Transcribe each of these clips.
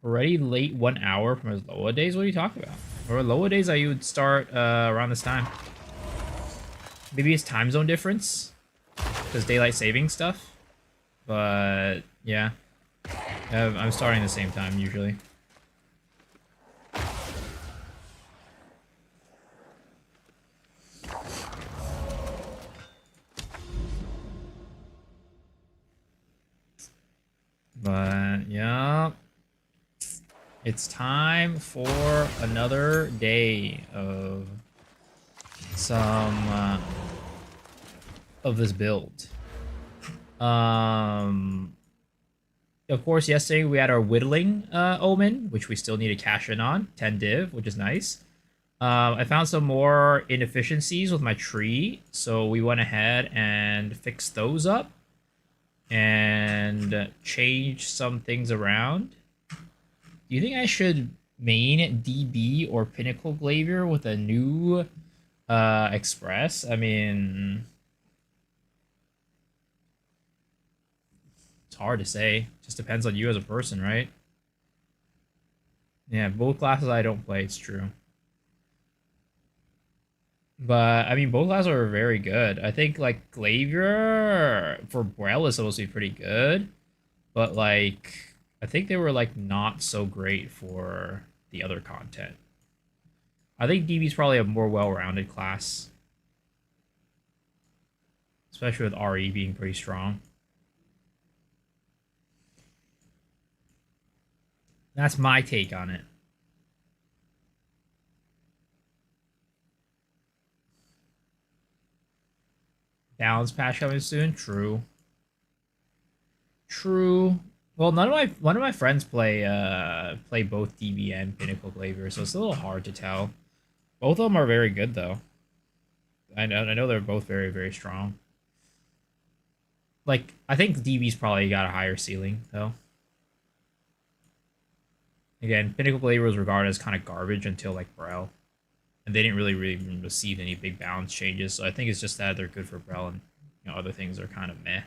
Already late 1 hour from his Loa days? What are you talking about? Or Loa days, I would start around this time. Maybe it's time zone difference. Because daylight saving stuff. But, yeah. I'm starting the same time, usually. But, yeah. It's time for another day of some of this build. Of course, yesterday we had our whittling omen, which we still need to cash in on. 10 div, which is nice. I found some more inefficiencies with my tree, so we went ahead and fixed those up and changed some things around. Do you think I should main DB or Pinnacle Glavier with a new Express? I mean, it's hard to say. Just depends on you as a person, right? Yeah, both classes I don't play, it's true. But, I mean, both classes are very good. I think, like, Glavier for Brel is supposed to be pretty good. But, like, I think they were, like, not so great for the other content. I think DB's probably a more well-rounded class. Especially with RE being pretty strong. That's my take on it. Balance patch coming soon. True. True. Well, one of my friends play both DB and Pinnacle Glavier, so it's a little hard to tell. Both of them are very good though. I know they're both very, very strong. Like, I think DB's probably got a higher ceiling though. Again, Pinnacle Glavier was regarded as kind of garbage until like Brel. And they didn't really receive any big balance changes, so I think it's just that they're good for Brel and other things are kind of meh.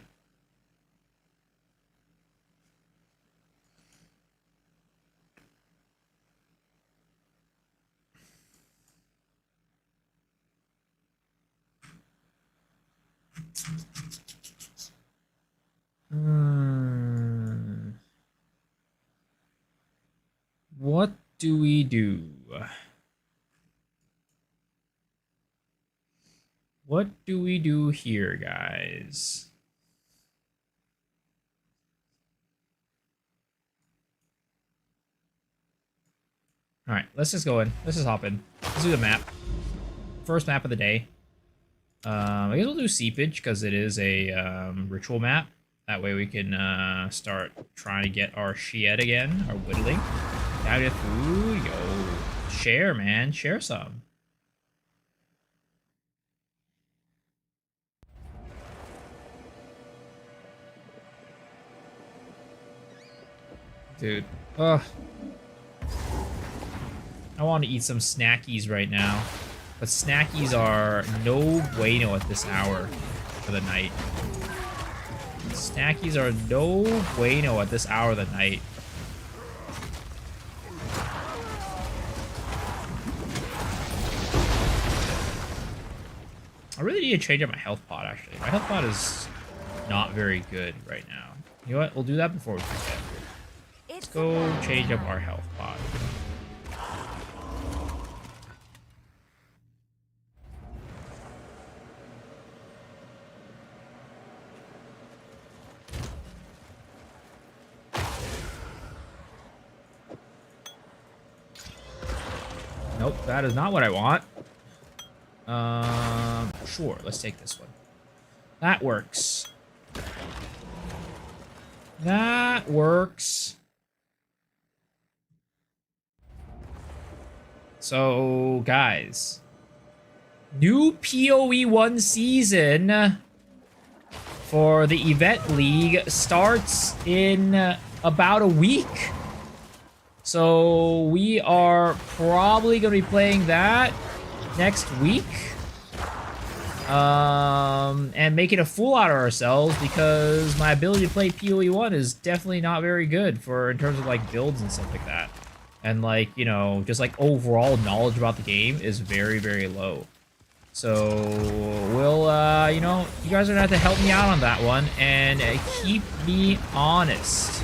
What do we do? What do we do here, guys? All right, let's just go in. Let's just hop in. Let's do the map. First map of the day. I guess we'll do Seepage because it is a ritual map. That way we can start trying to get our Shiet again, our whittling. Down to food, yo. Share, man. Share some. Dude. Ugh. I want to eat some snackies right now. But snackies are no bueno at this hour of the night. Snackies are no bueno at this hour of the night. I really need to change up my health pot, actually. My health pot is not very good right now. You know what? We'll do that before we forget. Let's go change up our health pot. Nope, that is not what I want. Sure, let's take this one. That works. That works. So, guys. New PoE 1 season for the Event League starts in about a week. So we are probably going to be playing that next week. and making a fool out of ourselves because my ability to play PoE1 is definitely not very good for in terms of like builds and stuff like that. And like, you know, just like overall knowledge about the game is very, very low. So we'll, you know, you guys are gonna have to help me out on that one and keep me honest.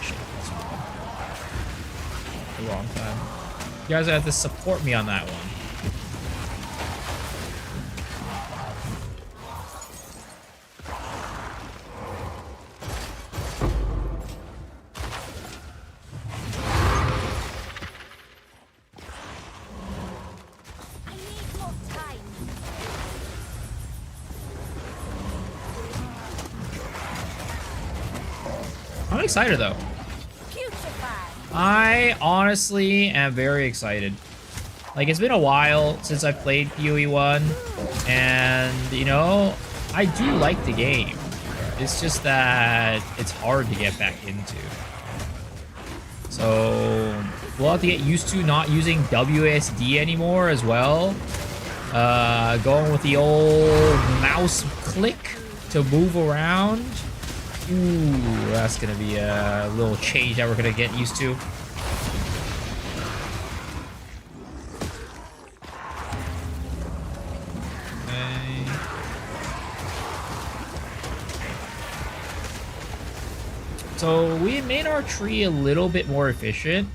Shit, that's the wrong time. You guys have to support me on that one. I'm excited though. I honestly am very excited. Like, it's been a while since I've played PoE1, and you know, I do like the game. It's just that it's hard to get back into. So we'll have to get used to not using WASD anymore as well. Going with the old mouse click to move around. Ooh, that's gonna be a little change that we're gonna get used to. Okay. So we made our tree a little bit more efficient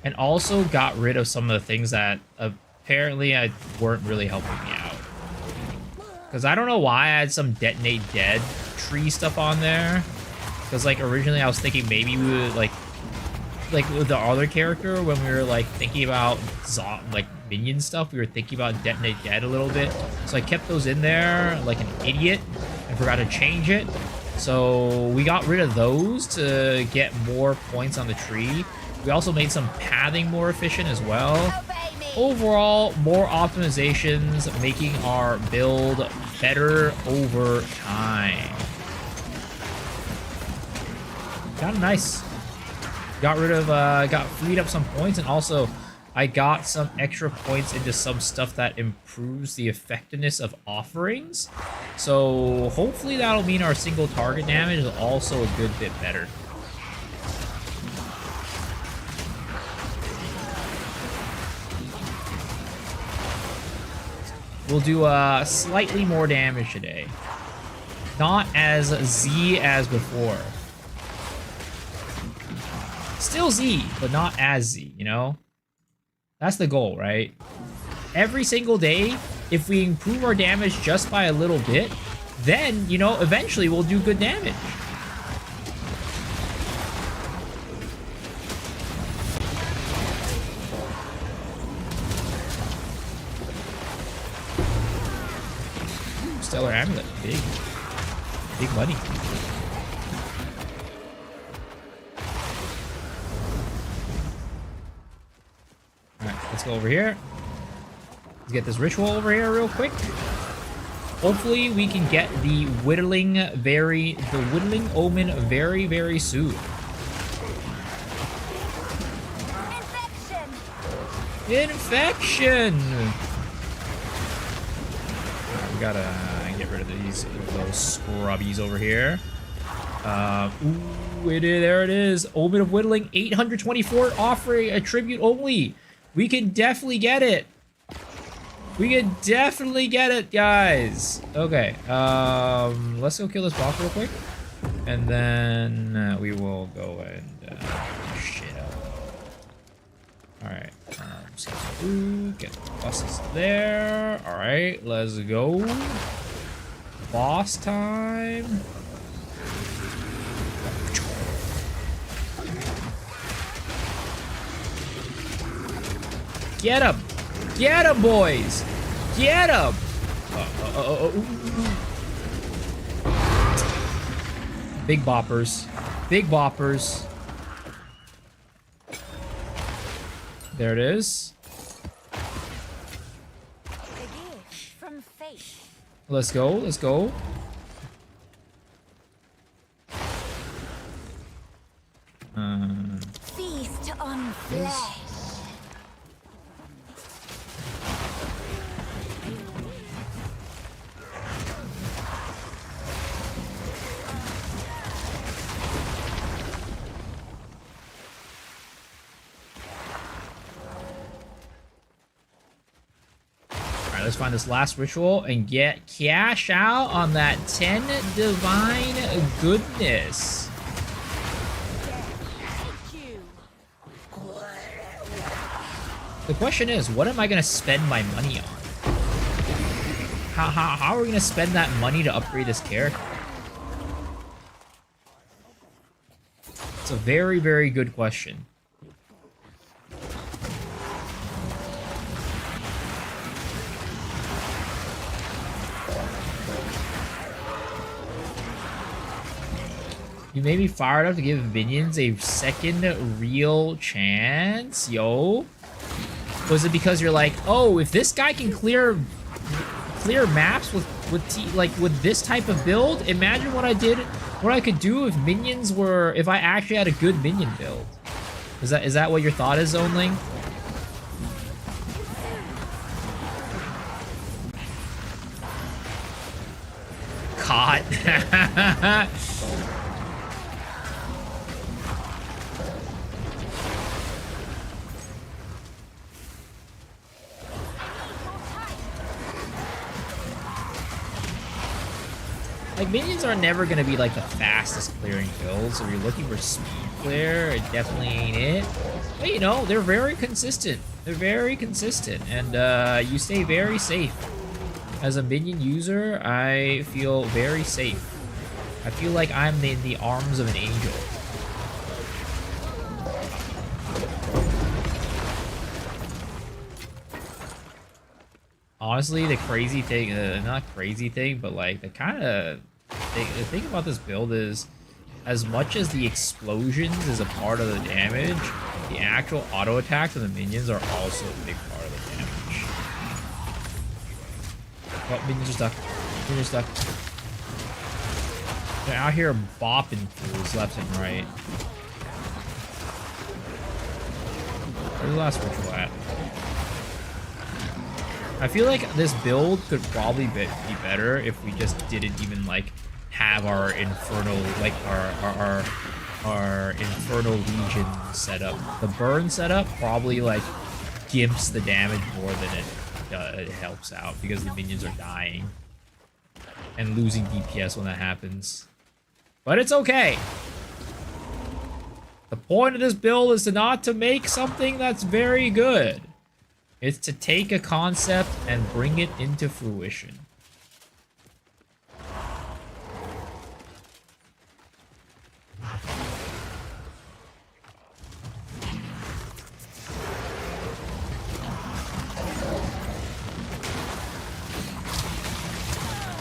and also got rid of some of the things that apparently weren't really helping me out. Because I don't know why I had some detonate dead tree stuff on there, because like originally I was thinking maybe we would like with the other character when we were like thinking about like minion stuff, we were thinking about detonate dead a little bit, so I kept those in there like an idiot and forgot to change it. So we got rid of those to get more points on the tree. We also made some pathing more efficient as well. Overall, more optimizations, making our build better over time. Kind of nice. Got rid of, got freed up some points, and also I got some extra points into some stuff that improves the effectiveness of offerings. So hopefully that'll mean our single target damage is also a good bit better. We'll do slightly more damage today. Not as Z as before. Still Z, but not as Z, you know? That's the goal, right? Every single day, if we improve our damage just by a little bit, then, you know, eventually we'll do good damage. Stellar Amulet, big money. Alright, let's go over here. Let's get this ritual over here real quick. Hopefully we can get the Whittling Omen very, very soon. Infection! We gotta get rid of these little scrubbies over here. Ooh, there it is. Omen of Whittling, 824 offering a tribute only. We can definitely get it. We can definitely get it, guys. Okay, let's go kill this boss real quick. And then we will go and shit up. Alright, get the bosses there. Alright, let's go. Boss time. Get him! Get him, boys! Get him! Big boppers. Big boppers. There it is. From fate. Let's go, let's go. Feast on flesh. let's find this last ritual and get cash out on that 10 divine goodness. The question is, what am I gonna spend my money on? How are we gonna spend that money to upgrade this character? It's a very, very good question. You made me fired up to give minions a second real chance, yo. Was it because you're like, oh, if this guy can clear maps with this type of build, imagine what I could do if minions were, if I actually had a good minion build. Is that what your thought is, Zoneling? Caught. Like, minions are never going to be, like, the fastest clearing builds. So if you're looking for speed clear, it definitely ain't it. But, you know, they're very consistent. They're very consistent. And you stay very safe. As a minion user, I feel very safe. I feel like I'm in the arms of an angel. Honestly, the crazy thing, not crazy thing, but like the kind of the thing about this build is, as much as the explosions is a part of the damage, the actual auto attacks of the minions are also a big part of the damage. Oh, minions are stuck. Minions are stuck. They're out here bopping fools left and right. Where's the last ritual at? I feel like this build could probably be better if we just didn't even like have our infernal, like our infernal legion setup. The burn setup probably like gimps the damage more than it helps out, because the minions are dying and losing DPS when that happens. But it's okay. The point of this build is not to make something that's very good. It's to take a concept and bring it into fruition.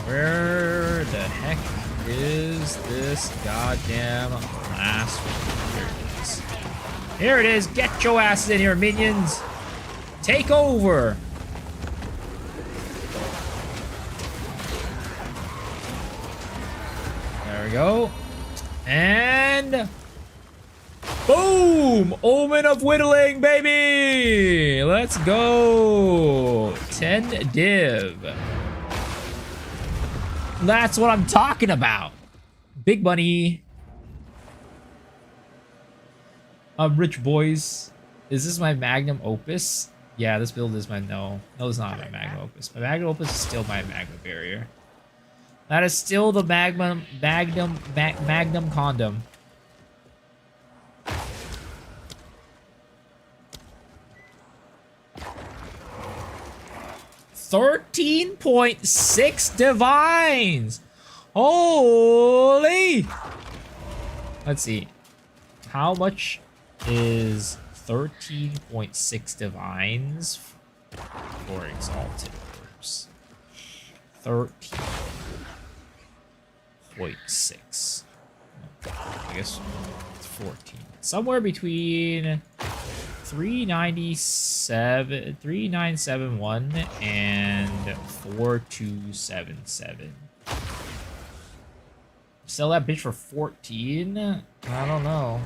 Where the heck is this goddamn last one? Here it is. Here it is. Get your asses in here, minions. Take over! There we go. And... boom! Omen of Whittling, baby! Let's go! 10 div. That's what I'm talking about. Big money. Rich boys. Is this my magnum opus? Yeah, this build is my... No, it's not my magnum opus. My magnum opus is still my magma barrier. That is still the magnum condom. $13.6 divines. Holy! Let's see. How much is 13.6 divines for exalted orbs? 13.6. I guess it's 14. Somewhere between 3971 and 4277. Sell that bitch for 14? I don't know.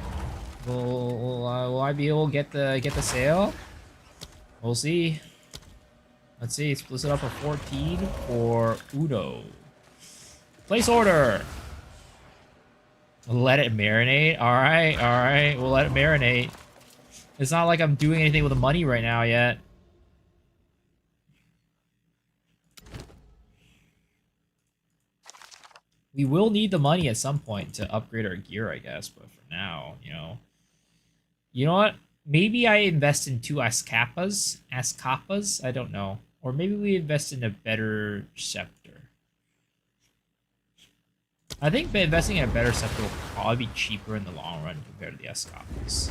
Will I be able to get the sale? We'll see. Let's see. Split it up for 14 for Udo. Place order. Let it marinate. All right. We'll let it marinate. It's not like I'm doing anything with the money right now yet. We will need the money at some point to upgrade our gear, I guess. But for now, you know what? Maybe I invest in 2 Ascapas. Ascapas? I don't know. Or maybe we invest in a better scepter. I think investing in a better scepter will probably be cheaper in the long run compared to the Escapas.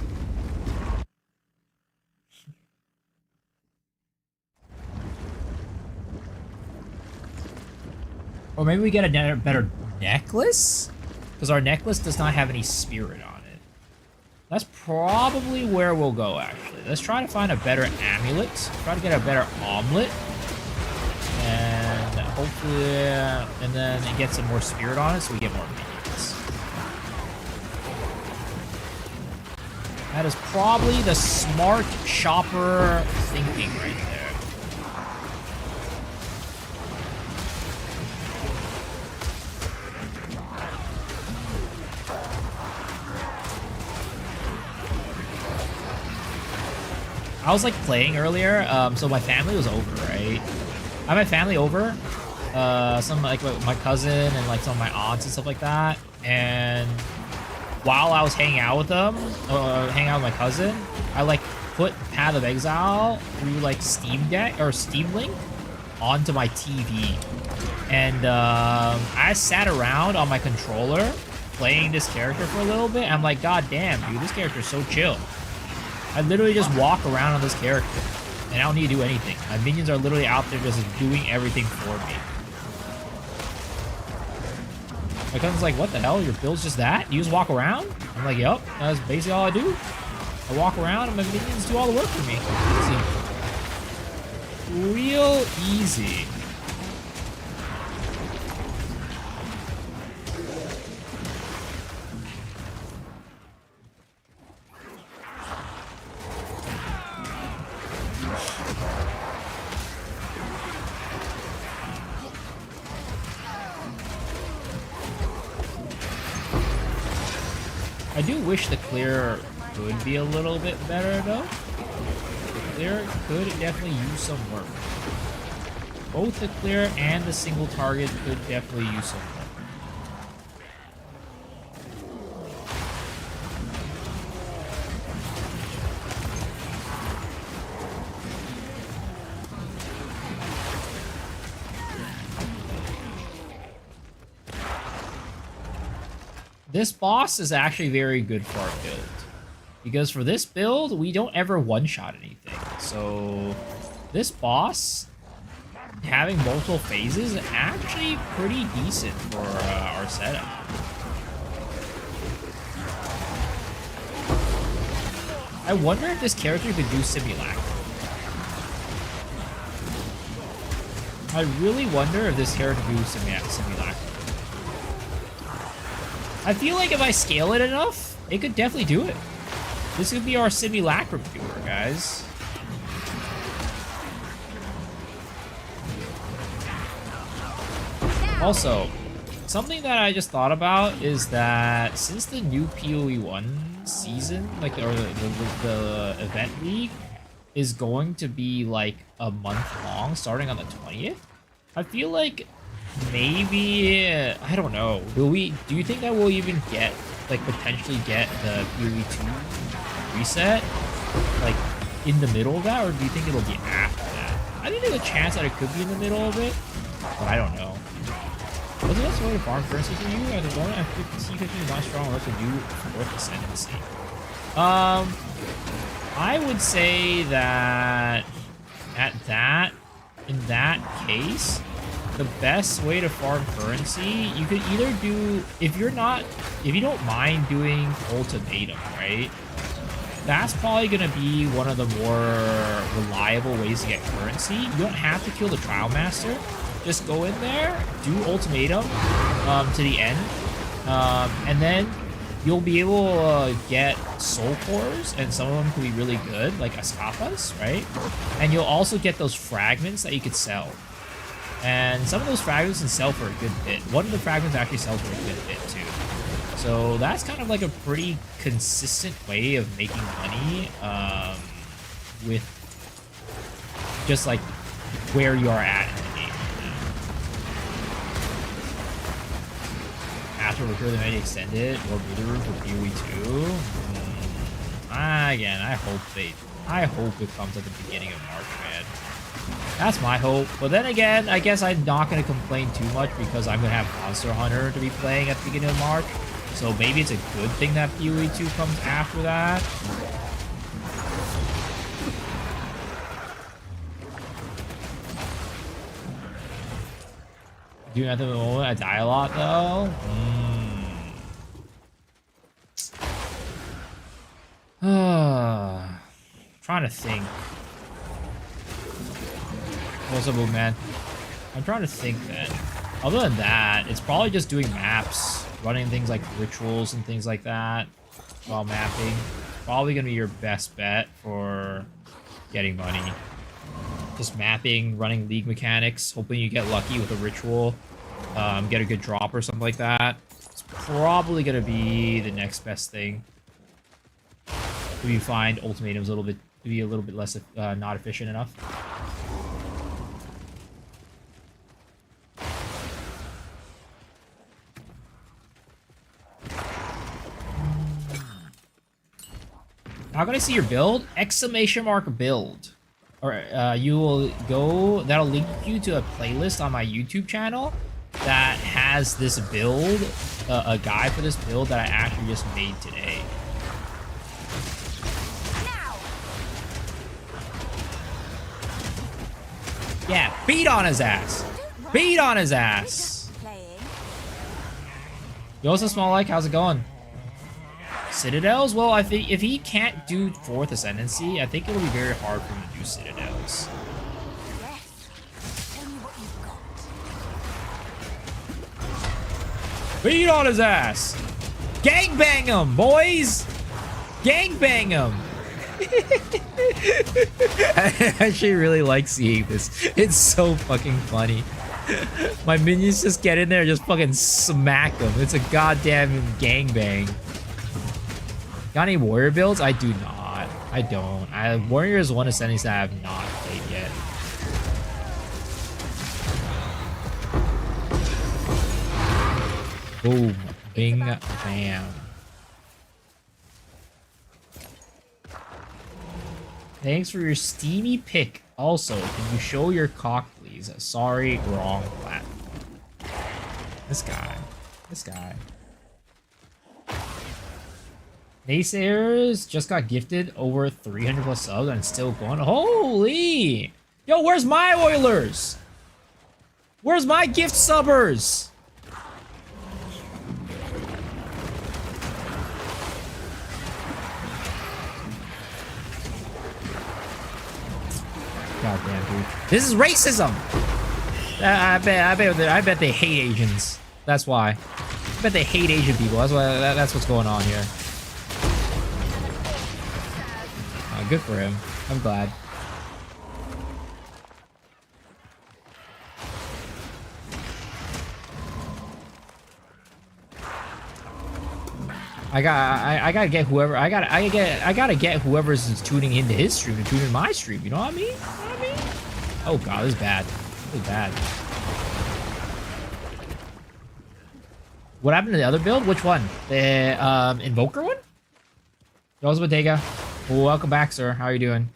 Or maybe we get a better necklace? Because our necklace does not have any spirit on it. That's probably where we'll go, actually. Let's try to find a better amulet. Try to get a better omelet. And hopefully... and then it gets some more spirit on it, so we get more minions. That is probably the smart shopper thinking right there. I was like playing earlier, so my family was over, right? I had my family over, some like my cousin and like some of my aunts and stuff like that. And while I was hanging out with them, hanging out with my cousin, I like put Path of Exile through like Steam Deck or Steam Link onto my TV, and I sat around on my controller playing this character for a little bit. I'm like, God damn, dude, this character is so chill. I literally just walk around on this character, and I don't need to do anything. My minions are literally out there just doing everything for me. My cousin's like, what the hell? Your build's just that? You just walk around? I'm like, yup, that's basically all I do. I walk around and my minions do all the work for me. Easy. Real easy. I do wish the clear could be a little bit better, though. The clear could definitely use some work. Both the clear and the single target could definitely use some work. This boss is actually very good for our build, because for this build, we don't ever one-shot anything. So this boss, having multiple phases, is actually pretty decent for our setup. I wonder if this character could do Simulacrum. I really wonder if this character could do Simulacrum. I feel like if I scale it enough, it could definitely do it. This could be our Simulacrum doer, guys. Also, something that I just thought about is that since the new PoE 1 season, like, or the event league, is going to be like a month long, starting on the 20th, I feel like maybe, I don't know, do you think that we'll even get, like, potentially get the PoE 2 reset, like, in the middle of that, or do you think it'll be after that? I think there's a chance that it could be in the middle of it, but I don't know. What's the best way to farm currency for you? At the moment, I see 15 is not strong unless you do Fourth Ascendancy. I would say that in that case, the best way to farm currency, you could either do, if you don't mind doing Ultimatum, right? That's probably going to be one of the more reliable ways to get currency. You don't have to kill the Trial Master. Just go in there, do Ultimatum to the end, and then you'll be able to get Soul Cores, and some of them can be really good, like Ascapas, right? And you'll also get those fragments that you could sell. And some of those fragments can sell for a good bit. One of the fragments actually sells for a good bit, too. So that's kind of like a pretty consistent way of making money with just like where you are at in the game. faster, quicker than any extended, or breather room for PoE 2. Again, I hope it comes at the beginning of March, man. That's my hope. But then again, I guess I'm not going to complain too much because I'm going to have Monster Hunter to be playing at the beginning of March. So maybe it's a good thing that PoE 2 comes after that. Doing at the moment, I die a lot though. Trying to think. What's up, man? I'm trying to think then. Other than that, it's probably just doing maps, running things like rituals and things like that while mapping. It's probably gonna be your best bet for getting money. Just mapping, running league mechanics, hoping you get lucky with a ritual, get a good drop or something like that. It's probably gonna be the next best thing. If you find ultimatums a little bit less not efficient enough. How can I see your build? Exclamation mark build. Or you will go, that'll link you to a playlist on my YouTube channel that has this build, a guide for this build that I actually just made today. Yeah, beat on his ass. Beat on his ass. You also smell like, how's it going? Citadels? Well, I think if he can't do 4th Ascendancy, I think it'll be very hard for him to do Citadels. Beat on his ass! Gangbang him, boys! Gangbang him! I actually really like seeing this. It's so fucking funny. My minions just get in there and just fucking smack them. It's a goddamn gangbang. Got any warrior builds? I do not. I don't. Warrior is one Ascendancy that I have not played yet. Boom. Bing. Bam. Thanks for your steamy pick. Also, can you show your cock, please? Sorry, wrong platform. This guy. This guy. Naysayers just got gifted over 300 plus subs and still going. Holy! Yo, where's my Oilers? Where's my gift subbers? God damn, dude. This is racism! I bet they hate Asians. That's why. I bet they hate Asian people. That's why. That's what's going on here. Good for him. I'm glad. I gotta get whoever I gotta get whoever's tuning into his stream to tune in my stream. You know what I mean? You know what I mean? Oh god, this is bad. This is bad. What happened to the other build? Which one? The Invoker one? Rose Bottega. Well, welcome back, sir. How are you doing?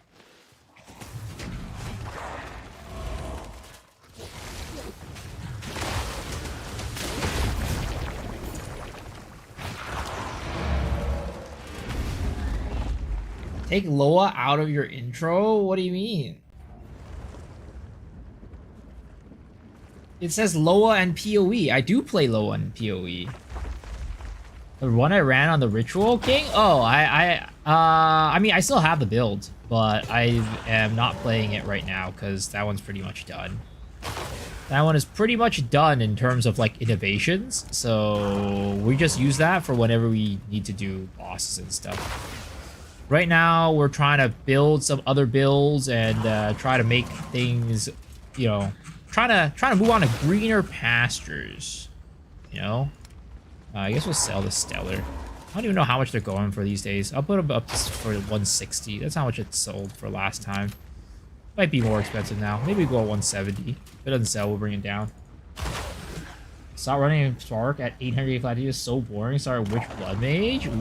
Take Loa out of your intro? What do you mean? It says Loa and PoE. I do play Loa and PoE. The one I ran on the Ritual King? Oh, I mean, I still have the build, but I am not playing it right now because that one's pretty much done. That one is pretty much done in terms of like innovations, so we just use that for whenever we need to do bosses and stuff. Right now, we're trying to build some other builds and try to make things, you know, trying to move on to greener pastures, you know. I guess we'll sell the Stellar. I don't even know how much they're going for these days. I'll put them up for 160. That's how much it sold for last time. Might be more expensive now. Maybe we go at 170. If it doesn't sell, we'll bring it down. Start running Spark at 885 is so boring. Start which Blood Mage? Ooh,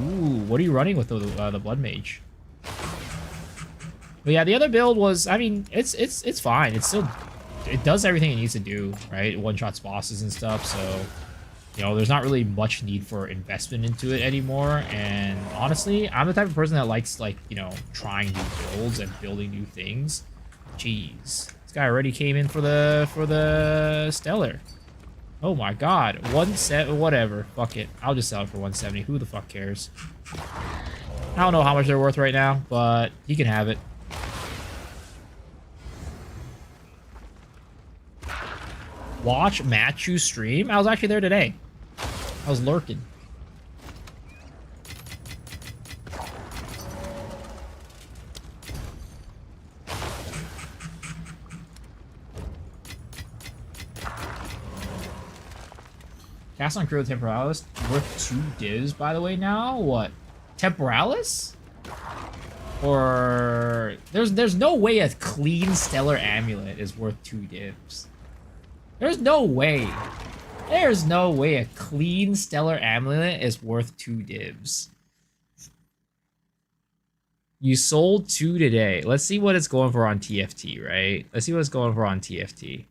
what are you running with the Blood Mage? But yeah, the other build was, I mean, it's fine. It's still, it does everything it needs to do, right? It one-shots bosses and stuff, so, you know, there's not really much need for investment into it anymore. And honestly, I'm the type of person that likes, like, you know, trying new builds and building new things. Jeez, this guy already came in for the Stellar. Oh my god, 170, whatever, fuck it. I'll just sell it for 170, who the fuck cares? I don't know how much they're worth right now, but he can have it. Watch Matthew stream? I was actually there today. I was lurking. Cast on Crew Temporalis worth 2 divs, by the way, now? What? Temporalis? Or... There's no way a clean Stellar Amulet is worth 2 divs. There's no way. There's no way a clean Stellar Amulet is worth 2 divs. You sold 2 today. Let's see what it's going for on TFT, right? Let's see what it's going for on TFT.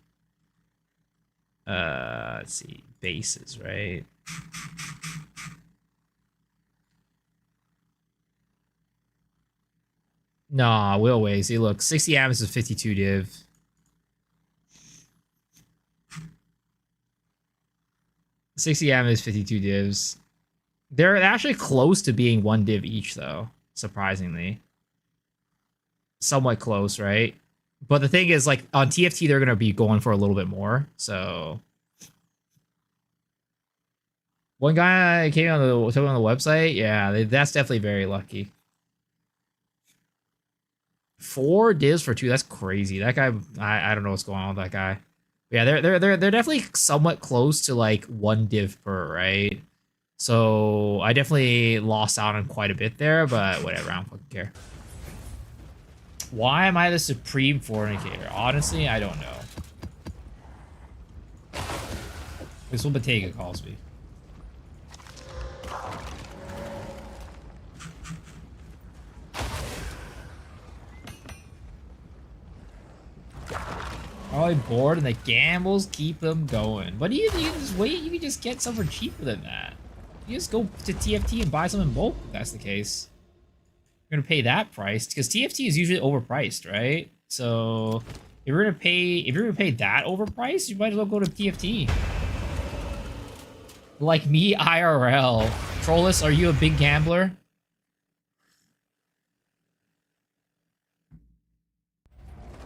Let's see. Bases, right? Nah, Will Way. See, look, 60 amps is 52 div. Is 52 divs. They're actually close to being 1 div each, though. Surprisingly. Somewhat close, right? But the thing is, like, on TFT, they're going to be going for a little bit more, so... One guy came on the website. Yeah, that's definitely very lucky. 4 divs for 2. That's crazy. That guy, I don't know what's going on with that guy. Yeah, they're definitely somewhat close to like 1 div per, right? So I definitely lost out on quite a bit there, but whatever. I don't fucking care. Why am I the supreme fornicator? Honestly, I don't know. This is what Bottega calls me. Probably bored and the gambles keep them going. But you can just wait, you can just get some for cheaper than that. You just go to TFT and buy some in bulk if that's the case. You're gonna pay that price because TFT is usually overpriced, right? So if you're gonna pay that overpriced, you might as well go to TFT. Like me IRL. Trollus, are you a big gambler?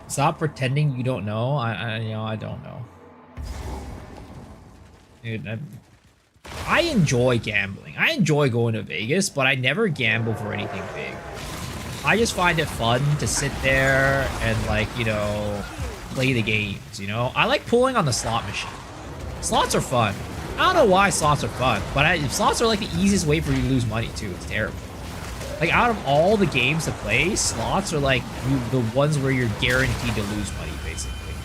Stop pretending you don't know. I don't know. Dude, I enjoy gambling. I enjoy going to Vegas, but I never gamble for anything big. I just find it fun to sit there and, like, you know, play the games, you know? I like pulling on the slot machine. Slots are fun. I don't know why slots are fun, but slots are like the easiest way for you to lose money, too. It's terrible. Like, out of all the games to play, slots are like the ones where you're guaranteed to lose money, basically.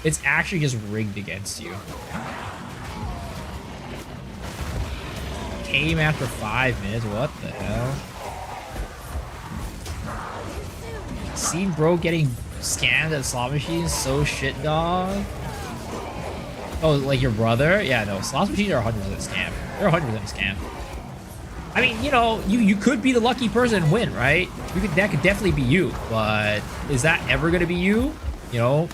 It's actually just rigged against you. Came after 5 minutes. What the hell? Seen bro getting scammed at slot machines? So shit, dog. Oh, like your brother? Yeah, no. Slot machines are 100% scam. They're 100% scam. I mean, you know, you could be the lucky person and win, right? That could definitely be you, but is that ever going to be you? You know,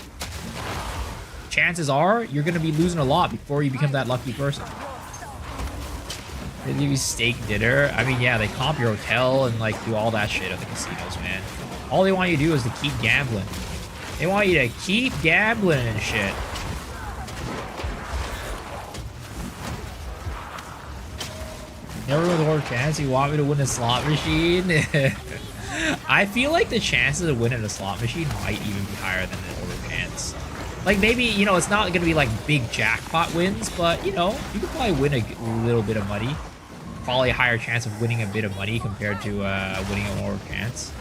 chances are you're going to be losing a lot before you become that lucky person. They give you steak dinner. I mean, yeah, they comp your hotel and, like, do all that shit at the casinos, man. All they want you to do is to keep gambling. They want you to keep gambling and shit. Never with more chance. You want me to win a slot machine? I feel like the chances of winning a slot machine might even be higher than the over chance. Like, maybe, you know, it's not going to be like big jackpot wins, but, you know, you could probably win a little bit of money. Probably a higher chance of winning a bit of money compared to winning a lower chance.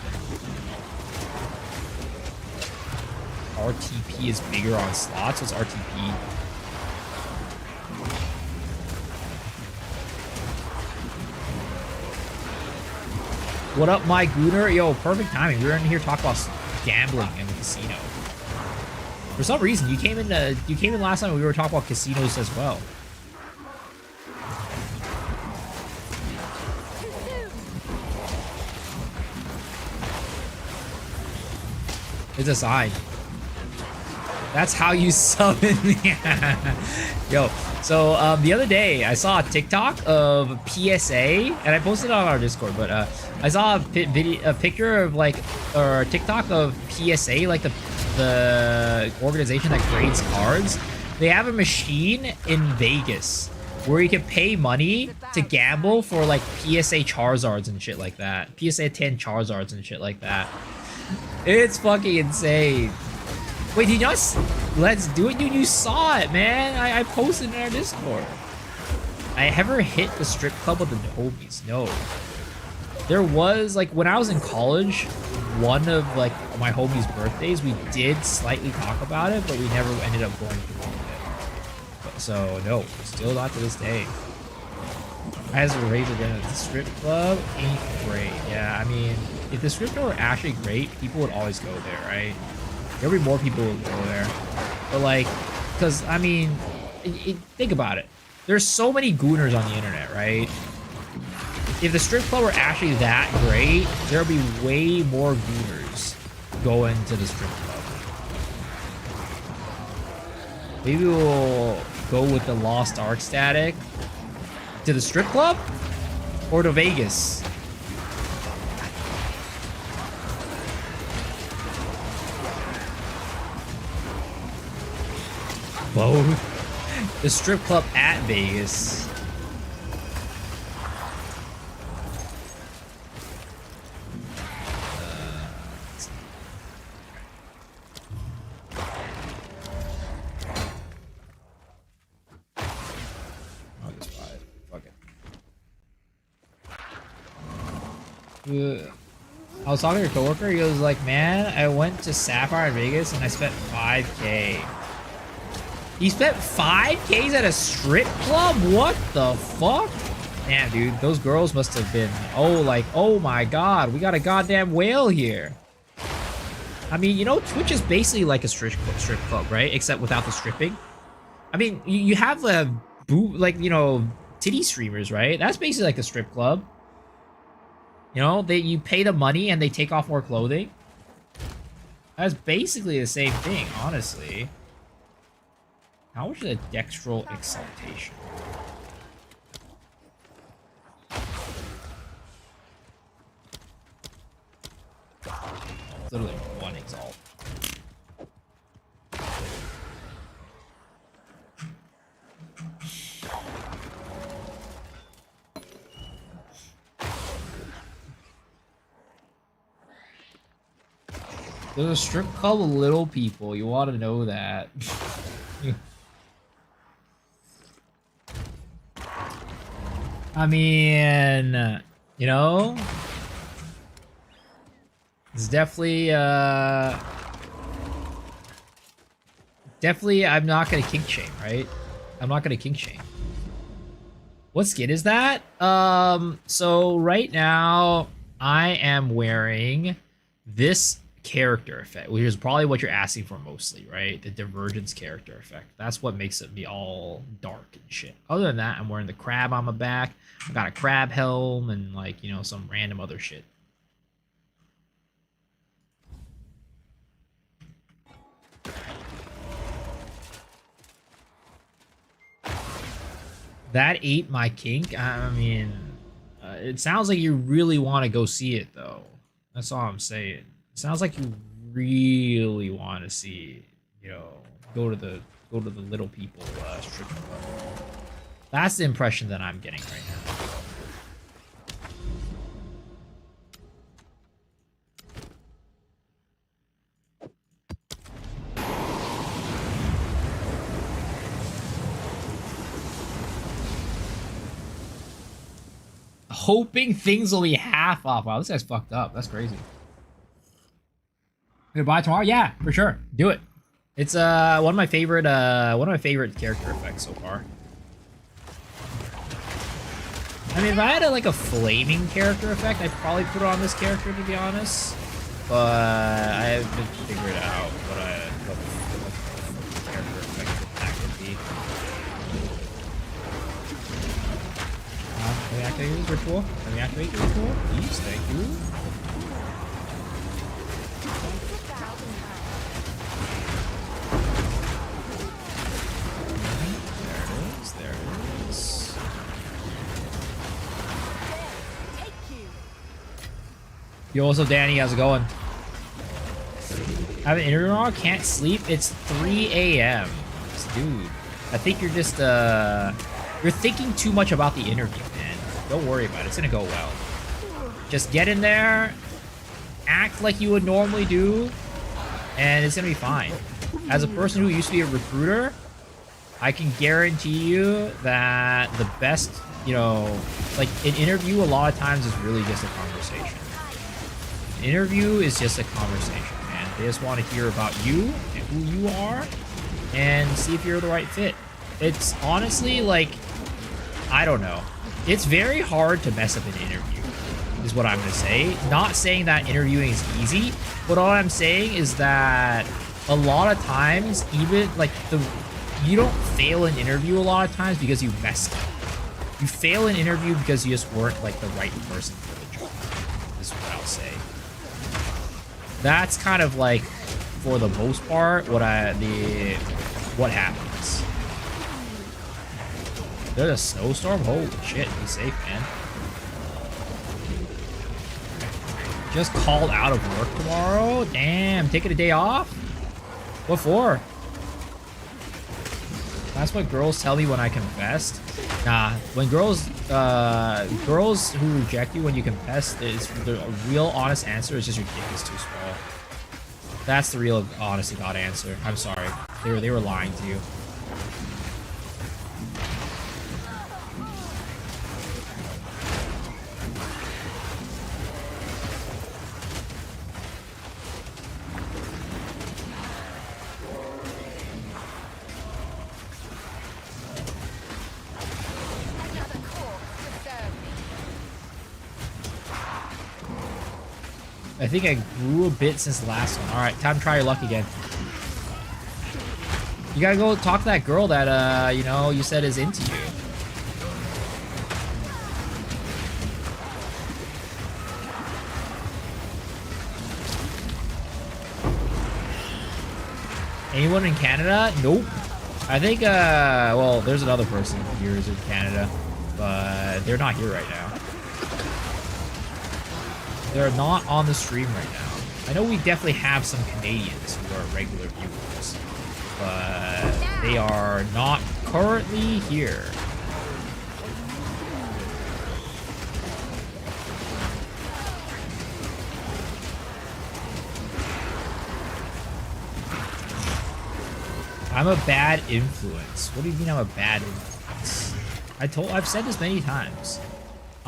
RTP is bigger on slots. What's RTP? What up, my Gooner? Yo, perfect timing. We were in here talking about gambling in the casino. For some reason, you came in last time and we were talking about casinos as well. It's a sign. That's how you summon. Yo, so the other day I saw a TikTok of PSA, and I posted it on our Discord. But I saw a picture of like, or a TikTok of PSA, like the organization that grades cards. They have a machine in Vegas where you can pay money to gamble for like PSA Charizards and shit like that. PSA 10 Charizards and shit like that. It's fucking insane. Wait, did you not? Let's do it, dude. You saw it, man. I posted in our Discord. I ever hit the strip club with the homies? No. There was, like, when I was in college, one of, like, my homies' birthdays, we did slightly talk about it, but we never ended up going through with it. But, so, no. Still not to this day. As a razor gun, the strip club ain't great. Yeah, I mean, if the strip club were actually great, people would always go there, right? There'll be more people who go there. But like, because, I mean, think about it. There's so many gooners on the internet, right? If the strip club were actually that great, there'll be way more gooners going to the strip club. Maybe we'll go with the Lost Ark static to the strip club or to Vegas. Both. The strip club at Vegas. I'll just buy it. Fuck it. I was talking to your coworker. He was like, "Man, I went to Sapphire in Vegas and I spent 5K." He spent 5Ks at a strip club? What the fuck? Damn, dude, those girls must have been, oh my god, we got a goddamn whale here. I mean, you know, Twitch is basically like a strip club, right? Except without the stripping. I mean, you have the like, you know, titty streamers, right? That's basically like a strip club. You know, you pay the money and they take off more clothing. That's basically the same thing, honestly. How much is a dextral exaltation? It's literally one exalt. There's a strip club of little people. You want to know that. I mean, you know, it's definitely, I'm not gonna kink shame, right? I'm not gonna kink shame. What skin is that? So right now I am wearing this character effect, which is probably what you're asking for mostly, right? The divergence character effect. That's what makes it be all dark and shit. Other than that, I'm wearing the crab on my back. I got a crab helm and, like, you know, some random other shit. That ate my kink. I mean, it sounds like you really want to go see it, though. That's all I'm saying. Sounds like you really want to see, you know, go to the little people strip club. That's the impression that I'm getting right now. Hoping things will be half off. Wow, this guy's fucked up. That's crazy. Gonna buy tomorrow? Yeah, for sure. Do it. It's one of my favorite character effects so far. I mean, if I had like a flaming character effect, I'd probably put it on this character, to be honest. But I haven't figured out what the character effect that could be. Can we activate this ritual? Can we activate the ritual? Please, thank you. There it is. Yo, what's up, Danny? How's it going? I have an interview tomorrow. Can't sleep. It's 3 a.m. Dude, I think you're just you're thinking too much about the interview, man. Don't worry about it. It's gonna go well. Just get in there, act like you would normally do, and it's gonna be fine. As a person who used to be a recruiter, I can guarantee you that the best, you know, like an interview a lot of times is really just a conversation. An interview is just a conversation, man. They just want to hear about you and who you are and see if you're the right fit. It's honestly like, I don't know. It's very hard to mess up an interview, is what I'm going to say. Not saying that interviewing is easy, but all I'm saying is that a lot of times, even like you don't fail an interview a lot of times because you messed up. You fail an interview because you just weren't like the right person for the job, is what I'll say. That's kind of like, for the most part, what happens. There's a snowstorm? Holy shit, be safe, man. Just called out of work tomorrow? Damn, taking a day off? What for? That's what girls tell me when I confessed. Nah, when girls who reject you when you confess, the real honest answer is just your dick is too small. That's the real honest to God answer. I'm sorry. They were lying to you. I think I grew a bit since the last one. Alright, time to try your luck again. You gotta go talk to that girl that, you know, you said is into you. Anyone in Canada? Nope. I think, well, there's another person here who's in Canada, but they're not here right now. They're not on the stream right now. I know we definitely have some Canadians who are regular viewers, but they are not currently here. I'm a bad influence. What do you mean I'm a bad influence? I've said this many times.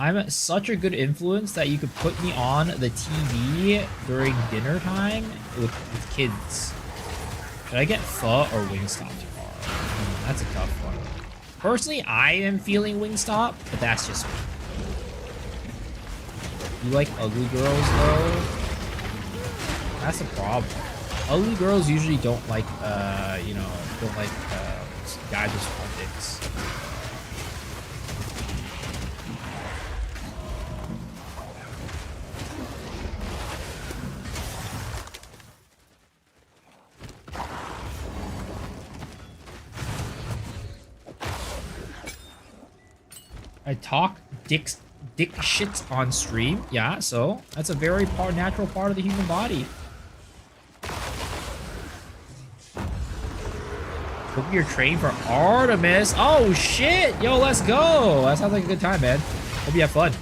I'm such a good influence that you could put me on the TV during dinner time with kids. Should I get pho or Wingstop tomorrow? That's a tough one. Personally, I am feeling Wingstop, but that's just me. You like ugly girls, though? That's the problem. Ugly girls usually don't like, you know, guys with small dicks. I talk dick shits on stream. Yeah, so that's a very natural part of the human body. Hope you're trained for Artemis. Oh shit! Yo, let's go! That sounds like a good time, man. Hope you have fun.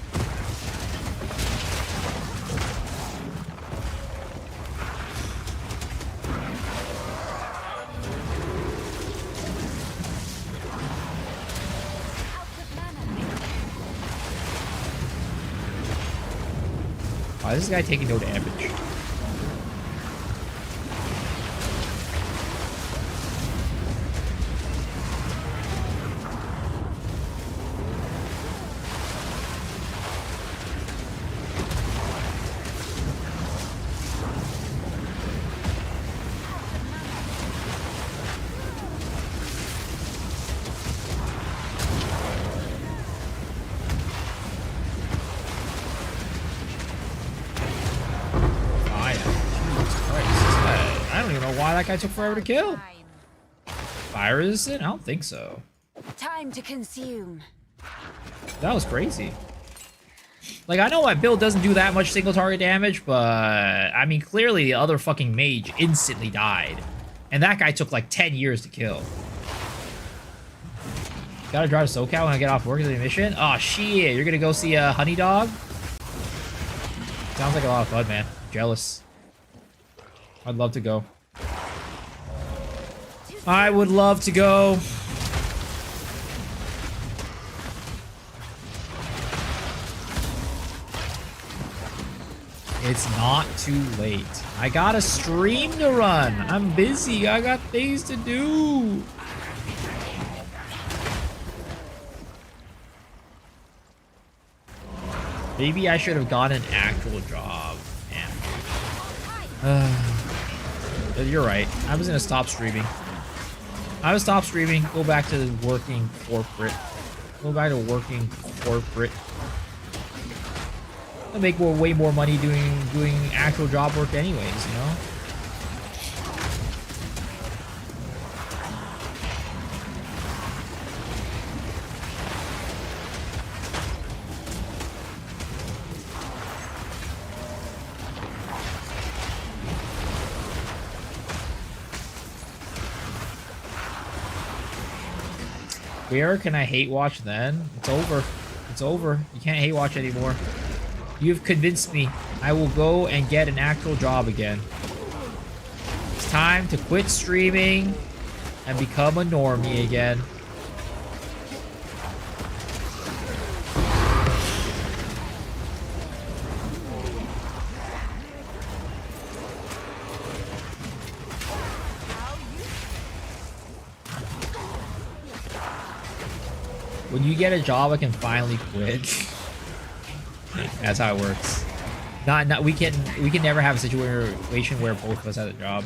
Why is this guy taking no damage? that guy took forever to kill. Fire resistant? I don't think so. Time to consume. That was crazy. Like, I know my build doesn't do that much single target damage, but I mean, clearly the other fucking mage instantly died. And that guy took like 10 years to kill. Gotta drive to SoCal when I get off work at the mission? Oh shit, you're gonna go see a Honey Dog? Sounds like a lot of fun, man. Jealous. I'd love to go. I would love to go. It's not too late. I got a stream to run. I'm busy. I got things to do. Maybe I should have gotten an actual job. Man. You're right. I was gonna stop streaming. I would stop streaming. Go back to working corporate. Go back to working corporate. I make way more money doing actual job work anyways, you know? Where can I hate watch then? It's over. It's over. You can't hate watch anymore. You've convinced me. I will go and get an actual job again. It's time to quit streaming and become a normie again. When you get a job, I can finally quit. That's how it works. We can never have a situation where both of us have a job.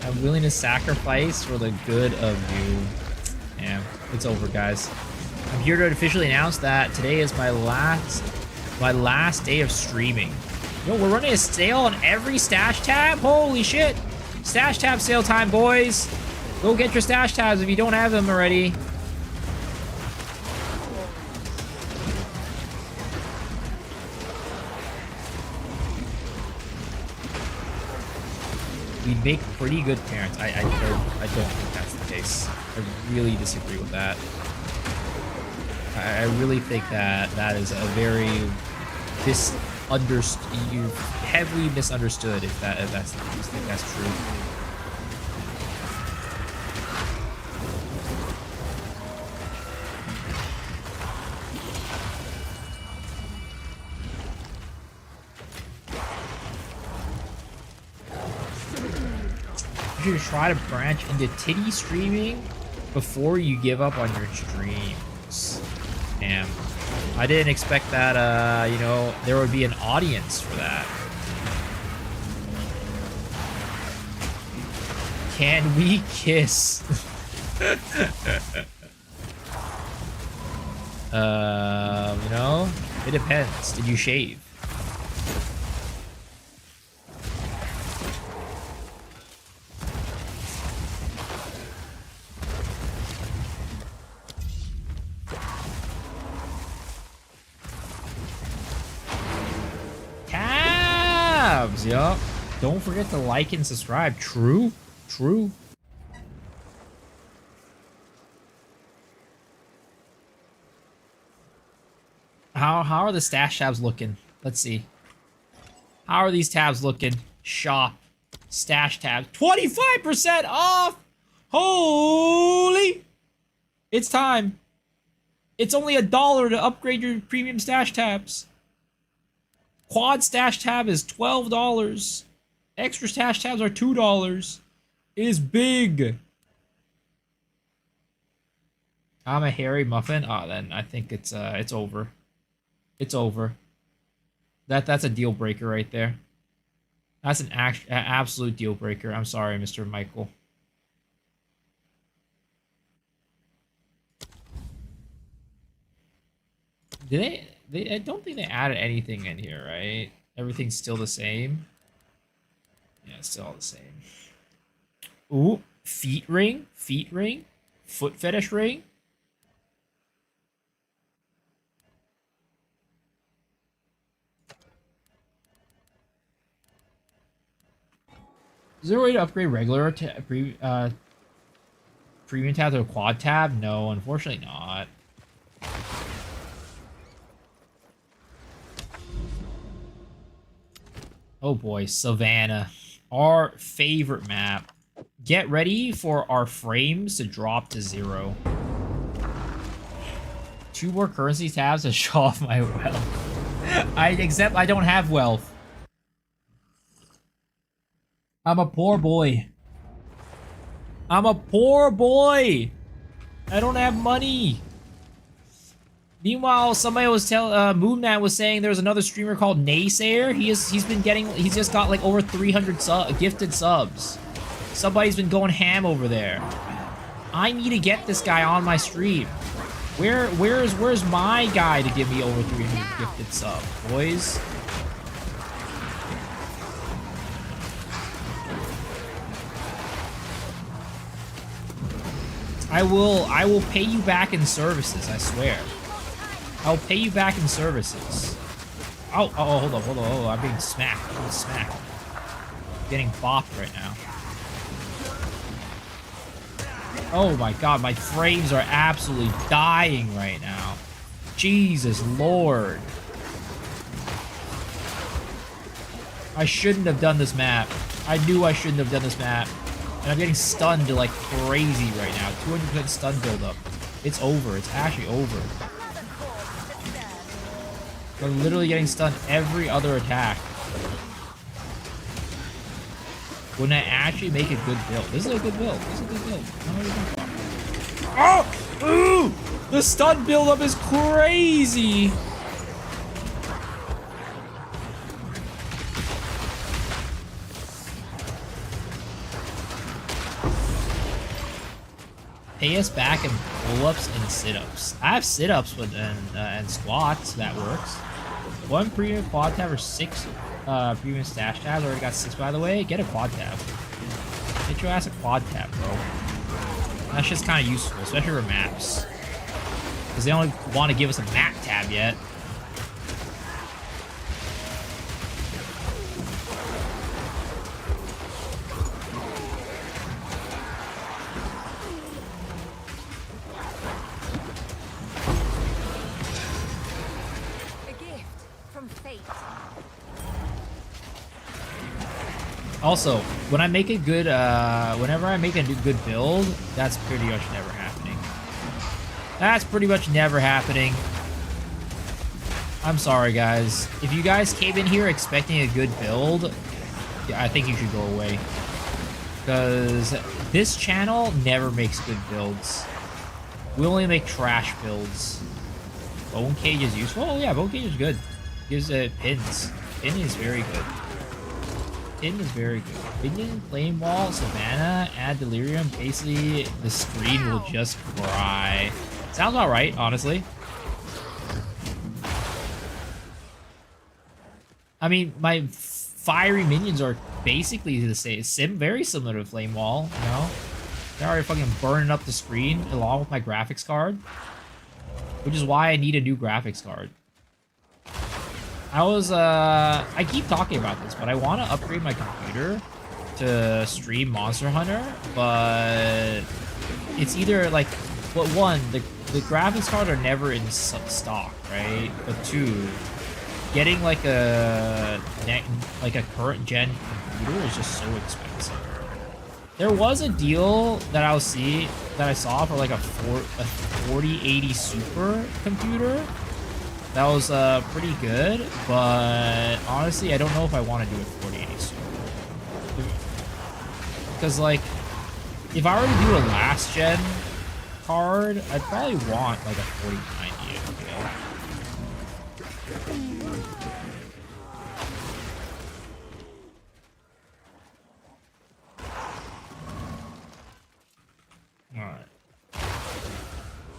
I'm willing to sacrifice for the good of you. Yeah, it's over, guys. I'm here to officially announce that today is my last day of streaming. Yo, we're running a sale on every stash tab. Holy shit! Stash tab sale time, boys. Go get your stash tabs if you don't have them already. We make pretty good parents. I don't think that's the case. I really disagree with that. I really think that is a very heavily misunderstood if that's the case. I think that's true. You should try to branch into titty streaming before you give up on your streams. Damn. I didn't expect that, you know, there would be an audience for that. Can we kiss? You know, it depends. Did you shave? Yup. Don't forget to like and subscribe. True. True. How are the stash tabs looking? Let's see. How are these tabs looking? Shop. Stash tabs. 25% off! Holy! It's time. It's only $1 to upgrade your premium stash tabs. Quad stash tab is $12. Extra stash tabs are $2. It is big. I'm a hairy muffin. Oh, then I think it's over. It's over. That's a deal breaker right there. That's an absolute deal breaker. I'm sorry, Mr. Michael. Did they I don't think they added anything in here, right? Everything's still the same. Yeah, it's still all the same. Ooh, feet ring, foot fetish ring. Is there a way to upgrade regular premium tab to a quad tab? No, unfortunately not. Oh boy, Savannah. Our favorite map. Get ready for our frames to drop to 0. 2 more currency tabs to show off my wealth. Except I don't have wealth. I'm a poor boy. I'm a poor boy. I don't have money. Meanwhile, somebody was Moonman was saying there's another streamer called Naysayer. He's just got like over 300 gifted subs. Somebody's been going ham over there. I need to get this guy on my stream. Where's my guy to give me over 300 gifted subs, boys? I will pay you back in services, I swear. I'll pay you back in services. Oh, hold on. Oh, I'm being smacked. I'm getting bopped right now. Oh my god, my frames are absolutely dying right now. Jesus Lord. I shouldn't have done this map. I knew I shouldn't have done this map. And I'm getting stunned like crazy right now. 200% stun buildup. It's over. It's actually over. I'm literally getting stunned every other attack. Wouldn't I actually make a good build? This is a good build. Oh! Ooh! The stun buildup is crazy! Pay us back in pull-ups and sit-ups. I have sit-ups and squats. That works. 1 premium quad tab or 6 premium stash tabs. Already got 6, by the way. Get a quad tab. Get your ass a quad tab, bro. That's just kind of useful, especially for maps. Because they only want to give us a map tab yet. Also, when I make a good, whenever I make a good build, that's pretty much never happening. That's pretty much never happening. I'm sorry, guys. If you guys came in here expecting a good build, yeah, I think you should go away. Because this channel never makes good builds. We only make trash builds. Bone Cage is useful? Oh yeah, Bone Cage is good. Gives pins. Pin is very good. Pin is very good. Pinion, Flame Wall, Savannah, add Delirium. Basically, the screen will just cry. Sounds about right, honestly. I mean, my fiery minions are basically the same, very similar to Flame Wall, you know? They're already fucking burning up the screen along with my graphics card. Which is why I need a new graphics card. I keep talking about this, but I want to upgrade my computer to stream Monster Hunter, but it's either like, well, one, the graphics card are never in stock, right? But two, getting like a current gen computer is just so expensive. There was a deal that I saw for like a 4080 Super computer. That was pretty good, but honestly, I don't know if I want to do a 4080 Super. Because like, if I were to do a last gen card, I'd probably want like a 4090, I feel.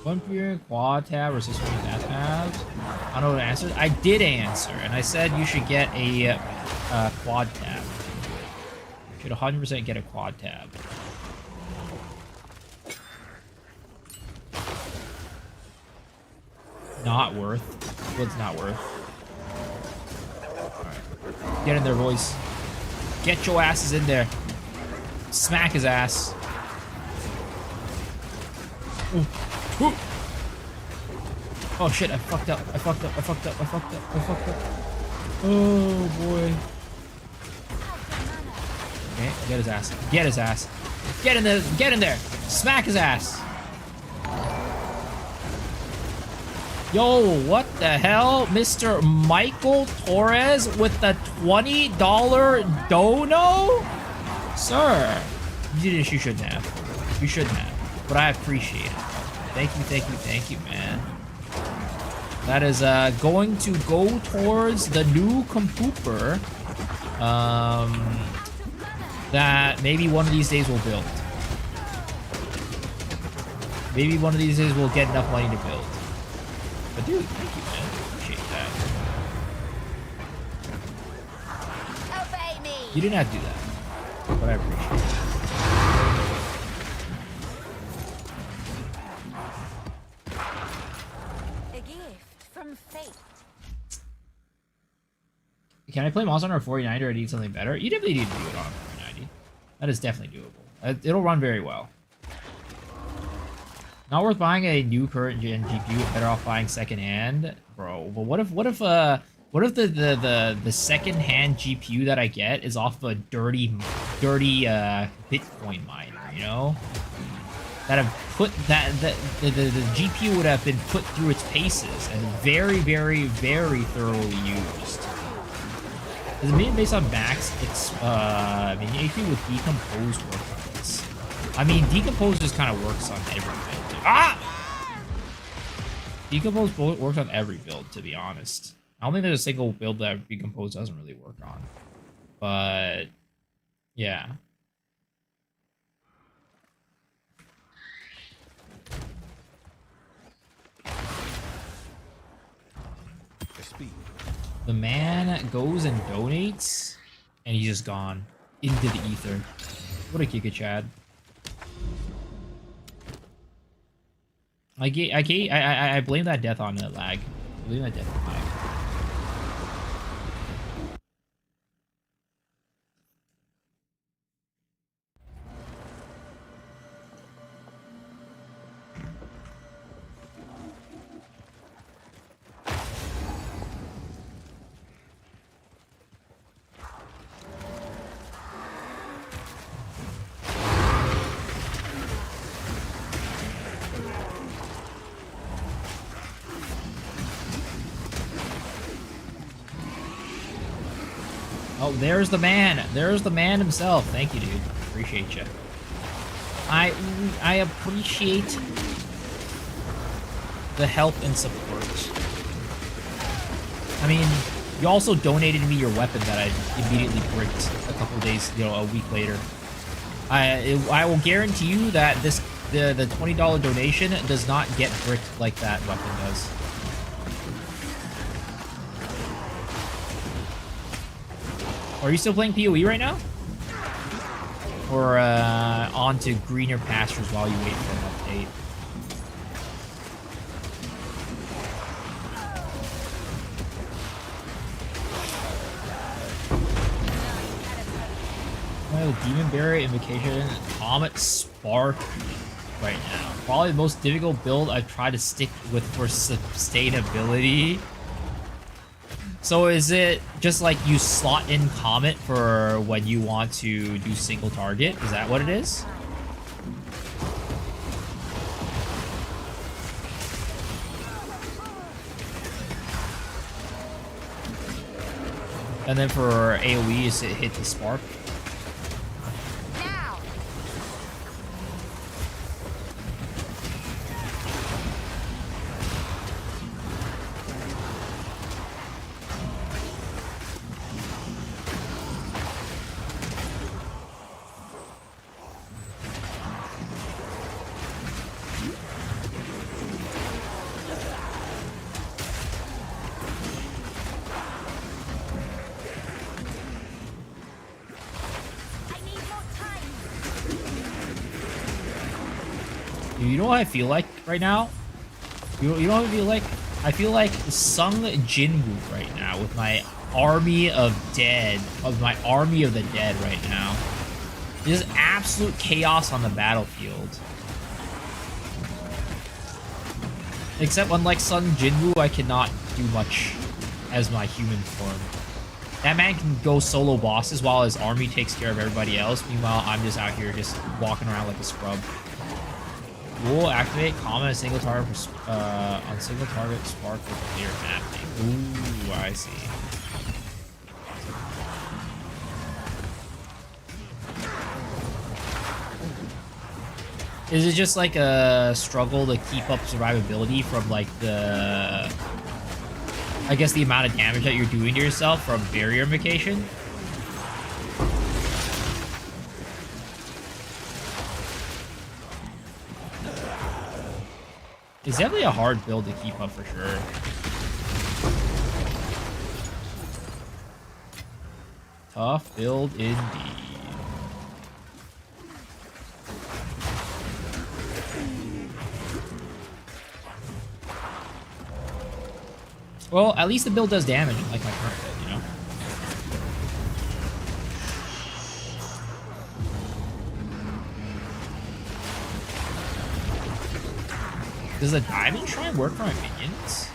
One period, quad tab, or system tabs? I don't know what to answer. I did answer, and I said you should get a quad tab. You should 100% get a quad tab. Not worth. What's not worth? Alright. Get in there, boys. Get your asses in there. Smack his ass. Ooh. Ooh. Oh shit, I fucked up. I fucked up. I fucked up. I fucked up. I fucked up. Oh boy. Okay, get his ass. Get his ass. Get in there. Get in there. Smack his ass. Yo, what the hell? Mr. Michael Torres with the $20 dono? Sir, you shouldn't have. You shouldn't have. But I appreciate it. Thank you, thank you, thank you, man. That is going to go towards the new Compooper that maybe one of these days we'll build. Maybe one of these days we'll get enough money to build. But dude, thank you, man. Appreciate that. Obey me. You didn't have to do that, but I appreciate it. A gift from fate. Can I play Monster Hunter 49 or I need something better? You definitely need to do it on 490. That is definitely doable. It'll run very well. Not worth buying a new current gen GPU. Better off buying secondhand, bro. But what if the secondhand GPU that I get is off a dirty Bitcoin miner? You know, that have put the GPU would have been put through its paces and very, very, very thoroughly used. Is it based on Max? It's I mean, HP with Decompose work on this. I mean, Decompose just kind of works on everything. Ah! Decompose works on every build, to be honest. I don't think there's a single build that Decompose doesn't really work on. But yeah. The man goes and donates, and he's just gone into the ether. What a Giga Chad. I blame that death on the lag. I blame that death on lag. Oh, there's the man. There's the man himself. Thank you, dude. Appreciate you. I appreciate the help and support. I mean, you also donated me your weapon that I immediately bricked a couple days, a week later. I will guarantee you that the $20 donation does not get bricked like that weapon does. Are you still playing PoE right now? Or on to greener pastures while you wait for an update? Well, Demon Berry, Invocation, Comet Spark right now. Probably the most difficult build I've tried to stick with for sustainability. So is it just like you slot in Comet for when you want to do single target? Is that what it is? And then for AoE, is it hit the spark? Now. Dude, you know what I feel like right now? You know what I feel like? I feel like Sung Jinwoo right now with my army of dead, of my army of the dead right now. There's absolute chaos on the battlefield. Except unlike Sung Jinwoo, I cannot do much as my human form. That man can go solo bosses while his army takes care of everybody else. Meanwhile, I'm just out here just walking around like a scrub. We'll activate common single target on single target spark with clear mapping. Ooh, I see. Is it just like a struggle to keep up survivability from like the, I guess, the amount of damage that you're doing to yourself from barrier invocation? It's definitely a hard build to keep up for sure. Tough build indeed. Well, at least the build does damage, like my current build, you know? Does the Diamond Shrine work for my minions?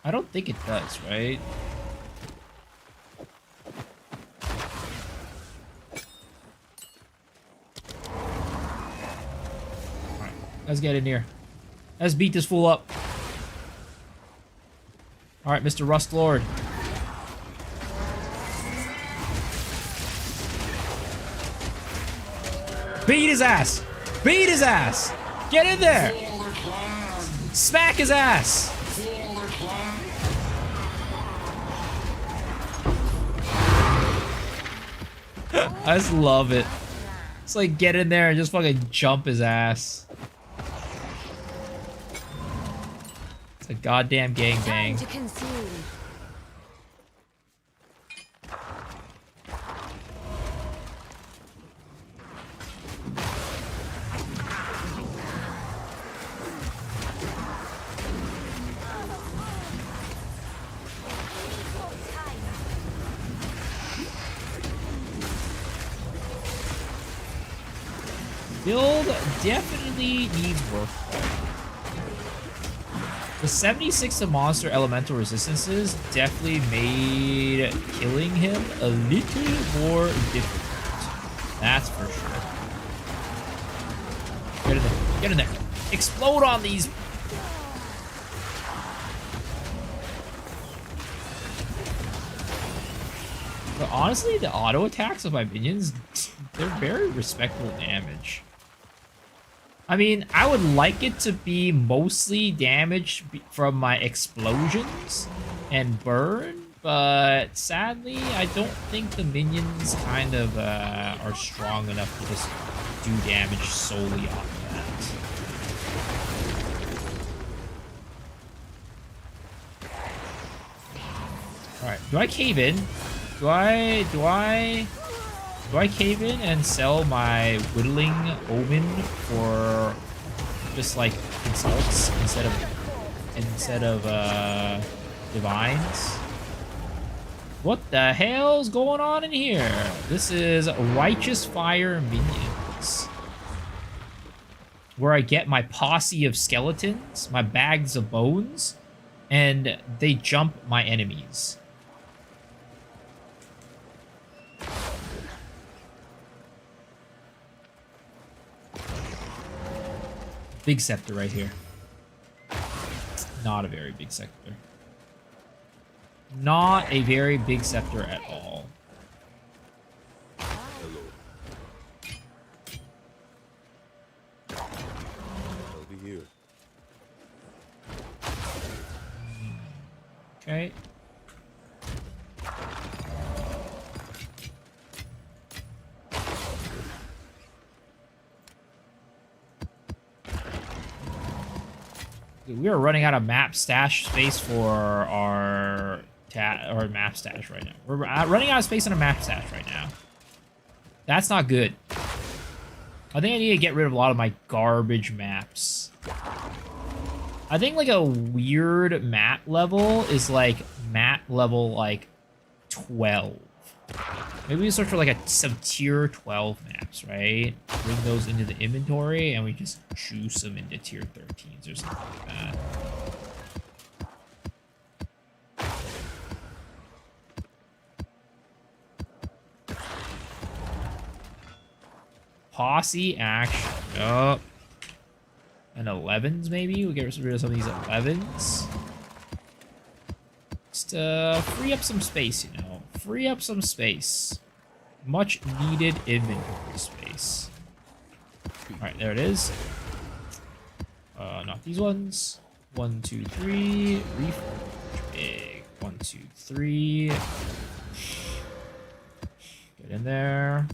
I don't think it does, right? Alright, let's get in here. Let's beat this fool up. Alright, Mr. Rust Lord. Beat his ass! Beat his ass! Get in there! Smack his ass! I just love it. It's like get in there and just fucking jump his ass. It's a goddamn gangbang. Time to consume. Build definitely needs work. The 76 of monster elemental resistances definitely made killing him a little more difficult. That's for sure. Get in there. Get in there. Explode on these. But honestly, the auto attacks of my minions, they're very respectable damage. I mean, I would like it to be mostly damage from my explosions and burn, but sadly, I don't think the minions kind of are strong enough to just do damage solely off of that. Alright, do I cave in? Do I cave in and sell my Whittling Omen for just like insults instead of divines? What the hell's going on in here? This is Righteous Fire Minions, where I get my posse of skeletons, my bags of bones, and they jump my enemies. Big scepter right here. Not a very big scepter. Not a very big scepter at all. Hello. I'll be here. Okay. Dude, we are running out of map stash space for our map stash right now. We're running out of space on a map stash right now. That's not good. I think I need to get rid of a lot of my garbage maps. I think like a weird map level is like map level like 12. Maybe we search for like some tier 12 maps, right? Bring those into the inventory and we just juice them into tier 13s or something like that. Posse action. Oh. And 11s maybe? We'll get rid of some of these 11s. Just free up some space, you know. Free up some space. Much needed inventory space. Alright, there it is. Not these ones. 1, 2, 3. Reforge. Big. 1, 2, 3. Get in there.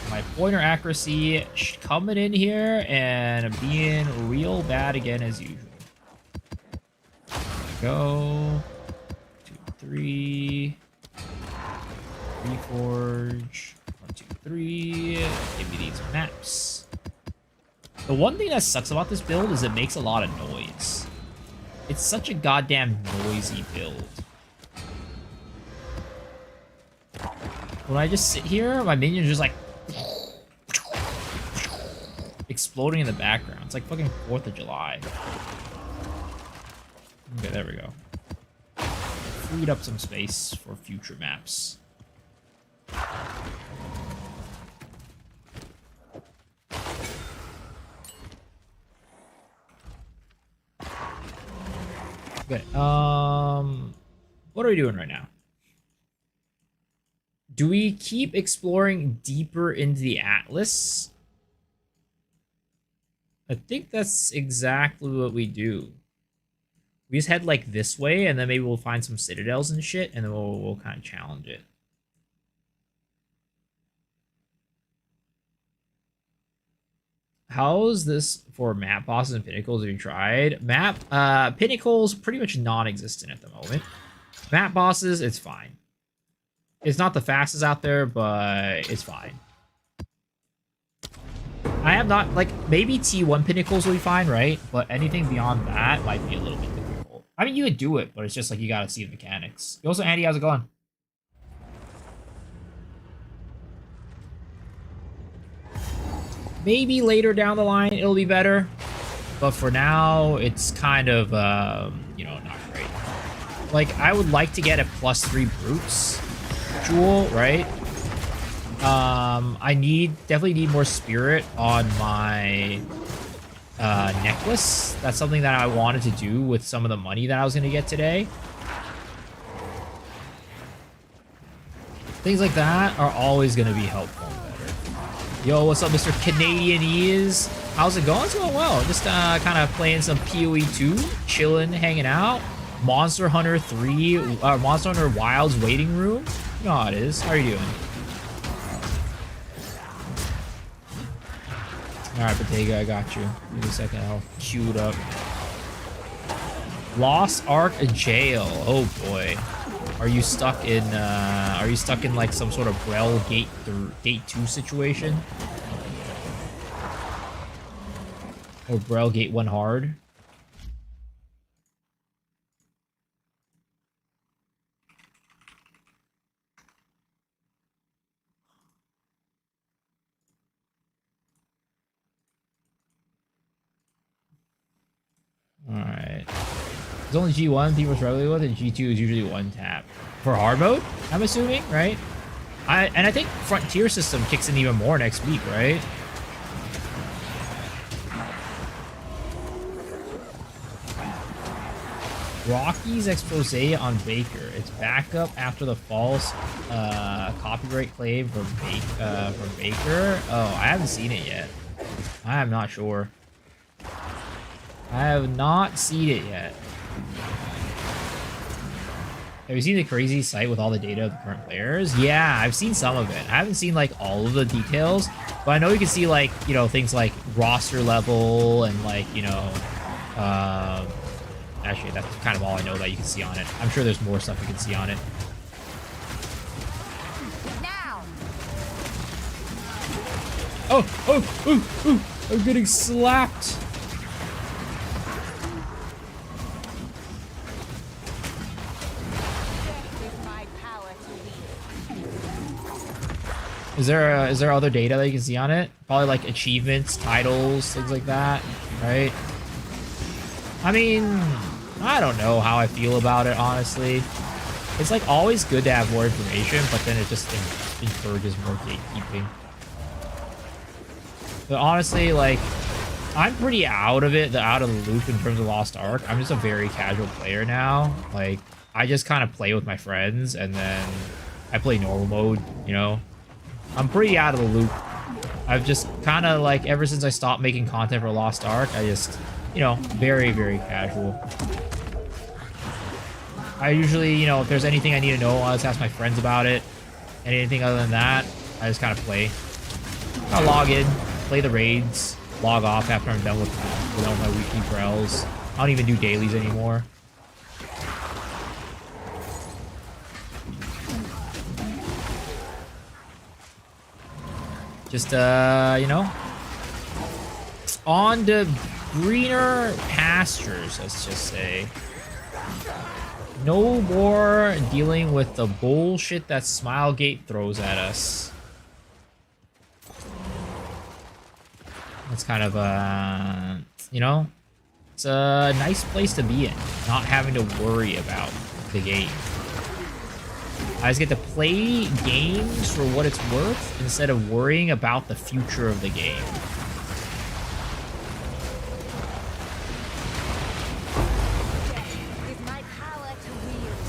My pointer accuracy coming in here and being real bad again as usual. There we go. 2, 3. Reforge. 1, 2, 3. Give me these maps. The one thing that sucks about this build is it makes a lot of noise. It's such a goddamn noisy build. When I just sit here, my minions just like exploding in the background. It's like fucking 4th of July. Okay, there we go. Freed up some space for future maps. Okay, what are we doing right now? Do we keep exploring deeper into the Atlas? I think that's exactly what we do. We just head like this way, and then maybe we'll find some citadels and shit, and then we'll kind of challenge it. How's this for map bosses and pinnacles? Have you tried? Pinnacles pretty much non-existent at the moment. Map bosses, it's fine. It's not the fastest out there, but it's fine. I have not, like, maybe T1 pinnacles will be fine, right? But anything beyond that might be a little bit difficult. I mean, you could do it, but it's just like you gotta see the mechanics. Also, Andy, how's it going? Maybe later down the line it'll be better. But for now, it's kind of, you know, not great. Like, I would like to get a +3 brutes jewel, right? I definitely need more spirit on my necklace. That's something that I wanted to do with some of the money that I was going to get today. Things like that are always going to be helpful and better. Yo, what's up, Mr. Canadian Ease? How's it going? It's going well. Just kind of playing some PoE 2, chilling, hanging out. Monster Hunter 3, Monster Hunter Wilds waiting room. You know how it is. How are you doing? Alright, Bottega, I got you. Give me a second, I'll queue it up. Lost Ark Jail. Oh boy. Are you stuck in like some sort of Brel Gate 2 situation? Or Brel Gate 1 hard? Alright. It's only G1 people struggling with, and G2 is usually 1 tap. For hard mode, I'm assuming, right? I think Frontier system kicks in even more next week, right? Rocky's expose on Baker. It's back up after the false copyright claim from Baker. Oh, I haven't seen it yet. I am not sure. I have not seen it yet. Have you seen the crazy site with all the data of the current players? Yeah, I've seen some of it. I haven't seen like all of the details, but I know you can see like, you know, things like roster level and like, you know, actually that's kind of all I know that you can see on it. I'm sure there's more stuff you can see on it. Now. I'm getting slapped. Is there other data that you can see on it? Probably like achievements, titles, things like that, right? I mean, I don't know how I feel about it, honestly. It's like always good to have more information, but then it just encourages more gatekeeping. But honestly, like, I'm pretty out of it, out of the loop in terms of Lost Ark. I'm just a very casual player now. Like, I just kind of play with my friends, and then I play normal mode, you know? I'm pretty out of the loop. I've just kind of, like, ever since I stopped making content for Lost Ark, I just, you know, very, very casual. I usually, you know, if there's anything I need to know, I'll just ask my friends about it. And anything other than that, I just kind of play. I'll log in, play the raids, log off after I'm done with all my weekly prells. I don't even do dailies anymore. Just, you know, on to greener pastures, let's just say. No more dealing with the bullshit that Smilegate throws at us. It's kind of, you know, it's a nice place to be in, not having to worry about the game. I just get to play games for what it's worth instead of worrying about the future of the game. With my power to wield.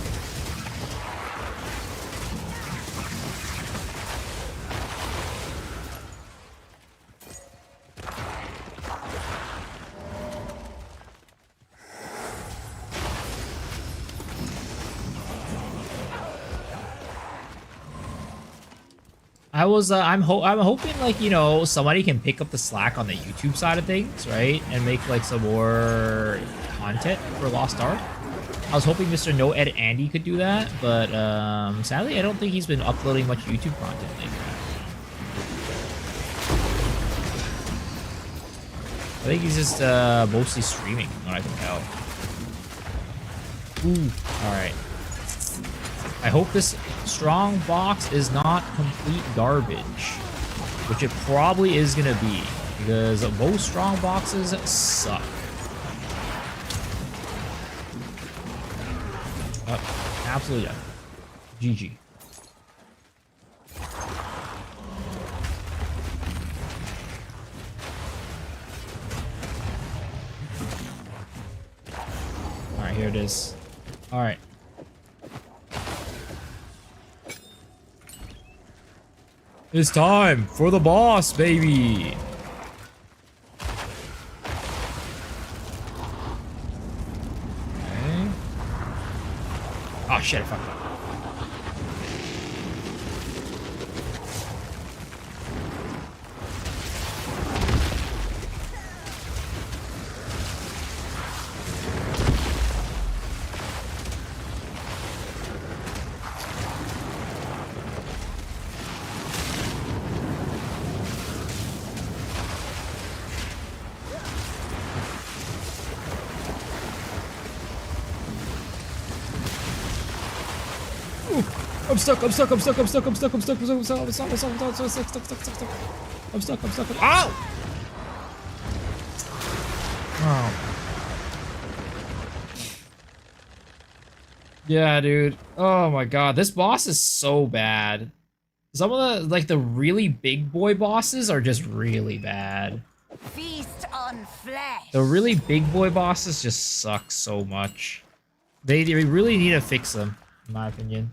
I'm hoping, like, you know, somebody can pick up the slack on the YouTube side of things, right? And make like some more content for Lost Ark. I was hoping Mr. No Ed Andy could do that, but sadly I don't think he's been uploading much YouTube content lately. I think he's just mostly streaming, from what I can tell. Ooh, alright. I hope this strong box is not complete garbage, which it probably is going to be, because most strong boxes suck. Oh, absolutely done. GG. Alright, here it is. Alright. It's time for the boss, baby! Okay. Oh shit, I fucked up. I'm stuck. Ow! Oh. Yeah, dude. Oh my god, this boss is so bad. Some of the, like, the really big boy bosses are just really bad. Feast on flesh. The really big boy bosses just suck so much. They really need to fix them, in my opinion.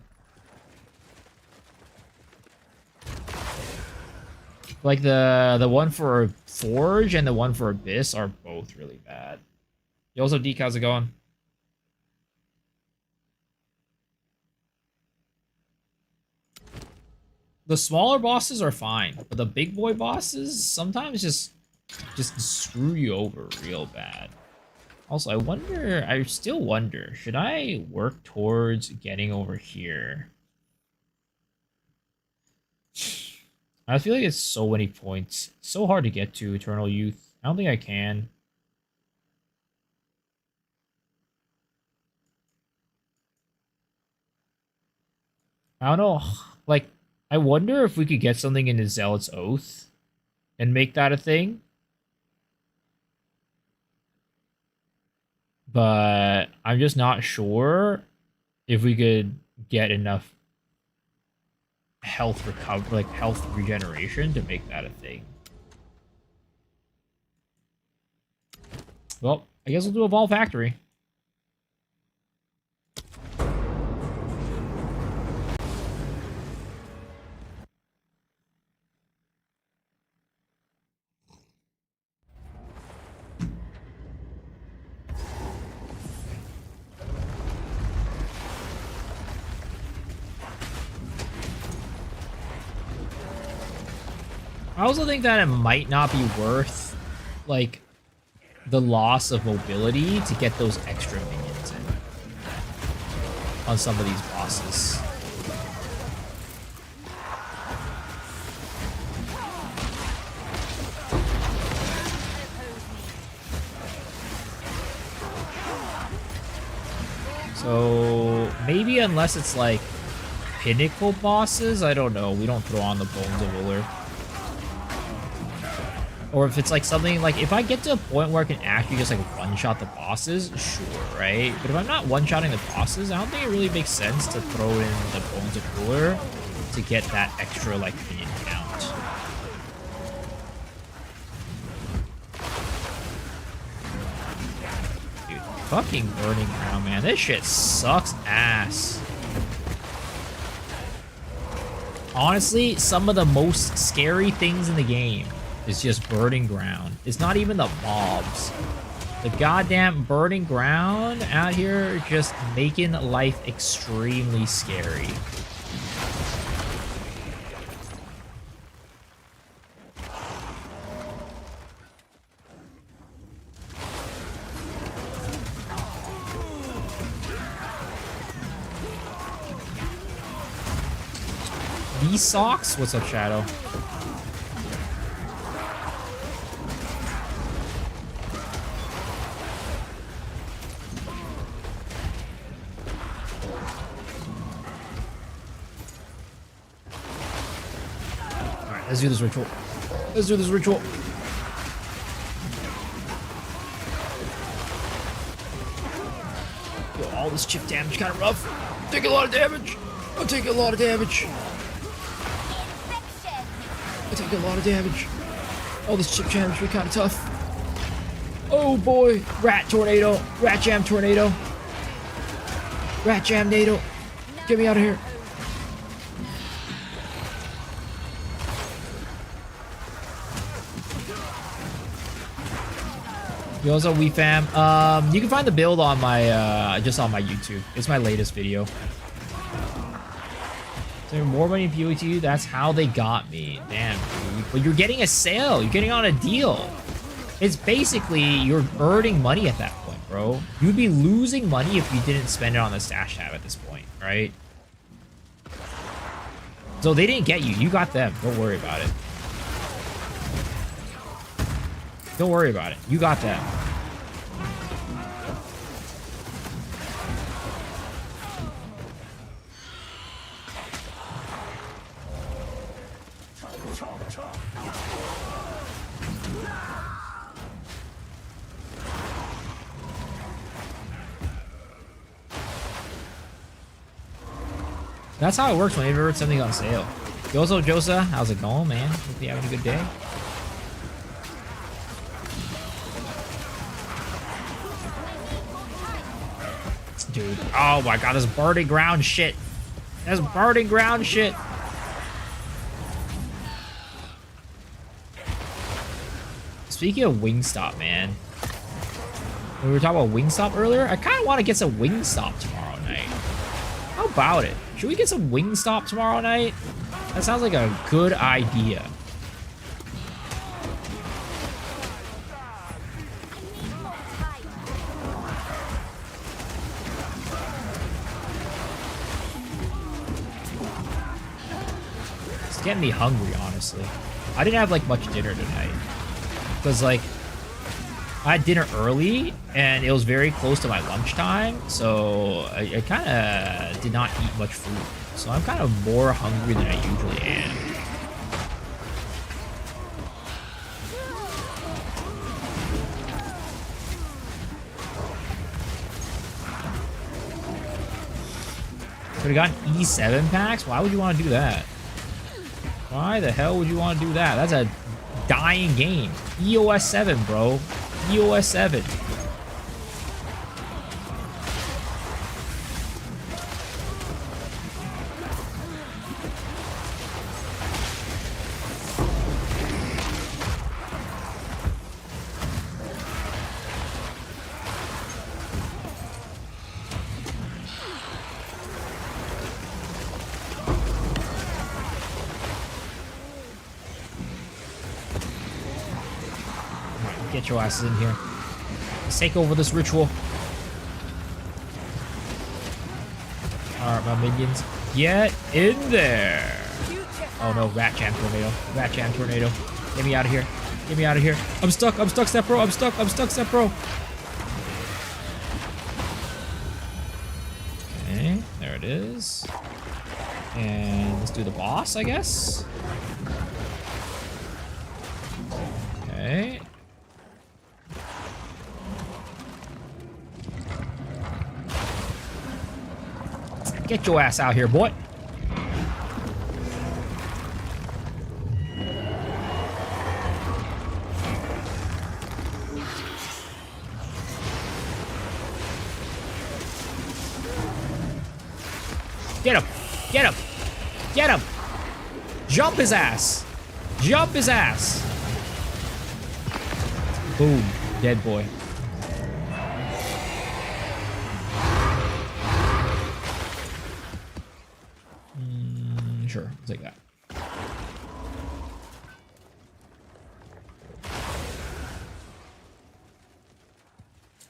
Like the one for Forge and the one for Abyss are both really bad. You also Deke, how's it going? The smaller bosses are fine, but the big boy bosses sometimes just screw you over real bad. Also, I still wonder, should I work towards getting over here? I feel like it's so many points. So hard to get to Eternal Youth. I don't think I can. I don't know. Like, I wonder if we could get something in the Zealot's Oath and make that a thing. But I'm just not sure if we could get enough health recover, like health regeneration, to make that a thing. Well, I guess we'll do a Vault Factory. I also think that it might not be worth, like, the loss of mobility to get those extra minions in on some of these bosses. So maybe unless it's like pinnacle bosses, I don't know. We don't throw on the Bones of Uller. Or if it's like something like, if I get to a point where I can actually just like one-shot the bosses, sure, right? But if I'm not one-shotting the bosses, I don't think it really makes sense to throw in the Bones of Cooler to get that extra like minion count. Dude, fucking Burning Ground, man. This shit sucks ass. Honestly, some of the most scary things in the game is just Burning Ground. It's not even the mobs. The goddamn Burning Ground out here just making life extremely scary. These socks? What's up, Shadow? Let's do this ritual. Let's do this ritual. Yo, all this chip damage kind of rough. Take a lot of damage. I'm taking a lot of damage. I take a lot of damage. All this chip damage be kind of tough. Oh boy. Rat tornado. Rat jam tornado. Rat jam nado. Get me out of here. Yo, what's up, Wii fam? You can find the build on my, just on my YouTube. It's my latest video. So more money in POE2, that's how they got me. Damn, dude. But you're getting a sale. You're getting on a deal. It's basically, you're earning money at that point, bro. You'd be losing money if you didn't spend it on the stash tab at this point, right? So they didn't get you. You got them. Don't worry about it. Don't worry about it. You got that. That's how it works whenever something's on sale. Yozo Josa, how's it going, man? Hope you're having a good day. Dude, oh my god, this burning ground shit. That's burning ground shit. Speaking of Wingstop, man. We were talking about Wingstop earlier. I kind of want to get some Wingstop tomorrow night. How about it? Should we get some Wingstop tomorrow night? That sounds like a good idea. It's getting me hungry, honestly. I didn't have like much dinner tonight because like I had dinner early and it was very close to my lunchtime, so I kind of did not eat much food. So I'm kind of more hungry than I usually am. Could have gotten E7 packs? Why would you want to do that? Why the hell would you want to do that? That's a dying game. EOS 7, bro. EOS 7. Get your asses in here. Let's take over this ritual. Alright, my minions. Get in there! Oh no, Rat Jam Tornado. Rat Jam Tornado. Get me out of here. Get me out of here. I'm stuck, Step Bro. I'm stuck, Step Bro. Okay, there it is. And let's do the boss, I guess. Okay. Get your ass out here, boy. Get him. Get him. Get him. Jump his ass. Jump his ass. Boom. Dead boy. Sure, I'll take that.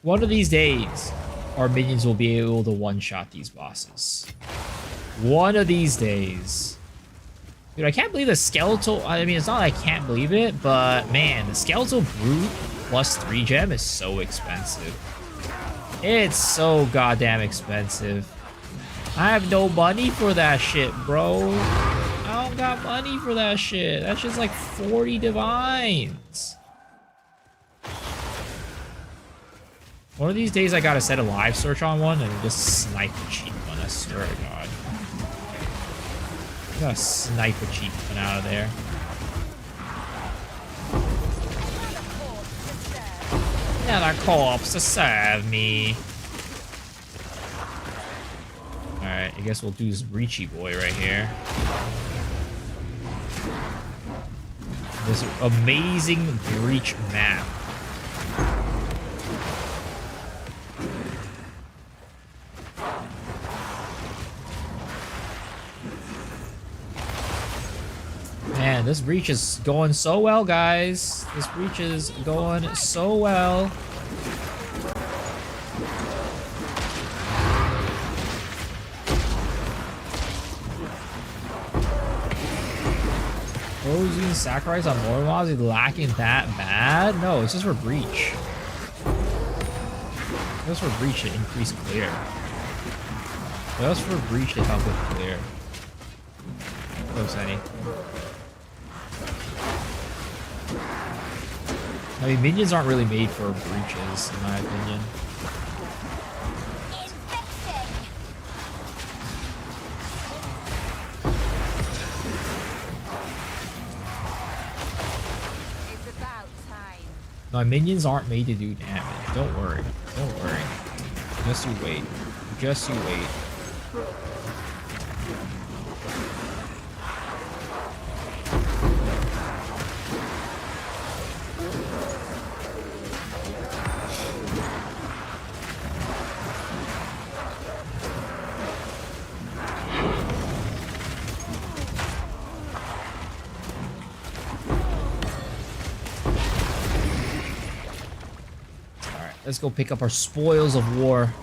One of these days, our minions will be able to one-shot these bosses. One of these days. Dude, I can't believe the skeletal... I mean, it's not like I can't believe it, but man, the skeletal brute plus 3 gem is so expensive. It's so goddamn expensive. I have no money for that shit, bro. I don't got money for that shit. That shit's like 40 divines. One of these days I gotta set a live search on one and just snipe a cheap one, I swear to God. I gotta snipe a cheap one out of there. Another corpse to serve me. Alright, I guess we'll do this Breachy boy right here. This amazing breach map. Man, this breach is going so well, guys. This breach is going so well. Using sacrifice on more mobs is lacking that bad? No, it's just for breach. It's just for breach to increase clear. Just for breach to help with clear. Close any. I mean, minions aren't really made for breaches, in my opinion. My minions aren't made to do damage. Don't worry. Don't worry. Just you wait. Just you wait. Let's go pick up our spoils of war.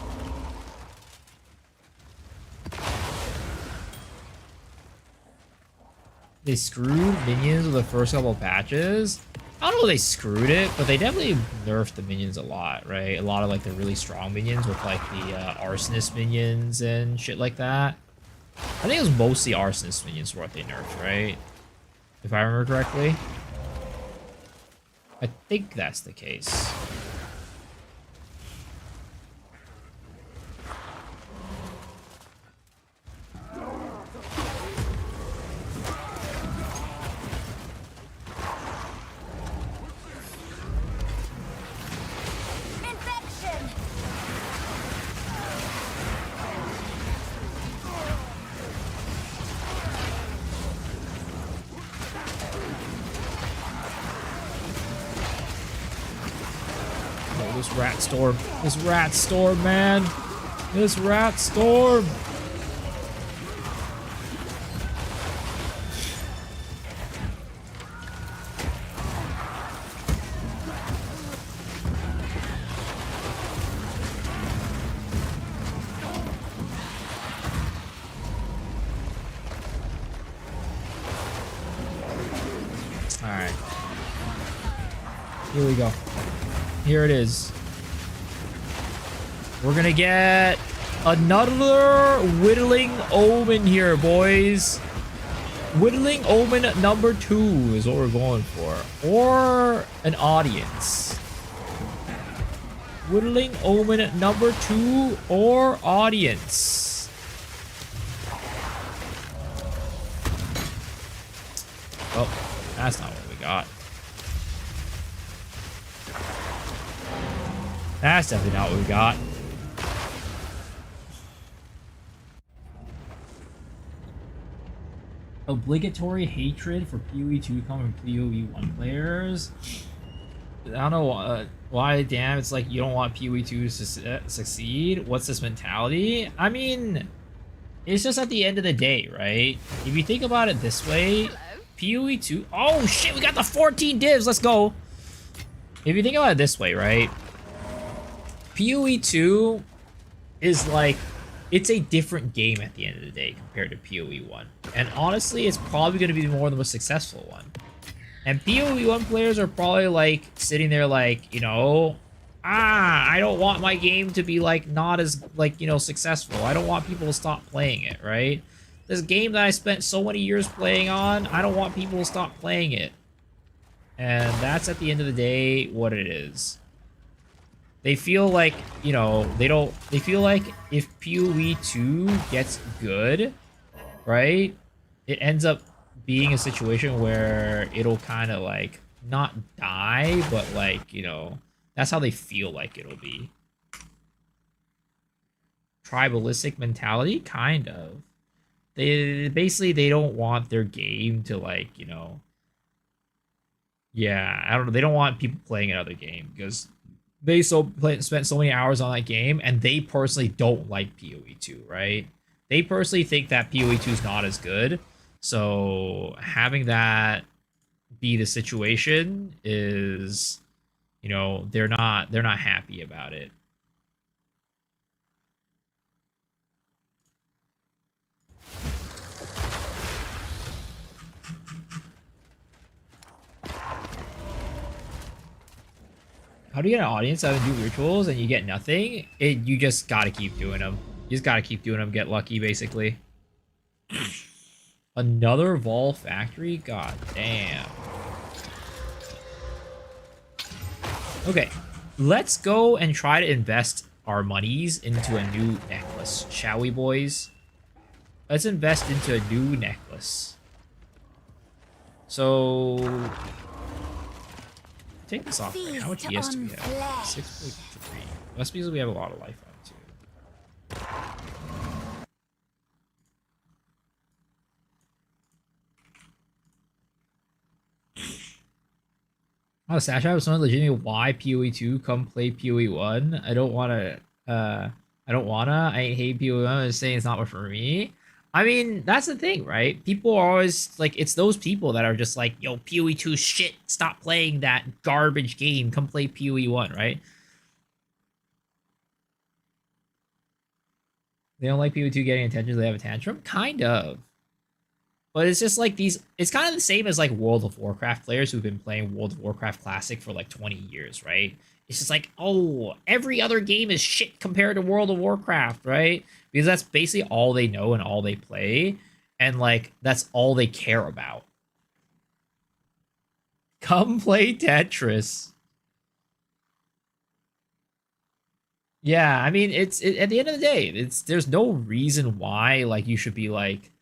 They screwed minions with the first couple of patches. I don't know if they screwed it, but they definitely nerfed the minions a lot, right? A lot of like the really strong minions with like the arsonist minions and shit like that. I think it was mostly arsonist minions what they nerfed, right? If I remember correctly. I think that's the case. Infection. Oh, this rat storm. This rat storm, man. This rat storm. Alright. Here we go. Here it is. We're gonna get another Whittling Omen here, boys. Whittling Omen number 2 is what we're going for. Or an audience. Whittling Omen number 2 or audience. Oh, that's not what we got. That's definitely not what we got. Obligatory hatred for PoE 2 coming from PoE 1 players. I don't know why, damn, it's like you don't want PoE 2 to succeed. What's this mentality? I mean, it's just at the end of the day, right? If you think about it this way, PoE 2... Oh, shit, we got the 14 divs. Let's go. If you think about it this way, right? PoE 2 is like, it's a different game at the end of the day compared to PoE 1. And honestly, it's probably going to be more the most successful one. And PoE 1 players are probably like sitting there like, you know, I don't want my game to be like not as like, you know, successful. I don't want people to stop playing it, right? This game that I spent so many years playing on, I don't want people to stop playing it. And that's at the end of the day what it is. They feel like, you know, they feel like if PoE 2 gets good, right, it ends up being a situation where it'll kind of like not die, but like, you know, that's how they feel like it'll be. Tribalistic mentality, kind of. They basically, they don't want their game to like, you know, yeah, I don't know, they don't want people playing another game because they spent so many hours on that game, and they personally don't like PoE 2, right? They personally think that PoE 2 is not as good, so having that be the situation is, you know, they're not happy about it. How do you get an audience that do rituals and you get nothing? You just gotta keep doing them. You just gotta keep doing them, get lucky, basically. Another Vol factory? God damn. Okay, let's go and try to invest our monies into a new necklace, shall we, boys? Let's invest into a new necklace. So... take this off. Right? How much ES do we have? 6.3. Must be because we have a lot of life on too. Oh, Sash, I was someone legitimately why PoE 2 come play PoE 1. I don't wanna I hate PoE 1. I'm just saying it's not for me. I mean, that's the thing, right? People are always like, it's those people that are just like, yo, PoE 2 shit, stop playing that garbage game, come play PoE 1, right? They don't like PoE2 getting attention, so they have a tantrum? Kind of. But it's just like these, it's kind of the same as like World of Warcraft players who've been playing World of Warcraft Classic for like 20 years, right? It's just like, oh, every other game is shit compared to World of Warcraft, right? Because that's basically all they know and all they play. And like, that's all they care about. Come play Tetris. Yeah, I mean, at the end of the day, there's no reason why like you should be like,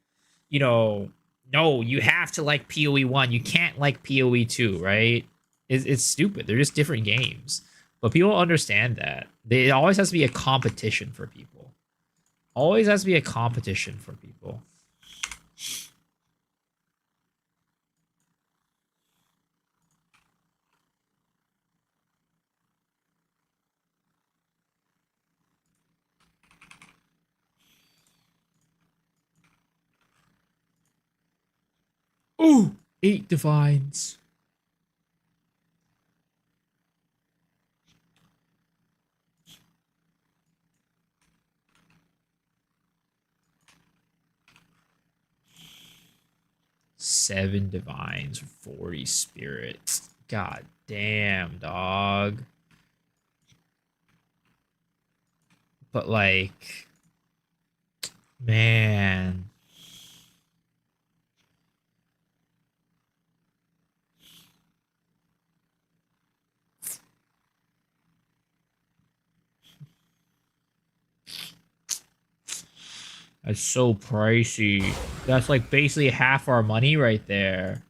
you know, no, you have to like PoE 1. You can't like PoE 2, right? It's stupid. They're just different games. But people understand that. It always has to be a competition for people. Always has to be a competition for people. Ooh, 8 divines. Seven divines, 40 spirits. God damn, dog. But like, man. That's so pricey. That's like basically half our money right there.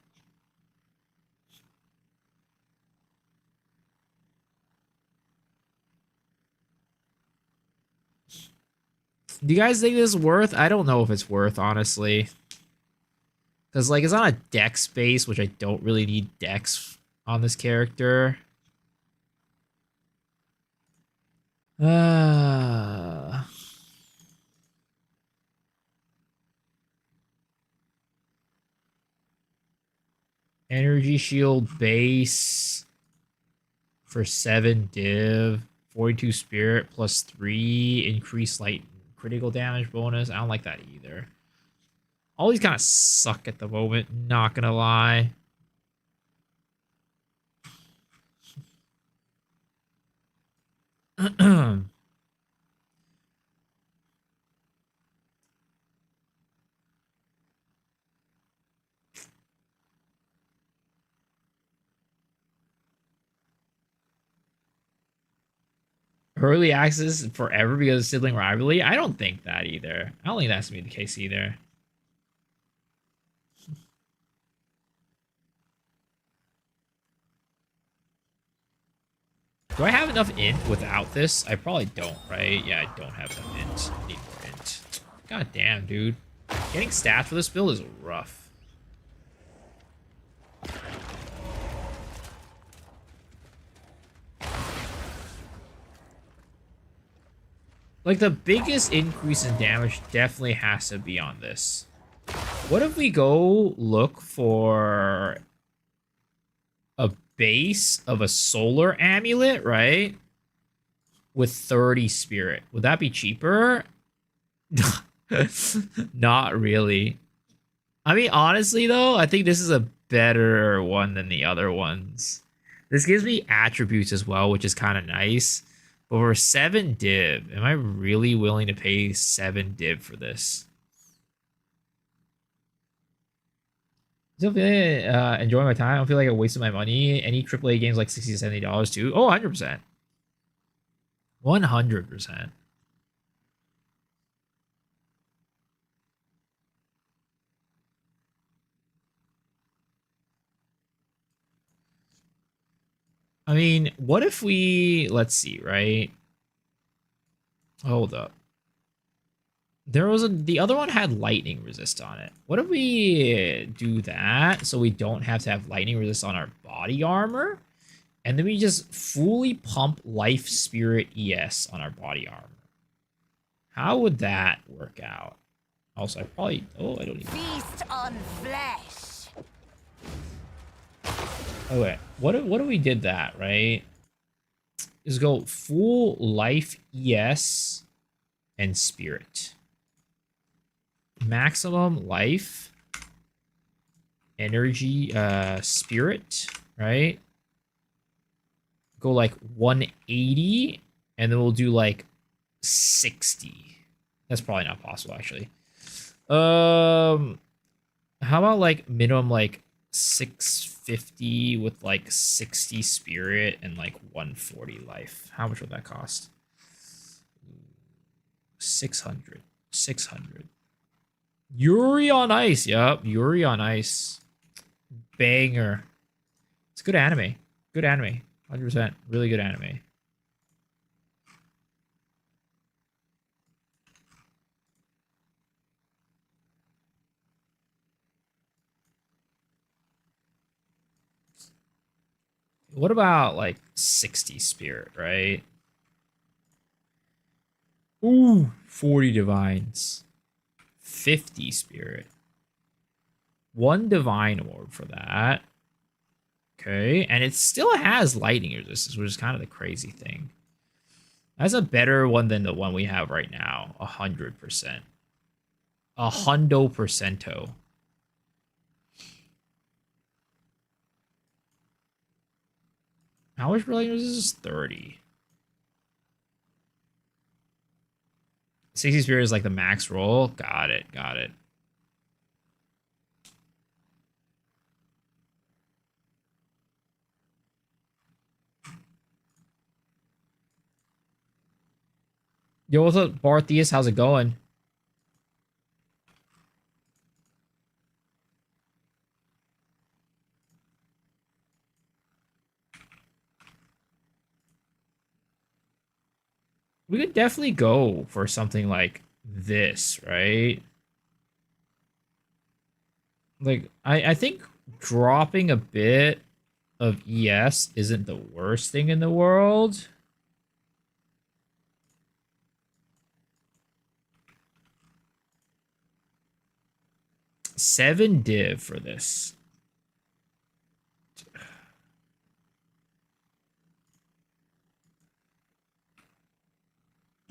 Do you guys think this is worth? I don't know if it's worth, honestly. Because, like, it's on a dex base, which I don't really need dex on this character. Energy shield base for 7 div. 42 spirit plus 3 increased light critical damage bonus. I don't like that either. All these kind of suck at the moment, not gonna lie. Early access forever because of sibling rivalry? I don't think that either. I don't think that's gonna be the case either. Do I have enough int without this? I probably don't, right? Yeah, I don't have enough int. I need more int. God damn, dude. Getting stats for this build is rough. Like, the biggest increase in damage definitely has to be on this. What if we go look for a base of a solar amulet, right? With 30 spirit. Would that be cheaper? Not really. I mean, honestly, though, I think this is a better one than the other ones. This gives me attributes as well, which is kind of nice. But for 7 div, am I really willing to pay 7 div for this? Still feeling enjoying my time. I don't feel like I wasted my money. Any AAA games like $60 to $70 too? Oh, 100%. 100%. I mean, what if we, let's see, right? Hold up. There was the other one had lightning resist on it. What if we do that so we don't have to have lightning resist on our body armor? And then we just fully pump life spirit ES on our body armor. How would that work out? Also, I probably, oh, I don't even. Feast on flesh. Okay, what if we did that, right? Is go full life ES and spirit. maximum life, energy, spirit, right? Go like 180, and then we'll do like 60. That's probably not possible, actually. How about like minimum like 650 with like 60 spirit and like 140 life? How much would that cost? 600. 600. Yuri on Ice. Yup, Yuri on Ice. Banger. It's good anime. Good anime. 100%. Really good anime. What about like 60 spirit, right? Ooh, 40 divines. 50 spirit. 1 divine orb for that. Okay, and it still has lightning resistance, which is kind of the crazy thing. That's a better one than the one we have right now. 100%. 100%. How much lightning resistance? 30. 60 spirit is like the max roll. Got it. Got it. Yo, what's up, Bartheus? How's it going? We could definitely go for something like this, right? Like, I think dropping a bit of ES isn't the worst thing in the world. Seven div for this.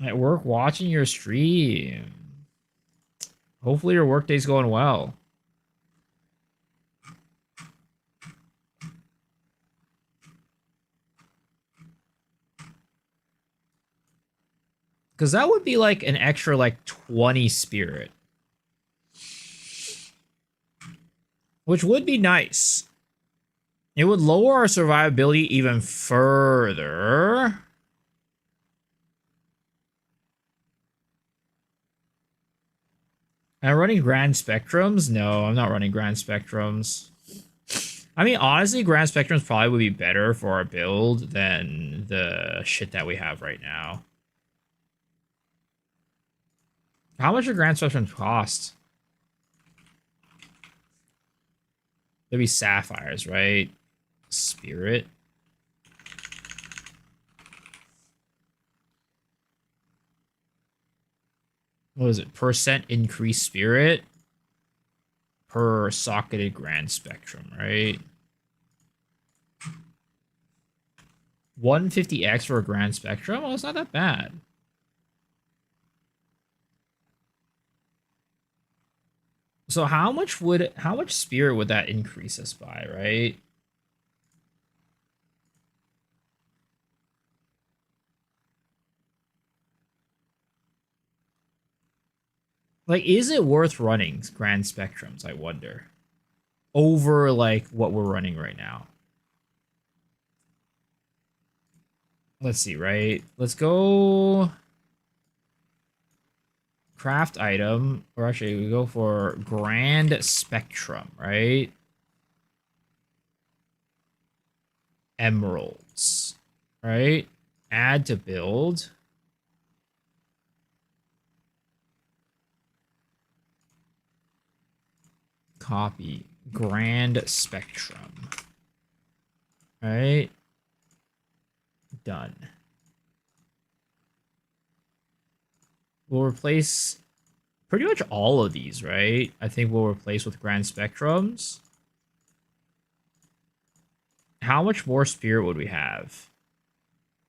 At work watching your stream. Hopefully your workday's going well. Because that would be like an extra like 20 spirit. Which would be nice. It would lower our survivability even further. Am I running Grand Spectrums? No, I'm not running Grand Spectrums. I mean, honestly, Grand Spectrums probably would be better for our build than the shit that we have right now. How much do Grand Spectrums cost? There'd be sapphires, right? Spirit. What is it? Percent increased spirit per socketed grand spectrum, right? 150x for a grand spectrum? Well, it's not that bad. So how much spirit would that increase us by, right? Like, is it worth running grand spectrums, I wonder? Over like what we're running right now. Let's see, right? Let's go craft item, or actually we go for grand spectrum, right? Emeralds, right? Add to build. Copy grand spectrum. Right? Done. We'll replace pretty much all of these, right? I think we'll replace with grand spectrums. How much more spirit would we have?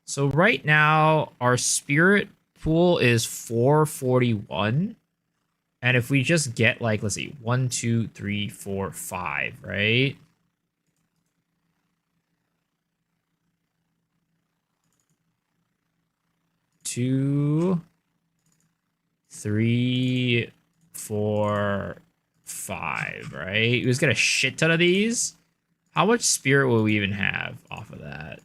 So right now, our spirit pool is 441. And if we just get like, let's see, 1, 2, 3, 4, 5, right? Two, 3, 4, 5, right? We just get a shit ton of these. How much spirit will we even have off of that?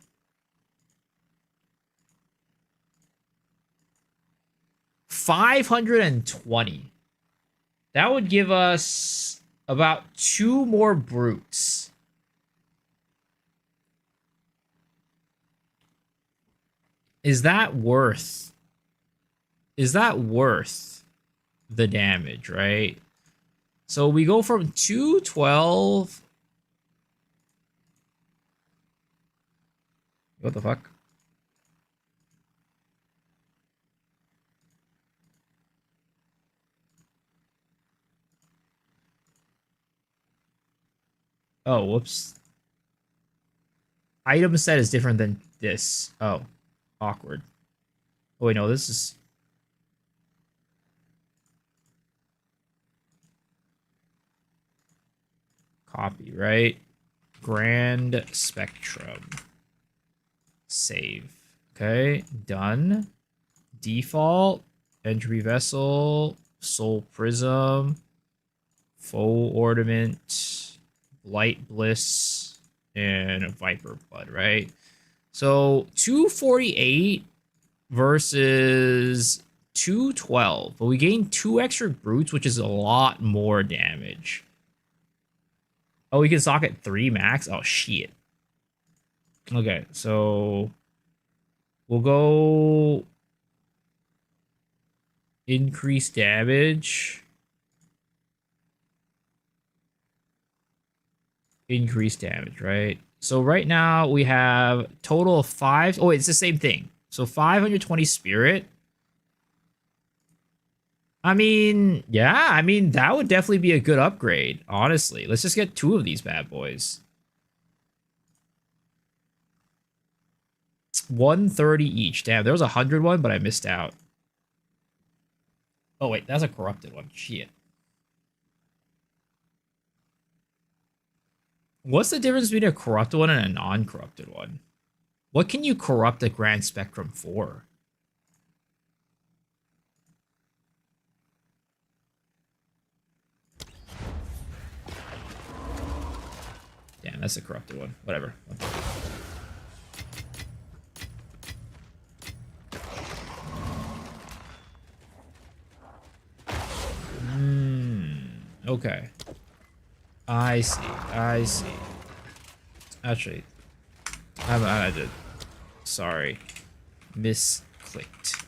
$520. That would give us about 2 more brutes. Is that worth? Is that worth the damage, right? So we go from 212. What the fuck? Oh, whoops. Item set is different than this. Oh, awkward. Oh, wait, no, this is... Copy, right? Grand Spectrum. Save. Okay, done. Default. Entry Vessel. Soul Prism. Faux Ornament. Light Bliss. And Viper Blood, right? So 248 versus 212. But we gain 2 extra brutes, which is a lot more damage. Oh, we can socket 3 max? Oh, shit. Okay, so we'll go increase damage. Increase damage, right? So right now we have total of 5. Oh, wait, it's the same thing. So 520 spirit. I mean, yeah, I mean, that would definitely be a good upgrade, honestly. Let's just get 2 of these bad boys. 130 each. Damn, there was a 100 one, but I missed out. Oh, wait, that's a corrupted one. Shit. What's the difference between a corrupted one and a non-corrupted one? What can you corrupt a Grand Spectrum for? Damn, that's a corrupted one. Whatever. Okay. I see. I see. Actually, I did. Sorry. Misclicked.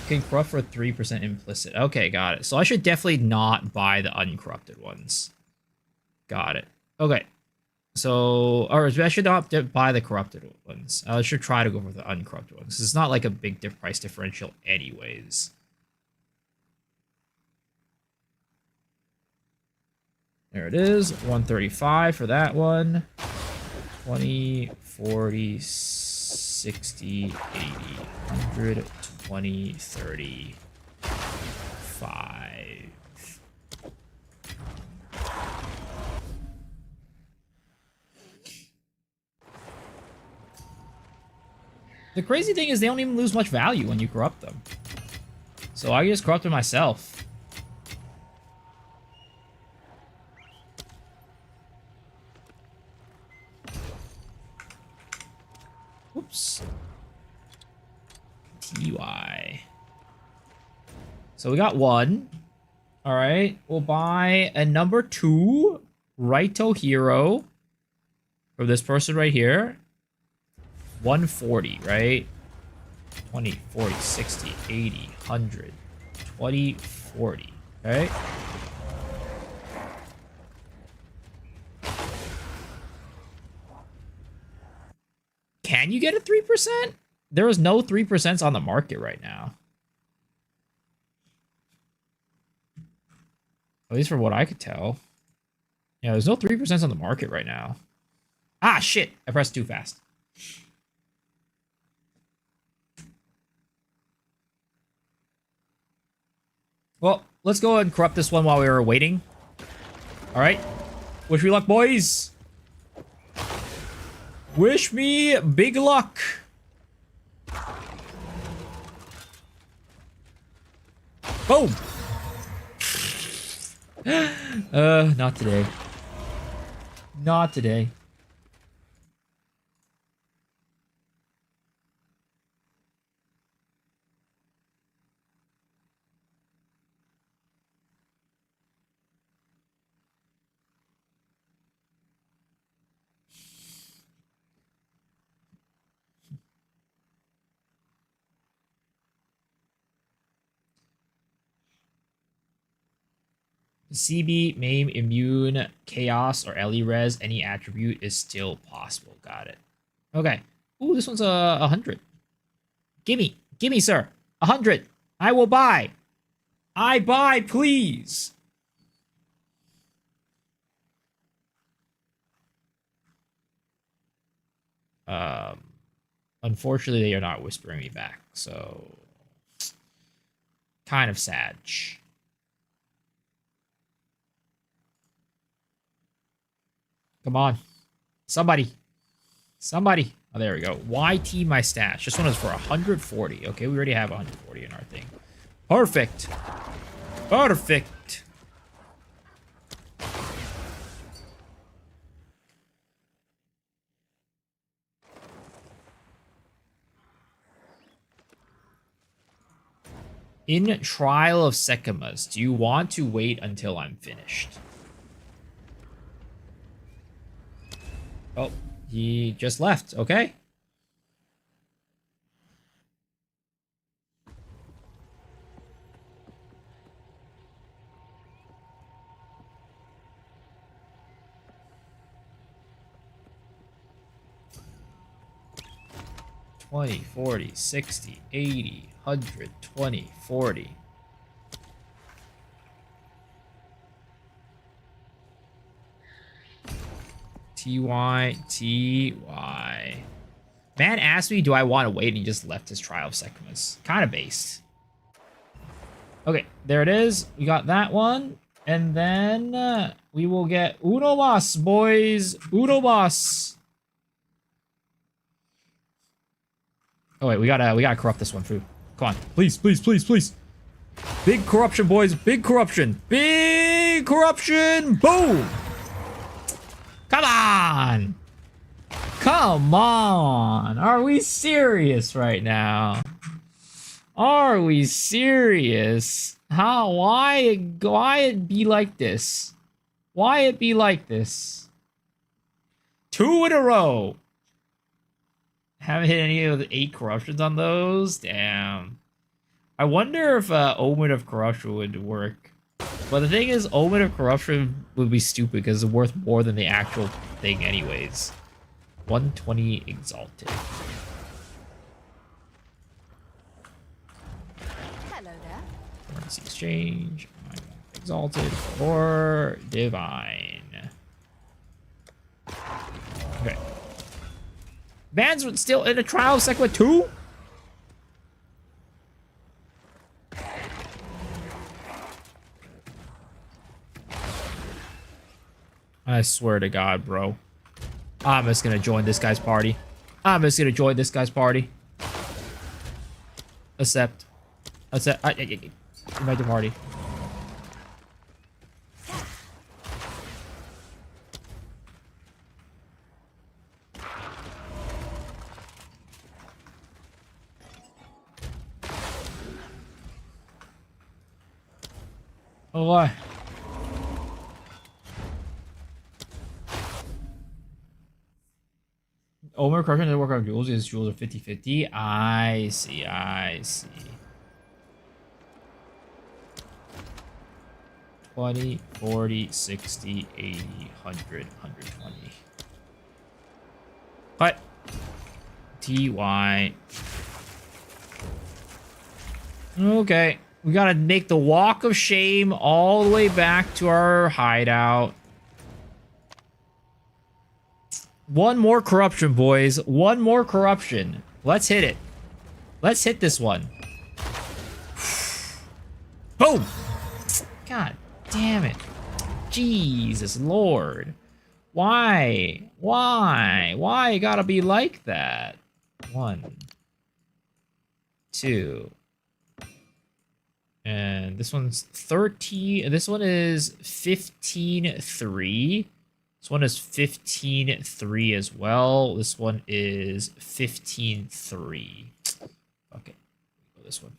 Can corrupt for 3% implicit. Okay, got it. So I should definitely not buy the uncorrupted ones. Got it. Okay. So, or I should not buy the corrupted ones. I should try to go for the uncorrupted ones. It's not like a big price differential anyways. There it is. 135 for that one. 20, 40, 60, 80, 100, 20, 30, 5. The crazy thing is they don't even lose much value when you corrupt them. So I just corrupted myself. Whoops. TY. So we got 1. All right. We'll buy a number 2 Raito Hero from this person right here. 140, right? 20, 40, 60, 80, 100, 20, 40. Okay. Can you get a 3%? There is no 3% on the market right now. At least from what I could tell. Yeah, there's no 3% on the market right now. Ah, shit. I pressed too fast. Well, let's go and corrupt this one while we were waiting. All right. Wish me luck, boys. Wish me big luck. Boom. Not today. Not today. CB, Maim, Immune, Chaos, or Res, any attribute is still possible. Got it. Okay. Ooh, this one's a 100. Gimme, sir. 100. I will buy. I buy, please. Unfortunately, they are not whispering me back, so kind of sad. Come on. Somebody. Somebody. Oh, there we go. YT my stash. This one is for 140. Okay, we already have 140 in our thing. Perfect. Perfect. In Trial of Sekimas, do you want to wait until I'm finished? Oh, he just left. Okay. $20, $40, $60, $80, $100, $20, $40. TY. Man asked me, do I want to wait? And he just left his Trial of Sekimas. Kind of based. Okay, there it is. We got that one. And then we will get Uno Mas, boys. Uno Mas. Oh, wait, we gotta corrupt this one, Fu. Come on. Please, please, please, please. Big corruption, boys. Big corruption. Big corruption. Boom. Come on! Come on! Are we serious right now? Are we serious? How? Why it be like this? Why it be like this? 2 in a row! Haven't hit any of the 8 corruptions on those? Damn. I wonder if Omen of Corruption would work. But the thing is, Omen of Corruption would be stupid because it's worth more than the actual thing anyways. 120 Exalted. Hello there. Currency exchange. Exalted or Divine. Okay. Man's still in a Trial of Sekimas 2? I swear to God, bro. I'm just gonna join this guy's party. I'm just gonna join this guy's party. Accept. Accept. Invite the party. Oh, why? Omer Corruption doesn't work on jewels because jewels are 50-50. I see, I see. 20, 40, 60, 80, 100, 120. What? TY. Okay. We gotta make the walk of shame all the way back to our hideout. One more corruption, boys. One more corruption. Let's hit it. Let's hit this one. Boom! God damn it. Jesus Lord. Why? Why? Why you gotta be like that? 1, 2. And this one's 13. This one is 15-3. This one is 15-3 as well. This one is 15-3. Okay. Go this one.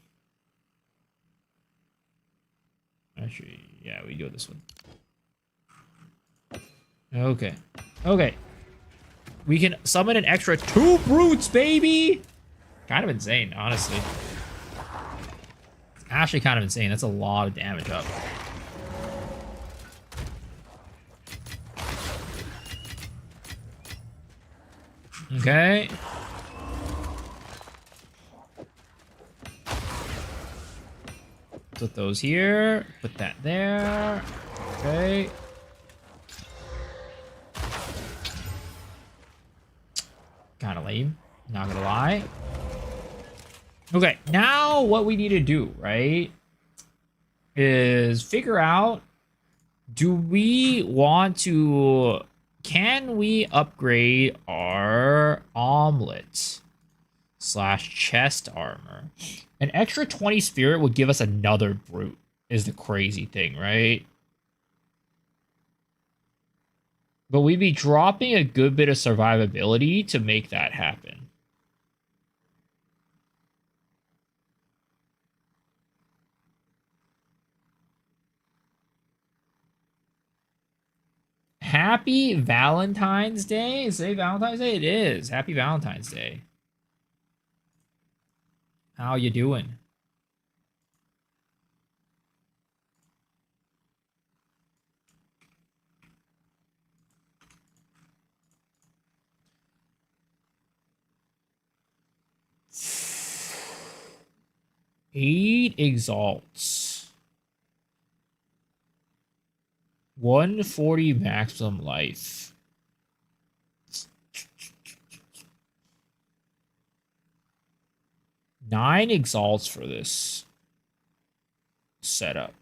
Actually, yeah, we go this one. Okay. Okay. We can summon an extra 2 brutes, baby! Kind of insane, honestly. It's actually kind of insane. That's a lot of damage up. Okay. Put those here. Put that there. Okay. Kind of lame. Not gonna lie. Okay, now what we need to do, right, is figure out, do we want to, can we upgrade our omelet / chest armor? An extra 20 spirit will give us another brute, is the crazy thing, right? But we'd be dropping a good bit of survivability to make that happen. Happy Valentine's Day? Is it Valentine's Day? It is. Happy Valentine's Day. How you doing? Eight exalts. 140 maximum life. Nine exalts for this setup.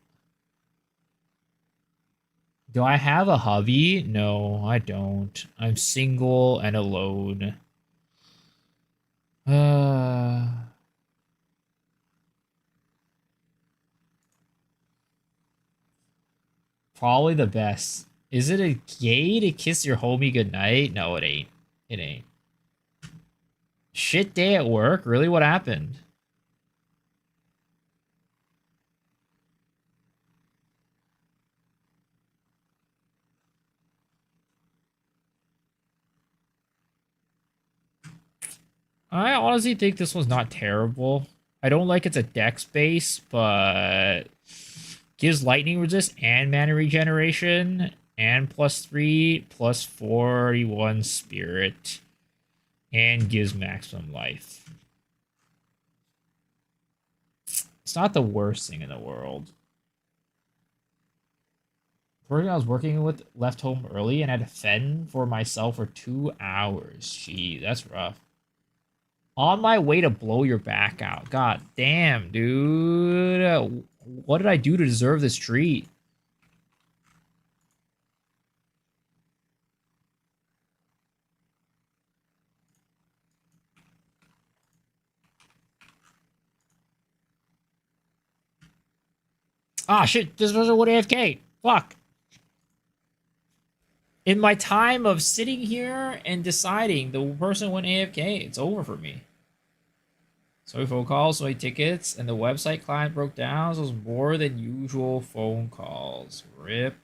Do I have a hubby? No, I don't. I'm single and alone. Probably the best. Is it a gay to kiss your homie goodnight? No, it ain't. It ain't. Shit day at work? Really? What happened? I honestly think this was not terrible. I don't like it's a dex base, but gives lightning resist and mana regeneration and +3 +41 spirit and gives maximum life. It's not the worst thing in the world. I was working with left home early and had to fend for myself for 2 hours. Gee, that's rough. On my way to blow your back out. God damn, dude. What did I do to deserve this treat? Ah, shit. This person would AFK. Fuck. In my time of sitting here and deciding, the person went AFK. It's over for me. So many phone calls, so many tickets, and the website client broke down, so it was more than usual phone calls. RIP.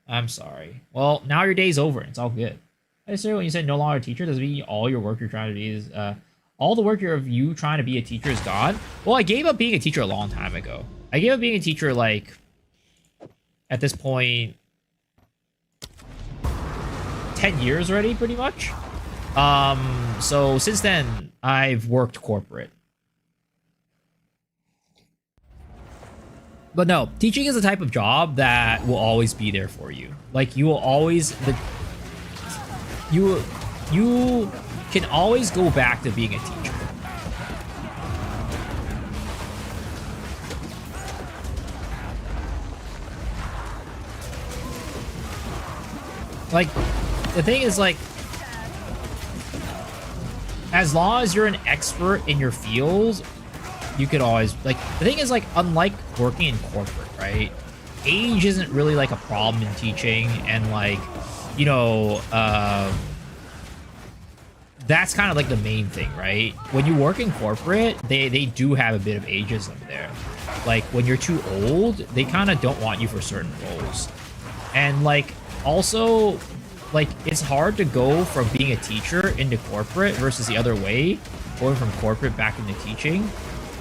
I'm sorry. Well, now your day's over. It's all good. I say when you said no longer a teacher, does it mean all your work you're trying to be is, all the work of you trying to be a teacher is gone? Well, I gave up being a teacher a long time ago. I gave up being a teacher, like, at this point, 10 years already, pretty much. So since then, I've worked corporate. But no, teaching is a type of job that will always be there for you. Like, you will always, you can always go back to being a teacher. Like, the thing is, like, as long as you're an expert in your field, you could always, like, the thing is, like, unlike working in corporate, right? Age isn't really, like, a problem in teaching, and, like, you know, that's kind of, like, the main thing, right? When you work in corporate, they do have a bit of ageism there. Like, when you're too old, they kind of don't want you for certain roles. And, like, also, like, it's hard to go from being a teacher into corporate versus the other way, going from corporate back into teaching.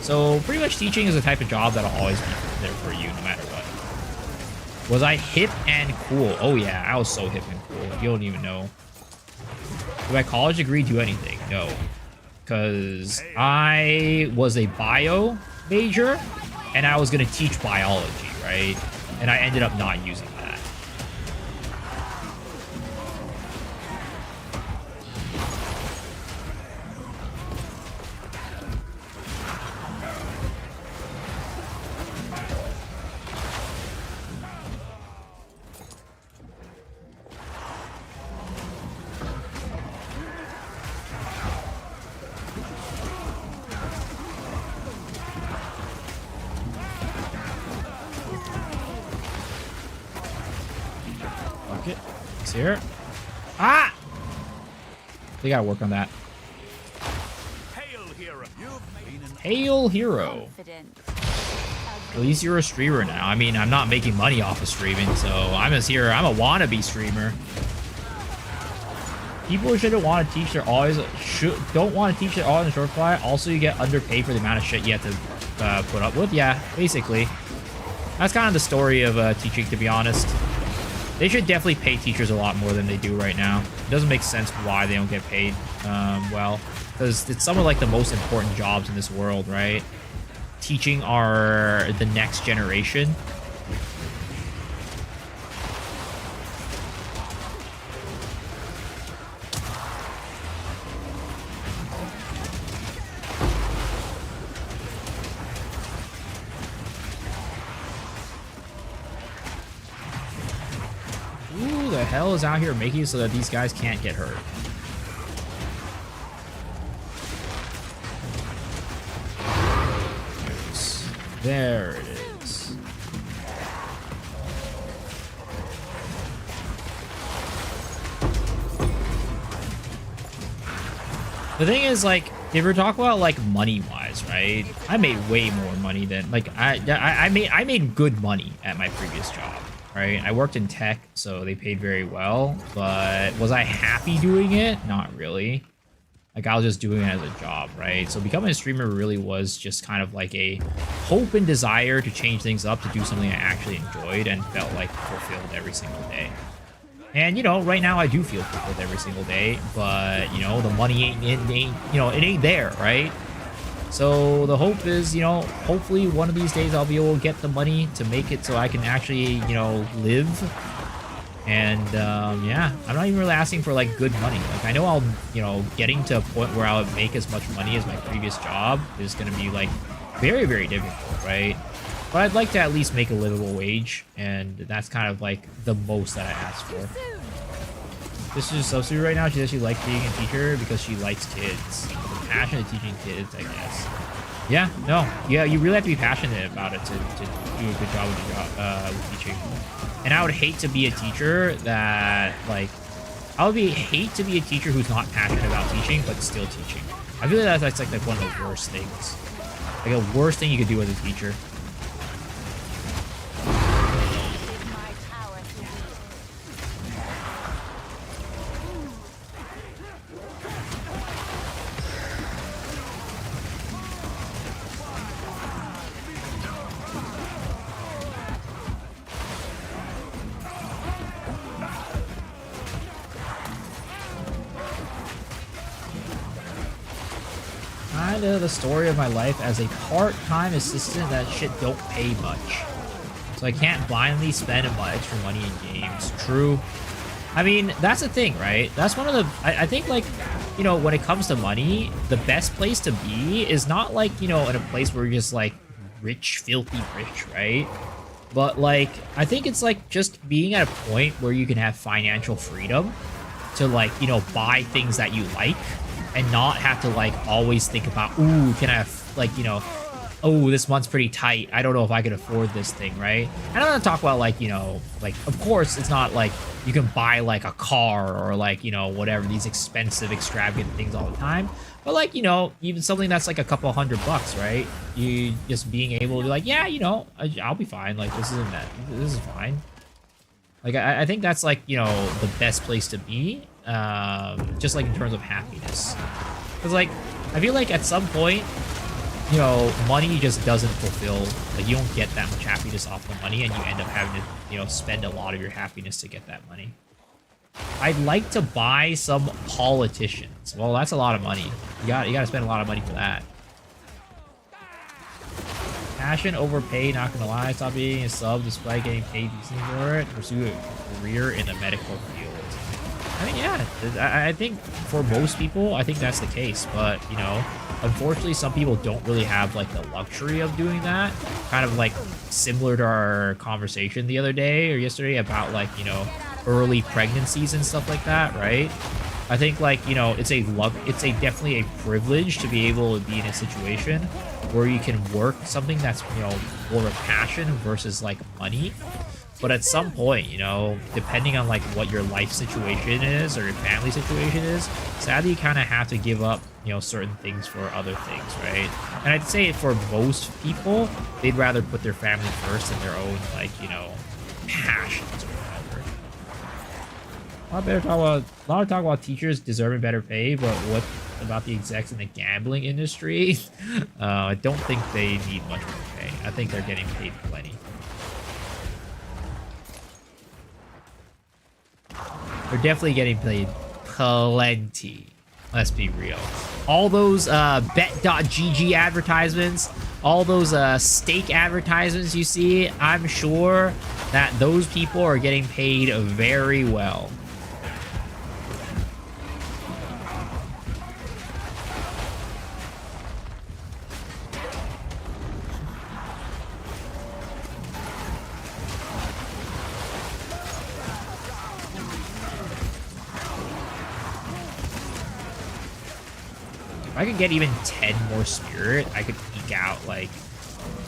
So pretty much teaching is the type of job that'll always be there for you no matter what. Was I hip and cool? Oh yeah, I was so hip and cool. You don't even know. Did my college degree do anything? No. Because I was a bio major and I was going to teach biology, right? And I ended up not using that. Okay, it's here. Ah! We gotta work on that. Hail, hero! Hail, hero. Confident. At least you're a streamer now. I mean, I'm not making money off of streaming, so I'm a wannabe streamer. People who shouldn't want to teach their always don't want to teach their all in the short fly. Also, you get underpaid for the amount of shit you have to put up with. Yeah, basically. That's kind of the story of teaching, to be honest. They should definitely pay teachers a lot more than they do right now. It doesn't make sense why they don't get paid well, because it's some of like the most important jobs in this world, right? Teaching the next generation. Who the hell is out here making it so that these guys can't get hurt? There it is. The thing is, like, if we're talking about like money-wise, right? I made way more money than like I made good money at my previous job, right? I worked in tech, so they paid very well. But was I happy doing it? Not really. Like, I was just doing it as a job, right? So becoming a streamer really was just kind of like a hope and desire to change things up, to do something I actually enjoyed and felt like fulfilled every single day. And, you know, right now I do feel fulfilled every single day, but, you know, the money ain't you know, it ain't there, right? So the hope is, you know, hopefully one of these days I'll be able to get the money to make it so I can actually, you know, live. And yeah, I'm not even really asking for like good money. Like, I know I'll, you know, getting to a point where I'll make as much money as my previous job is going to be like very, very difficult, right? But I'd like to at least make a livable wage, and that's kind of like the most that I ask for. This is a substitute right now. She says she likes being a teacher because she likes kids. The passion of teaching kids, I guess. Yeah, no, yeah, you really have to be passionate about it to do a good job with teaching. And I would hate to be a teacher that, like, hate to be a teacher who's not passionate about teaching, but still teaching. I feel like that's like one of the worst things. Like, the worst thing you could do as a teacher. My tower to be. Kind of the story of my life as a part-time assistant that shit don't pay much. So I can't blindly spend my extra money in games. True. I mean, that's the thing, right? That's one of the... I think, like, you know, when it comes to money, the best place to be is not, like, you know, in a place where you're just, like, rich, filthy rich, right? But like, I think it's like just being at a point where you can have financial freedom to like, you know, buy things that you like and not have to like always think about, ooh, can I like, you know, oh, this month's pretty tight. I don't know if I can afford this thing, right? And I'm gonna talk about like, you know, like, of course, it's not like you can buy like a car or like, you know, whatever, these expensive, extravagant things all the time. But like, you know, even something that's like a couple $100, right? You just being able to be like, yeah, you know, I'll be fine. Like, this is fine. Like, I think that's like, you know, the best place to be. Just like in terms of happiness. Because like, I feel like at some point, you know, money just doesn't fulfill, like you don't get that much happiness off the money and you end up having to, you know, spend a lot of your happiness to get that money. I'd like to buy some politicians. Well, that's a lot of money. You gotta spend a lot of money for that. Passion over pay, not gonna lie. Stop being a sub despite getting paid decently for it. Pursue a career in the medical field. I mean, yeah, I think for most people, I think that's the case. But, you know, unfortunately, some people don't really have, like, the luxury of doing that. Kind of, like, similar to our conversation the other day or yesterday about, like, you know, early pregnancies and stuff like that, right? I think, like, you know, it's definitely a privilege to be able to be in a situation where you can work something that's, you know, more of a passion versus, like, money. But at some point, you know, depending on like what your life situation is or your family situation is, sadly you kind of have to give up, you know, certain things for other things, right? And I'd say for most people, they'd rather put their family first than their own, like, you know, passions or whatever. A lot of talk about teachers deserving better pay, but what about the execs in the gambling industry? I don't think they need much more pay. I think they're getting paid plenty. They're definitely getting paid plenty. Let's be real. All those bet.gg advertisements, all those stake advertisements you see, I'm sure that those people are getting paid very well. If I could get even 10 more spirit, I could eke out, like,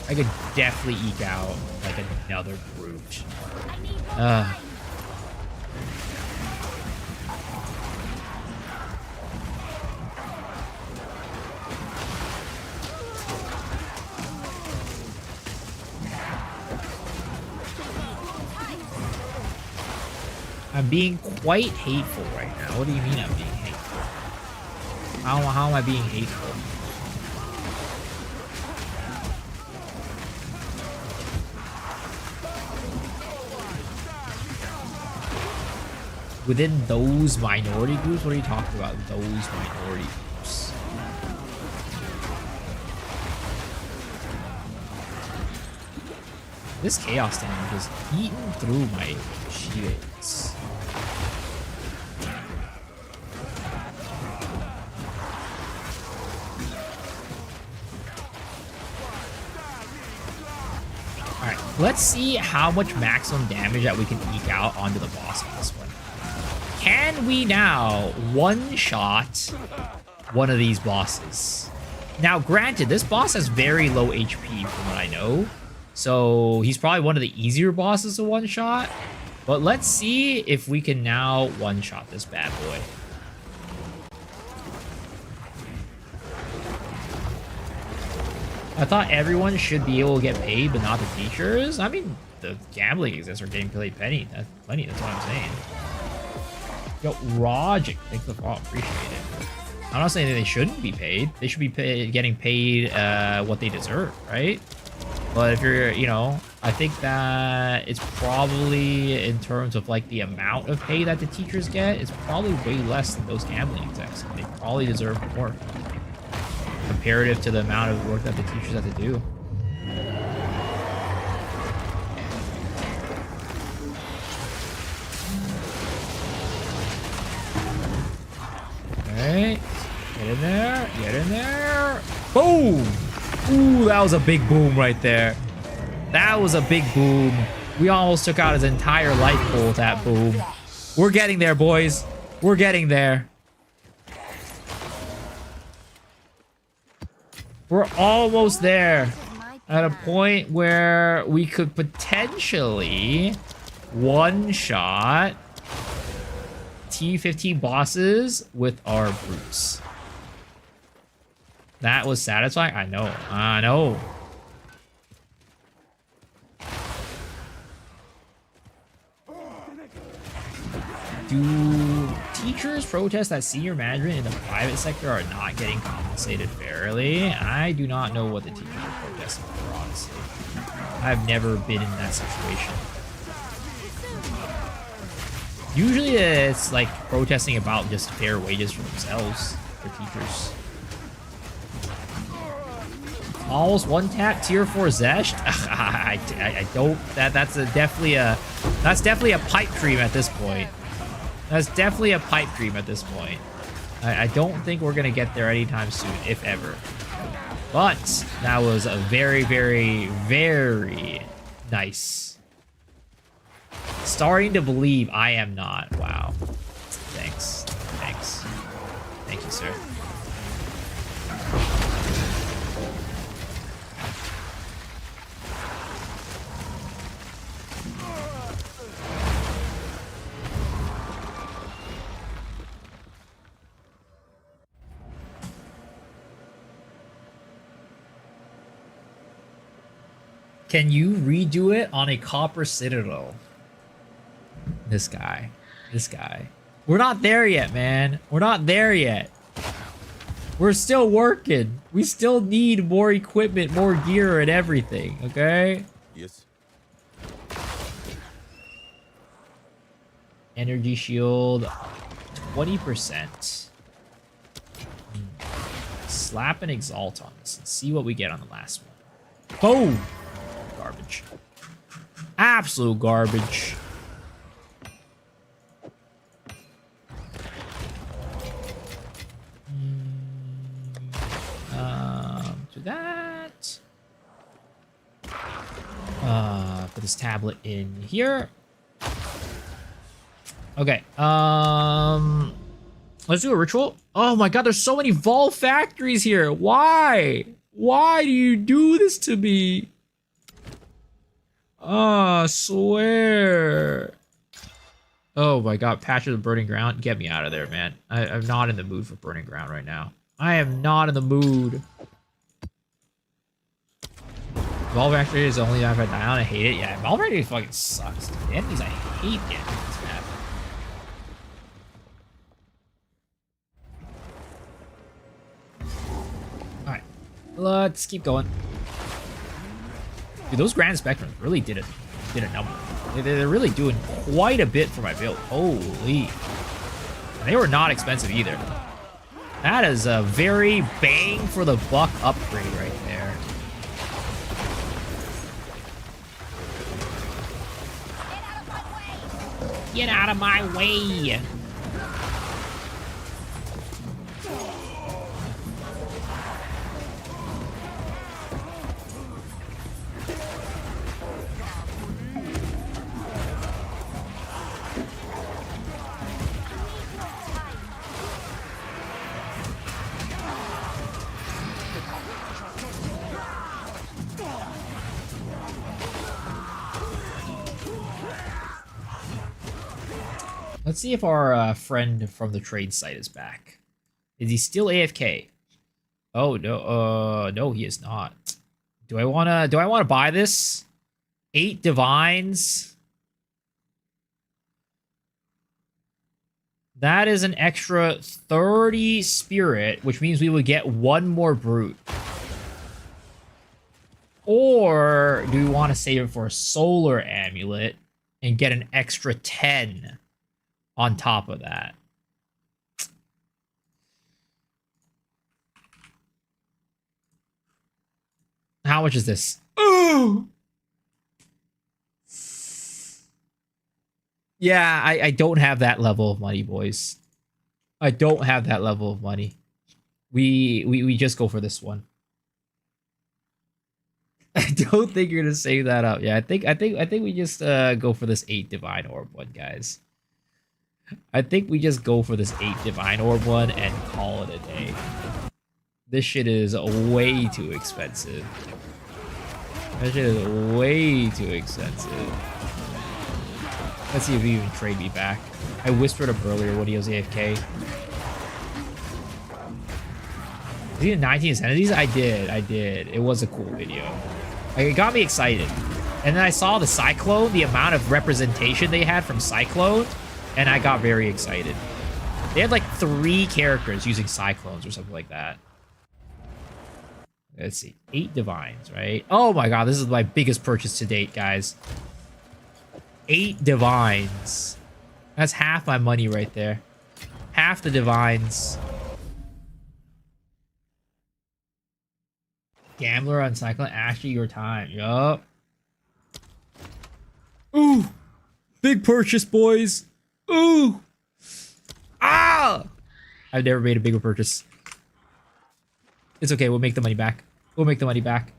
I could definitely eke out, like, another brute. I'm being quite hateful right now. What do you mean I'm being hateful? How am I being hateful? Within those minority groups? What are you talking about? Those minority groups. This chaos damage is eating through my shields. Alright, let's see how much maximum damage that we can eke out onto the boss in this one. Can we now one-shot one of these bosses? Now, granted, this boss has very low HP from what I know, so he's probably one of the easier bosses to one-shot, but let's see if we can now one-shot this bad boy. I thought everyone should be able to get paid, but not the teachers. I mean, the gambling execs are getting paid plenty. That's plenty. That's what I'm saying. Yo, Rogic, thanks for the follow. Appreciate it. I'm not saying that they shouldn't be paid. They should be getting paid what they deserve, right? But if you're, you know, I think that it's probably in terms of like the amount of pay that the teachers get, it's probably way less than those gambling execs. They probably deserve more comparative to the amount of work that the teachers have to do. Okay, get in there, get in there. Boom! Ooh, that was a big boom right there. That was a big boom. We almost took out his entire life pool with that boom. We're getting there, boys. We're getting there. We're almost there. At a point where we could potentially one-shot T15 bosses with our brutes. That was satisfying? I know. I know. Do teachers protest that senior management in the private sector are not getting compensated fairly? I do not know what the teachers are protesting for, honestly. I've never been in that situation. Usually it's like protesting about just fair wages for themselves, for teachers. Almost one tap tier 4 Zesht? I don't. That's definitely a pipe dream at this point. That's definitely a pipe dream at this point. I don't think we're gonna get there anytime soon, if ever. But that was a very, very, very nice. Starting to believe I am not. Wow. Thanks. Thanks. Thank you, sir. Can you redo it on a Copper Citadel? This guy. This guy. We're not there yet, man. We're not there yet. We're still working. We still need more equipment, more gear, and everything, okay? Yes. Energy shield, 20%. Slap and exalt on this and see what we get on the last one. Boom! Garbage. Absolute garbage. Do that. Put this tablet in here. Okay. Let's do a ritual. Oh my god, there's so many Vol factories here. Why? Why do you do this to me? I swear. Oh my god, Patch of the Burning Ground. Get me out of there, man. I'm not in the mood for Burning Ground right now. I am not in the mood. Vol Factory is the only map I die on. I hate it. Yeah, Vol Factory fucking sucks. Dude. The enemies, I hate the enemies in this map. Alright. Let's keep going. Dude, those Grand Spectrums really did a number. They're really doing quite a bit for my build. Holy. And they were not expensive either. That is a very bang for the buck upgrade right there. Get out of my way! Let's see if our friend from the trade site is back. Is he still AFK? Oh no, no, he is not. Do I wanna buy this? 8 divines. That is an extra 30 spirit, which means we would get 1 more brute. Or do we want to save it for a solar amulet and get an extra 10 on top of that? How much is this? Ooh! Yeah, I don't have that level of money, boys. I don't have that level of money. We just go for this one. I don't think you're gonna save that up. Yeah, I think we just go for this 8 Divine Orb one, guys. I think we just go for this 8 Divine Orb one and call it a day. This shit is way too expensive. That shit is way too expensive. Let's see if he even trade me back. I whispered him earlier when he was AFK. Is he in 19 Ascendancies? I did. It was a cool video. Like, it got me excited. And then I saw the Cyclone, the amount of representation they had from Cyclone, and I got very excited. They had like 3 characters using Cyclones or something like that. Let's see. 8 Divines, right? Oh my god, this is my biggest purchase to date, guys. 8 Divines. That's half my money right there. Half the Divines. Gambler on Cyclone, Ashley, your time. Yup. Ooh! Big purchase, boys! Ooh! Ah! I've never made a bigger purchase. It's okay, we'll make the money back. We'll make the money back.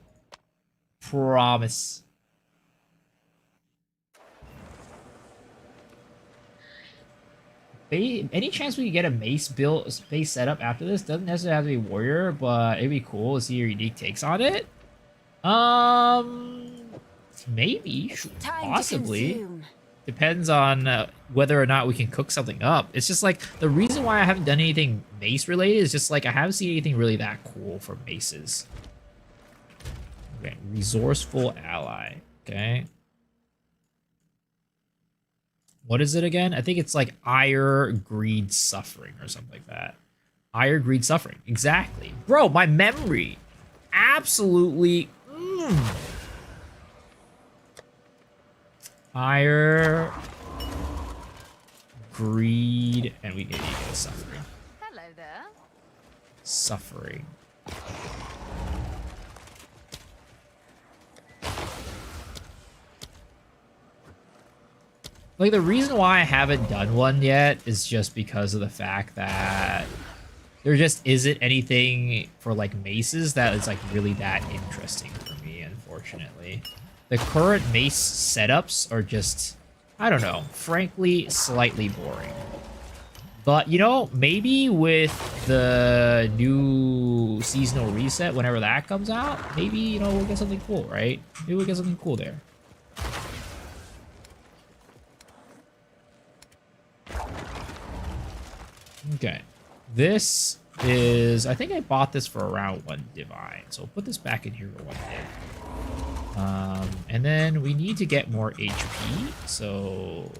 Promise. Any chance we could get a mace build, base setup after this? Doesn't necessarily have to be warrior, but it'd be cool to see your unique takes on it. Maybe, possibly. Depends on whether or not we can cook something up. It's just like the reason why I haven't done anything mace related is just like I haven't seen anything really that cool for maces. Okay, resourceful ally. Okay. What is it again? I think it's like ire, greed, suffering or something like that. Ire, greed, suffering. Exactly. Bro, my memory. Absolutely. Ire, greed, and we get suffering. Hello there. Suffering. Like, the reason why I haven't done one yet is just because of the fact that there just isn't anything for, like, maces that is, like, really that interesting for me, unfortunately. The current mace setups are just, I don't know, frankly, slightly boring. But, you know, maybe with the new seasonal reset, whenever that comes out, maybe, you know, we'll get something cool, right? Maybe we'll get something cool there. Okay, this is, I think I bought this for around 1 Divine, so I'll put this back in here for 1 Div. And then we need to get more HP, so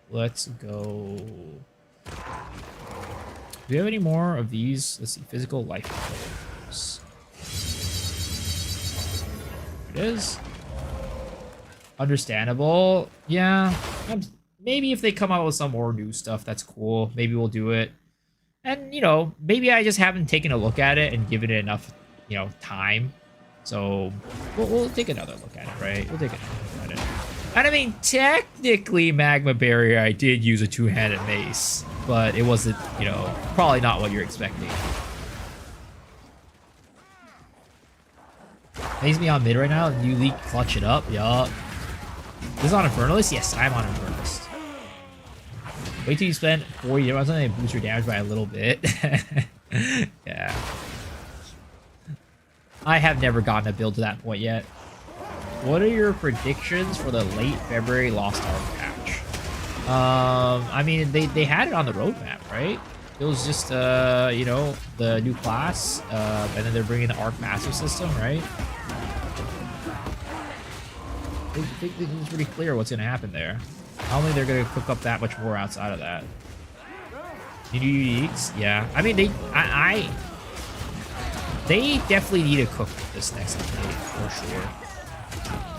let's go. Do we have any more of these? Let's see, physical life controllers. There it is. Understandable, yeah. Maybe if they come out with some more new stuff, that's cool. Maybe we'll do it. And, you know, maybe I just haven't taken a look at it and given it enough, you know, time. So, we'll take another look at it, right? We'll take another look at it. And I mean, technically, Magma Barrier, I did use a 2-handed mace. But it wasn't, you know, probably not what you're expecting. Maze me on mid right now. You leak, clutch it up. Yup. This is on Infernalist? Yes, I'm on Infernalist. Wait till you spend 4 years on something and boost your damage by a little bit. Yeah. I have never gotten a build to that point yet. What are your predictions for the late February Lost Ark patch? I mean, they had it on the roadmap, right? It was just, you know, the new class, and then they're bringing the Ark Master System, right? I think it's pretty clear what's going to happen there. I don't think they're going to cook up that much more outside of that. New uniques? Yeah. I mean, they definitely need to cook this next update, for sure.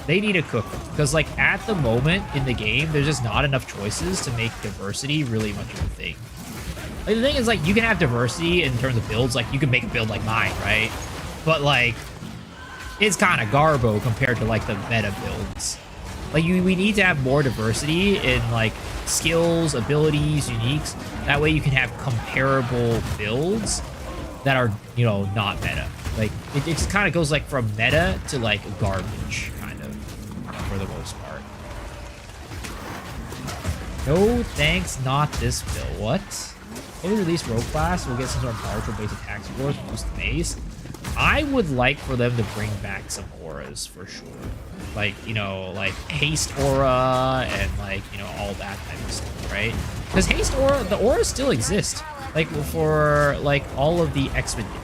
They need to cook them. Because, like, at the moment in the game, there's just not enough choices to make diversity really much of a thing. Like, the thing is, like, you can have diversity in terms of builds. Like, you can make a build like mine, right? But, like, it's kind of garbo compared to, like, the meta builds. Like, we need to have more diversity in, like, skills, abilities, uniques. That way you can have comparable builds that are, you know, not meta. Like, it just kind of goes like from meta to like garbage, kind of, for the most part. No thanks, not this build. What? Fully release rogue class, we'll get some sort of powerful base attack scores, boost the mace. I would like for them to bring back some auras for sure. Like, you know, like haste aura and like, you know, all that type of stuff, right? Because haste aura, the auras still exist. Like for like all of the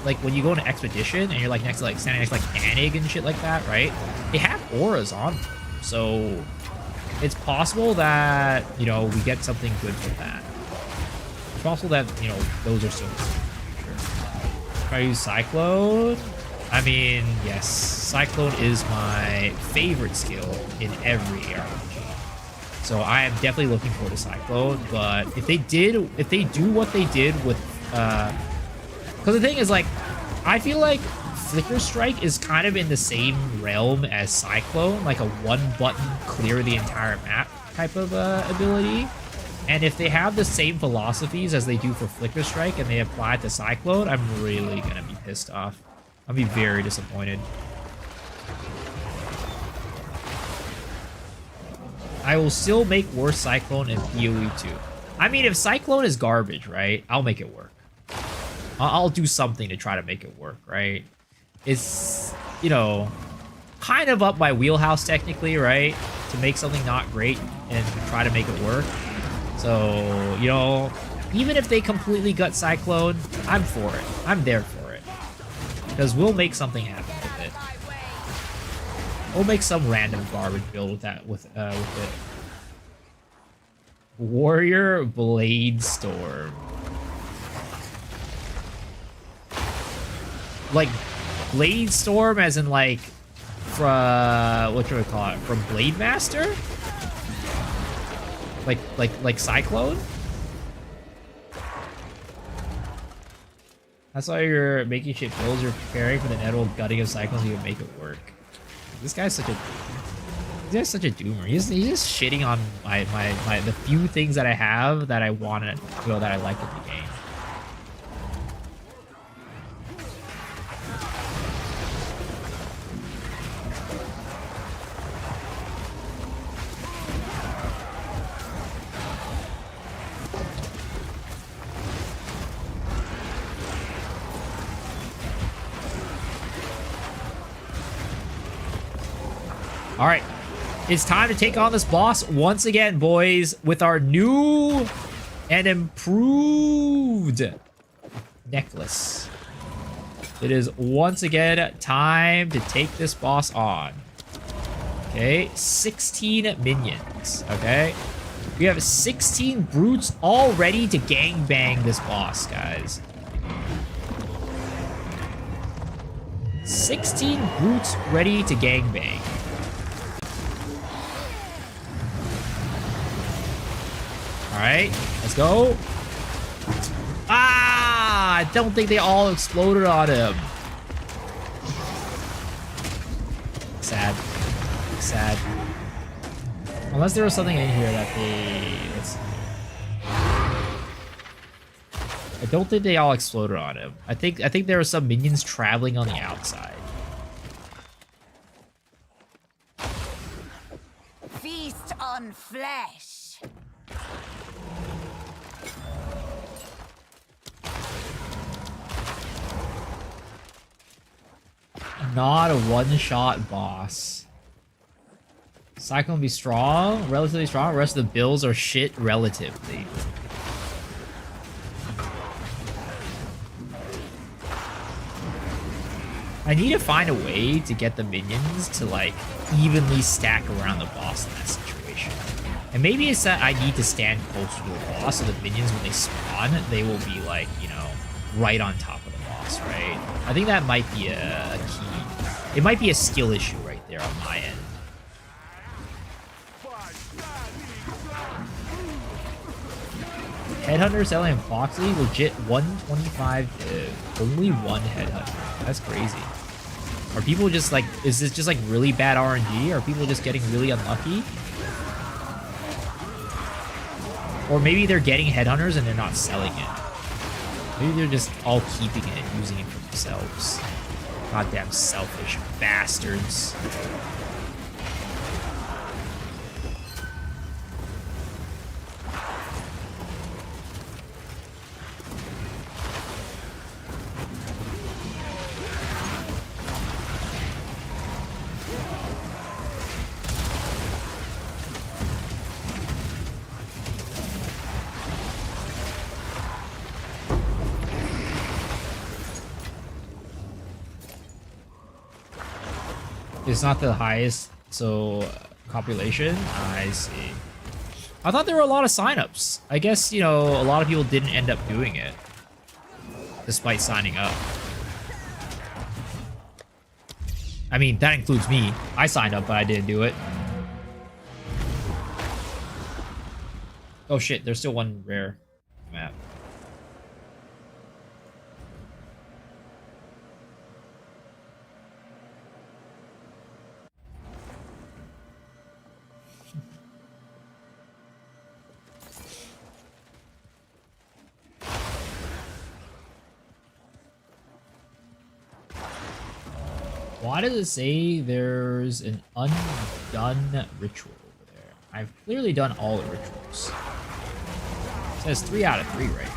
like when you go into expedition and you're like next to like standing next to like Anig and shit like that, right? They have auras on them. So it's possible that, you know, we get something good from that. It's possible that, you know, those are still sure. Try to use Cyclone. I mean, yes, Cyclone is my favorite skill in every RPG. So I am definitely looking forward to Cyclone, but if they do what they did with, because the thing is, like, I feel like Flicker Strike is kind of in the same realm as Cyclone, like a one-button clear the entire map type of ability. And if they have the same philosophies as they do for Flicker Strike and they apply it to Cyclone, I'm really gonna be pissed off. I'll be very disappointed. I will still make worse Cyclone in PoE 2. I mean, if Cyclone is garbage, right, I'll make it work. I'll do something to try to make it work, right? It's, you know, kind of up my wheelhouse technically, right? To make something not great and try to make it work. So, you know, even if they completely gut Cyclone, I'm for it. I'm there for it. Because we'll make something happen with it. We'll make some random garbage build with that, with it. Warrior Blade Storm. Like, Blade Storm as in like, from, what should we call it? From Blade Master? Like Cyclone? That's why you're making shit builds, you're preparing for the inevitable gutting of Cyclones, you can make it work. This guy's such a doomer. He's just shitting on the few things that I have that I want to, you know, that I like in the game. All right, it's time to take on this boss once again, boys, with our new and improved necklace. It is once again time to take this boss on. Okay, 16 minions, okay? We have 16 brutes all ready to gangbang this boss, guys. 16 brutes ready to gangbang. Alright, let's go. Ah! I don't think they all exploded on him. Sad. Sad. Unless there was something in here that they... Let's see. I don't think they all exploded on him. I think there were some minions traveling on the outside. Feast on flesh. Not a one-shot boss. Cyclone will be strong, relatively strong. The rest of the builds are shit relatively. I need to find a way to get the minions to like evenly stack around the boss in that situation. And maybe it's that I need to stand closer to the boss so the minions, when they spawn, they will be like, you know, right on top of the boss, right? I think that might be a key. It might be a skill issue right there on my end. Headhunter selling Foxley, legit 125 only one Headhunter. That's crazy. Are people just like, is this just like really bad RNG? Are people just getting really unlucky? Or maybe they're getting Headhunters and they're not selling it. Maybe they're just all keeping it and using it for themselves. Goddamn selfish bastards. It's not the highest, so population. I see. I thought there were a lot of signups. I guess, you know, a lot of people didn't end up doing it, despite signing up. I mean, that includes me. I signed up, but I didn't do it. Oh shit, there's still one rare map. Why does it say there's an undone ritual over there? I've clearly done all the rituals. It says 3 out of 3 right now.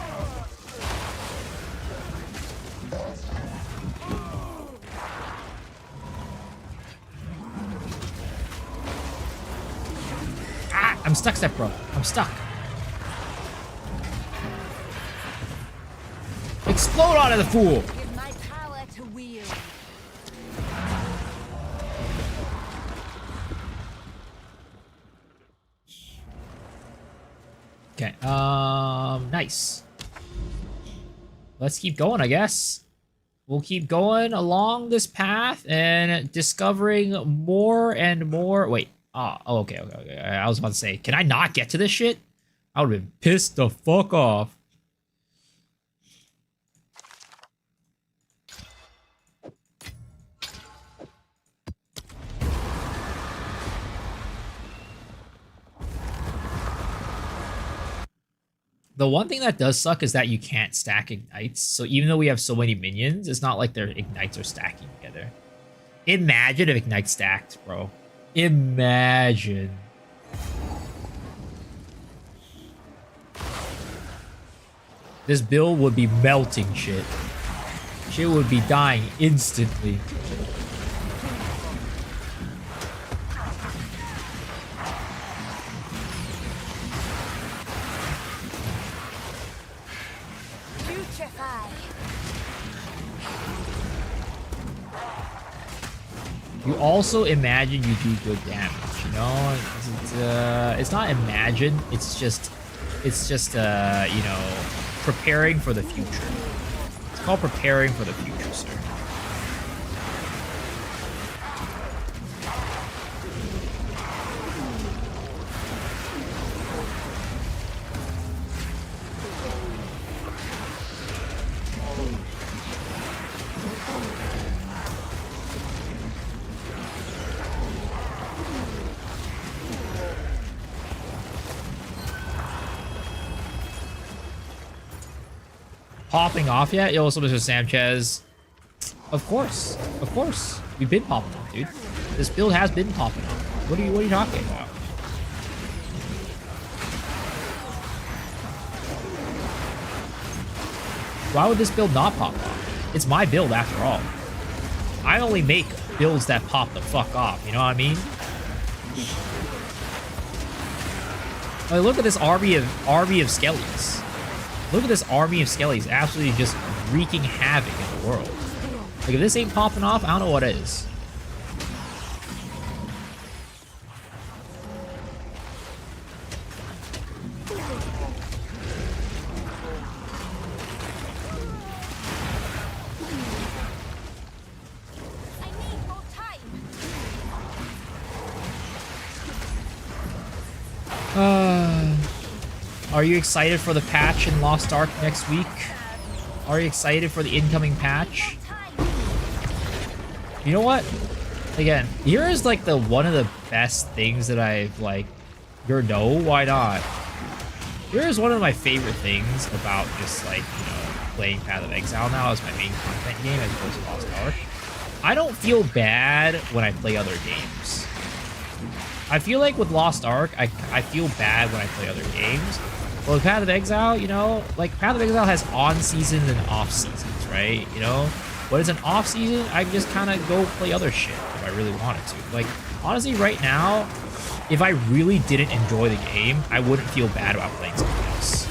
Ah! I'm stuck, Step Bro. I'm stuck. Explode onto the fool! Give my power to wield. Okay, nice. Let's keep going, I guess. We'll keep going along this path and discovering more and more. Wait, oh, okay. I was about to say, can I not get to this shit? I would've been pissed the fuck off. The one thing that does suck is that you can't stack ignites. So even though we have so many minions, it's not like their ignites are stacking together. Imagine if ignites stacked, bro. Imagine. This build would be melting shit. Shit would be dying instantly. You also imagine you do good damage, you know? It's not imagine, it's just, you know, preparing for the future. It's called preparing for the future, sir. Popping off yet? Yo, what's up, Mr. Sanchez? Of course. We've been popping off, dude. This build has been popping off. What are you talking about? Why would this build not pop off? It's my build after all. I only make builds that pop the fuck off, you know what I mean? Like, look at this army of skellies. Look at this army of skellies absolutely just wreaking havoc in the world. Like, if this ain't popping off, I don't know what is. I need more time. Are you excited for the patch in Lost Ark next week? Are you excited for the incoming patch? You know what? Again, here is like one of the best things that I've like, why not? Here is one of my favorite things about just like, you know, playing Path of Exile now as my main content game as opposed to Lost Ark. I don't feel bad when I play other games. I feel like with Lost Ark, I feel bad when I play other games. Well, with Path of Exile, you know, like Path of Exile has on seasons and off seasons, right? You know, when it's an off season, I can just kind of go play other shit if I really wanted to. Like, honestly, right now, if I really didn't enjoy the game, I wouldn't feel bad about playing something else.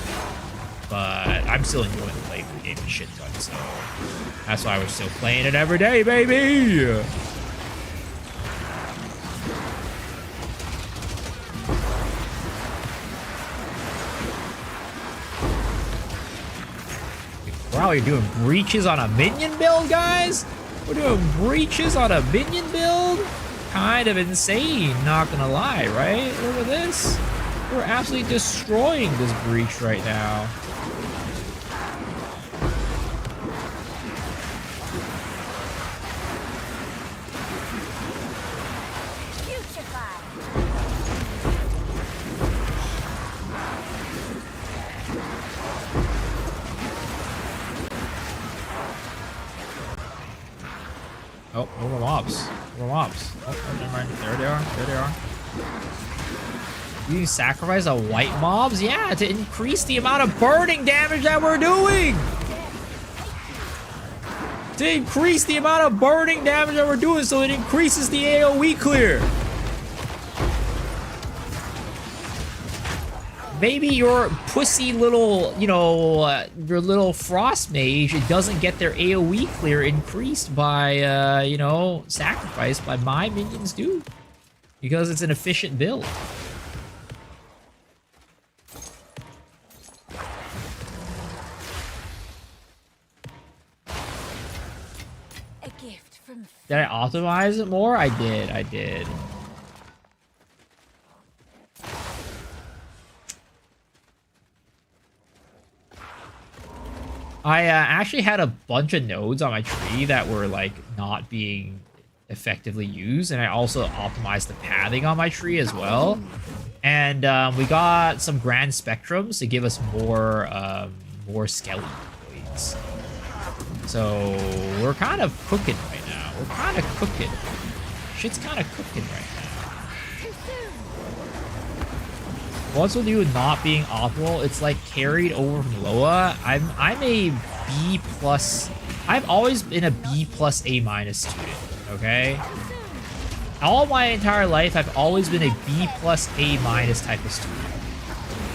But I'm still enjoying playing the game a shit ton, so that's why we're still playing it every day, baby. Wow, you're doing breaches on a minion build, guys? We're doing breaches on a minion build? Kind of insane, not gonna lie, right? Look at this. We're absolutely destroying this breach right now. Oh, no more mobs. No more mobs. Oh, never mind. There they are. There they are. You sacrifice a white mobs? Yeah, to increase the amount of burning damage that we're doing. To increase the amount of burning damage that we're doing so it increases the AoE clear. Maybe your pussy little, you know, your little frost mage, it doesn't get their AoE clear increased by, you know, sacrifice, but my minions do. Because it's an efficient build. A gift from Did I optimize it more? I did, I did. I actually had a bunch of nodes on my tree that were like not being effectively used, and I also optimized the pathing on my tree as well. And we got some grand spectrums to give us more more skelly blades. So we're kind of cooking right now. We're kind of cooking. Shit's kind of cooking right now. What's with you not being optimal? It's like carried over from Loa. I'm a B plus. I've always been a B plus A minus student. Okay. All my entire life, I've always been a B plus A minus type of student.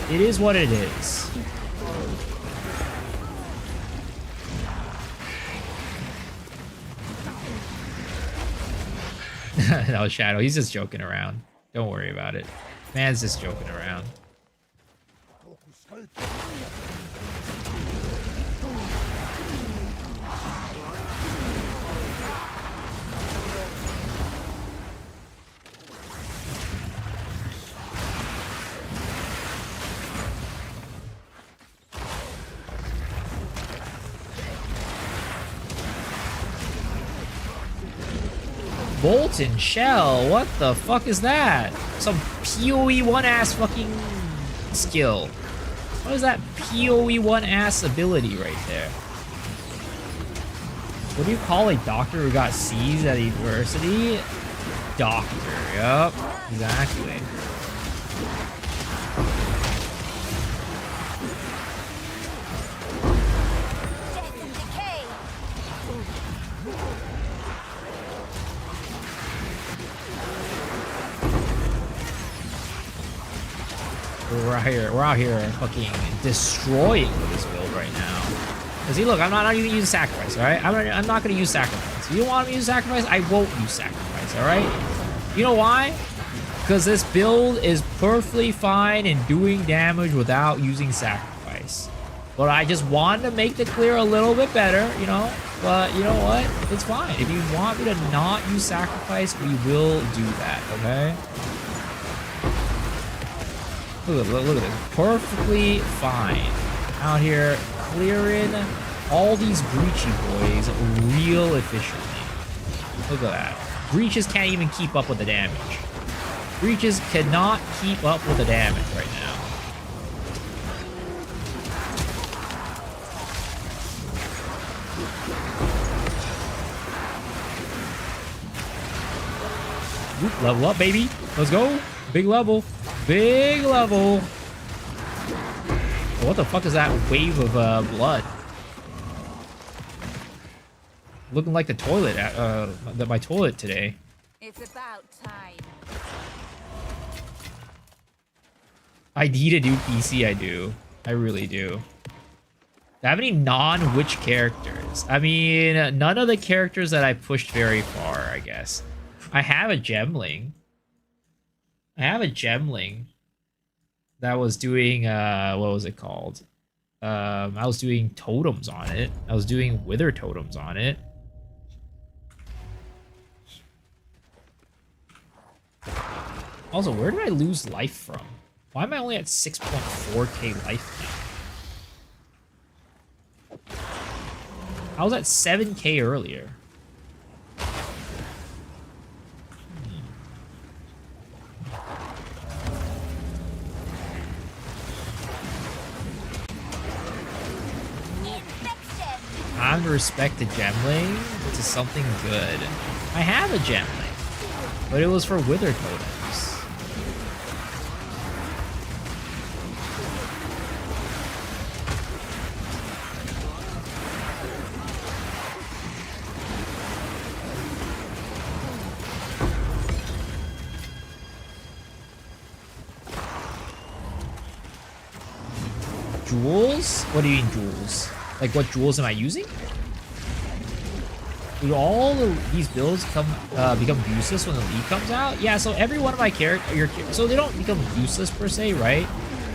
It is what it is. No, Shadow. He's just joking around. Don't worry about it. Man's just joking around. Molten Shell, what the fuck is that? Some PoE 1 ass fucking skill. What is that PoE 1 ass ability right there? What do you call a doctor who got C's at university? Doctor, yup, exactly. death and decay. We're out here fucking destroying this build right now. Cause see, look, I'm not even using sacrifice, all right? I'm not gonna use sacrifice. You don't want me to use sacrifice? I won't use sacrifice, all right? You know why? Because this build is perfectly fine in doing damage without using sacrifice. But I just wanted to make the clear a little bit better, you know? But you know what? It's fine. If you want me to not use sacrifice, we will do that, okay? Look at this. Perfectly fine. Out here clearing all these breachy boys real efficiently. Look at that. Breaches can't even keep up with the damage. Breaches cannot keep up with the damage right now. Oop, level up, baby. Let's go. Big level. Big level. What the fuck is that wave of blood? Looking like the toilet, my toilet today. It's about time. I need a new PC, I do. I really do. Do I have any non-witch characters? I mean, none of the characters that I pushed very far, I guess. I have a Gemling. That was doing, what was it called? I was doing totems on it. I was doing wither totems on it. Also, where did I lose life from? Why am I only at 6.4k life now? I was at 7k earlier. Time to respect the Gemling to something good. I have a Gemling, but it was for wither totems. Jewels? What do you mean jewels? Like, what jewels am I using? Do all these builds become useless when the league comes out? Yeah, so every one of my characters, so they don't become useless per se, right?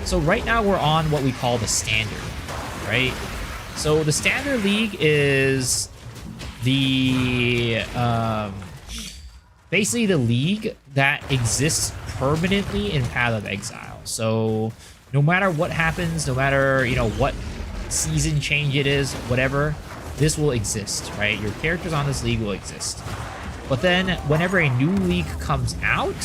So right now we're on what we call the standard, right? So the standard league is the basically the league that exists permanently in Path of Exile. So no matter what happens, no matter, you know, what season change it is, whatever, this will exist, right? Your characters on this league will exist. But then whenever a new league comes out,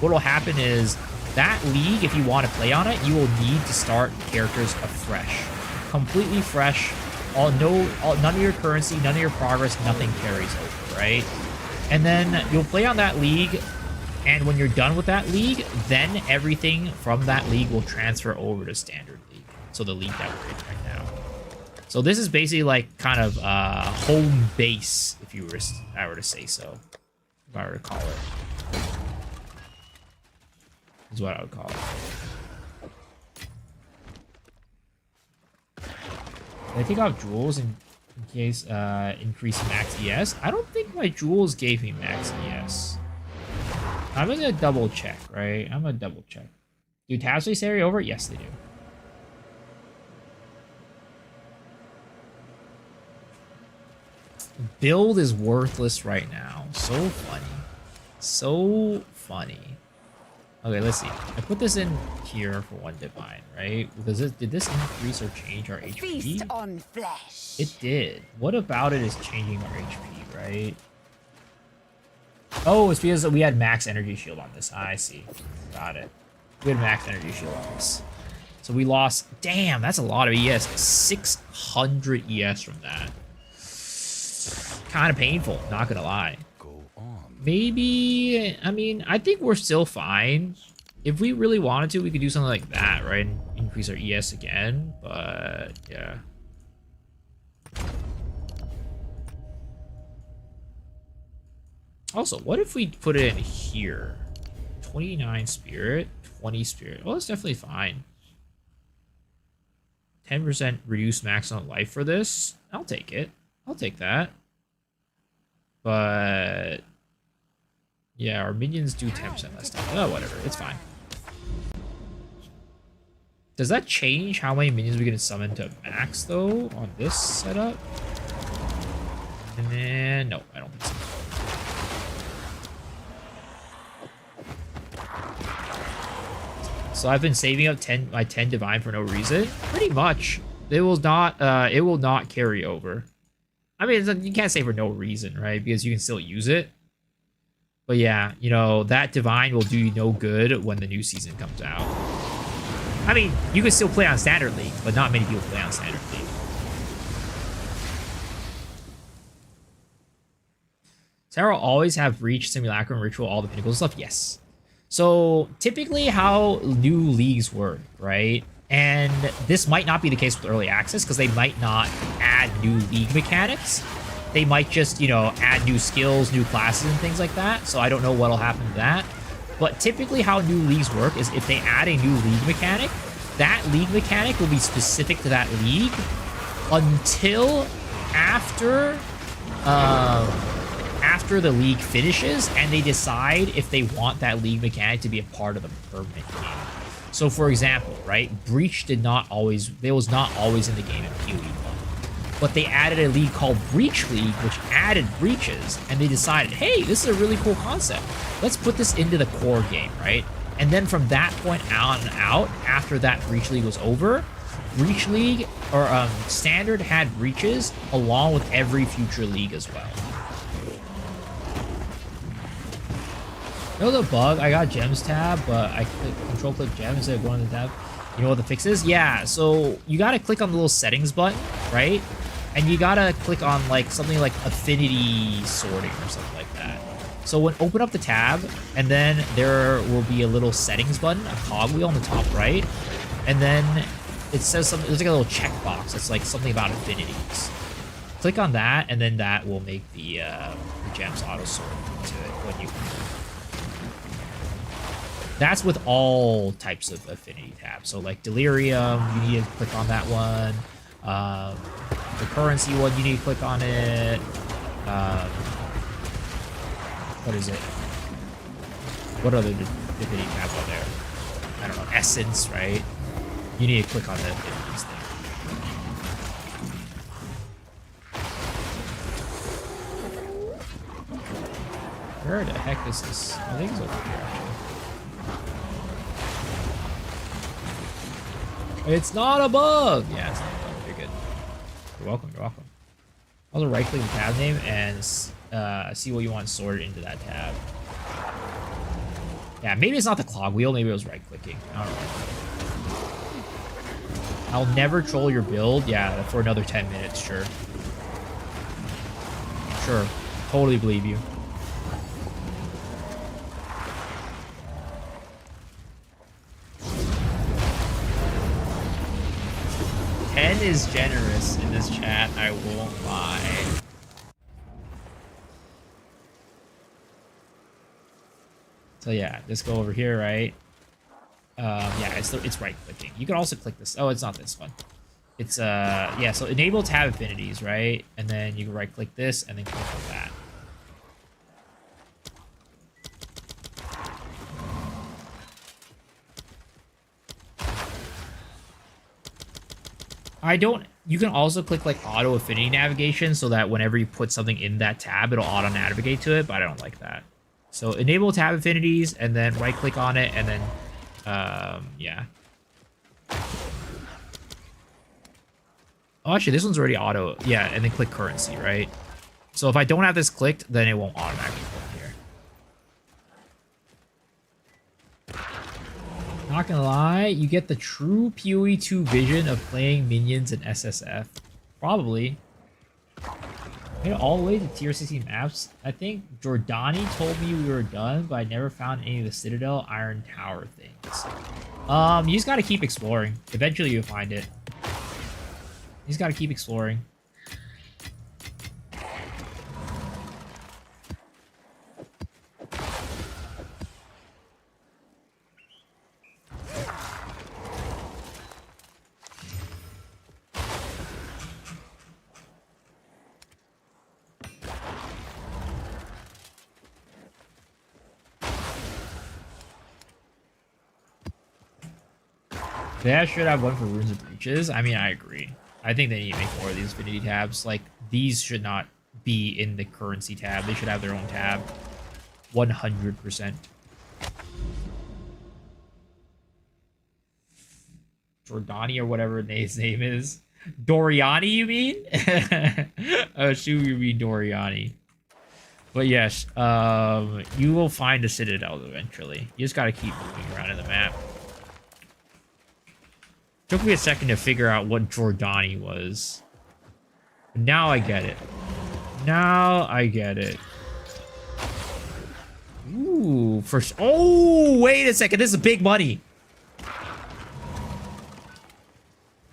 what will happen is that league, if you want to play on it, you will need to start characters afresh, completely fresh. None of your currency, none of your progress, nothing carries over, right? And then you'll play on that league, and when you're done with that league, then everything from that league will transfer over to standard league. So the league that we're in right now. So this is basically like kind of home base, if you were, I were to say so, if I were to call it. Is what I would call it. Did I take off jewels in case increasing max ES? I don't think my jewels gave me max ES. I'm gonna double check, right? I'm gonna double check. Do tabs place area over? Yes, they do. Build is worthless right now. So funny. So funny. Okay, let's see. I put this in here for one divine, right? Did this increase or change our HP? Feast on flesh. It did. What about it is changing our HP, right? Oh, it's because we had max energy shield on this. I see. Got it. We had max energy shield on this. So we lost... Damn, that's a lot of ES. 600 ES from that. Kind of painful, not gonna lie. Go on. Maybe... I mean, I think we're still fine. If we really wanted to, we could do something like that, right? And increase our ES again, but... yeah. Also, what if we put it in here? 29 spirit, 20 spirit. Well, that's definitely fine. 10% reduced maximum life for this. I'll take it. I'll take that. But... yeah, our minions do 10% less damage. Oh, whatever. It's fine. Does that change how many minions we can summon to max, though, on this setup? And then... no, I don't think so. So I've been saving up my 10 divine for no reason. Pretty much. It will not carry over. I mean, you can't say for no reason, right? Because you can still use it. But yeah, you know, that divine will do you no good when the new season comes out. I mean, you can still play on Standard League, but not many people play on Standard League. Sarah always have Breach, Simulacrum, Ritual, all the Pinnacle stuff? Yes. So typically how new leagues work, right? And this might not be the case with early access because they might not add new league mechanics. They might just, you know, add new skills, new classes, and things like that. So I don't know what'll happen to that. But typically how new leagues work is if they add a new league mechanic, that league mechanic will be specific to that league until after the league finishes and they decide if they want that league mechanic to be a part of the permanent game. So for example, right, Breach was not always in the game in PoE. But they added a league called Breach League, which added breaches, and they decided, hey, this is a really cool concept. Let's put this into the core game, right? And then from that point on out, after that Breach League was over, Breach League, or Standard had breaches along with every future league as well. You know the bug? I got Gems tab, but I control-click Gem instead of going to the tab. You know what the fix is? Yeah, so you gotta click on the little settings button, right? And you gotta click on like something like affinity sorting or something like that. So when open up the tab, and then there will be a little settings button, a cogwheel on the top right, and then it says something. There's like a little checkbox. It's like something about affinities. Click on that, and then that will make the gems auto sort to it when you. That's with all types of affinity tabs. So like Delirium, you need to click on that one. The currency one, you need to click on it. What is it? What other affinity tabs are there? I don't know. Essence, right? You need to click on the affinities thing. Where the heck is this? I think it's over here, actually. It's not a bug! Yeah, it's not a bug. You're good. You're welcome, you're welcome. Also right-click the tab name and see what you want sorted into that tab. Yeah, maybe it's not the clog wheel, maybe it was right-clicking. I don't know. I'll never troll your build. Yeah, for another 10 minutes, sure. Sure. Totally believe you. Ten is generous in this chat, I won't lie. So yeah, just go over here, right? Yeah, it's right clicking. You can also click this. Oh, it's not this one. It's yeah, so enable tab affinities, right? And then you can right click this and then click on that. You can also click like auto affinity navigation so that whenever you put something in that tab, it'll auto navigate to it, but I don't like that. So enable tab affinities and then right click on it and then, yeah. Oh, actually this one's already auto. Yeah, and then click currency, right? So if I don't have this clicked, then it won't automatically click here. Not gonna lie, you get the true PoE 2 vision of playing minions in SSF. Probably. Made it all the way to tier 16 maps. I think Jordani told me we were done, but I never found any of the Citadel Iron Tower things. You just gotta keep exploring. Eventually you'll find it. You just gotta keep exploring. They should have one for Runes of Breaches. I mean, I agree. I think they need to make more of these affinity tabs. Like, these should not be in the currency tab. They should have their own tab. 100%. Jordani or whatever his name is. Doriani, you mean? I assume you mean Doriani. But yes, you will find a Citadel eventually. You just gotta keep moving around in the map. Took me a second to figure out what Jordani was. But now I get it. Now I get it. first. Oh, wait a second. This is big money.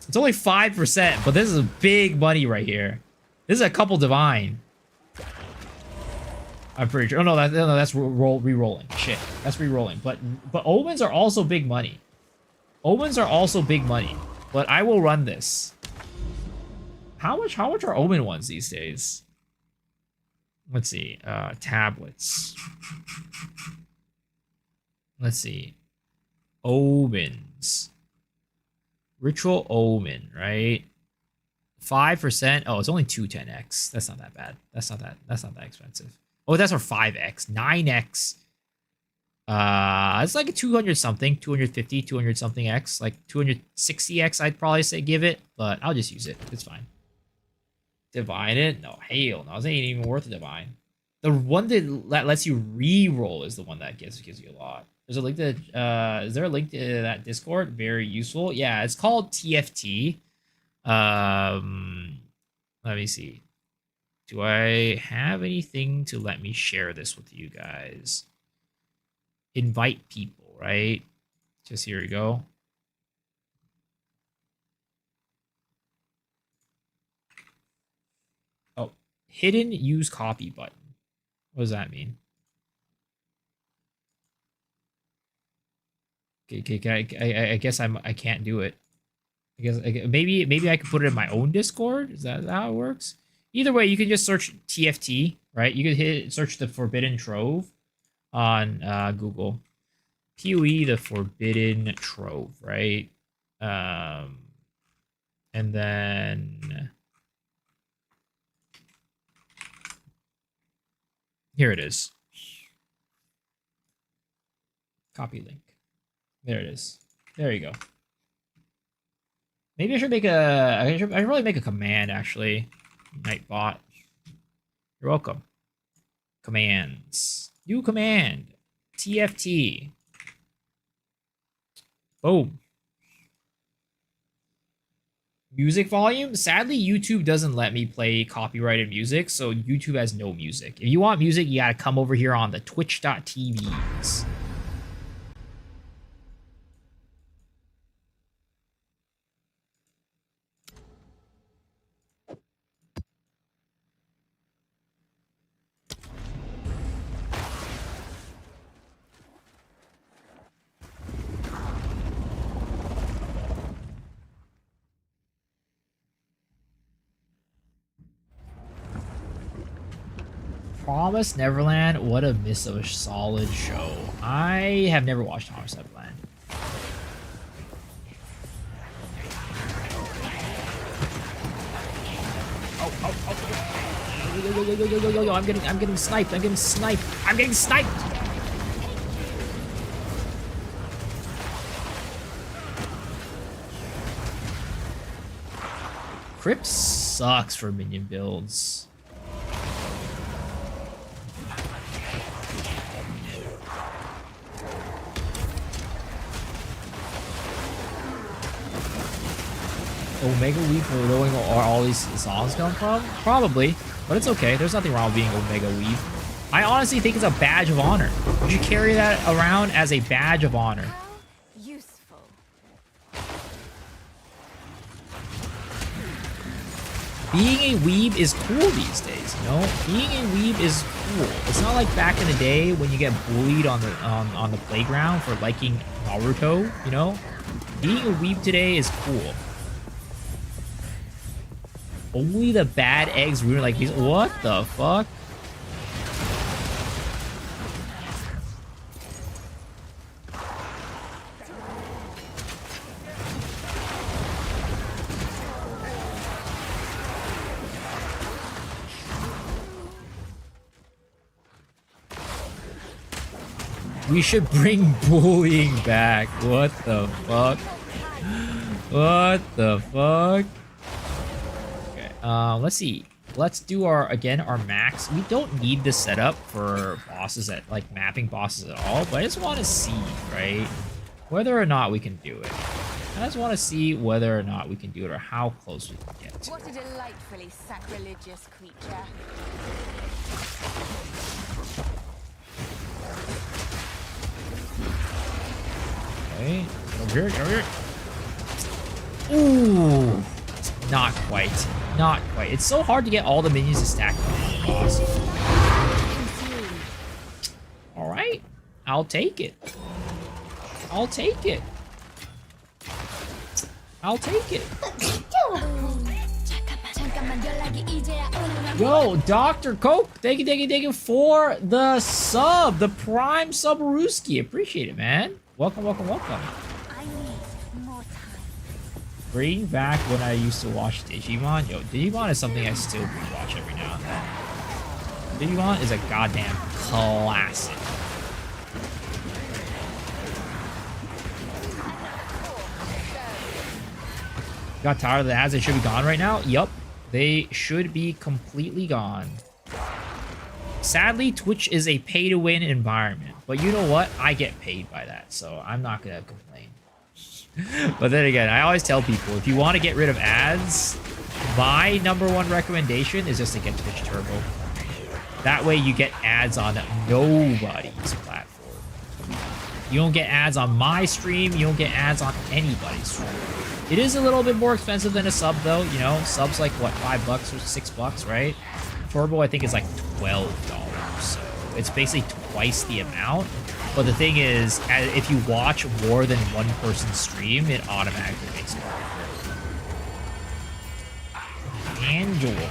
It's only 5%, but this is big money right here. This is a couple divine. I'm pretty sure. Oh no, that's re-rolling. Shit, that's re-rolling. But omens are also big money. Omens are also big money. But I will run this. How much are omen ones these days? Let's see. Tablets. Let's see. Omens. Ritual omen, right? 5%. Oh, it's only 210x. That's not that bad. That's not that expensive. Oh, that's our 5x. 9x. It's like a 200 something, 250, 200 something x, like 260x. I'd probably say give it, but I'll just use it. It's fine. Divine it? No, hell no. It ain't even worth a divine. The one that lets you re-roll is the one that gives you a lot. There's a link to is there a link to that Discord? Very useful. Yeah, it's called TFT. Let me see. Do I have anything to let me share this with you guys? Invite people, right? Just here we go. Oh, hidden use copy button. What does that mean? Okay, I guess I can't do it. I guess maybe I could put it in my own Discord. Is that how it works? Either way, you can just search TFT, right? You could search the Forbidden Trove on Google. PoE, the Forbidden Trove, right? And then here it is. Copy link. There it is. There you go. Maybe I should make I should probably make a command actually. Nightbot. You're welcome. Commands. New command. TFT. Boom. Music volume. Sadly, YouTube doesn't let me play copyrighted music, so YouTube has no music. If you want music, you gotta come over here on the twitch.tvs. Promise Neverland, what a miss of a solid show. I have never watched Promise Neverland. Yo, I'm getting sniped. I'm getting sniped. Crypt sucks for minion builds. Omega Weave for knowing where all these songs come from? Probably, but it's okay. There's nothing wrong with being Omega Weave. I honestly think it's a badge of honor. You should carry that around as a badge of honor. How useful. Being a weeb is cool these days, you know? Being a weeb is cool. It's not like back in the day when you get bullied on the playground for liking Naruto, you know? Being a weeb today is cool. Only the bad eggs ruin like these. What the fuck? We should bring bullying back. What the fuck? What the fuck? Let's see. Let's do our max. We don't need this setup for bosses like mapping bosses at all, but I just want to see, right, whether or not we can do it. I just want to see whether or not we can do it or how close we can get to What a it. delightfully sacrilegious creature. Okay. Over here, over here. Ooh. Not quite. Not quite. It's so hard to get all the minions to stack up on the boss. Alright. I'll take it. I'll take it. I'll take it. Yo, Dr. Coke, thank you for the sub, the Prime Subaruski. Appreciate it, man. Welcome, welcome, welcome. I need more time. Bring back when I used to watch Digimon. Yo, Digimon is something I still watch every now and then. Digimon is a goddamn classic. Got tired of the ads. They should be gone right now. Yup. They should be completely gone. Sadly, Twitch is a pay-to-win environment. But you know what? I get paid by that, so I'm not going to complain. But then again, I always tell people, if you want to get rid of ads, my #1 recommendation is just to get Twitch Turbo. That way you get ads on nobody's platform. You don't get ads on my stream. You don't get ads on anybody's stream. It is a little bit more expensive than a sub, though. You know, sub's like, what, $5 or $6, right? Turbo, I think, is like $12. So it's basically twice the amount. But the thing is, if you watch more than one person's stream, it automatically makes it worth it. Angela.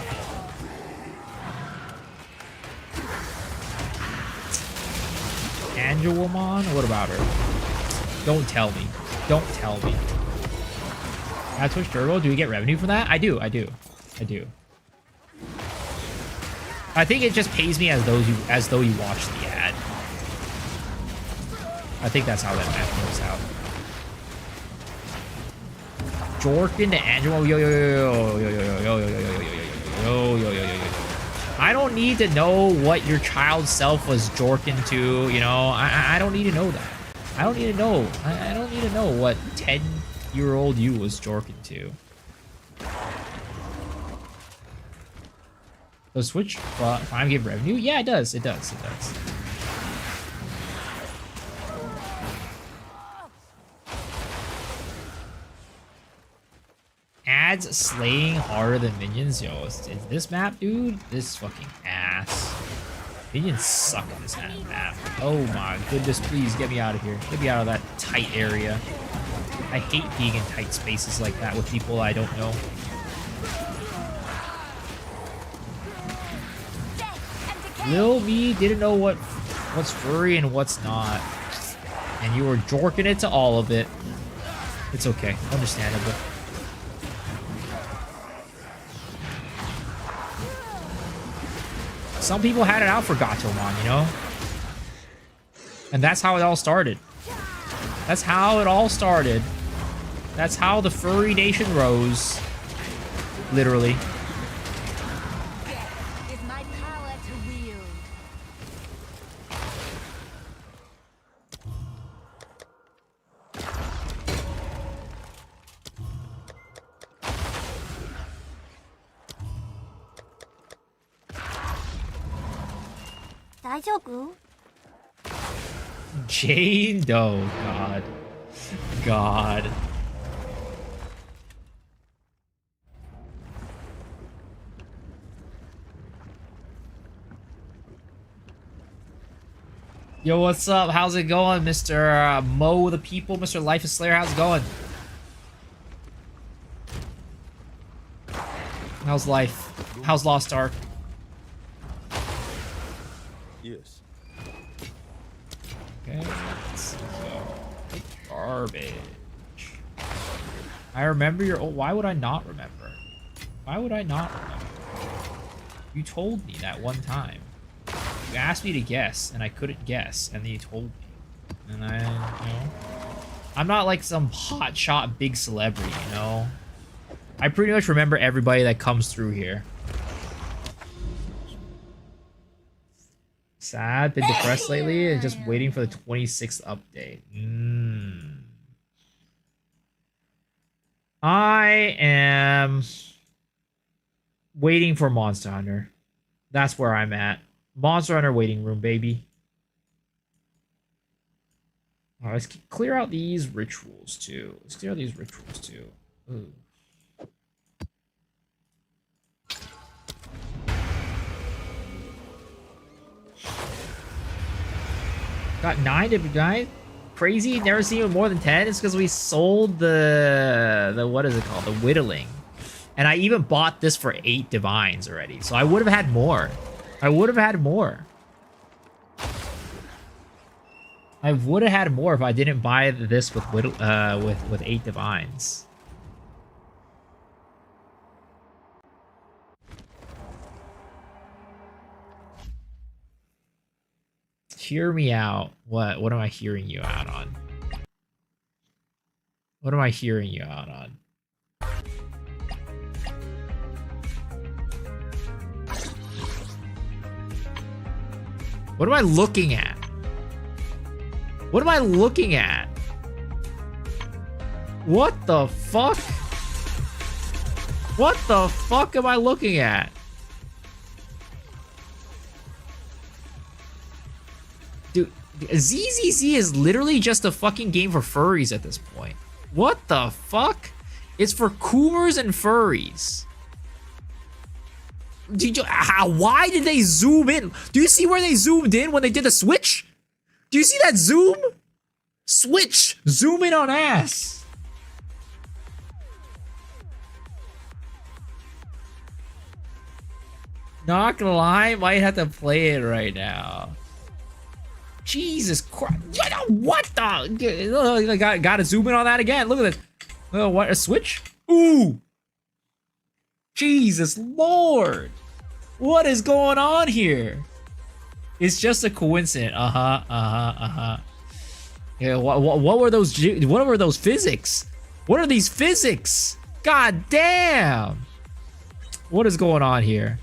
Angelomon? What about her? Don't tell me. Don't tell me. At Twitch Turbo, do we get revenue for that? I do. I do. I think it just pays me as though you watch the ad. I think that's how that math works out. Jorkin to Angelo, yo. I don't need to know what your child self was jorking to, you know. I don't need to know that. I don't need to know. I don't need to know what 10-year-old you was jorking to. Does Switch Prime give revenue? Yeah, it does. It does. It does. Ads slaying harder than minions? Yo, is this map, dude? This fucking ass. Minions suck in this map. Oh my goodness, please get me out of here. Get me out of that tight area. I hate being in tight spaces like that with people I don't know. Lil V didn't know what's furry and what's not. And you were jorking it to all of it. It's okay. Understandable. Some people had it out for Gatomon, you know? And that's how it all started. That's how it all started. That's how the furry nation rose. Literally. Is my power to wield. Jane Doe. God. God. Yo, what's up? How's it going, Mr. Mo the People? Mr. Life is Slayer, how's it going? How's life? How's Lost Ark? Yes. Okay, let's see. Garbage. I remember your... Oh, why would I not remember? Why would I not remember? You told me that one time. You asked me to guess, and I couldn't guess, and then you told me. And I, you know... I'm not like some hotshot big celebrity, you know? I pretty much remember everybody that comes through here. Sad, been depressed lately, and just waiting for the 26th update. I am waiting for Monster Hunter. That's where I'm at. Monster Hunter waiting room, baby. Alright, let's clear out these rituals too. Let's clear out these rituals too. Ooh. Got 9 to 9. Crazy. Never seen more than 10. It's because we sold the what is it called? The whittling. And I even bought this for 8 divines already. So I would have had more. I would have had more. I would have had more if I didn't buy this with 8 divines. Hear me out. What am I hearing you out on? What am I hearing you out on? What am I looking at? What am I looking at? What the fuck? What the fuck am I looking at? Dude, ZZZ is literally just a fucking game for furries at this point. What the fuck? It's for coomers and furries. Why did they zoom in? Do you see where they zoomed in when they did the switch? Do you see that zoom? Switch! Zoom in on ass! Not gonna lie, might have to play it right now. Jesus Christ. What the? Gotta zoom in on that again. Look at this. Oh, what? A switch? Ooh! Jesus Lord! What is going on here? It's just a coincidence. Yeah, what were those? What were those physics? What are these physics? God damn! What is going on here?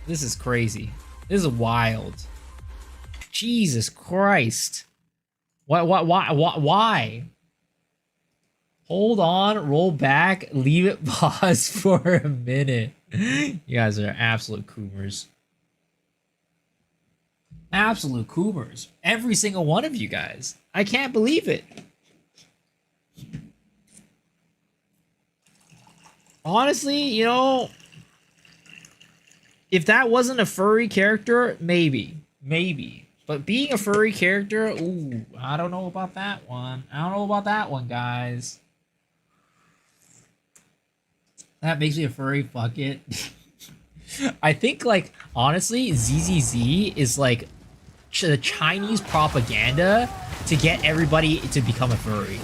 This is crazy. This is wild. Jesus Christ! Why? Hold on, roll back, leave it pause for a minute. You guys are absolute coomers. Absolute coomers. Every single one of you guys. I can't believe it. Honestly, you know, if that wasn't a furry character, maybe. But being a furry character, ooh, I don't know about that one. I don't know about that one, guys. That makes me a furry, fuck it. I think, like, honestly, ZZZ is, like, the Chinese propaganda to get everybody to become a furry.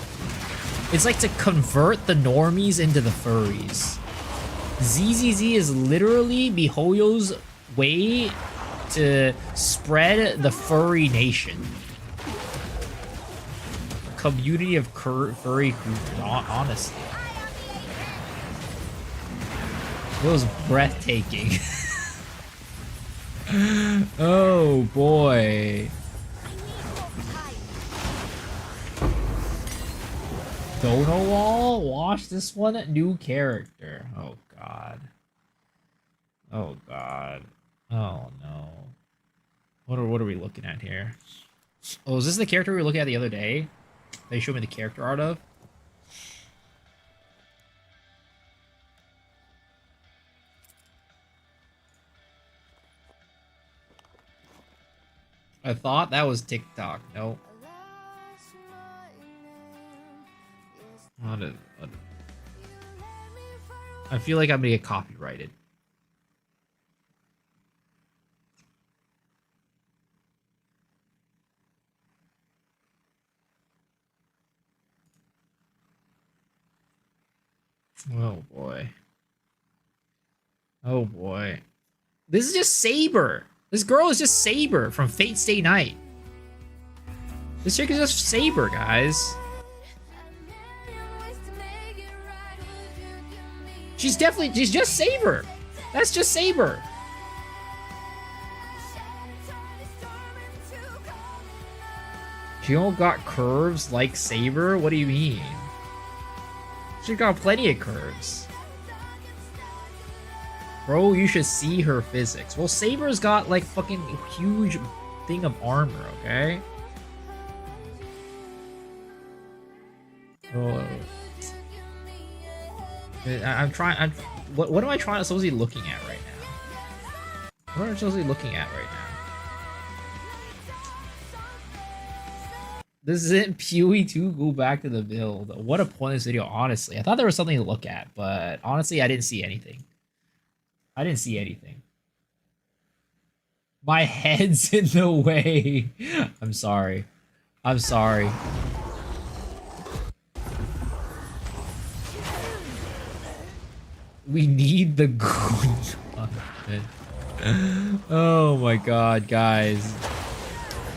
It's like to convert the normies into the furries. ZZZ is literally MiHoYo's way to spread the furry nation. Community of furry creatures, honestly. It was breathtaking. Oh boy. Dono Wall? Watch this one. New character. Oh god. Oh god. Oh no. What are we looking at here? Oh, is this the character we were looking at the other day? They showed me the character art of? I thought that was TikTok. Nope. I feel like I'm gonna get copyrighted. Oh boy. Oh boy. This is just Saber. This girl is just Saber from Fate Stay Night. This chick is just Saber, guys. She's just Saber. That's just Saber. She don't got curves like Saber? What do you mean? She got plenty of curves. Bro, you should see her physics. Well, Saber's got like fucking huge thing of armor, okay? Oh. I'm trying. What am I supposed to be looking at right now? What am I supposed to be looking at right now? This isn't Pewee 2. Go back to the build. What a pointless video, honestly. I thought there was something to look at, but honestly, I didn't see anything. I didn't see anything. My head's in the way. I'm sorry. I'm sorry. We need the goon. Oh my god, guys.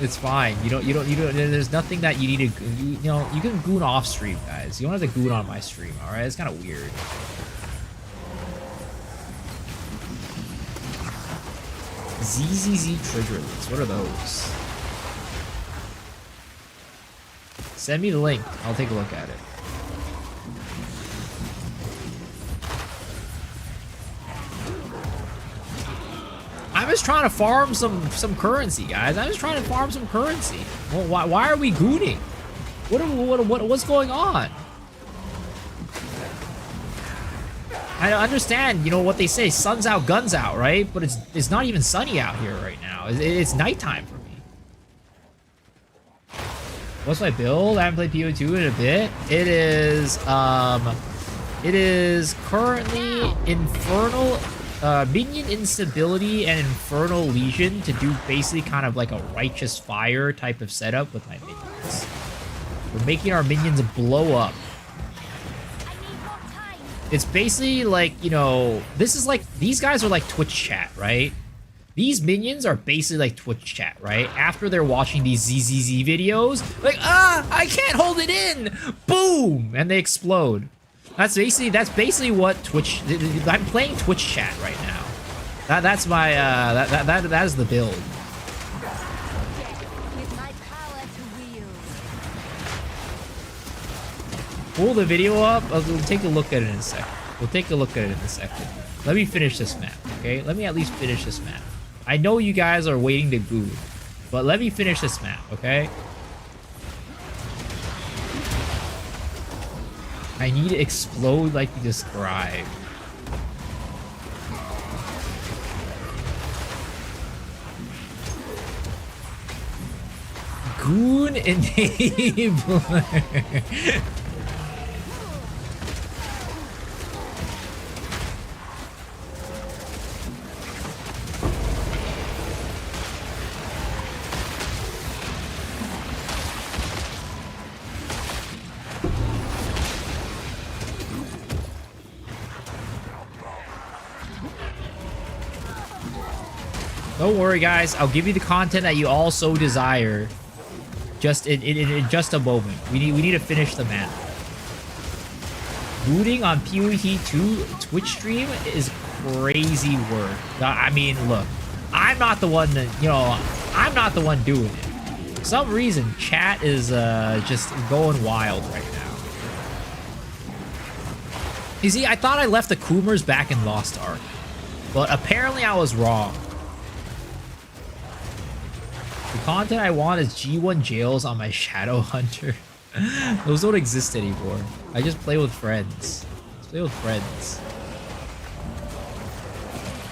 It's fine. You don't, there's nothing that you need to, you know, you can goon off stream, guys. You don't have to goon on my stream, alright? It's kind of weird. ZZZ trigger links. What are those? Send me the link. I'll take a look at it. I'm just trying to farm some currency, guys. I'm just trying to farm some currency. Well, why are we gooning? What's going on? I understand, you know what they say, sun's out, guns out, right? But it's not even sunny out here right now. It's nighttime for me. What's my build? I haven't played PO2 in a bit. It is currently Infernal, Minion Instability and Infernal Legion to do basically kind of like a Righteous Fire type of setup with my minions. We're making our minions blow up. It's basically like, you know, this is like, these guys are like Twitch chat, right? These minions are basically like Twitch chat, right? After they're watching these ZZZ videos, like, I can't hold it in! Boom! And they explode. That's basically what Twitch, I'm playing Twitch chat right now. That's my, that is the build. With my power to wield. Pull the video up. We'll take a look at it in a second. We'll take a look at it in a second. Let me finish this map, okay? Let me at least finish this map. I know you guys are waiting to goo, but let me finish this map, okay? I need to explode like you described. Goon enabler. Don't worry, guys. I'll give you the content that you all so desire. Just in just a moment. We need to finish the map. Booting on PewDiePie 2 Twitch stream is crazy work. I mean, look, I'm not the one that, you know, I'm not the one doing it. For some reason, chat is just going wild right now. You see, I thought I left the Coomers back in Lost Ark, but apparently I was wrong. The content I want is G1 jails on my Shadow Hunter. Those don't exist anymore. I just play with friends. Just play with friends.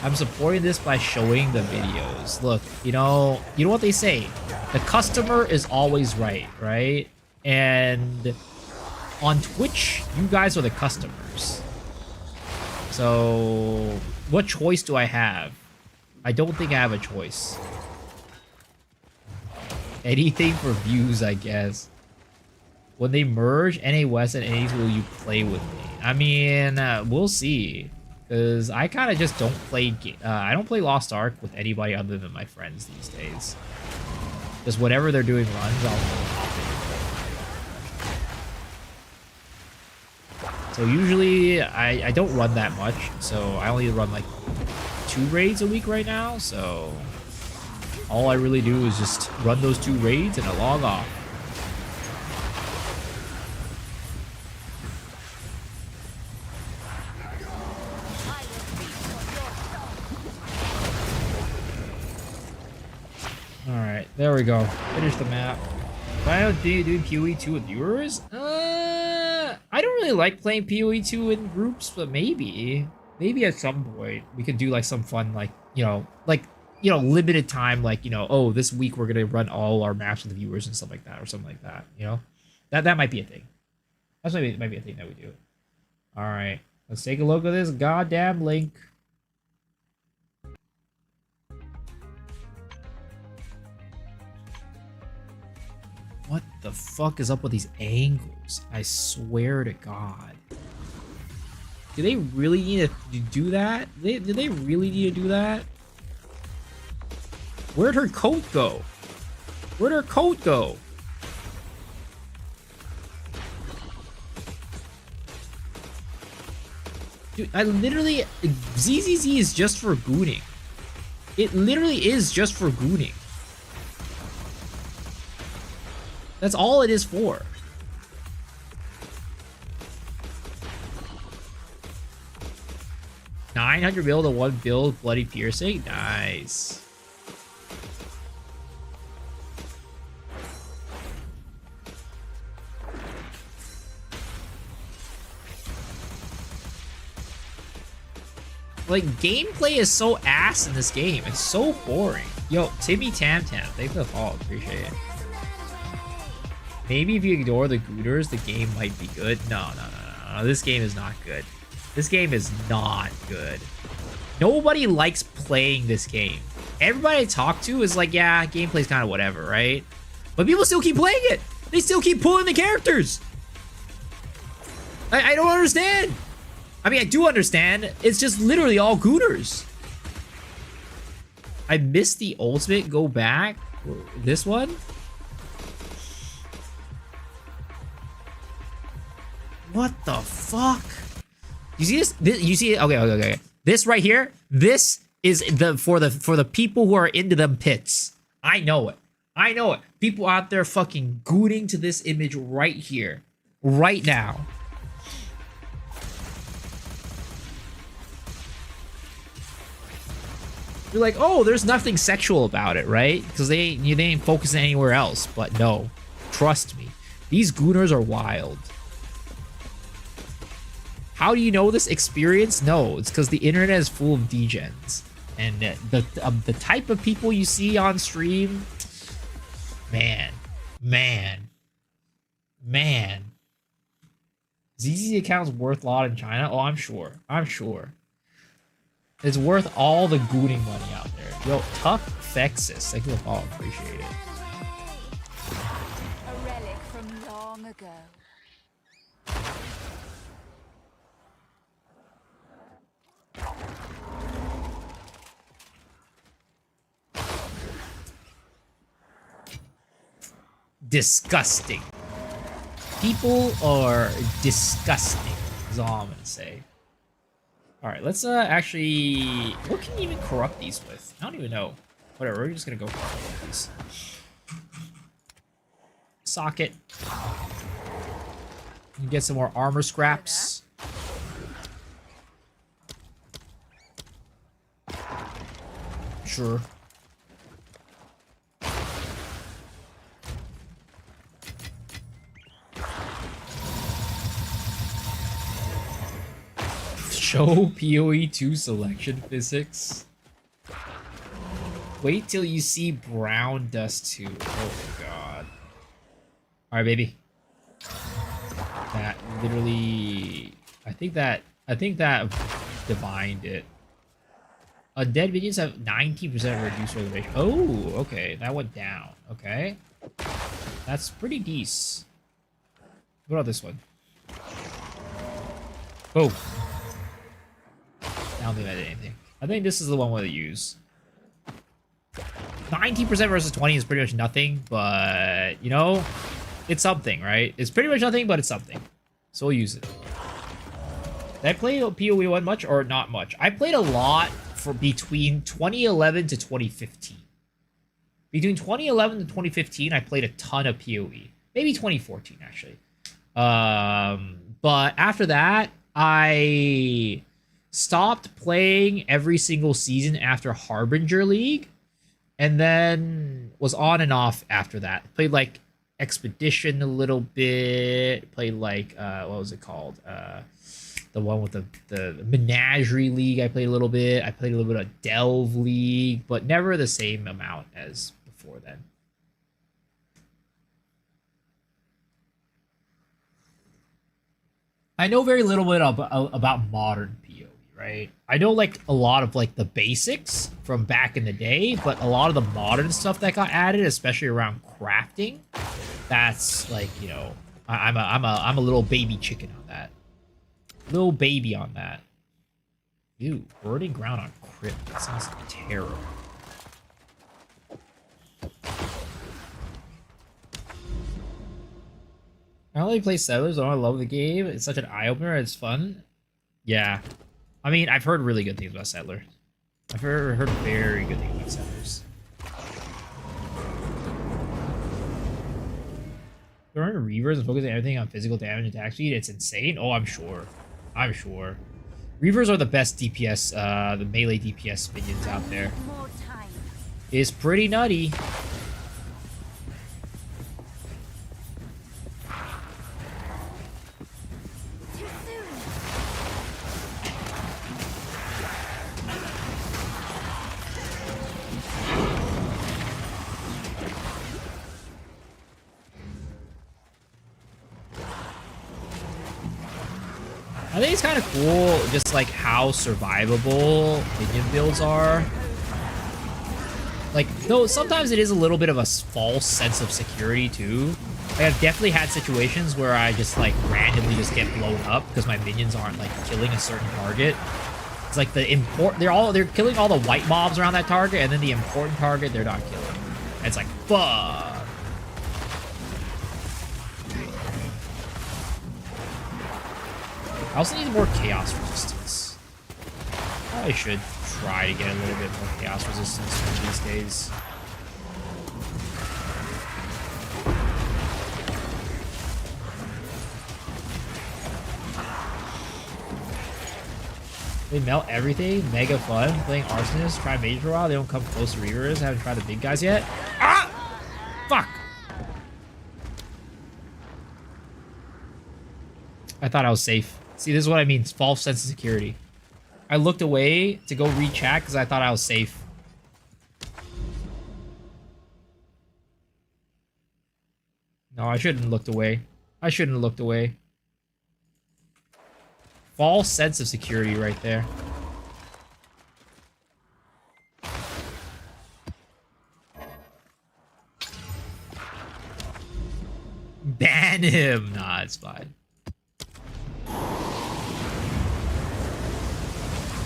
I'm supporting this by showing the videos. Look, you know what they say. The customer is always right, right? And on Twitch, you guys are the customers. So, what choice do I have? I don't think I have a choice. Anything for views, I guess. When they merge NA West and NA, will you play with me? I mean, we'll see. Because I kind of just don't play... I don't play Lost Ark with anybody other than my friends these days. Just whenever they're doing runs, I'll hop in. So usually, I don't run that much. So I only run like 2 raids a week right now. So all I really do is just run those 2 raids and I log off. Alright, there we go. Finish the map. Why don't you do PoE 2 with viewers? I don't really like playing PoE 2 in groups, but maybe. Maybe at some point we could do like some fun, like, limited time, like, oh, this week we're gonna run all our maps with the viewers and stuff like that, or something like that, That might be a thing. That's might be a thing that we do. Alright, let's take a look at this goddamn link. What the fuck is up with these angles? I swear to God. Do they really need to do that? Do they really need to do that? Where'd her coat go? Where'd her coat go? Dude, I literally... ZZZ is just for gooning. It literally is just for gooning. That's all it is for. $900 mil to 1 build Bloody Piercing? Nice. Like, gameplay is so ass in this game. It's so boring. Yo, Timmy Tam Tam, thanks for the follow. Appreciate it. Maybe if you ignore the gooters, the game might be good. No. This game is not good. This game is not good. Nobody likes playing this game. Everybody I talk to is like, yeah, gameplay's kind of whatever, right? But people still keep playing it. They still keep pulling the characters. I don't understand. I mean, I do understand. It's just literally all gooters. I missed the ultimate. Go back. This one? What the fuck? You see this? You see it? Okay. This right here. This is for the people who are into them pits. I know it. I know it. People out there fucking gooting to this image right here, right now. You're like, oh, there's nothing sexual about it, right? Because they ain't focusing anywhere else. But no, trust me, these gooners are wild. How do you know this experience? No, it's because the internet is full of degens. And the type of people you see on stream, man. ZZ account's worth a lot in China? Oh, I'm sure. It's worth all the gooning money out there. Yo, Tough Fexus. Thank you for the follow. Appreciate it. A relic from long ago. Disgusting. People are disgusting, is all I'm gonna say. Alright, let's actually... What can you even corrupt these with? I don't even know. Whatever, we're just gonna go for these. Socket. You can get some more armor scraps. Sure. Show PoE 2 selection physics. Wait till you see Brown Dust 2. Oh my god. Alright, baby. That literally... I think that divined it. Undead minions have 19% reduced reservation. Oh, okay. That went down. Okay. That's pretty decent. What about this one? Oh. I don't think that did anything. I think this is the one we'll use. 19% versus 20 is pretty much nothing, but, you know, it's something, right? It's pretty much nothing, but it's something. So we'll use it. Did I play PoE 1 much or not much? I played a lot for between 2011 to 2015. Between 2011 to 2015, I played a ton of PoE. Maybe 2014, actually. But after that, I stopped playing every single season after Harbinger League. and then was on and off after that. Played like Expedition a little bit. Played like what was it called? The one with the Menagerie League. I played a little bit. I played a little bit of Delve League, but never the same amount as before then. I know very little bit about modern PoE, right? I know like a lot of like the basics from back in the day, but a lot of the modern stuff that got added, especially around crafting, that's like, you know, I'm a little baby chicken on that. Little baby on that. Ew, burning ground on crypt. That sounds terrible. I only play Settlers. Oh, I love the game. It's such an eye-opener. It's fun. Yeah. I mean, I've heard really good things about Settlers. I've heard very good things about Settlers. Throwing Reavers and focusing everything on physical damage and attack speed, it's insane. Oh, I'm sure. I'm sure. Reavers are the best DPS, the melee DPS minions out there. It's pretty nutty. I think it's kind of cool, just like how survivable minion builds are. Like, though sometimes it is a little bit of a false sense of security too. Like, I've definitely had situations where I just like randomly just get blown up because my minions aren't like killing a certain target. It's like they're killing all the white mobs around that target, and then the important target they're not killing. And it's like, fuck. I also need more chaos resistance. Probably should try to get a little bit more chaos resistance one of these days. They melt everything. Mega fun. Playing Arsonist. Try Mage for a while. They don't come close to Reavers. Haven't tried the big guys yet. Ah! Fuck! I thought I was safe. See, this is what I mean. It's false sense of security. I looked away to go read chat because I thought I was safe. No, I shouldn't have looked away. I shouldn't have looked away. False sense of security right there. Ban him! Nah, it's fine.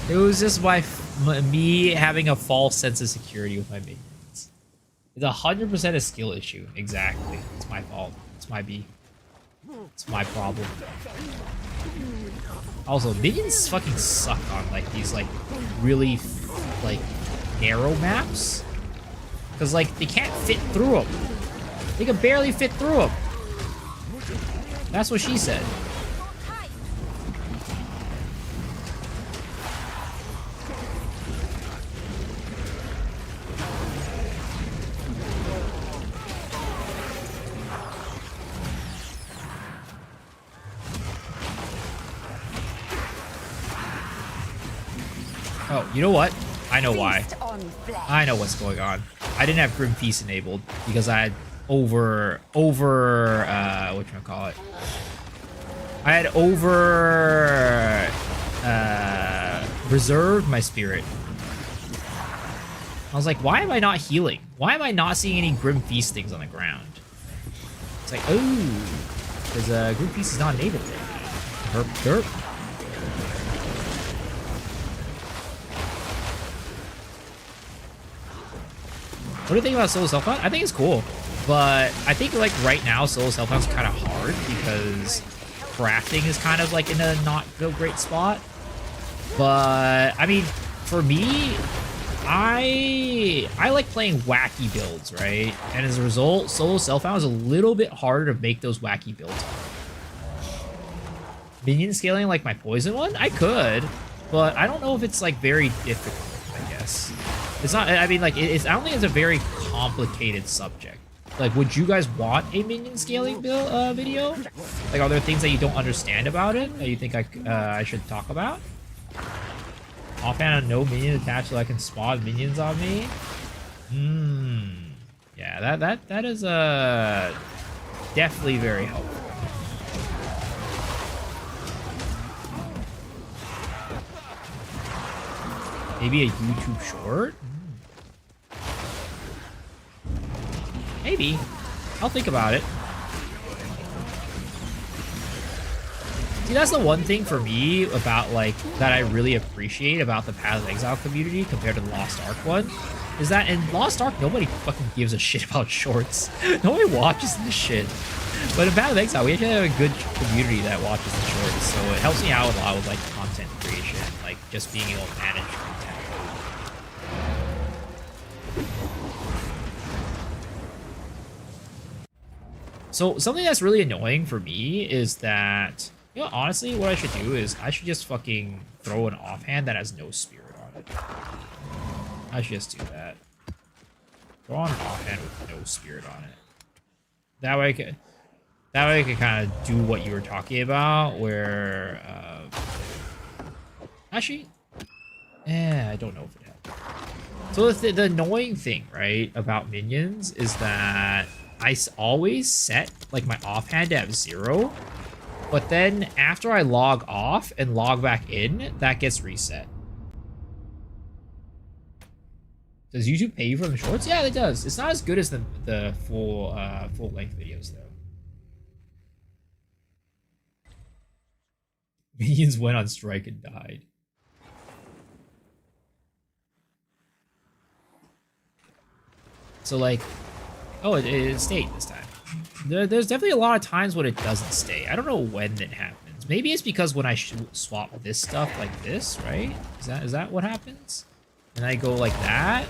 It was just me having a false sense of security with my minions. It's 100% a skill issue. Exactly. It's my fault. It's my B. It's my problem. Also, minions fucking suck on like these like really like narrow maps. Because like they can't fit through them. They can barely fit through them. That's what she said. Oh, you know what? I know why. I know what's going on. I didn't have Grim Feast enabled because I had whatchamacallit. I had reserved my spirit. I was like, why am I not healing? Why am I not seeing any Grim Feast things on the ground? It's like, oh, because Grim Feast is not enabled yet. Derp, derp. What do you think about solo self-hunt? I think it's cool, but I think like right now solo self-hunt's kind of hard because crafting is kind of like in a not real great spot. But I mean, for me, I like playing wacky builds, right? And as a result, solo self-hunt is a little bit harder to make those wacky builds. Minion scaling like my poison one? I could, but I don't know if it's like very difficult, I guess. It's not. I mean, like, it's. I don't think it's a very complicated subject. Like, would you guys want a minion scaling video? Like, are there things that you don't understand about it that you think I should talk about? Offhand, no minion attached so I can spawn minions on me. Yeah, that is definitely very helpful. Maybe a YouTube short? Maybe. I'll think about it. See, that's the one thing for me about, like, that I really appreciate about the Path of Exile community compared to the Lost Ark one, is that in Lost Ark, nobody fucking gives a shit about shorts. Nobody watches this shit. But in Path of Exile, we actually have a good community that watches the shorts, so it helps me out a lot with, like, content creation, like, just being able to manage content. So something that's really annoying for me is that, you know, honestly, what I should do is I should just fucking throw an offhand that has no spirit on it. I should just do that. Throw on an offhand with no spirit on it. That way I can kind of do what you were talking about, where, actually, I don't know if it helped. So the annoying thing, right, about minions is that I always set, like, my offhand at 0, but then after I log off and log back in, that gets reset. Does YouTube pay you for the shorts? Yeah, it does. It's not as good as the full length videos though. Minions went on strike and died. So, like, oh, it stayed this time. There's definitely a lot of times when it doesn't stay. I don't know when it happens. Maybe it's because when I swap this stuff like this, right? Is that what happens? And I go like that,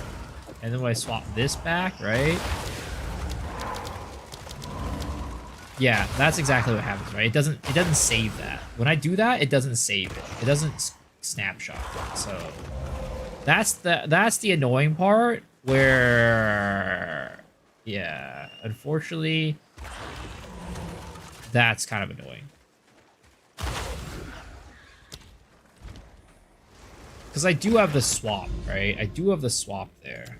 and then when I swap this back, right? Yeah, that's exactly what happens, right? It doesn't save that. When I do that, it doesn't save it. It doesn't snapshot it. So that's the annoying part where, yeah, unfortunately, that's kind of annoying. Because I do have the swap, right? I do have the swap there.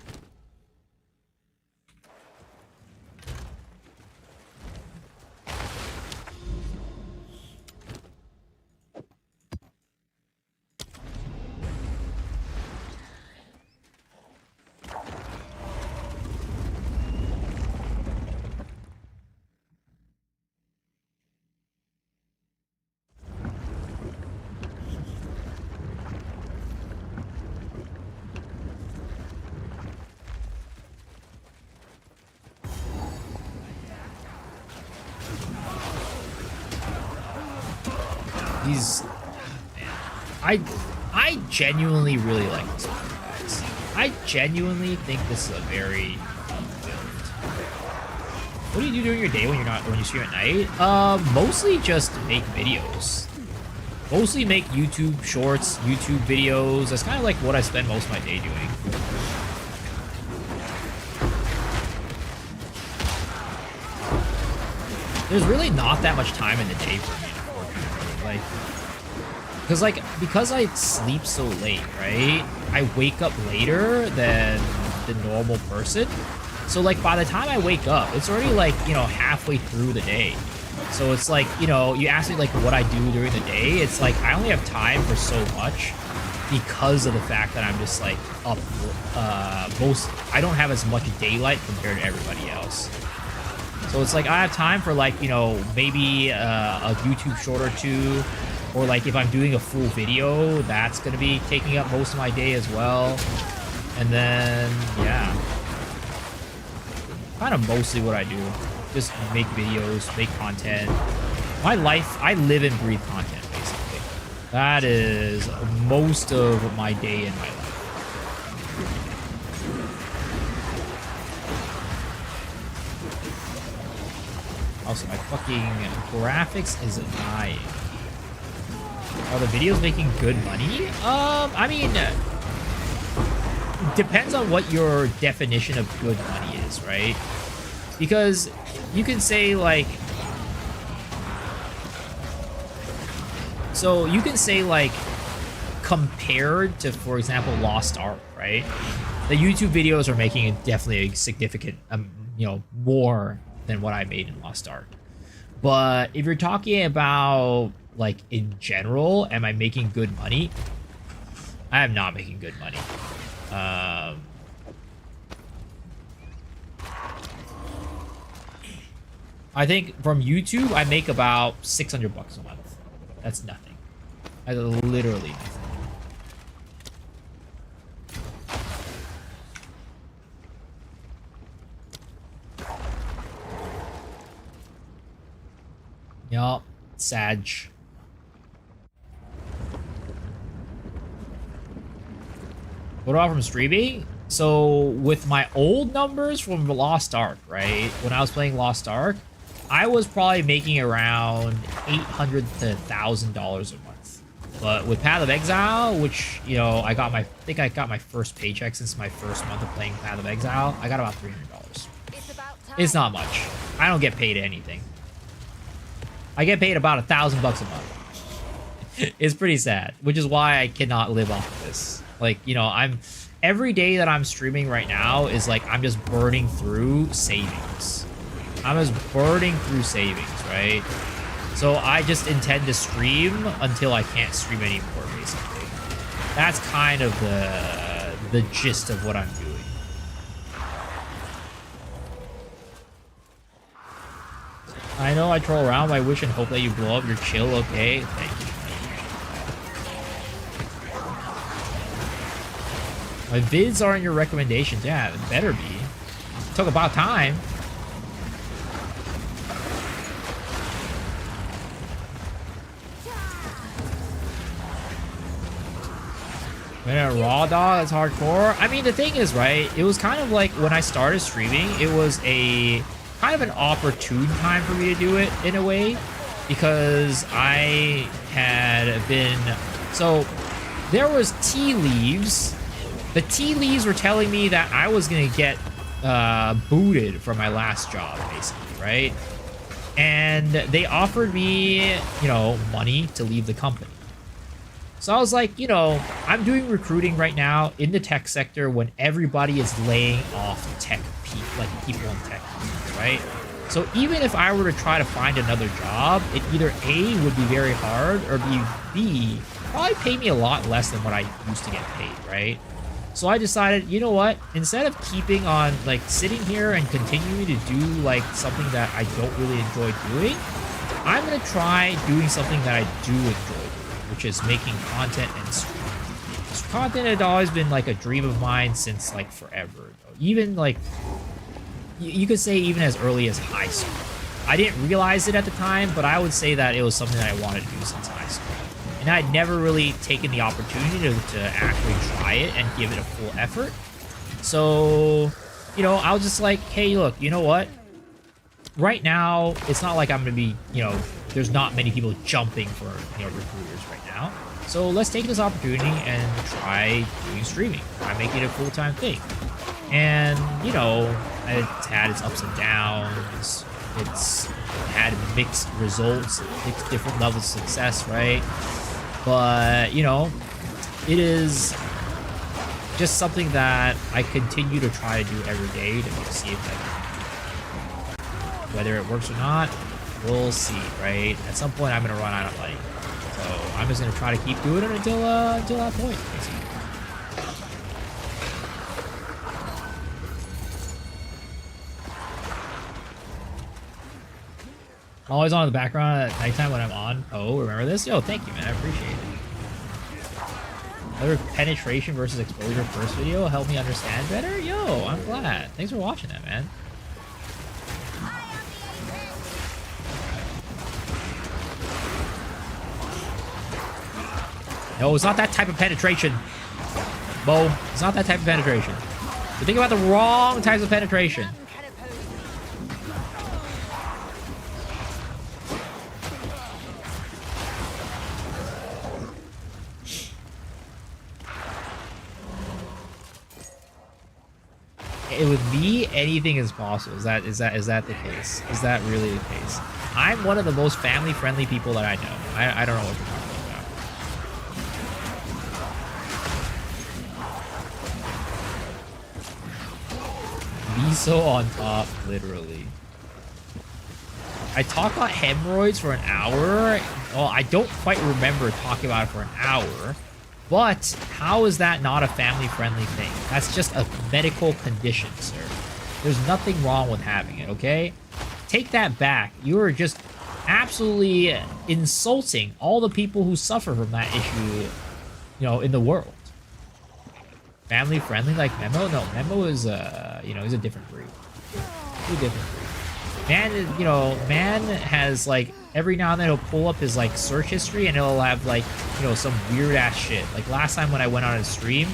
These, man, I genuinely really like this one, guys. I genuinely think this is a very fun build. What do you do during your day when you stream at night? Mostly just make videos. Mostly make YouTube shorts, YouTube videos. That's kind of like what I spend most of my day doing. There's really not that much time in the day for me. Like, because I sleep so late, right? I wake up later than the normal person. So, like, by the time I wake up, it's already, like, you know, halfway through the day. So it's like, you know, you ask me, like, what I do during the day. It's like, I only have time for so much because of the fact that I'm just, like, up, I don't have as much daylight compared to everybody else. So it's like I have time for, like, you know, maybe a YouTube short or two, or like if I'm doing a full video, that's going to be taking up most of my day as well. And then, yeah, kind of mostly what I do. Just make videos, make content. My life, I live and breathe content, basically. That is most of my day in my life. Also, my fucking graphics is dying. Are the videos making good money? I mean, depends on what your definition of good money is, right? Because you can say like, so you can say like compared to, for example, Lost Ark, right? The YouTube videos are making definitely a significant, you know, more than what I made in Lost Ark. But if you're talking about like in general, am I making good money? I am not making good money. I think from YouTube, I make about 600 bucks a month. That's nothing. That's literally nothing. Yup, Sag. What about from streaming? So with my old numbers from Lost Ark, right? When I was playing Lost Ark, I was probably making around $800 to $1,000 a month. But with Path of Exile, which, you know, I think I got my first paycheck since my first month of playing Path of Exile, I got about $300. It's not much. I don't get paid anything. I get paid about $1,000 a month. It's pretty sad, which is why I cannot live off of this. Like, you know, every day that I'm streaming right now is like I'm just burning through savings. I'm just burning through savings, right? So I just intend to stream until I can't stream anymore, basically. That's kind of the gist of what I'm doing. I know I troll around. I wish and hope that you blow up. You're chill, okay? Thank you. My vids aren't your recommendations. Yeah, it better be. Took about time. Man, Raw Dog, that's hardcore. I mean, the thing is, right, it was kind of like when I started streaming, it was a kind of an opportune time for me to do it in a way, because I had been, so there was tea leaves. The tea leaves were telling me that I was gonna get booted from my last job, basically, right? And they offered me, you know, money to leave the company. So I was like, you know, I'm doing recruiting right now in the tech sector when everybody is laying off people in tech, right? So even if I were to try to find another job, it either A, would be very hard, or B, probably pay me a lot less than what I used to get paid, right? So I decided, you know what, instead of keeping on, like, sitting here and continuing to do, like, something that I don't really enjoy doing, I'm gonna try doing something that I do enjoy doing, which is making content and streaming. Content had always been, like, a dream of mine since, like, forever. Even, like, you could say even as early as high school. I didn't realize it at the time, but I would say that it was something that I wanted to do since high school. And I'd never really taken the opportunity to actually try it and give it a full effort. So, you know, I was just like, hey, look, you know what? Right now, it's not like I'm going to be, you know, there's not many people jumping for, you know, recruiters right now. So let's take this opportunity and try doing streaming. Try making it a full-time thing. And, you know, it's had its ups and downs. It's had mixed results, mixed different levels of success, right? But, you know, it is just something that I continue to try to do every day to see if I can. Whether it works or not, we'll see, right? At some point, I'm going to run out of money. So I'm just going to try to keep doing it until that point, basically. I'm always on in the background at nighttime when I'm on. Oh, remember this? Yo, thank you, man. I appreciate it. Another penetration versus exposure first video helped me understand better? Yo, I'm glad. Thanks for watching that, man. No, it's not that type of penetration. Bo, it's not that type of penetration. You think about the wrong types of penetration. with me, anything is possible. Is that the case? Is that really the case? I'm one of the most family-friendly people that I know. I don't know what you're talking about. Miso on top, literally. I talk about hemorrhoids for an hour. Well, I don't quite remember talking about it for an hour. But how is that not a family-friendly thing? That's just a medical condition, sir. There's nothing wrong with having it, okay? Take that back. You are just absolutely insulting all the people who suffer from that issue, you know, in the world. Family-friendly like Memo? No, Memo is, you know, he's a different breed. He's a different breed. Man, you know, man has, like, every now and then he'll pull up his, like, search history and it'll have, like, you know, some weird-ass shit. Like, last time when I went on his stream,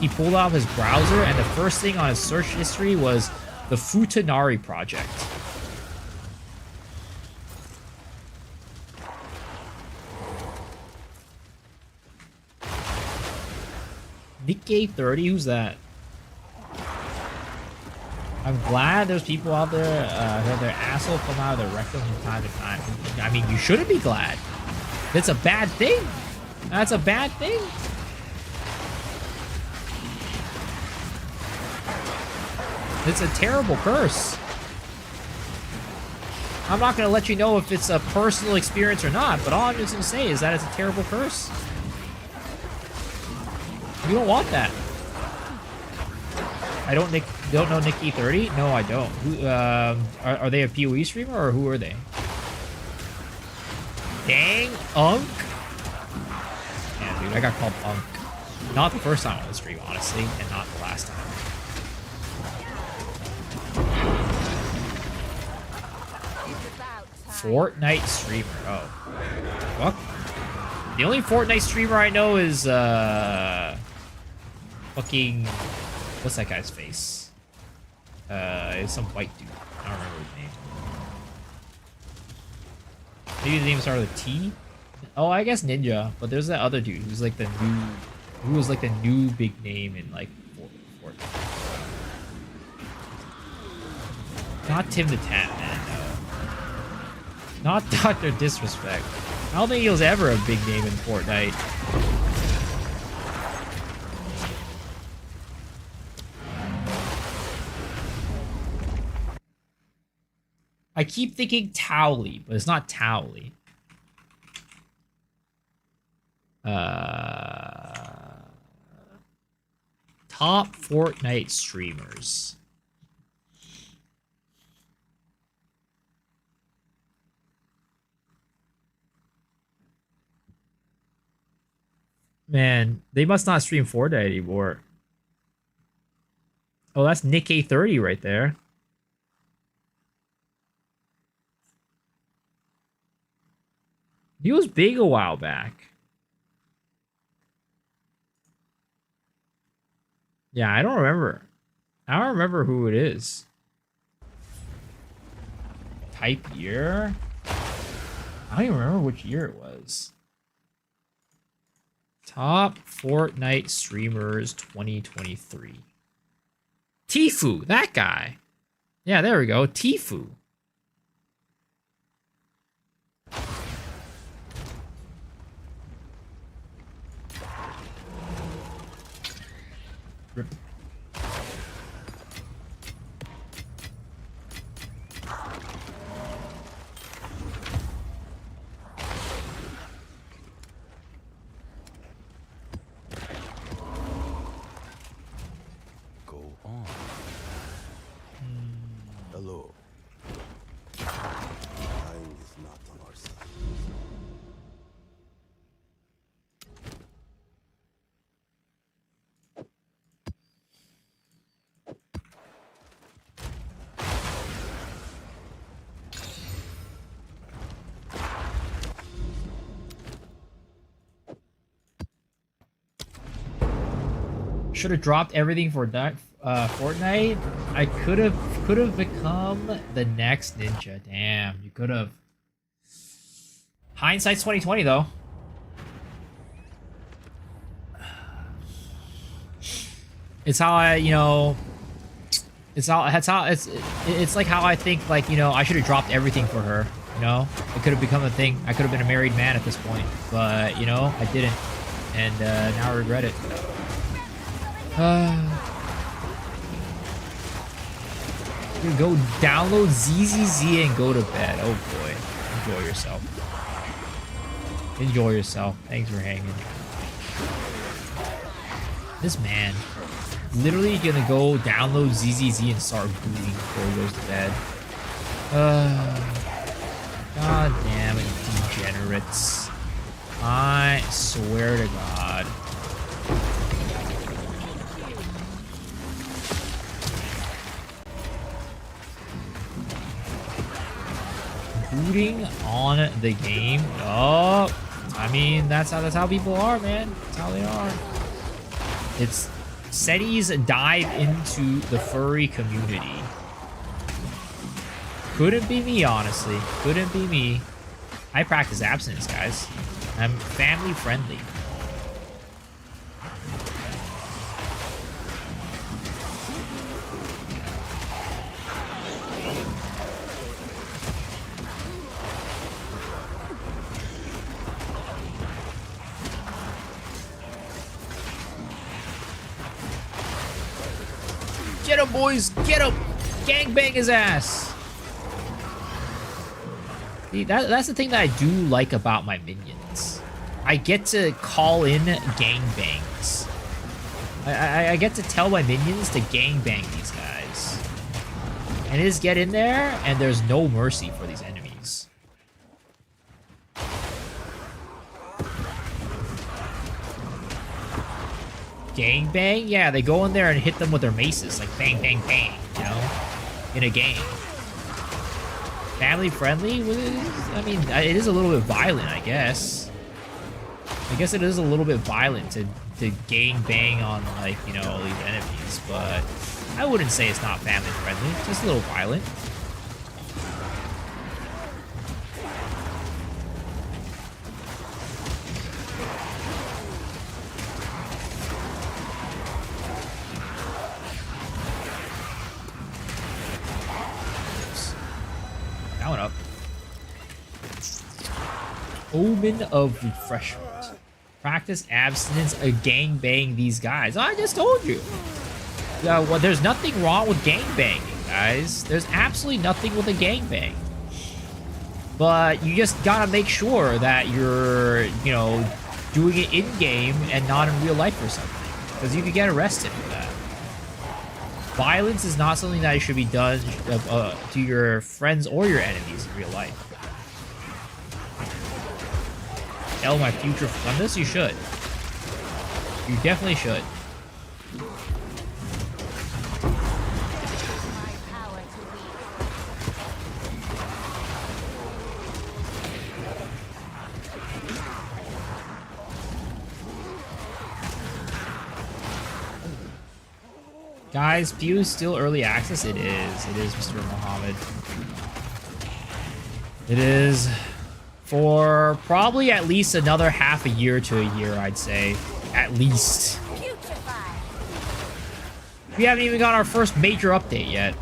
he pulled out his browser and the first thing on his search history was the Futanari Project. Nikkei 30? Who's that? I'm glad there's people out there who have their asshole come out of their rectum from time to time. I mean, you shouldn't be glad. That's a bad thing. That's a bad thing. It's a terrible curse. I'm not going to let you know if it's a personal experience or not, but all I'm just going to say is that it's a terrible curse. You don't want that. I don't know Nikkei 30? No, I don't. Who, are they a PoE streamer or who are they? Dang, Unk? Yeah, dude, I got called Unk. Not the first time on the stream, honestly, and not the last time. Fortnite streamer. Oh. Fuck. The only Fortnite streamer I know is, fucking... What's that guy's face? It's some white dude. I don't remember his name. Maybe the name started with T? Oh, I guess Ninja. But there's that other dude who's like the new... Who was like the new big name in, like, Fortnite. Not Tim the Tat Man, no. Not Dr. Disrespect. I don't think he was ever a big name in Fortnite. I keep thinking Towley, but it's not Towley. Top Fortnite streamers. Man, they must not stream Fortnite anymore. Oh, that's Nikkei 30 right there. He was big a while back. Yeah, I don't remember. I don't remember who it is. Type year? I don't even remember which year it was. Top Fortnite streamers 2023. Tfue, that guy. Yeah, there we go. Tfue. Rip. Go on. Hello. Dying is not on our side. Should have dropped everything for that Fortnite. I could have become the next ninja. Damn, you could have. Hindsight's 2020 though. It's how I, you know, It's all. That's how. It's like how I think. Like, you know, I should have dropped everything for her. You know, it could have become a thing. I could have been a married man at this point, but you know, I didn't, and now I regret it. You go download ZZZ and go to bed. Oh boy, enjoy yourself. Enjoy yourself. Thanks for hanging. This man. Literally gonna go download ZZZ and start booting before he goes to bed. God damn it, degenerates. I swear to God. Booting on the game? Oh, I mean, that's how people are, man. That's how they are. It's SETI's dive into the furry community. Couldn't be me, honestly. Couldn't be me. I practice abstinence, guys. I'm family friendly. Get him, boys! Get him! Gangbang his ass! See, that's the thing that I do like about my minions. I get to call in gangbangs. I get to tell my minions to gangbang these guys. And just get in there, and there's no mercy for these enemies. Gangbang? Yeah, they go in there and hit them with their maces, like bang, bang, bang, you know? In a game. Family friendly? I mean, it is a little bit violent, I guess. I guess it is a little bit violent to gang bang on, like, you know, these enemies, but I wouldn't say it's not family friendly. It's just a little violent. That one up. Omen of refreshment. Practice abstinence or gang bang these guys. I just told you. Yeah, well, there's nothing wrong with gang banging, guys. There's absolutely nothing with a gang bang. But you just gotta make sure that you're, you know, doing it in game and not in real life or something, because you could get arrested for that. Violence is not something that should be done to your friends or your enemies in real life. Tell my future on this, you should. You definitely should. Guys, Fuse still early access? It is. It is, Mr. Mohammed. It is. For probably at least another half a year to a year, I'd say. At least. We haven't even got our first major update yet.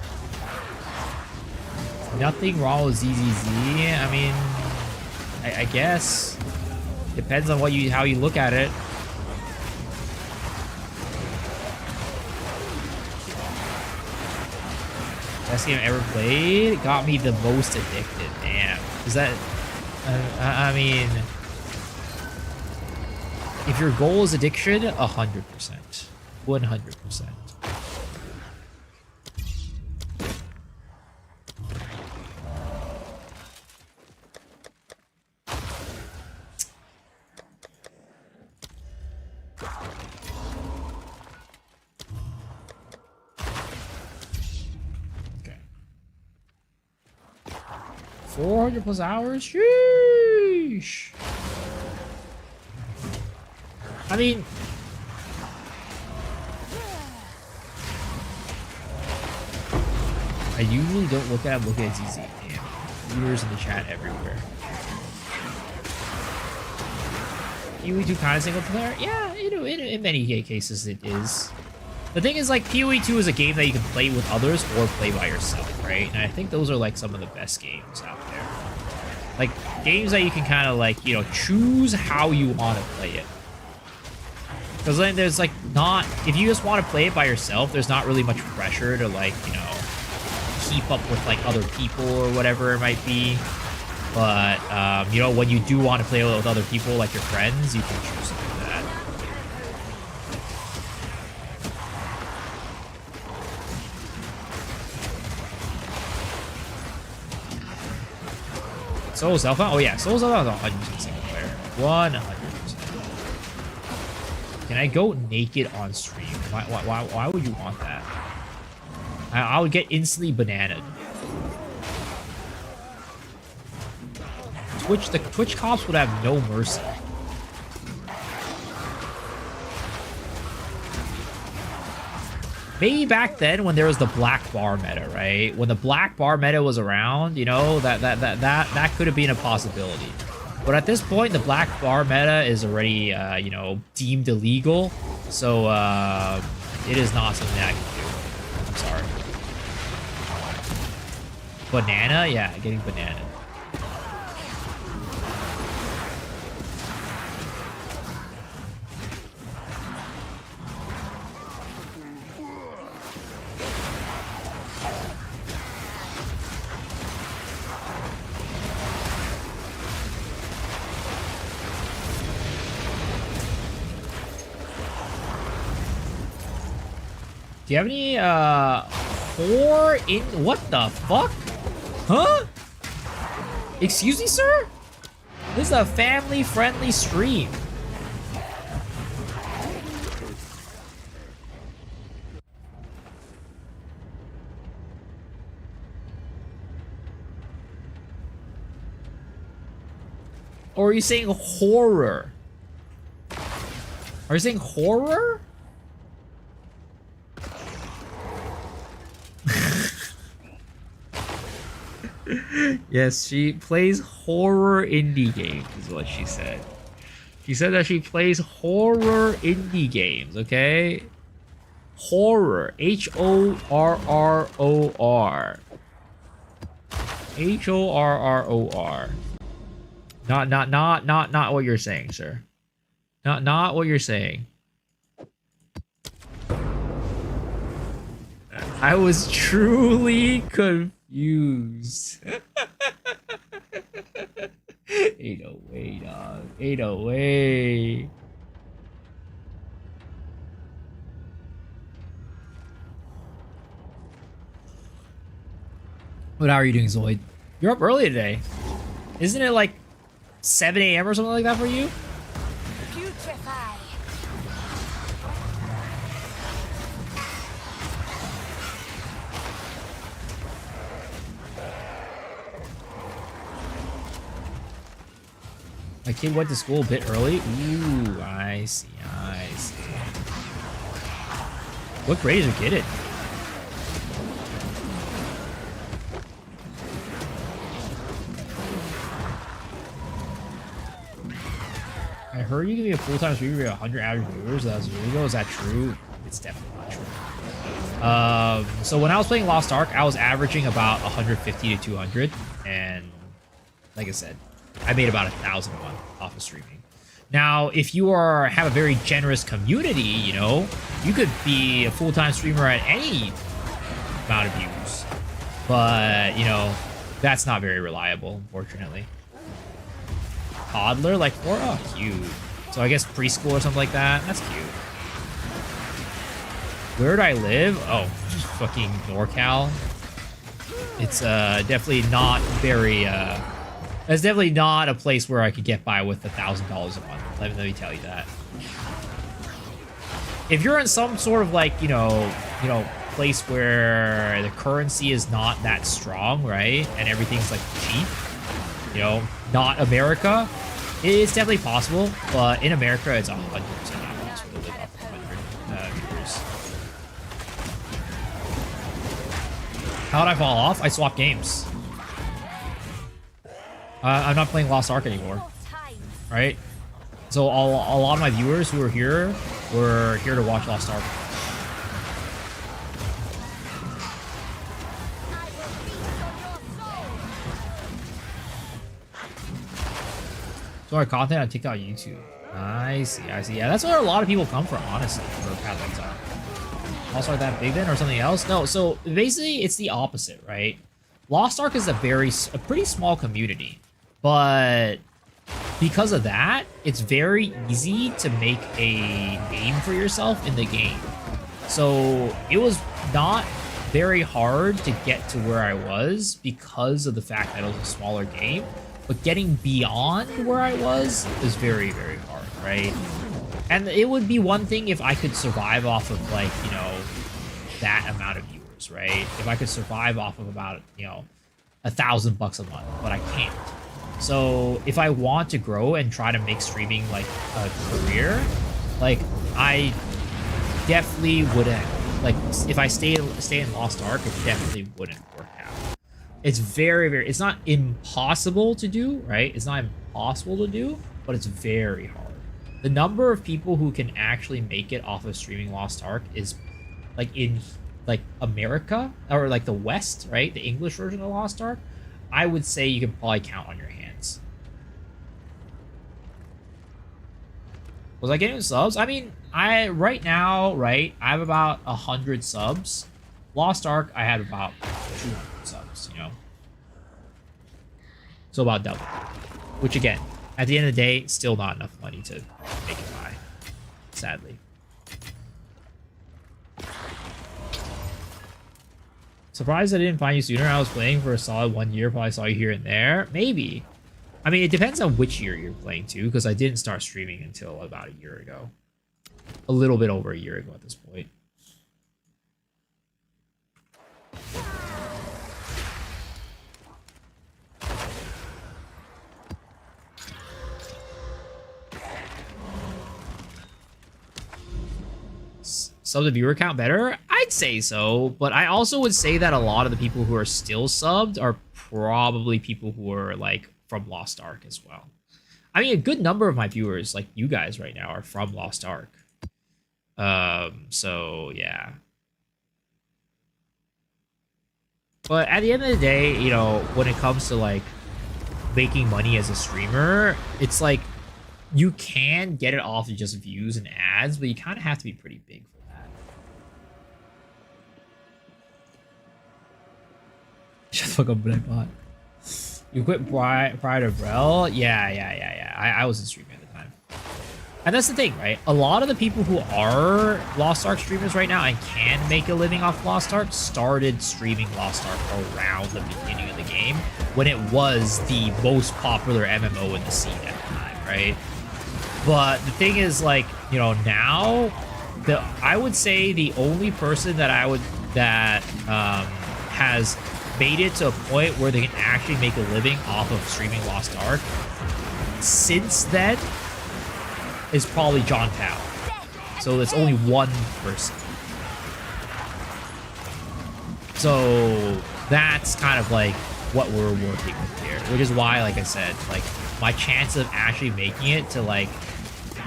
Nothing wrong with ZZZ. I mean, I guess. Depends on what how you look at it. Best game I ever played. Got me the most addicted. Damn. Is that... I mean... If your goal is addiction, 100%. 100%. Okay. 400 plus hours? Sheesh. I mean... I usually don't look at ZZ. Damn. Viewers in the chat everywhere. UE2 kind of single player? Yeah, you know, in many cases it is. The thing is, like, PoE 2 is a game that you can play with others or play by yourself, right? And I think those are, like, some of the best games out there. Like, games that you can kind of, like, you know, choose how you want to play it. Because then there's, like, not... If you just want to play it by yourself, there's not really much pressure to, like, you know, keep up with, like, other people or whatever it might be. But, you know, when you do want to play with other people, like your friends, you can choose to do that. Solo Zelda? Oh yeah, Solo Zelda is 100% single player. 100%. Can I go naked on stream? Why would you want that? I would get instantly bananaed. The Twitch cops would have no mercy. Maybe back then when there was the black bar meta, right? When the black bar meta was around, you know, that could have been a possibility. But at this point, the black bar meta is already, you know, deemed illegal. So, it is not something that I can do. I'm sorry. Banana? Yeah, getting banana. Do you have any, what the fuck? Huh? Excuse me, sir? This is a family-friendly stream. Or are you saying horror? Are you saying horror? Yes, she plays horror indie games, is what she said. She said that she plays horror indie games, okay? Horror. H-O-R-R-O-R. H-O-R-R-O-R. Not what you're saying, sir. Not what you're saying. I was truly confused. Ain't no way, dog. Ain't no way. What hour are you doing, Zoid? You're up early today. Isn't it like 7 a.m. or something like that for you? Putrefy. My kid went to school a bit early. Ooh, I see, I see. What grade is your kid in? I heard you can be a full-time streamer with 100 average viewers. That was a year ago. Is that true? It's definitely not true. So when I was playing Lost Ark, I was averaging about 150 to 200, and like I said, I made about 1,000 a month off of streaming. Now, if you have a very generous community, you know, you could be a full-time streamer at any amount of views, but you know, that's not very reliable, unfortunately. Toddler, like 4? Oh, cute. So I guess preschool or something like that. That's cute. Where do I live? Oh, just fucking NorCal. It's definitely not very it's definitely not a place where I could get by with $1,000 a month. Let me tell you that. If you're in some sort of like, you know, place where the currency is not that strong, right? And everything's like cheap, you know, not America, it's definitely possible, but in America, it's 100% not possible to live off 100 viewers. How did I fall off? I swapped games. I'm not playing Lost Ark anymore, right? So a lot of my viewers who were here to watch Lost Ark. So our content on TikTok, YouTube. I see. Yeah, that's where a lot of people come from, honestly, for Path of Exile. Also, that big then or something else? No. So basically, it's the opposite, right? Lost Ark is a pretty small community, but because of that, it's very easy to make a name for yourself in the game. So it was not very hard to get to where I was because of the fact that it was a smaller game. But getting beyond where I was is very, very hard, right? And it would be one thing if I could survive off of, like, you know, that amount of viewers, right? If I could survive off of about, you know, $1,000 a month, but I can't. So if I want to grow and try to make streaming like a career, like I definitely wouldn't, like if I stay in Lost Ark, it definitely wouldn't work out. It's it's not impossible to do, right? It's not impossible to do, but it's very hard. The number of people who can actually make it off of streaming Lost Ark is like in like America or like the West, right? The English version of Lost Ark. I would say you can probably count on your hands. Was I getting subs? I mean, right now, right, I have about 100 subs. Lost Ark, I had about 200 subs, you know? So about double. Which again, at the end of the day, still not enough money to make it by, sadly. Surprised I didn't find you sooner. I was playing for a solid 1 year. Probably saw you here and there. Maybe. I mean, it depends on which year you're playing too, because I didn't start streaming until about a year ago. A little bit over a year ago at this point. Sub the viewer count better? I'd say so, but I also would say that a lot of the people who are still subbed are probably people who are like from Lost Ark as well. I mean, a good number of my viewers, like you guys right now, are from Lost Ark. So yeah. But at the end of the day, you know, when it comes to like making money as a streamer, it's like you can get it off of just views and ads, but you kind of have to be pretty big for that. Shut the fuck up, Blackbot. You quit prior to Brel? Yeah. I wasn't streaming at the time. And that's the thing, right? A lot of the people who are Lost Ark streamers right now and can make a living off Lost Ark started streaming Lost Ark around the beginning of the game when it was the most popular MMO in the scene at the time, right? But the thing is, like, you know, now, I would say the only person that has made it to a point where they can actually make a living off of streaming Lost Ark since then is probably John Powell. So there's only one person. So that's kind of like what we're working with here, which is why, like I said, like my chance of actually making it to like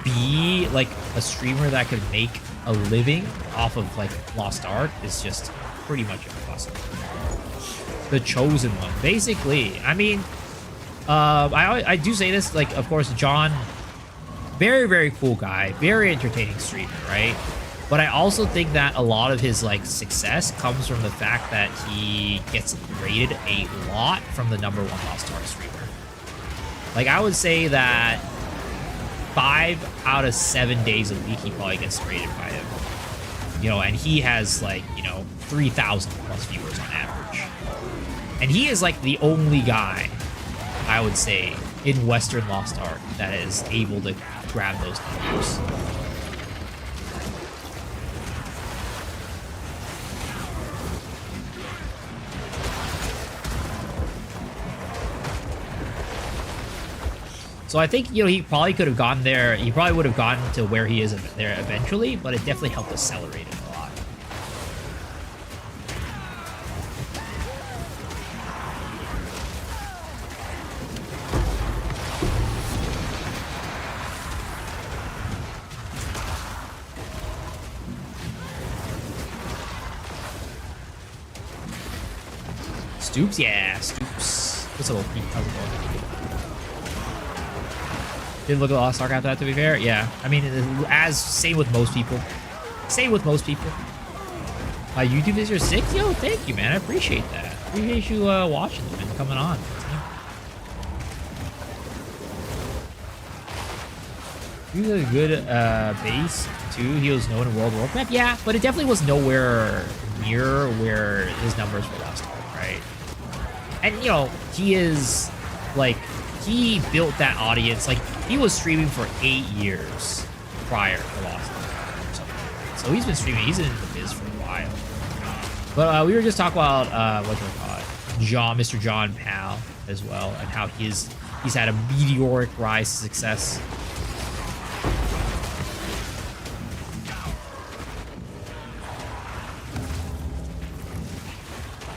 be like a streamer that could make a living off of like Lost Ark is just pretty much impossible. The chosen one, basically. I mean, I do say this, like, of course, John, very, very cool guy, very entertaining streamer, right? But I also think that a lot of his, like, success comes from the fact that he gets rated a lot from the #1 Lost Ark streamer. Like, I would say that 5 out of 7 days a week, he probably gets rated by him. You know, and he has, like, you know, 3,000 plus viewers on average. And he is, like, the only guy, I would say, in Western Lost Ark that is able to grab those numbers. So I think, you know, he probably could have gotten there. He probably would have gotten to where he is there eventually, but it definitely helped accelerate it a lot. Stoops? Yeah, Stoops. What's up, OP? How's it going? Did look at Lost Ark after that, to be fair. Yeah. I mean, same with most people. Same with most people. My YouTube is your 6? Yo, thank you, man. I appreciate that. Appreciate you watching them and coming on. He was a good base, too. He was known in World of Warcraft. Yeah, but it definitely was nowhere near where his numbers were last time, right? And, you know, he is, like, he built that audience. Like, he was streaming for 8 years prior to Lost Ark or something like that. So he's been streaming. He's been in the biz for a while. But we were just talking about, Mr. John Powell as well, and how he's had a meteoric rise to success.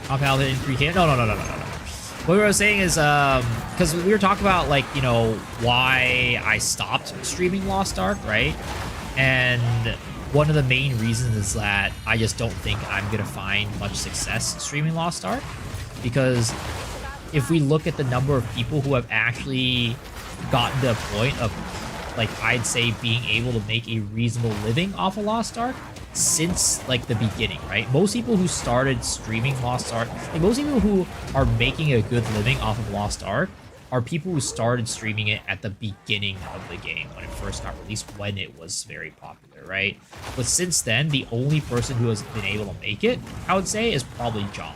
Powell in 3K. No. What we were saying is, because we were talking about, like, you know, why I stopped streaming Lost Ark, right? And one of the main reasons is that I just don't think I'm going to find much success streaming Lost Ark. Because if we look at the number of people who have actually gotten to a point of, like, I'd say being able to make a reasonable living off of Lost Ark since, like, the beginning, right? Most people who started streaming Lost Ark, like, most people who are making a good living off of Lost Ark are people who started streaming it at the beginning of the game when it first got released, when it was very popular, right? But since then, the only person who has been able to make it, I would say, is probably John.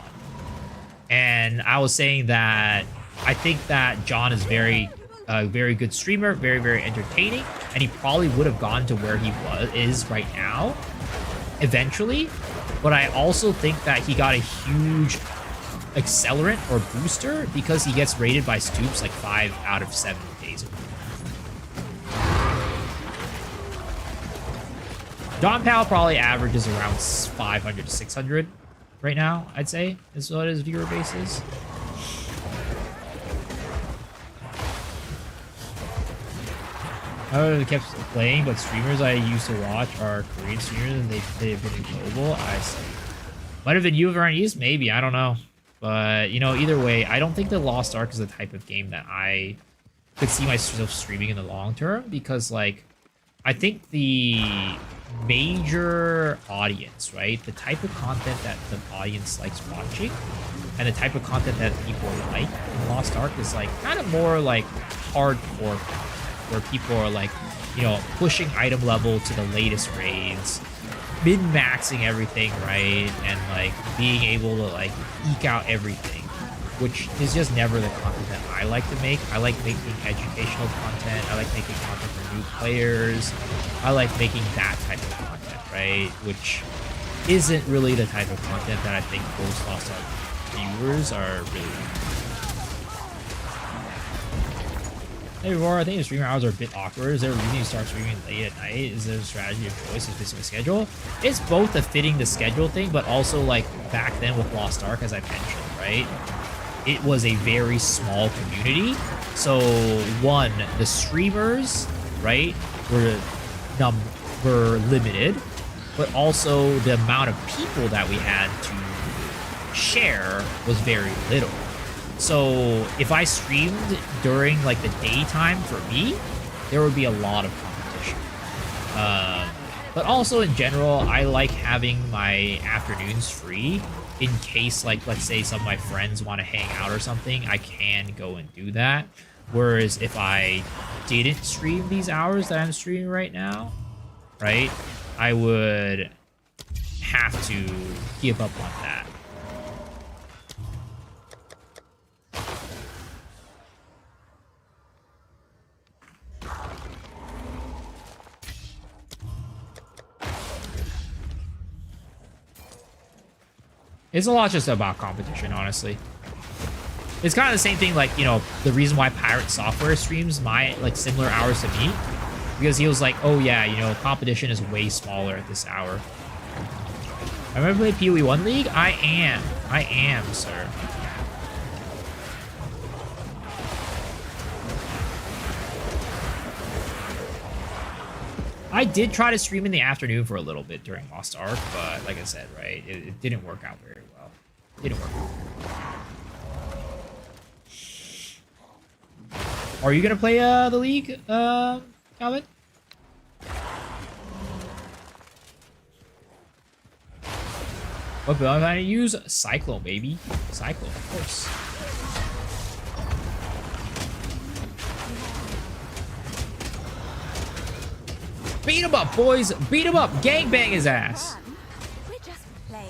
And I was saying that I think that John is very good streamer, very, very entertaining, and he probably would have gone to where he is right now eventually. But I also think that he got a huge accelerant or booster because he gets rated by Stoops like 5 out of 7 days. John Powell probably averages around 500 to 600 right now, I'd say, is what his viewer base is. I kept playing, but streamers I used to watch are Korean streamers, and they've been global. I see. Might have been you, Varnies, maybe, I don't know. But, you know, either way, I don't think the Lost Ark is the type of game that I could see myself streaming in the long term, because, like, I think the major audience, right, the type of content that the audience likes watching, and the type of content that people like in Lost Ark is, like, kind of more, like, hardcore, where people are, like, you know, pushing item level to the latest raids, min-maxing everything, right, and, like, being able to, like, eke out everything, which is just never the content that I like to make. I like making educational content. I like making content for new players. I like making that type of content, right, which isn't really the type of content that I think most Lost Ark viewers are really. Hey, Aurora, I think the streamer hours are a bit awkward. Is there a reason you start streaming late at night? Is there a strategy of choice of fitting the schedule? It's both a fitting the schedule thing, but also, like, back then with Lost Ark, as I mentioned, right? It was a very small community. So, one, the streamers, right, were limited, but also the amount of people that we had to share was very little. So if I streamed during, like, the daytime for me, there would be a lot of competition. But also in general, I like having my afternoons free in case, like, let's say some of my friends want to hang out or something, I can go and do that. Whereas if I didn't stream these hours that I'm streaming right now, right, I would have to give up on that. It's a lot just about competition, honestly. It's kind of the same thing, like, you know, the reason why Pirate Software streams my, like, similar hours to me. Because he was like, oh yeah, you know, competition is way smaller at this hour. I remember playing PoE 1 League? I am, sir. I did try to stream in the afternoon for a little bit during Lost Ark, but like I said, right, it didn't work out very well. It didn't work out very well. Are you gonna play the league, Calvin? What build am I gonna use? Cyclone, baby. Cyclone, of course. Beat him up, boys! Beat him up! Gangbang his ass! We're just playing.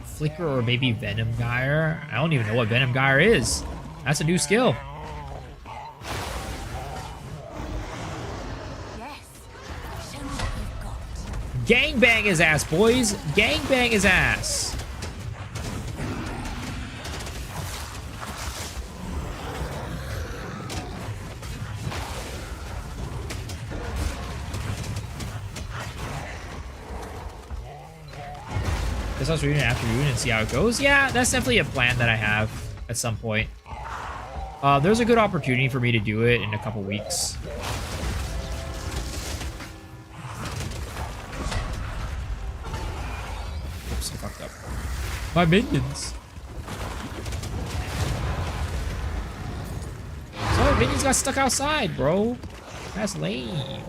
Flicker or maybe Venom Gyre? I don't even know what Venom Gyre is. That's a new skill. Yes. Show me what you've got. Gangbang his ass, boys! Gangbang his ass! Guess I'll read it after Rune and see how it goes. Yeah, that's definitely a plan that I have at some point. There's a good opportunity for me to do it in a couple weeks. Oops, I fucked up. My minions. So minions got stuck outside, bro. That's lame.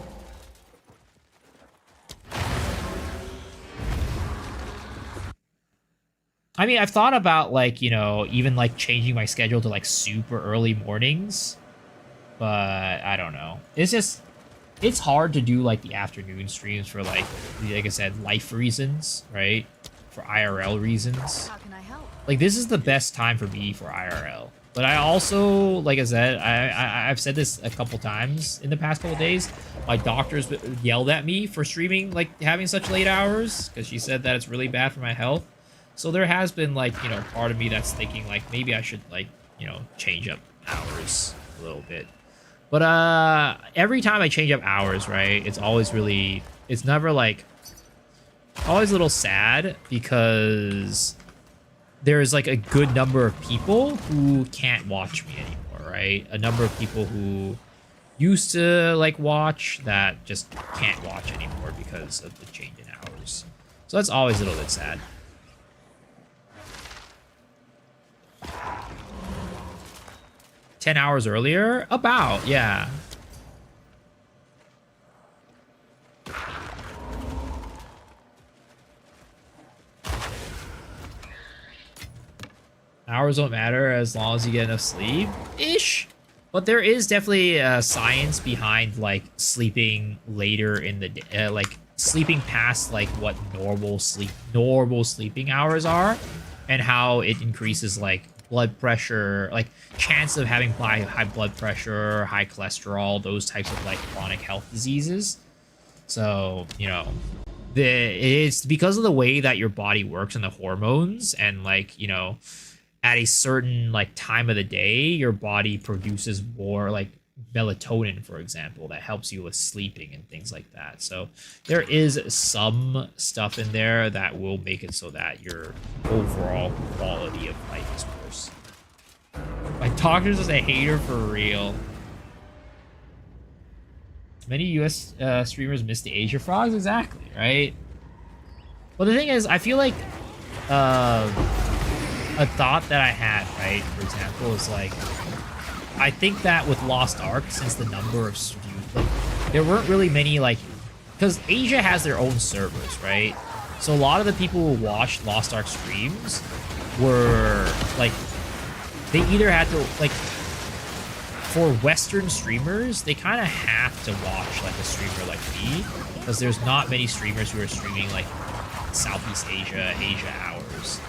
I mean, I've thought about, like, you know, even, like, changing my schedule to, like, super early mornings. But I don't know. It's just, it's hard to do, like, the afternoon streams for, like I said, life reasons, right? For IRL reasons. How can I help? Like, this is the best time for me for IRL. But I also, like I said, I've said this a couple times in the past couple days. My doctors yelled at me for streaming, like, having such late hours. Because she said that it's really bad for my health. So there has been, like, you know, part of me that's thinking, like, maybe I should, like, you know, change up hours a little bit. But every time I change up hours, right, it's always really, it's never, like, always a little sad because there's, like, a good number of people who can't watch me anymore, right? A number of people who used to, like, watch that just can't watch anymore because of the change in hours. So that's always a little bit sad. 10 hours earlier? About, yeah. Hours don't matter as long as you get enough sleep? Ish. But there is definitely science behind, like, sleeping later in the day, like, sleeping past, like, what normal sleeping hours are, and how it increases, like, blood pressure, like chance of having high blood pressure, high cholesterol, those types of, like, chronic health diseases. So, you know, it's because of the way that your body works and the hormones, and, like, you know, at a certain, like, time of the day, your body produces more, like, melatonin, for example, that helps you with sleeping and things like that. So there is some stuff in there that will make it so that your overall quality of life is worse. My doctor's is a hater for real. Many US streamers miss the Asia frogs, exactly, right? Well, the thing is, I feel like a thought that I had, right, for example, is like, I think that with Lost Ark, since the number of streams, like, there weren't really many, like, because Asia has their own servers, right? So a lot of the people who watched Lost Ark streams were, like, they either had to, like, for Western streamers, they kind of have to watch, like, a streamer like me, because there's not many streamers who are streaming, like, Southeast Asia, Asia hours.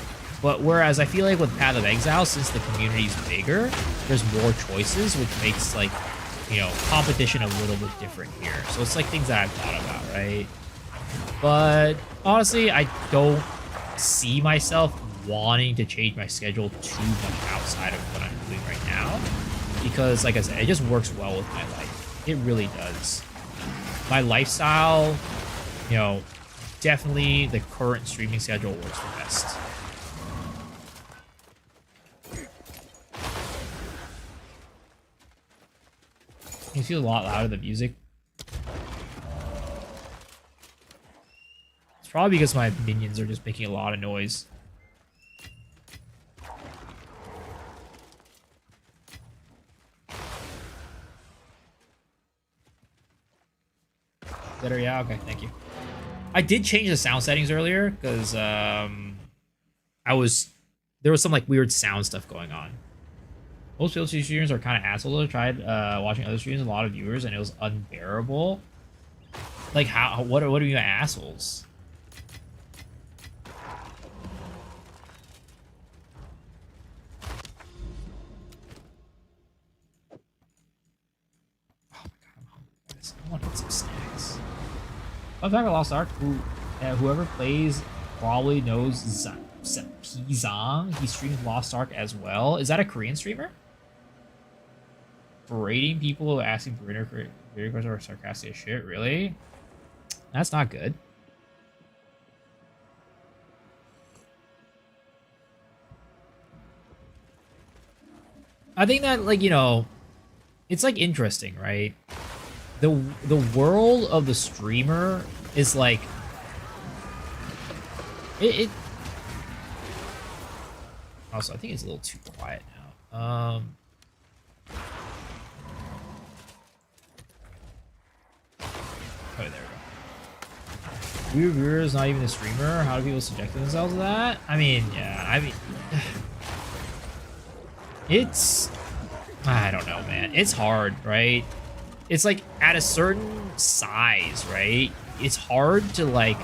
But whereas I feel like with Path of Exile, since the community's bigger, there's more choices, which makes, like, you know, competition a little bit different here. So it's like things that I've thought about, right? But honestly, I don't see myself wanting to change my schedule too much outside of what I'm doing right now. Because, like I said, it just works well with my life. It really does. My lifestyle, you know, definitely the current streaming schedule works the best. You feel a lot louder, the music. It's probably because my minions are just making a lot of noise. Better, yeah, okay, thank you. I did change the sound settings earlier because there was some like weird sound stuff going on. Most PLC streamers are kind of assholes. I tried watching other streams, a lot of viewers, and it was unbearable. Like how? What are you assholes? Oh my god, I'm hungry, guys. I want to eat some snacks. Fun fact: Lost Ark. Whoever plays probably knows Pizong. He streams Lost Ark as well. Is that a Korean streamer? Berating people, asking Brunner questions are sarcastic as shit. Really? That's not good. I think that, like, you know, it's like interesting, right? The world of the streamer is like it also, I think it's a little too quiet now. Oh, there we go. Weird viewer is not even a streamer. How do people subject themselves to that? I mean, yeah, I mean, it's, I don't know, man. It's hard, right? It's like at a certain size, right? It's hard to like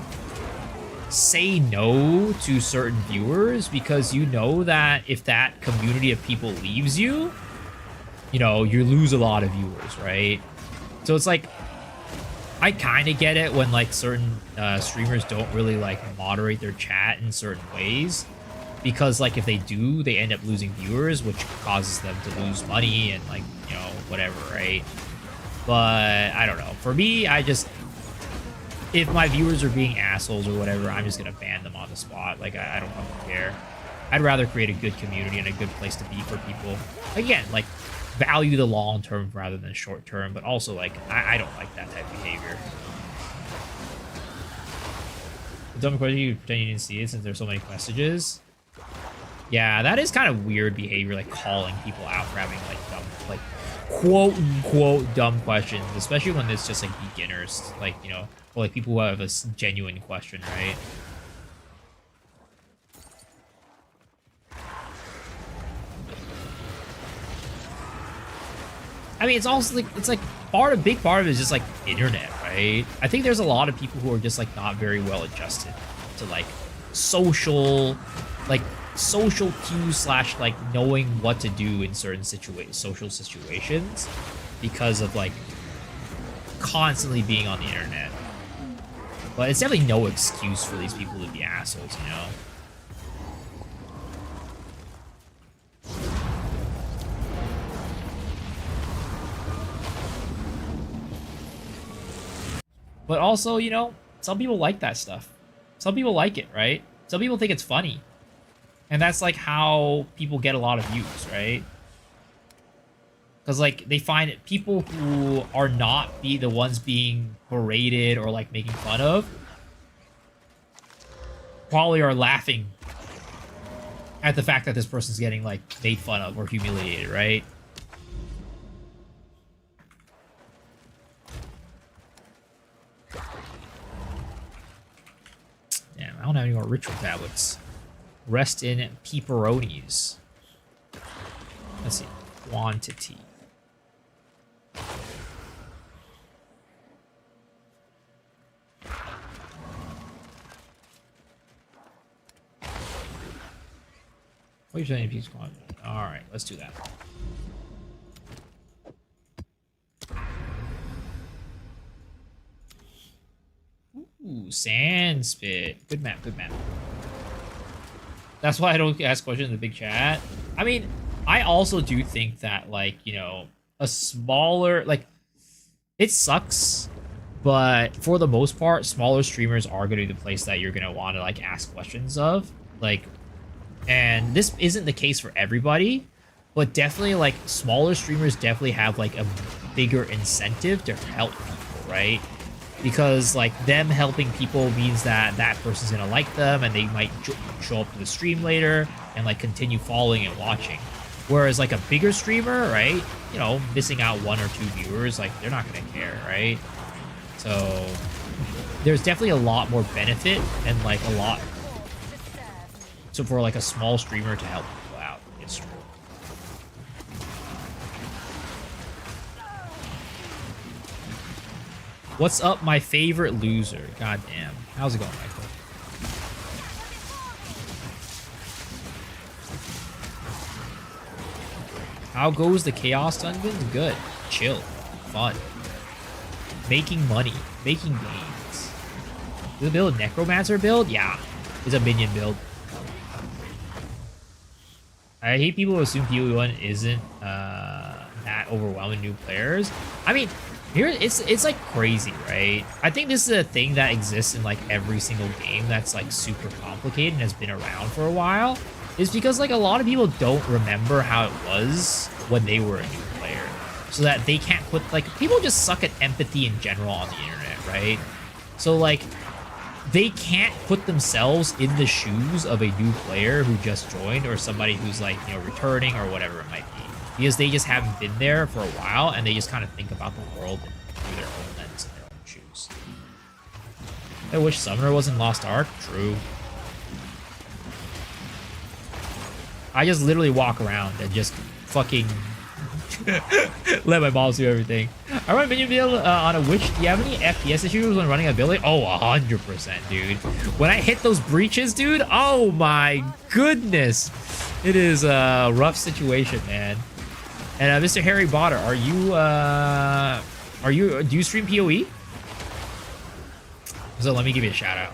say no to certain viewers because you know that if that community of people leaves you, you know, you lose a lot of viewers, right? So it's like, I kind of get it when like certain streamers don't really like moderate their chat in certain ways, because like if they do, they end up losing viewers, which causes them to lose money and like, you know, whatever, right? But I don't know. For me, I just, if my viewers are being assholes or whatever, I'm just gonna ban them on the spot. Like I don't fucking care. I'd rather create a good community and a good place to be for people. Again, like, value the long term rather than short term, but also like I don't like that type of behavior. The dumb question, you pretend you didn't see it since there's so many messages. Yeah, that is kind of weird behavior, like calling people out for having like dumb, like quote unquote dumb questions, especially when it's just like beginners, like, you know, or like people who have a genuine question, right? I mean, it's also like, it's like a big part of it is just like internet, right? I think there's a lot of people who are just like not very well adjusted to like social cues / like knowing what to do in certain social situations because of like constantly being on the internet. But it's definitely no excuse for these people to be assholes, you know? But also, you know, some people like that stuff. Some people like it, right? Some people think it's funny. And that's like how people get a lot of views, right? Because like they find it, people who are not the ones being berated or like making fun of probably are laughing at the fact that this person's getting like made fun of or humiliated, right? Damn, I don't have any more ritual tablets. Rest in pepperonis. Let's see. Quantity. What are you saying? Piece quantity. All right, let's do that. Ooh, sand spit. Good map, good map. That's why I don't ask questions in the big chat. I mean, I also do think that, like, you know, a smaller, like, it sucks, but for the most part, smaller streamers are going to be the place that you're going to want to, like, ask questions of. Like, and this isn't the case for everybody, but definitely, like, smaller streamers definitely have, like, a bigger incentive to help people, right? Because like them helping people means that that person's gonna like them and they might show up to the stream later and like continue following and watching. Whereas like a bigger streamer, right, you know, missing out 1 or 2 viewers, like they're not gonna care, right? So there's definitely a lot more benefit and like a lot. So for like a small streamer to help people out, it's true. What's up, my favorite loser? God damn. How's it going, Michael? How goes the Chaos Dungeons? Good. Chill. Fun. Making money. Making gains. Is it build a Necromancer build? Yeah. It's a minion build. I hate people who assume PoE1 isn't that overwhelming new players. I mean, here it's like crazy, right? I think this is a thing that exists in like every single game that's like super complicated and has been around for a while. Is because like a lot of people don't remember how it was when they were a new player. So that they can't put like people just suck at empathy in general on the internet, right? So like they can't put themselves in the shoes of a new player who just joined or somebody who's like, you know, returning or whatever it might be. Because they just haven't been there for a while and they just kind of think about the world through their own lens and their own shoes. I wish Summoner was in Lost Ark. True. I just literally walk around and just fucking let my balls do everything. I run minion build on a witch. Do you have any FPS issues when running a ability? Oh, 100%, dude. When I hit those breaches, dude, oh my goodness. It is a rough situation, man. And Mr. Harry Potter, do you stream PoE? So let me give you a shout out.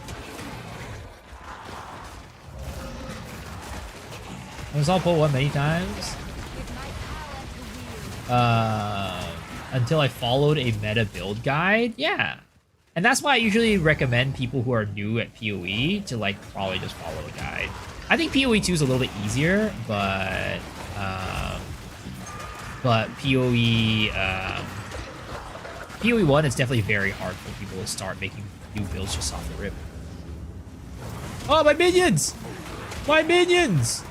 I saw pull one many times. Until I followed a meta build guide. Yeah. And that's why I usually recommend people who are new at PoE to like probably just follow a guide. I think PoE 2 is a little bit easier, but PoE PoE 1 is definitely very hard for people to start making new builds just off the rip. Oh, my minions! My minions!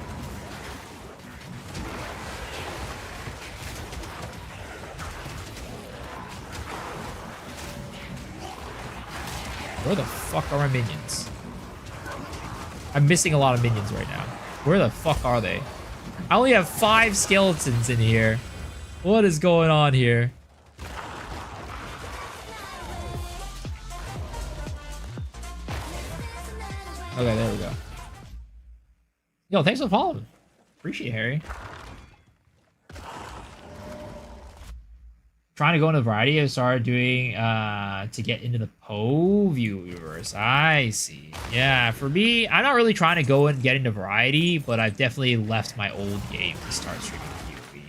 Where the fuck are my minions? I'm missing a lot of minions right now. Where the fuck are they? I only have 5 skeletons in here. What is going on here? Okay, there we go. Yo, thanks for following. Appreciate it, Harry. Trying to go into variety, I started doing to get into the PoE viewers. I see. Yeah, for me, I'm not really trying to go and get into variety, but I've definitely left my old game to start streaming PoE.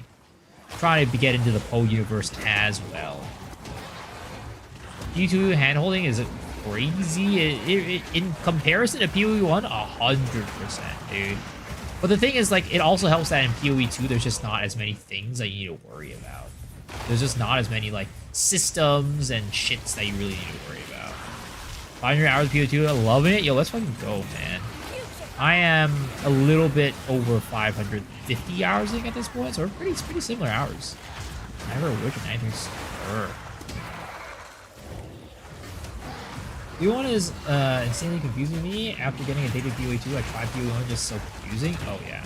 Trying to get into the PoE universe as well. PoE2 handholding is crazy. In comparison to PoE1, 100%, dude. But the thing is, like, it also helps that in PoE2, there's just not as many things that you need to worry about. There's just not as many, like, systems and shits that you really need to worry about. 500 hours of PoE2, loving it. Yo, let's fucking go, man. I am a little bit over 550 hours I think at this point, so we're pretty similar hours. Never wish anything sure. PoE1 is insanely confusing me. After getting addicted to PoE2, I tried PoE1, just so confusing. Oh, yeah.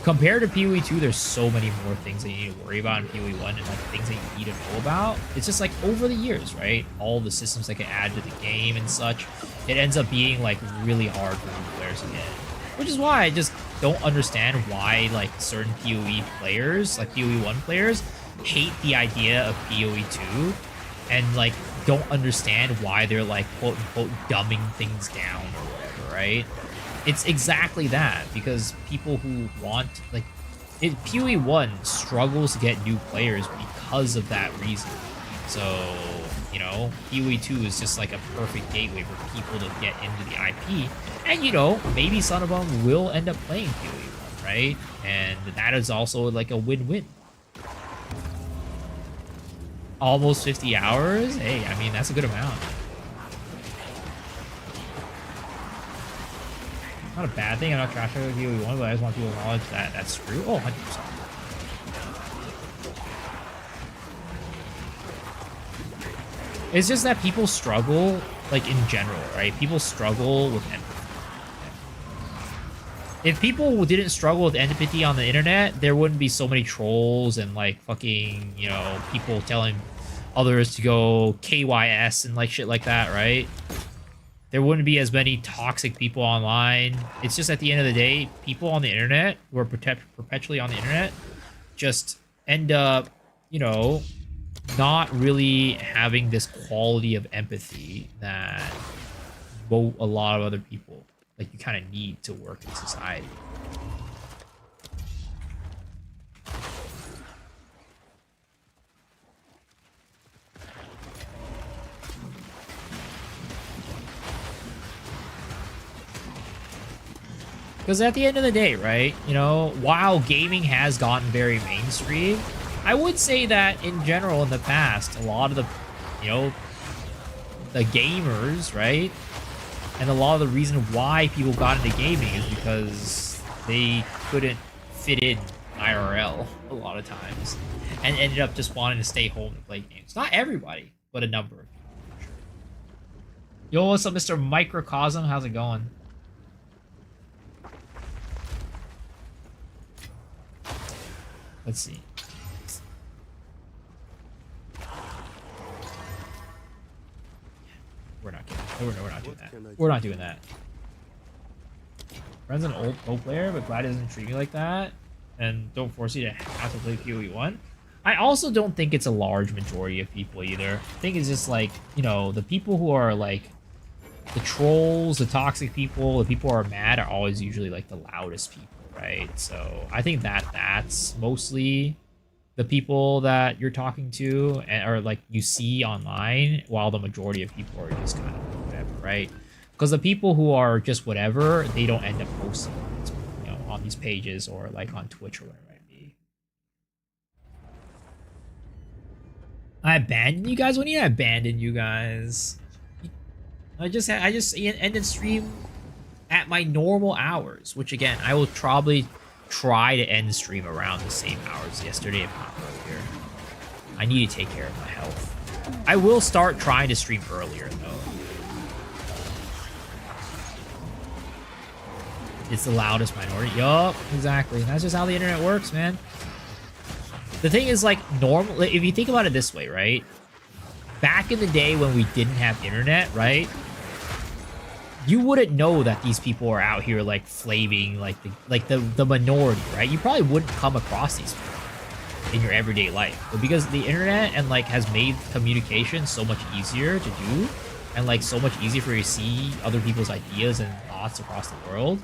Compared to PoE2, there's so many more things that you need to worry about in PoE1 and like things that you need to know about. It's just like over the years, right? All the systems that can add to the game and such. It ends up being like really hard for new players to get. Which is why I just don't understand why like certain PoE players, like PoE1 players, hate the idea of PoE2 and like don't understand why they're like quote unquote dumbing things down or whatever, right? It's exactly that, because people who want, like, PoE1 struggles to get new players because of that reason. So, you know, PoE2 is just like a perfect gateway for people to get into the IP. And, you know, maybe some of them will end up playing PoE1, right? And that is also like a win-win. Almost 50 hours? Hey, I mean, that's a good amount. Not a bad thing. I'm not trashing with PoE1, but I just want people to acknowledge that that's true. Oh, 100%. It's just that people struggle, like in general, right? People struggle with empathy. If people didn't struggle with empathy on the internet, there wouldn't be so many trolls and like fucking, you know, people telling others to go KYS and like shit like that, right? There wouldn't be as many toxic people online. It's just at the end of the day, people on the internet who are perpetually on the internet just end up, you know, not really having this quality of empathy that a lot of other people like you kind of need to work in society. Because at the end of the day, right, you know, while gaming has gotten very mainstream, I would say that in general in the past, a lot of the, you know, the gamers, right, and a lot of the reason why people got into gaming is because they couldn't fit in IRL a lot of times and ended up just wanting to stay home and play games. Not everybody, but a number of people, for sure. Yo, what's up, Mr. Microcosm? How's it going? Let's see. We're not getting. We're not doing that. We're not doing that. Friend's an old pro player, but glad he doesn't treat me like that, and don't force you to have to play PoE 1. I also don't think it's a large majority of people either. I think it's just like, you know, the people who are like the trolls, the toxic people, the people who are mad are always usually like the loudest people, right? So I think that that's mostly the people that you're talking to and or like you see online, while the majority of people are just kind of whatever, right? Because the people who are just whatever, they don't end up posting on these, you know, on these pages or like on Twitch or whatever it might be. I abandoned you guys? When did I abandon you guys? I just ended stream at my normal hours, which again, I will probably try to end the stream around the same hours yesterday, if not earlier. I need to take care of my health. I will start trying to stream earlier, though. It's the loudest minority. Yup, exactly. That's just how the internet works, man. The thing is, like, normal. If you think about it this way, right? Back in the day when we didn't have internet, right? You wouldn't know that these people are out here like flaming like the minority, right? You probably wouldn't come across these people in your everyday life. But because the internet and like has made communication so much easier to do, and like so much easier for you to see other people's ideas and thoughts across the world,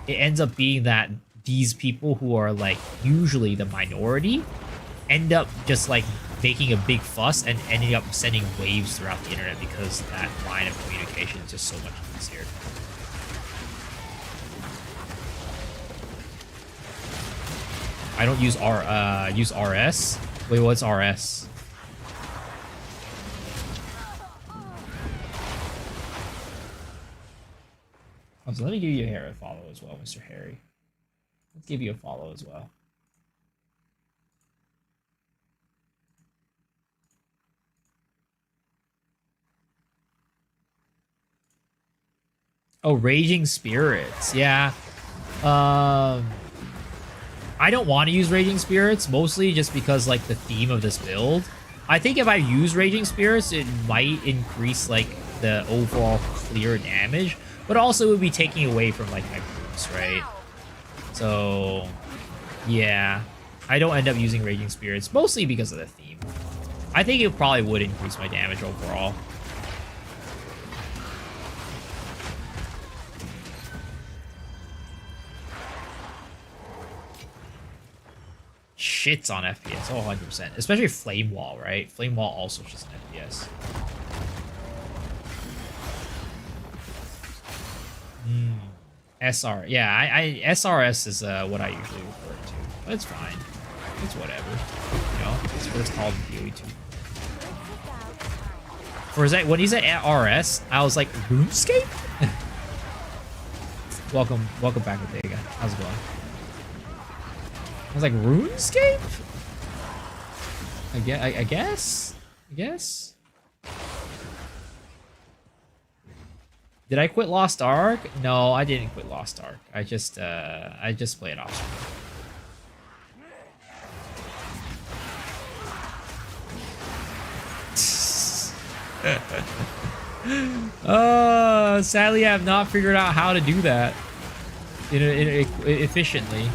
it ends up being that these people who are like usually the minority end up just like making a big fuss and ending up sending waves throughout the internet because that line of communication is just so much easier. I don't use use RS. Wait, what's RS? Oh, so let me give you a follow as well, Mr. Harry. Let's give you a follow as well. Oh, Raging Spirits. Yeah. I don't want to use Raging Spirits, mostly just because, like, the theme of this build. I think if I use Raging Spirits, it might increase, like, the overall clear damage, but also it would be taking away from, like, my boots, right? So, yeah. I don't end up using Raging Spirits, mostly because of the theme. I think it probably would increase my damage overall. Shits on FPS, oh, 100%. Especially Flame Wall, right? Flame Wall also shits on FPS. SR, yeah, SRS is what I usually refer to. But it's fine. It's whatever. You know, it's what it's called in PoE 2. For that, when he's at RS, I was like, RuneScape? welcome back, Vega. How's it going? I was like, RuneScape? I guess? Did I quit Lost Ark? No, I didn't quit Lost Ark. I just play it off screen. Sadly, I have not figured out how to do that efficiently.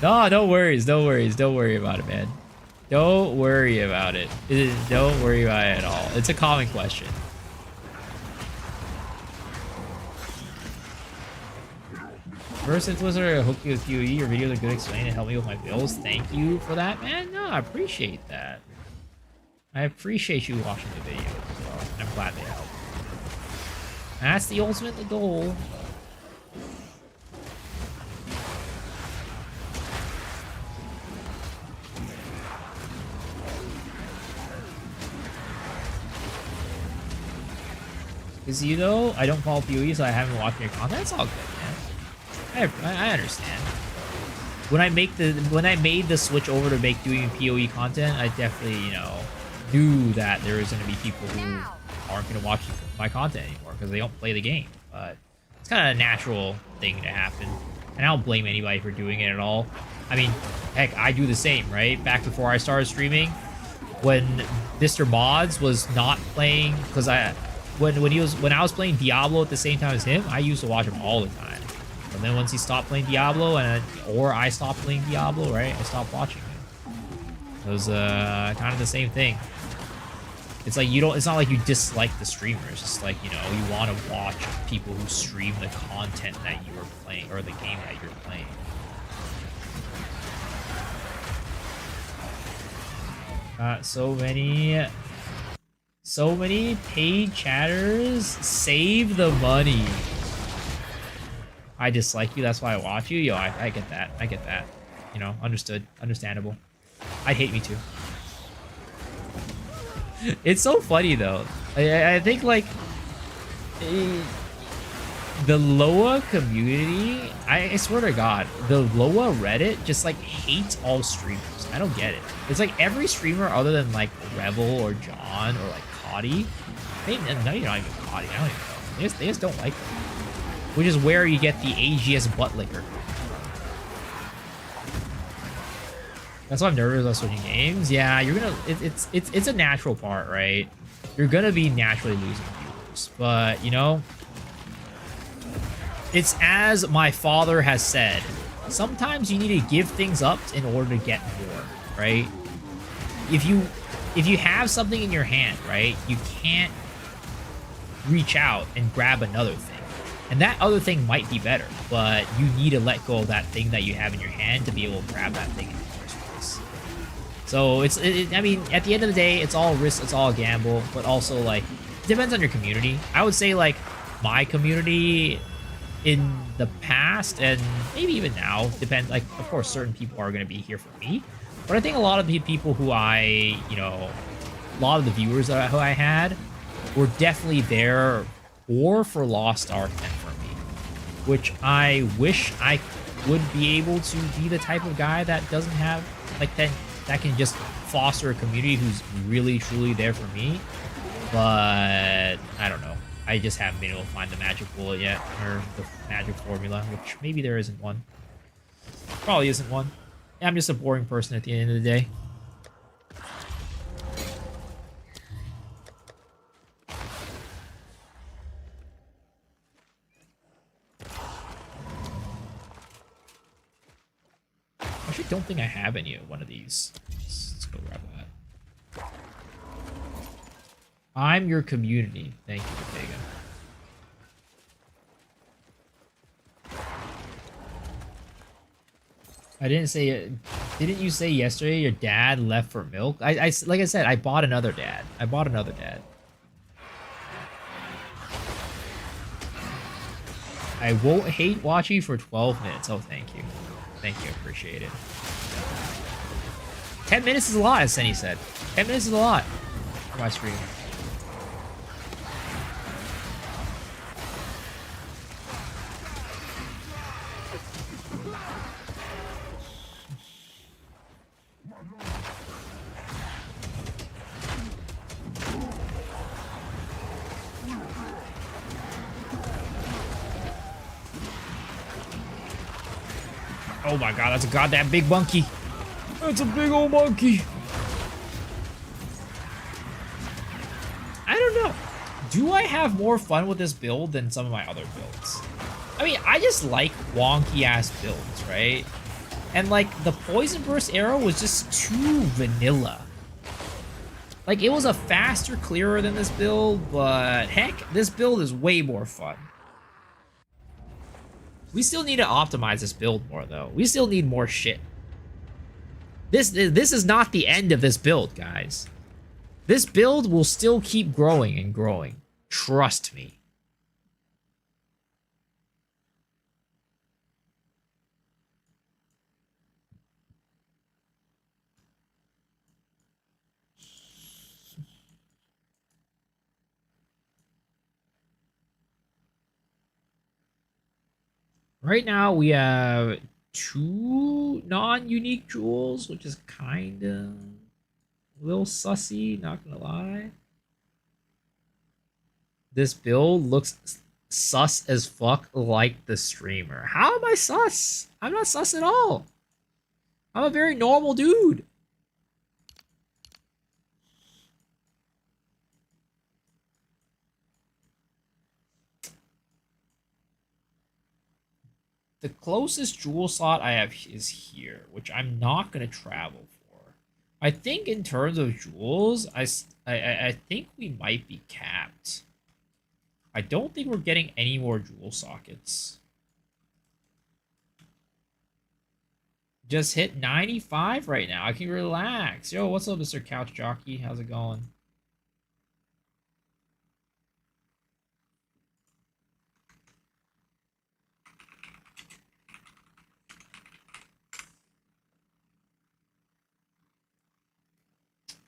No, no worries, no worries. Don't worry about it, man. Don't worry about it. Don't worry about it at all. It's a common question. First influencer, I hook you with PoE. Your videos are good explaining and help me with my bills. Thank you for that, man. No, I appreciate that. I appreciate you watching the videos as well. I'm glad they help. That's the ultimate goal. Because, you know, I don't follow PoE, so I haven't watched your content. That's all good, man. I understand. When I made the switch over to doing PoE content, I definitely, you know, knew that there was going to be people who aren't going to watch my content anymore because they don't play the game. But it's kind of a natural thing to happen, and I don't blame anybody for doing it at all. I mean, heck, I do the same, right? Back before I started streaming, when Mr. Mods was not playing, because when I was playing Diablo at the same time as him, I used to watch him all the time. And then once he stopped playing Diablo, or I stopped playing Diablo, right? I stopped watching him. It was kind of the same thing. It's like it's not like you dislike the streamer. It's just like, you know, you want to watch people who stream the content that you are playing, or the game that you're playing. So many paid chatters. Save the money. I dislike you, that's why I watch you. Yo, I get that. I get that. You know, understood. Understandable. I'd hate me too. It's so funny though. I think like the Loa community, I swear to God, the Loa Reddit just like hates all streamers. I don't get it. It's like every streamer other than like Revel or John or like Coddy. No, you're not even Coddy. I don't even know. They just don't like them. Which is where you get the AGS butt licker. That's why I'm nervous about switching games. Yeah, you're gonna. It's a natural part, right? You're gonna be naturally losing viewers, but you know, it's as my father has said. Sometimes you need to give things up in order to get more, right? If you have something in your hand, right, you can't reach out and grab another thing. And that other thing might be better, but you need to let go of that thing that you have in your hand to be able to grab that thing in the first place. So I mean, at the end of the day, it's all risk, it's all a gamble, but also like, it depends on your community. I would say like my community in the past and maybe even now, depends, like of course certain people are going to be here for me, but I think a lot of the people who a lot of the viewers that who I had were definitely there or for Lost Ark than for me, which I wish I would be able to be the type of guy that doesn't have, like, that can just foster a community who's really, truly there for me, but I don't know. I just haven't been able to find the magic bullet yet, or the magic formula, which maybe there isn't one. Probably isn't one. I'm just a boring person at the end of the day. I actually don't think I have any of one of these. Let's go grab that. I'm your community. Thank you, Vega. I didn't say it. Didn't you say yesterday your dad left for milk? Like I said, I bought another dad. I bought another dad. I won't hate watching you for 12 minutes. Oh, thank you. Thank you. Appreciate it. 10 minutes is a lot, as Senny said. 10 minutes is a lot for my stream. Oh my god, that's a goddamn big monkey. That's a big old monkey. I don't know. Do I have more fun with this build than some of my other builds? I mean, I just like wonky ass builds, right? And like the Poison Burst arrow was just too vanilla. Like it was a faster clearer than this build, but heck, this build is way more fun. We still need to optimize this build more though. We still need more shit. This is not the end of this build, guys. This build will still keep growing and growing. Trust me. Right now we have 2 non-unique jewels, which is kind of a little sussy, not gonna lie. This build looks sus as fuck like the streamer. How am I sus? I'm not sus at all. I'm a very normal dude. The closest jewel slot I have is here, which I'm not going to travel for. I think in terms of jewels, I think we might be capped. I don't think we're getting any more jewel sockets. Just hit 95 right now. I can relax. Yo, what's up, Mr. Couch Jockey? How's it going?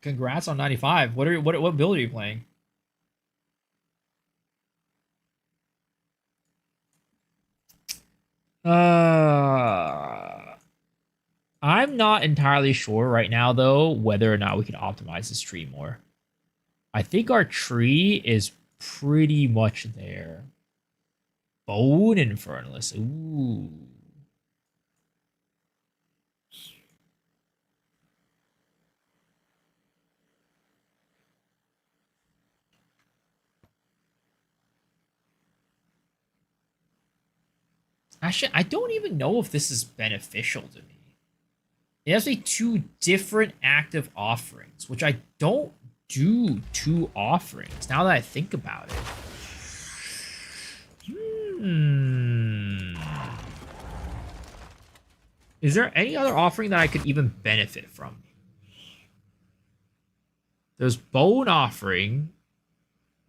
Congrats on 95. What build are you playing? I'm not entirely sure right now though whether or not we can optimize this tree more. I think our tree is pretty much there. Bone Infernalist. Ooh. Actually, I don't even know if this is beneficial to me. It has to be 2 different active offerings, which I don't do 2 offerings, now that I think about it. Is there any other offering that I could even benefit from? There's Bone Offering,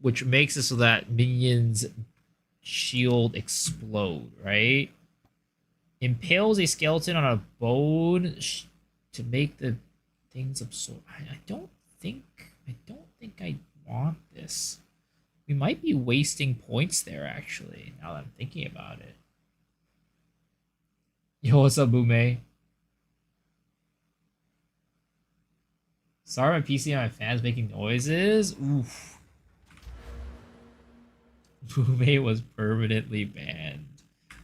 which makes it so that minions shield explode, right? Impales a skeleton on a bone to make the things absorb. I don't think I want this. We might be wasting points there, actually, now that I'm thinking about it. Yo, what's up, Boomay? Sorry, my PC and my fans making noises. Oof. Boomay was permanently banned.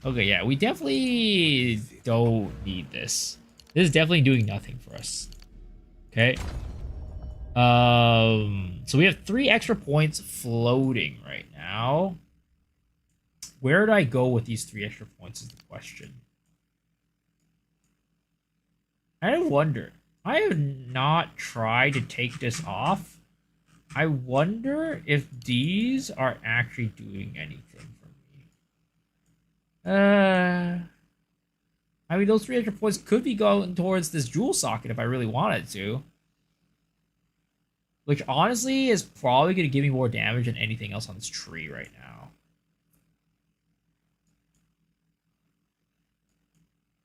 Okay, yeah, we definitely don't need this. This is definitely doing nothing for us. Okay. So we have 3 extra points floating right now. Where do I go with these 3 extra points is the question. I wonder. I have not tried to take this off. I wonder if these are actually doing anything for me. I mean, those 3 extra points could be going towards this jewel socket if I really wanted to. Which, honestly, is probably going to give me more damage than anything else on this tree right now.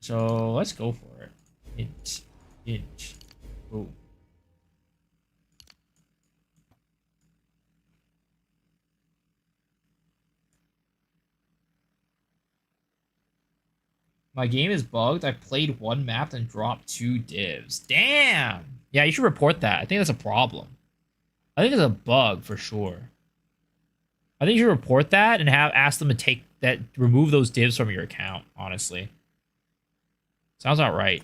So, let's go for it. Int. Boom. My game is bugged. I played 1 map and dropped 2 divs. Damn! Yeah, you should report that. I think that's a problem. I think it's a bug for sure. I think you should report that and ask them to remove those divs from your account, honestly. Sounds about right.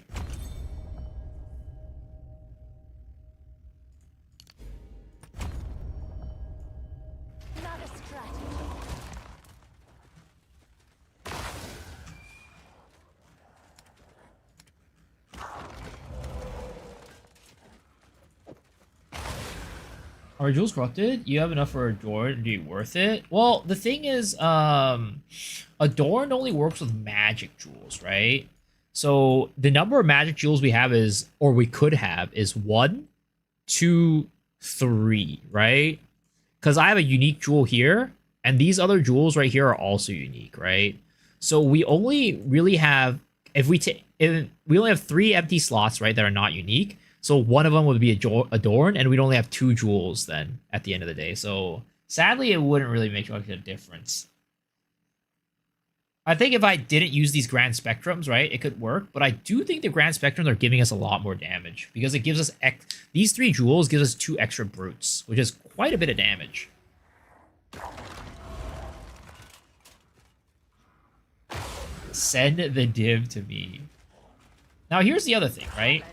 Not a strategy. Are jewels corrupted? You have enough for Adorn to be worth it? Well, the thing is, Adorn only works with magic jewels, right? So the number of magic jewels we have is, or we could have, is 1, 2, 3, right? Because I have a unique jewel here, and these other jewels right here are also unique, right? So we only really have, if we only have 3 empty slots, right, that are not unique. So one of them would be Adorn, and we'd only have 2 jewels then at the end of the day. So sadly, it wouldn't really make much of a difference. I think if I didn't use these Grand Spectrums, right, it could work. But I do think the Grand Spectrums are giving us a lot more damage because it gives us these 3 jewels gives us 2 extra brutes, which is quite a bit of damage. Send the div to me. Now here's the other thing, right?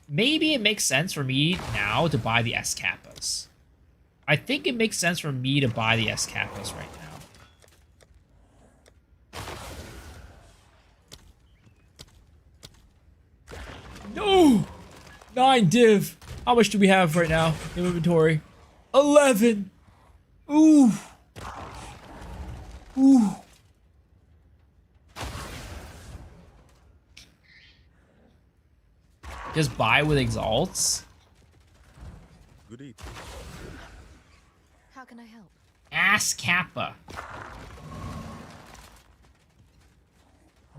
Maybe it makes sense for me now to buy the Escappas. I think it makes sense for me to buy the Escappas right now. No! 9 div. How much do we have right now in inventory? 11. Ooh. Ooh. Just buy with exalts. Good evening. How can I help? Ass Kappa.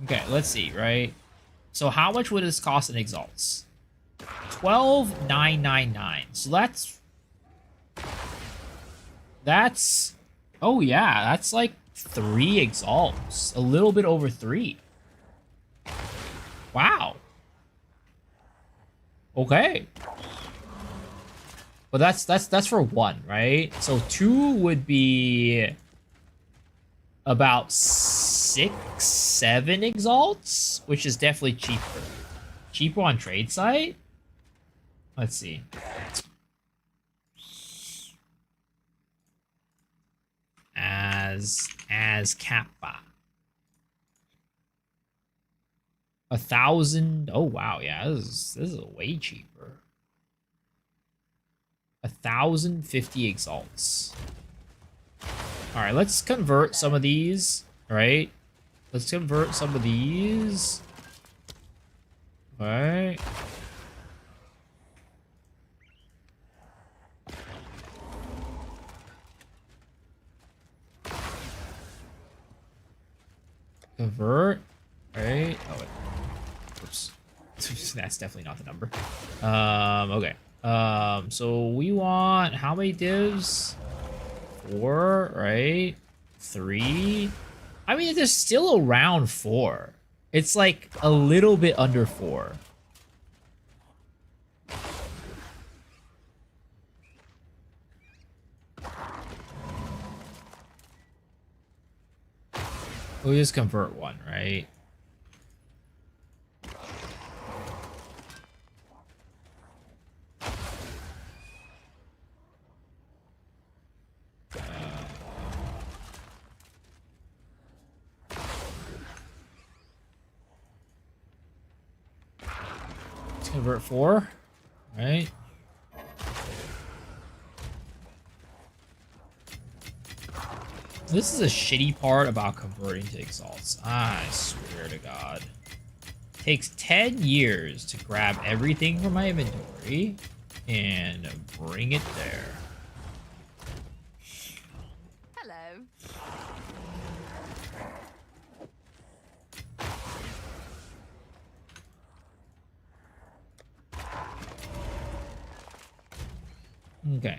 Okay, let's see, right? So how much would this cost in exalts? 12,999. So that's oh yeah, that's like 3 exalts. A little bit over 3. Wow. Okay. But that's for 1, right? So 2 would be about 6, 7 exalts, which is definitely cheaper. Cheaper on trade site? Let's see. As Kappa. 1,000. Oh wow, yeah, this is way cheaper. 1,050 exalts. All right, let's convert some of these. All right, let's convert some of these. All right. Convert. All right. Oh wait. Oops. That's definitely not the number. Okay. So we want how many divs? 4, right? 3. I mean, it's still around 4. It's like a little bit under 4. We'll just convert 1, right? Let's convert 4, right? This is a shitty part about converting to exalts. I swear to God. Takes 10 years to grab everything from my inventory and bring it there. Hello. Okay.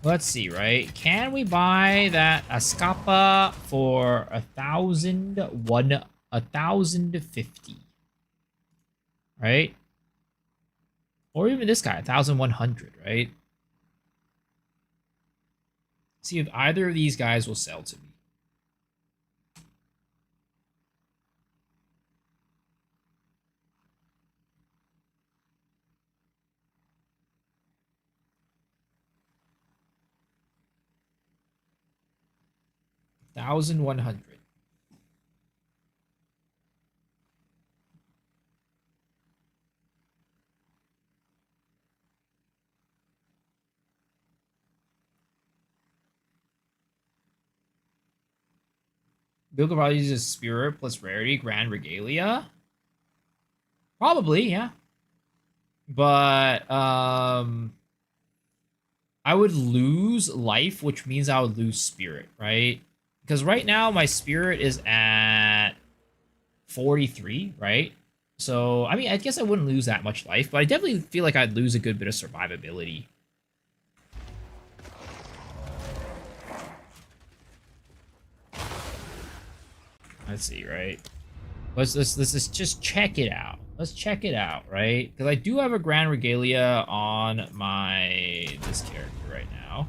Let's see, right? Can we buy that Escappa for 1,050? Right? Or even this guy, 1,100, right? See if either of these guys will sell to me. 1,100. Bill could probably use spirit plus rarity, grand regalia. Probably, yeah. But I would lose life, which means I would lose spirit, right? Because right now my spirit is at 43, right? So, I mean, I guess I wouldn't lose that much life, but I definitely feel like I'd lose a good bit of survivability. Let's see, right? Let's just check it out. Let's check it out, right? Because I do have a Grand Regalia on this character right now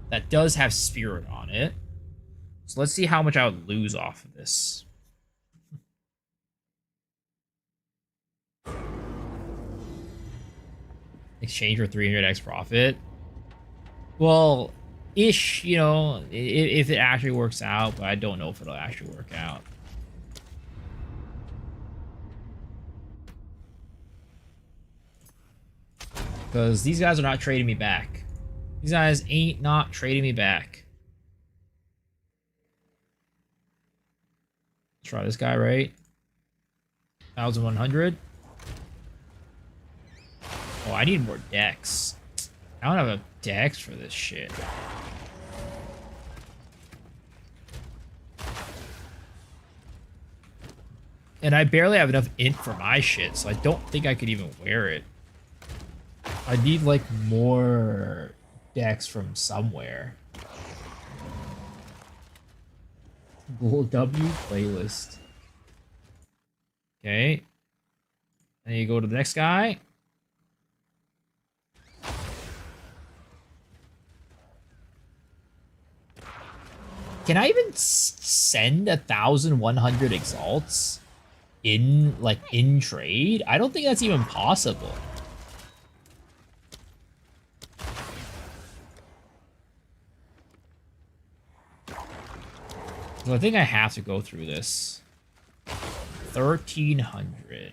that does have Spirit on it. So let's see how much I would lose off of this. Exchange for 300x profit. Well, ish, you know, if it actually works out, but I don't know if it'll actually work out. Because these guys are not trading me back. These guys ain't not trading me back. Let's try this guy, right? 1,100. Oh, I need more decks. I don't have a dex for this shit. And I barely have enough int for my shit, so I don't think I could even wear it. I need like more decks from somewhere. Gold W playlist. Okay. Then you go to the next guy. Can I even send 1,100 exalts in trade? I don't think that's even possible. So I think I have to go through this. 1,300.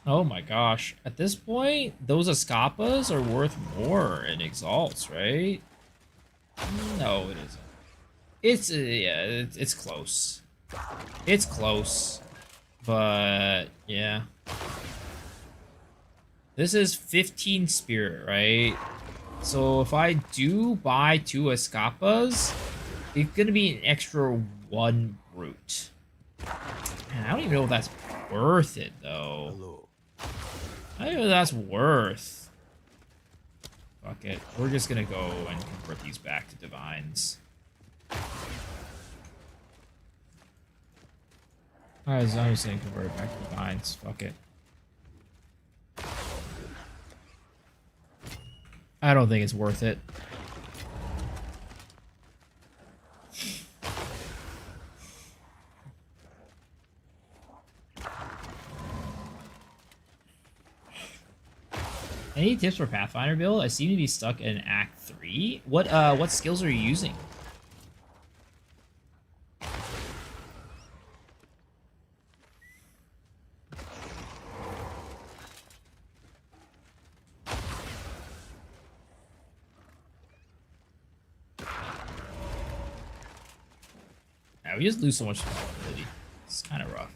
Oh my gosh. At this point, those Escapas are worth more in exalts, right? No, it isn't. It's, yeah, it's close. It's close. But, yeah. This is 15 spirit, right? So if I do buy 2 Escapas, it's gonna be an extra 1 brute. Man, I don't even know if that's worth it, though. Hello. I don't know if that's worth. Fuck it. We're just gonna go and convert these back to divines. Alright, so I'm just gonna convert it back to divines. Fuck it. I don't think it's worth it. Any tips for Pathfinder build? I seem to be stuck in Act 3. What skills are you using? Yeah, we just lose so much ability. It's kind of rough.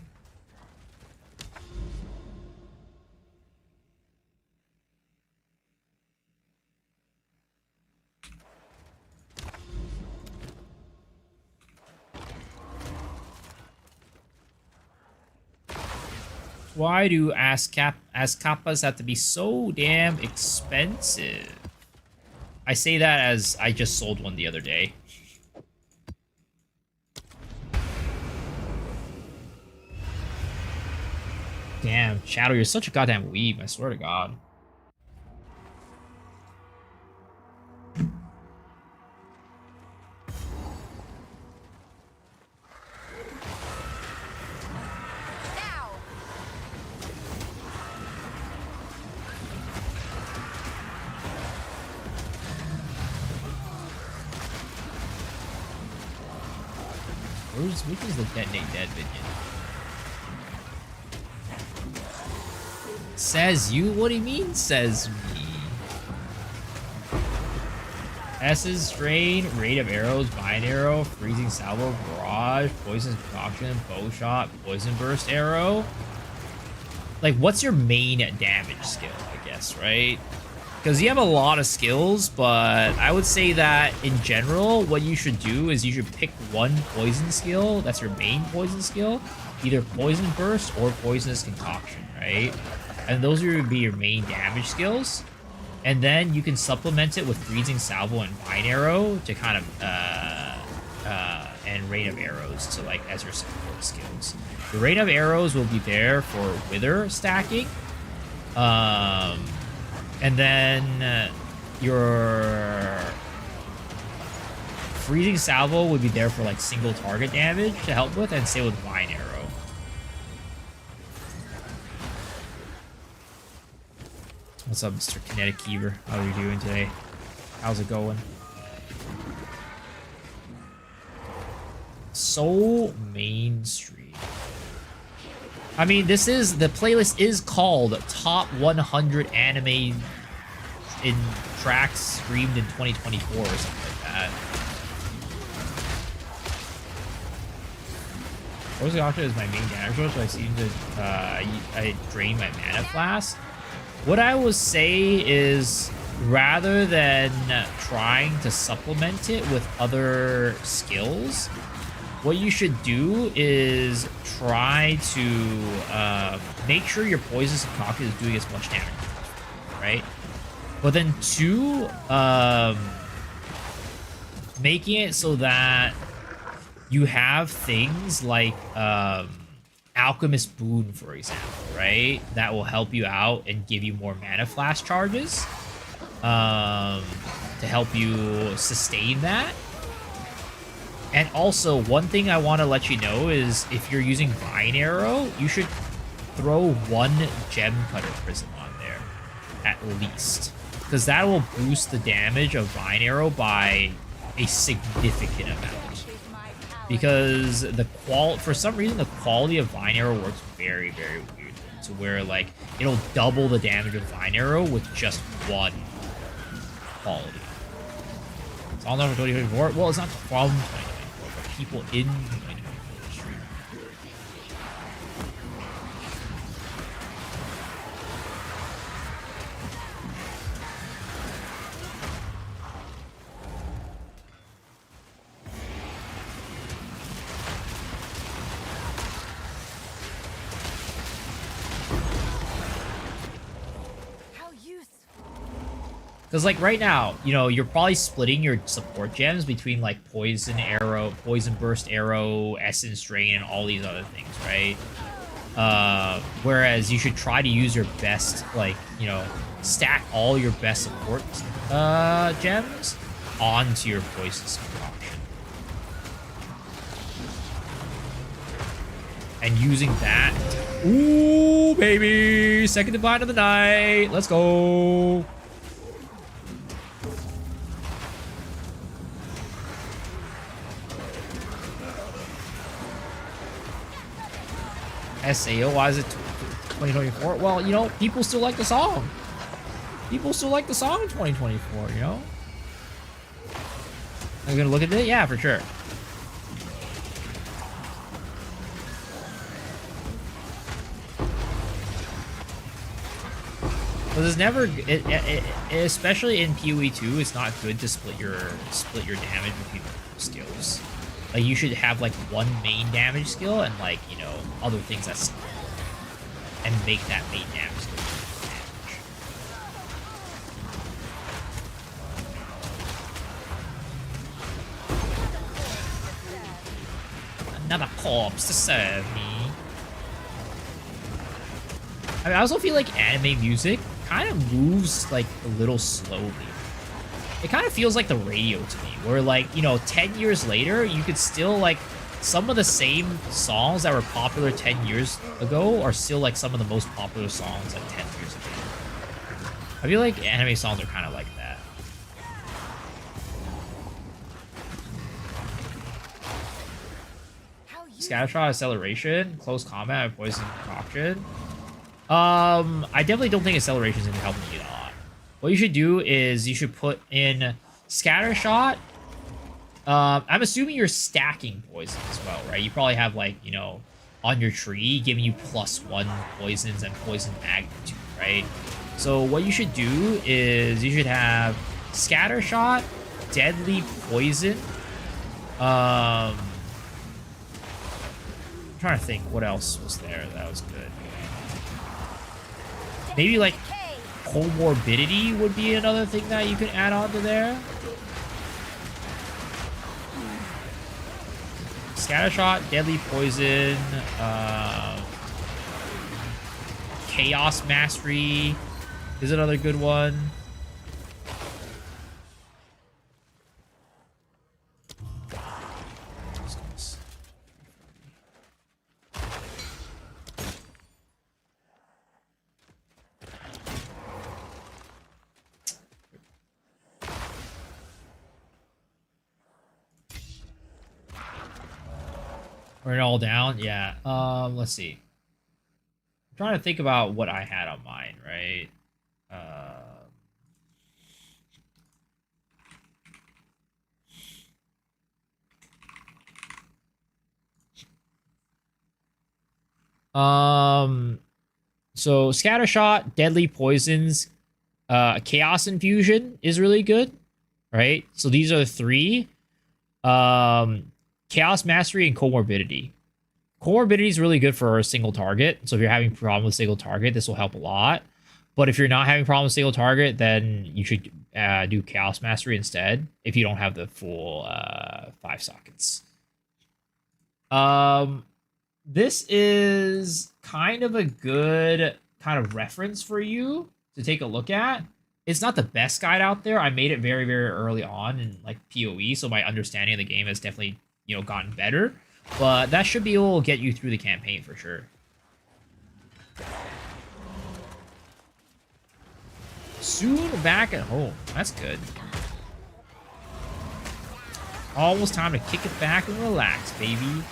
Why do Azkapas have to be so damn expensive? I say that as I just sold one the other day. Damn, Shadow, you're such a goddamn weeb, I swear to God. Which is the detonate dead minion? Says you? What do you mean, says me? S's strain, rate of arrows, vine arrow, freezing salvo, barrage, poison concoction, bow shot, poison burst arrow. Like, what's your main damage skill, I guess, right? Because you have a lot of skills, but I would say that in general, what you should do is you should pick one poison skill. That's your main poison skill. Either poison burst or poisonous concoction, right? And those would be your main damage skills. And then you can supplement it with freezing salvo and vine arrow to kind of, and rain of arrows to like as your support skills. The rain of arrows will be there for wither stacking. And then your freezing salvo would be there for like single target damage to help with, and same with vine arrow. What's up, Mr. Kinetic Keever? How are you doing today? How's it going? So mainstream. I mean, the playlist is called Top 100 Anime in Tracks Streamed in 2024 or something like that. Poison Concoction is my main damage source, so I seem to I drain my mana flask. What I will say is, rather than trying to supplement it with other skills, what you should do is try to make sure your poisonous concoction is doing as much damage, right? But then two, making it so that you have things like Alchemist Boon, for example, right? That will help you out and give you more mana flash charges to help you sustain that. And also, one thing I want to let you know is if you're using Vine Arrow, you should throw one Gem Cutter Prism on there, at least. Because that will boost the damage of Vine Arrow by a significant amount. Because for some reason, the quality of Vine Arrow works very, very weird. To where, like, it'll double the damage of Vine Arrow with just one quality. It's all done for 2024. Well, it's not from 2024, but people in 2024 stream. Because, like, right now, you know, you're probably splitting your support gems between, like, Poison Arrow, Poison Burst Arrow, Essence Drain, and all these other things, right? Whereas you should try to use your best, like, you know, stack all your best support gems onto your Poisonous Concoction. And using that... Ooh, baby! Second Divine of the night! Let's go! SAO, why is it 2024? Well, you know, people still like the song. People still like the song in 2024, you know? Are you gonna look at it? Yeah, for sure. But there's never, especially in PoE 2, it's not good to split your damage between skills. Like, you should have, like, one main damage skill and, like, you know, other things that support. And make that main damage skill damage. Another corpse to serve me. I mean, I also feel like anime music kind of moves, like, a little slowly. It kind of feels like the radio to me, where, like, you know, 10 years later, you could still, like, some of the same songs that were popular 10 years ago are still, like, some of the most popular songs, like, 10 years ago. I feel like anime songs are kind of like that. Scattershot, acceleration, close combat, and poison concoction. I definitely don't think acceleration is going to help you a lot. What you should do is you should put in Scattershot. I'm assuming you're stacking poison as well, right? You probably have, like, you know, on your tree giving you +1 poisons and poison magnitude, right? So what you should do is you should have Scattershot, deadly poison. I'm trying to think what else was there that was good. Maybe like comorbidity would be another thing that you could add on to there. Scattershot, deadly poison, chaos mastery is another good one. We're it all down? Yeah. Let's see. I'm trying to think about what I had on mine, right? So Scattershot, deadly poisons, chaos infusion is really good, right? So these are the three. Chaos Mastery and Comorbidity. Comorbidity is really good for a single target. So if you're having a problem with single target, this will help a lot. But if you're not having a problem with single target, then you should do Chaos Mastery instead if you don't have the full 5 sockets. This is kind of a good kind of reference for you to take a look at. It's not the best guide out there. I made it very, very early on in like PoE, so my understanding of the game has definitely, you know, gotten better. But that should be able to get you through the campaign for sure. Soon back at home. That's good. Almost time to kick it back and relax, baby.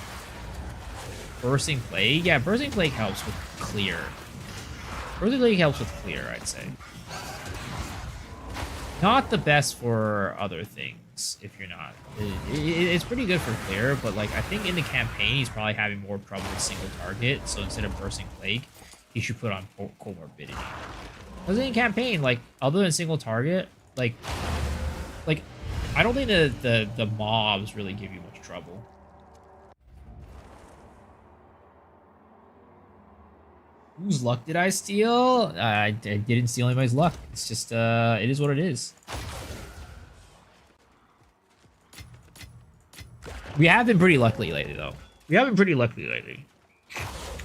Bursting Plague? Yeah, Bursting Plague helps with clear. Bursting Plague helps with clear, I'd say. Not the best for other things, if you're not. It's pretty good for clear, but like I think in the campaign he's probably having more trouble with single target, so instead of Bursting Plague, he should put on Comorbidity. Because in campaign, like, other than single target, like I don't think the mobs really give you much trouble. Whose luck did I steal? I didn't steal anybody's luck. It's just, it is what it is. We have been pretty lucky lately, though. We have been pretty lucky lately.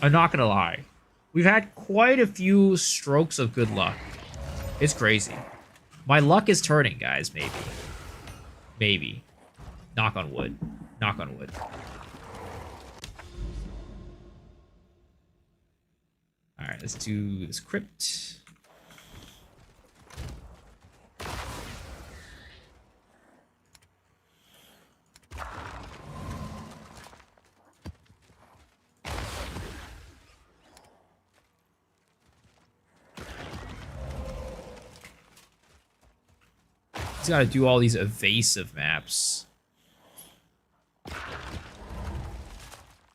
I'm not gonna lie. We've had quite a few strokes of good luck. It's crazy. My luck is turning, guys, maybe. Maybe. Knock on wood. Knock on wood. Alright, let's do this crypt. He's got to do all these evasive maps.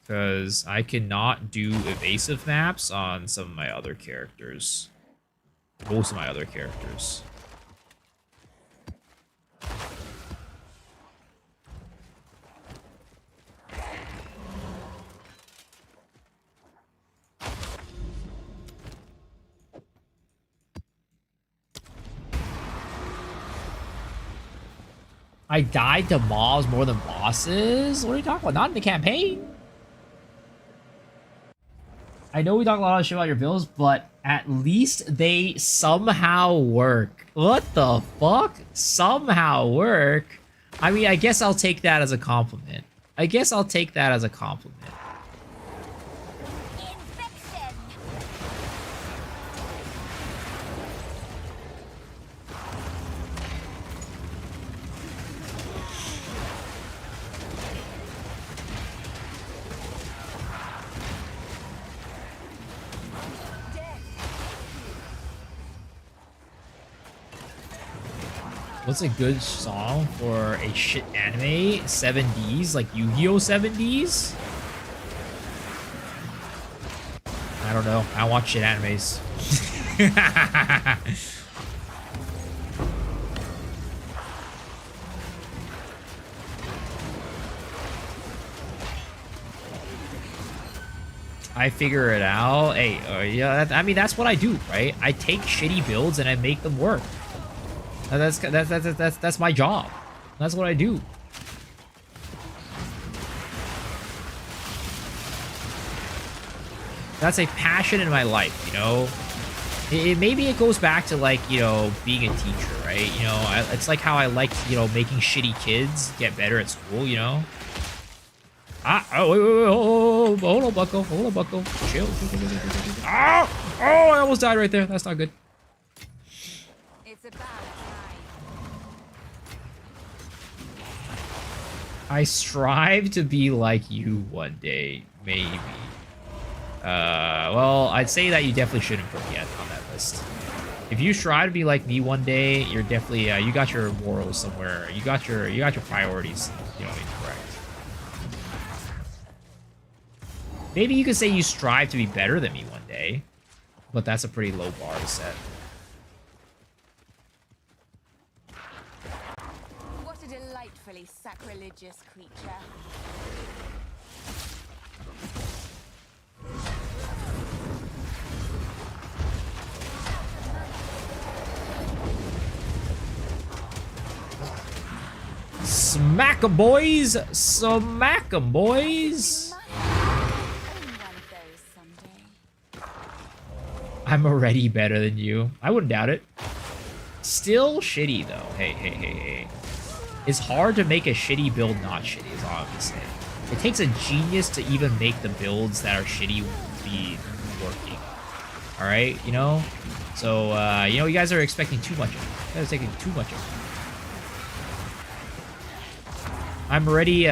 Because I cannot do evasive maps on some of my other characters. Most of my other characters. I died to mobs more than bosses? What are you talking about? Not in the campaign. I know we talk a lot of shit about your builds, but at least they somehow work. What the fuck? Somehow work? I mean, I guess I'll take that as a compliment. I guess I'll take that as a compliment. What's a good song for a shit anime? 7Ds, like Yu-Gi-Oh! 7Ds? I don't know. I watch shit animes. I figure it out. Hey, yeah, I mean, that's what I do, right? I take shitty builds and I make them work. That's my job. That's what I do. That's a passion in my life, you know? Maybe it goes back to, like, you know, being a teacher, right? You know, it's like how I like, you know, making shitty kids get better at school, you know? Oh, wait, hold on, bucko. Hold on, bucko. Chill. Oh, I almost died right there. That's not good. It's about time. I strive to be like you one day, maybe. Well, I'd say that you definitely shouldn't put me on that list. If you strive to be like me one day, you're definitely you got your morals somewhere. You got your priorities, you know, incorrect. Maybe you could say you strive to be better than me one day, but that's a pretty low bar to set. What a delightfully sacrilegious creature. Smack 'em, boys! Smack 'em, boys! I'm already better than you. I wouldn't doubt it. Still shitty, though. Hey. It's hard to make a shitty build not shitty, is all I'm gonna say. It takes a genius to even make the builds that are shitty be working. Alright, you know? So, you know, you guys are expecting too much of it. You guys are taking too much of it. I'm already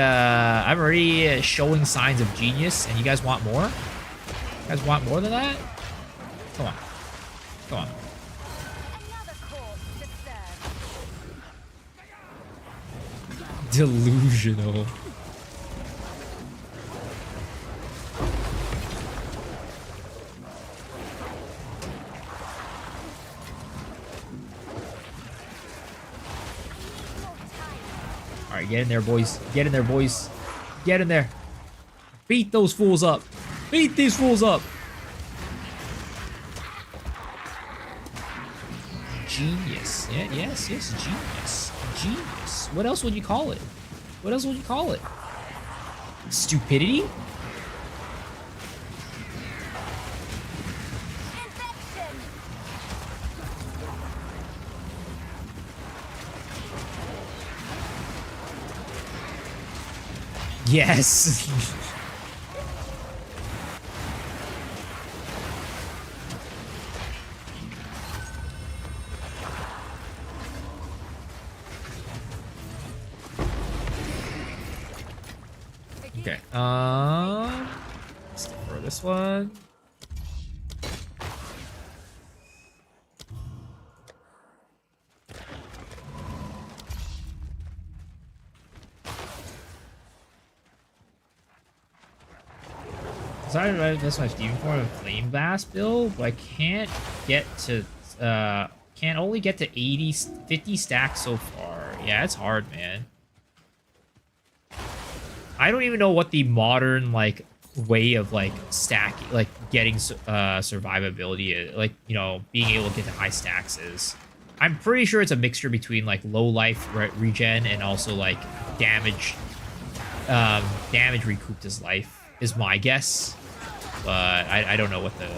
showing signs of genius, and you guys want more? You guys want more than that? Come on. Come on. Another corpse to serve. Delusional. Alright, get in there, boys. Get in there, boys. Get in there. Beat those fools up. Beat these fools up. Genius. Yeah, yes, genius. Genius. What else would you call it? What else would you call it? Stupidity? Infection. Yes. Okay. Let's throw this one. Decided that's my Steven form of Flame Blast build, but I can't get to can't only get to 50 stacks so far. Yeah, it's hard, man. I don't even know what the modern like way of like stacking, like getting survivability is, like, you know, being able to get to high stacks is. I'm pretty sure it's a mixture between like low life regen and also like damage recouped as life is my guess, but I don't know what the,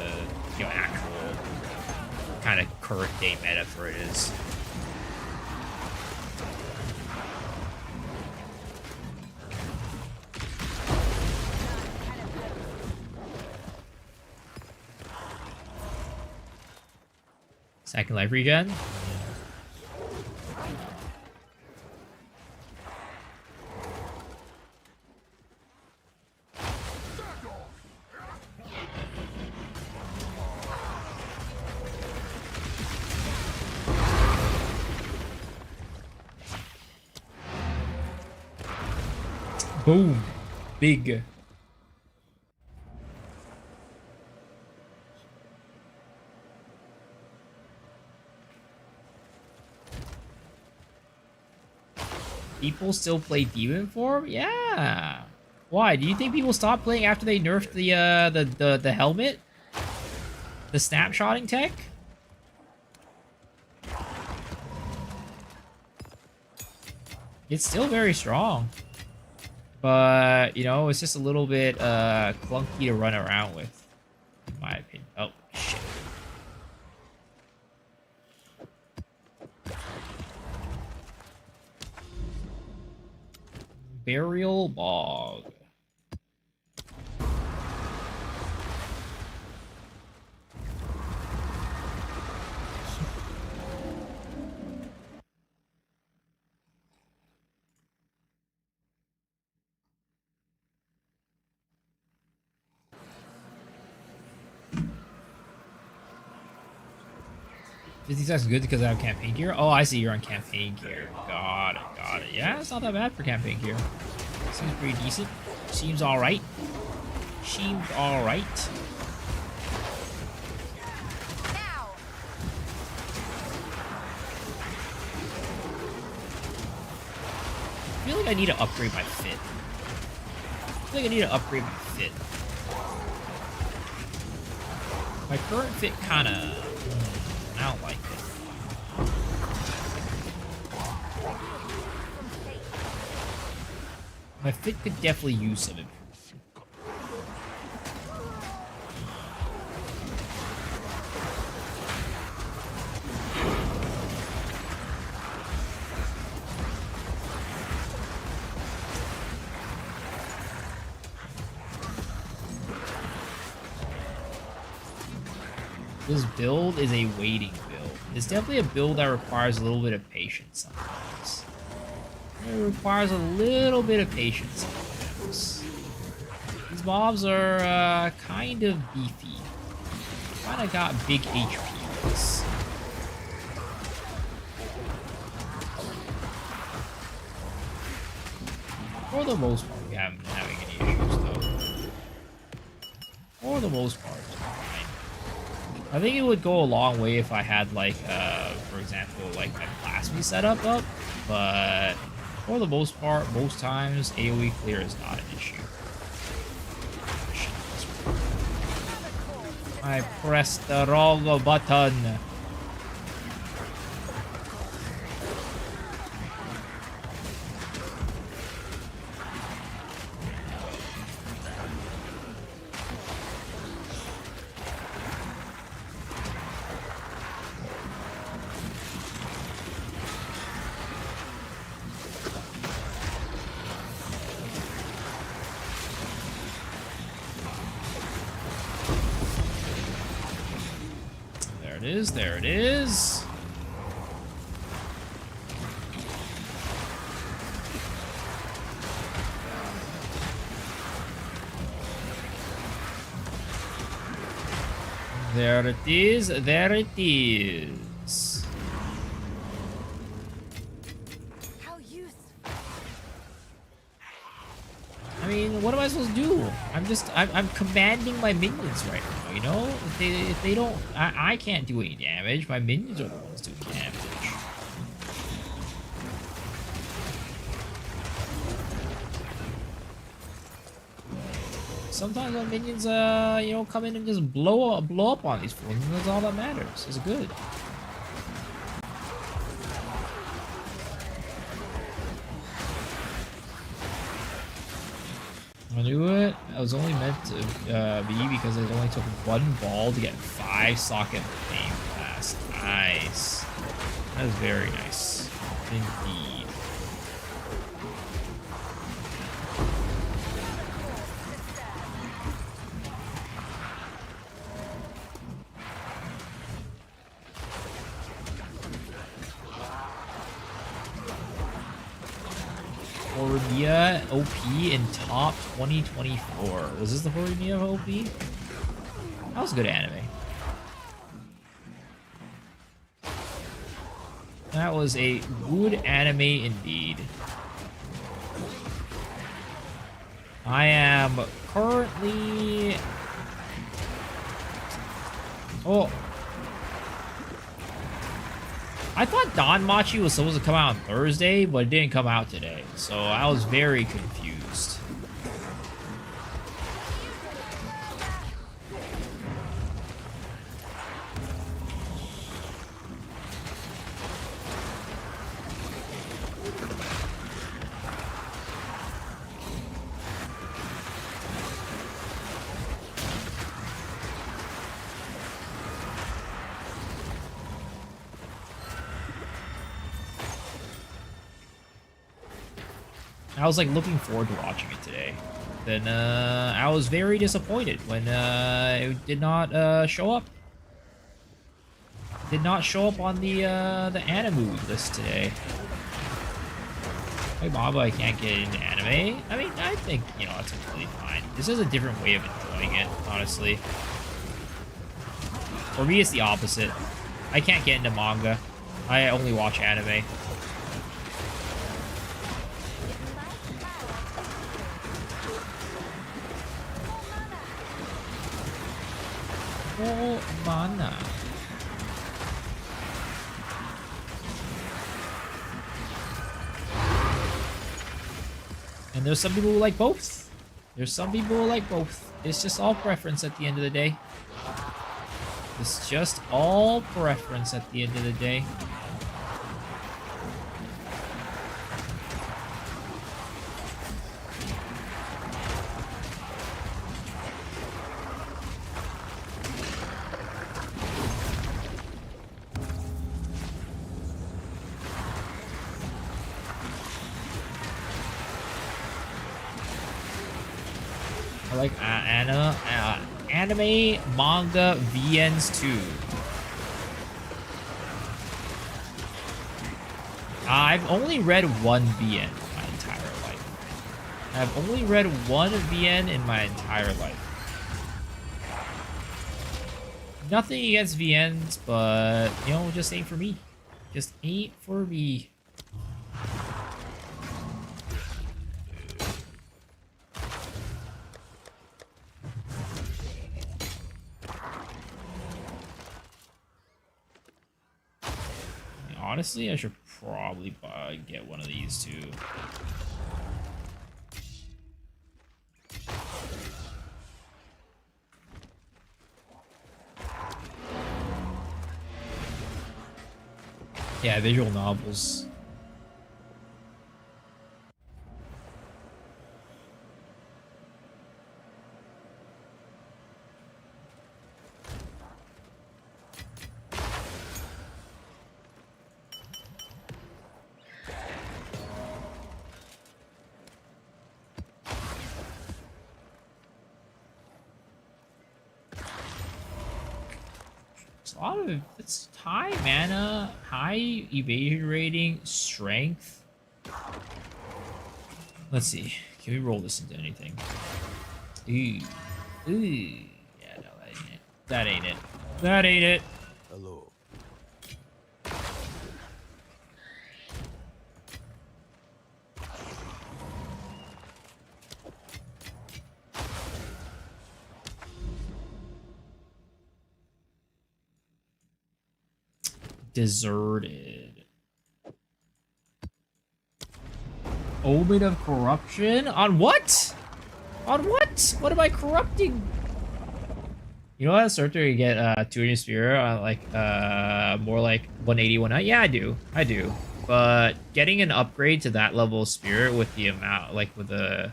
you know, actual kind of current day meta for it is. Second life regen. Boom. Big. People still play Demon Form? Yeah. Why? Do you think people stopped playing after they nerfed the helmet? The snapshotting tech? It's still very strong. But, you know, it's just a little bit clunky to run around with, in my opinion. Oh, shit. Burial Bog. $50 good because I have campaign gear? Oh, I see you're on campaign gear. Got it, got it. Yeah, it's not that bad for campaign gear. Seems pretty decent. Seems alright. Seems alright. Now. I feel like I need to upgrade my fit. I feel like I need to upgrade my fit. My current fit kinda... I don't like it. My fit could definitely use some improvement. This build is a waiting build. It's definitely a build that requires a little bit of patience sometimes. It requires a little bit of patience sometimes. These mobs are kind of beefy. Kind of got big HPs. For the most part, we haven't been having any issues though. For the most part, it's fine. I think it would go a long way if I had like, for example, like my plasma setup up, but for the most part, most times AoE clear is not an issue. I pressed the wrong button. There it is. There it is. There it is. How useful. I mean, what am I supposed to do? I'm commanding my minions right now, you know? If they don't, I can't do any damage. My minions are the ones doing damage. Sometimes my minions, you know, come in and just blow up on these fools, and that's all that matters. It's good. I knew it. I was only meant to be because it only took one ball to get 5 socket flame blast. Nice. That is very nice. Indeed. Horimiya OP in top 2024. Was this the Horimiya OP? That was a good anime. That was a good anime indeed. I am currently... Oh. I thought Danmachi was supposed to come out on Thursday, but it didn't come out today. So I was very confused. I was like looking forward to watching it today. Then I was very disappointed when it did not show up. Did not show up on the anime list today. Hey Mamba, I can't get into anime. I mean, I think, you know, that's completely fine. This is a different way of enjoying it, honestly. For me, it's the opposite. I can't get into manga. I only watch anime. Oh, mana. And there's some people who like both. There's some people who like both. It's just all preference at the end of the day. It's just all preference at the end of the day. I like anime, manga, VNs too. I've only read one VN my entire life. I've only read one VN in my entire life. Nothing against VNs, but, you know, just ain't for me. Just ain't for me. Honestly, I should probably get one of these too. Yeah, visual novels. A lot of it's high mana, high evasion rating, strength. Let's see. Can we roll this into anything? Ooh. Ooh. Yeah, no, that ain't it. That ain't it. That ain't it. Hello. Deserted. Omen of corruption? On what? On what? What am I corrupting? You know what, Surtur, you get 2 in your spirit on like more like 180, 190? Yeah, I do. But getting an upgrade to that level of spirit with the amount, like with the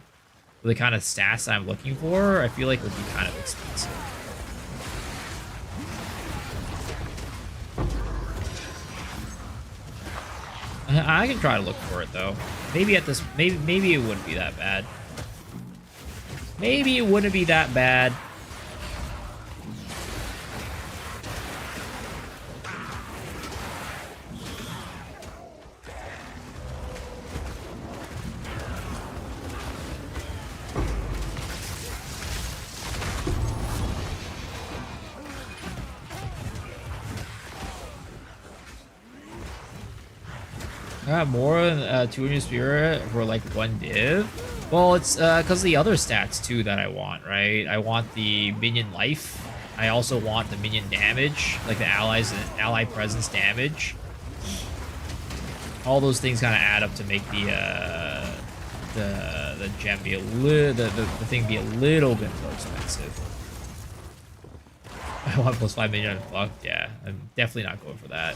kind of stats I'm looking for, I feel like would be kind of expensive. I can try to look for it though. Maybe at this, maybe it wouldn't be that bad. Maybe it wouldn't be that bad. More than 2 in your spirit for like 1 div. Well, it's because the other stats too that I want, right? I want the minion life. I also want the minion damage, like the ally presence damage. All those things kind of add up to make the gem be a little, the thing be a little bit more expensive. I want plus 5 million unfucked. Yeah, I'm definitely not going for that.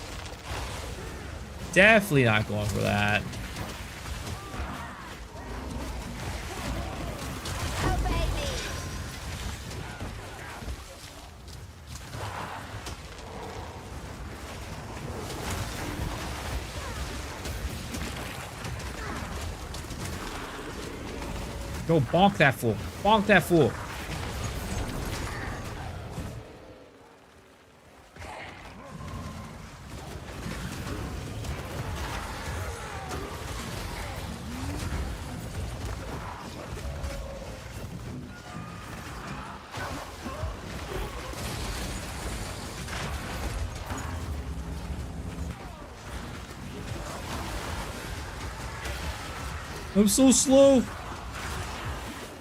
Definitely not going for that. Go bonk that fool. Bonk that fool. I'm so slow.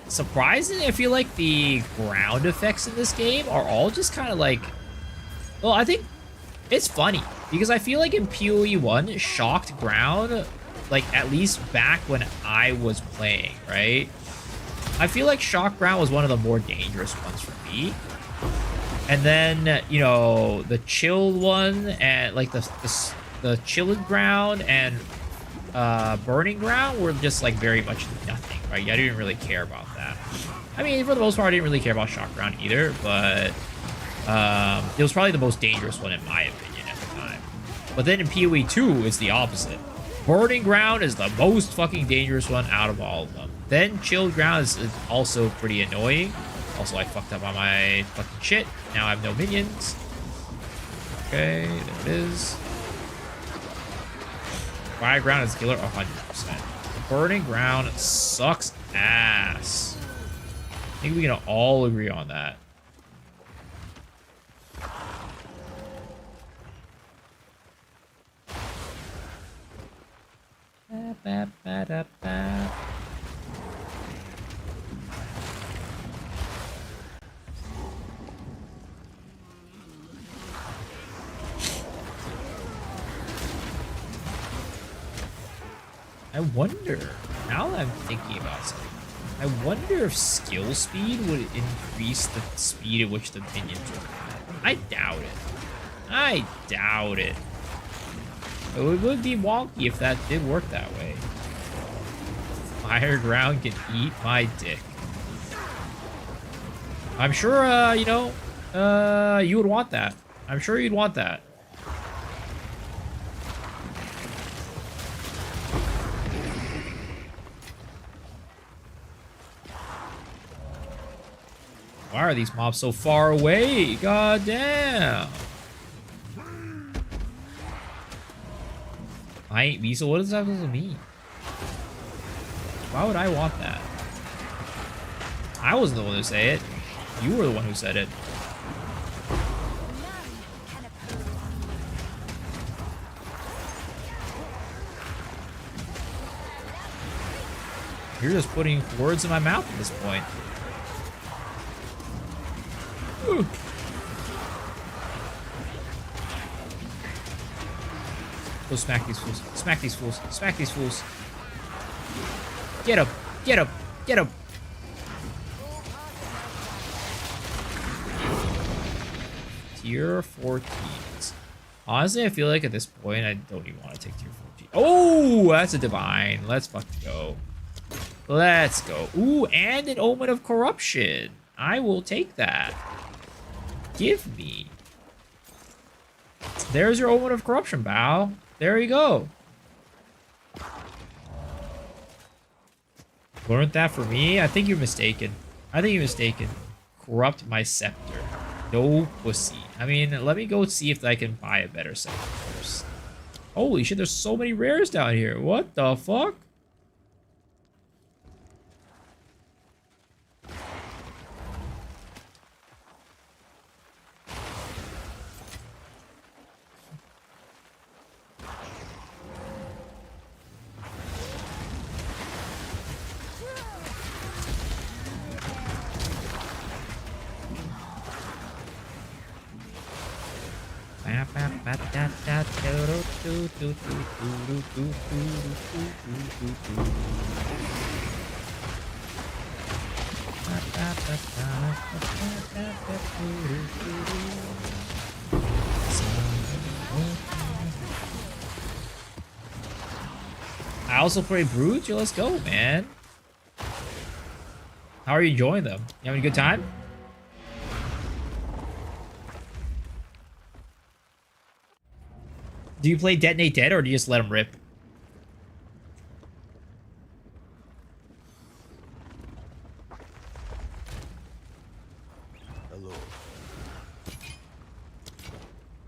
Surprisingly, I feel like the ground effects in this game are all just kind of like... Well, I think it's funny because I feel like in PoE 1, shocked ground, like at least back when I was playing, right? I feel like shocked ground was one of the more dangerous ones for me. And then, you know, the chilled one and like the chilled ground and burning ground were just like very much nothing, right? I didn't really care about that. I mean, for the most part, I didn't really care about shock ground either, but it was probably the most dangerous one in my opinion at the time. But then in PoE 2, it's the opposite. Burning ground is the most fucking dangerous one out of all of them. Then chilled ground is also pretty annoying. Also, I fucked up on my fucking shit. Now I have no minions. Okay, there it is. Fire ground is killer 100%. Burning ground sucks ass. I think we can all agree on that. I wonder, now that I'm thinking about something, I wonder if skill speed would increase the speed at which the minions would run. I doubt it. I doubt it. It would be wonky if that did work that way. Fire ground can eat my dick. I'm sure, you know, you would want that. I'm sure you'd want that. Why are these mobs so far away? God damn. I ain't Weasel. What does that mean? Why would I want that? I wasn't the one who said it. You were the one who said it. You're just putting words in my mouth at this point. Ooh. Go smack these fools. Smack these fools. Smack these fools. Get him. Get him. Get him. Tier 14s. Honestly, I feel like at this point, I don't even want to take tier 14. Oh, that's a divine. Let's fucking go. Let's go. Ooh, and an Omen of Corruption. I will take that. Give me. There's your Omen of Corruption, Bao. There you go. Learned that for me? I think you're mistaken. I think you're mistaken. Corrupt my scepter. No pussy. I mean, let me go see if I can buy a better scepter first. Holy shit, there's so many rares down here. What the fuck? I also play Brute. Let's go, man. How are you enjoying them? You having a good time? Do you play Detonate Dead or do you just let them rip? Hello.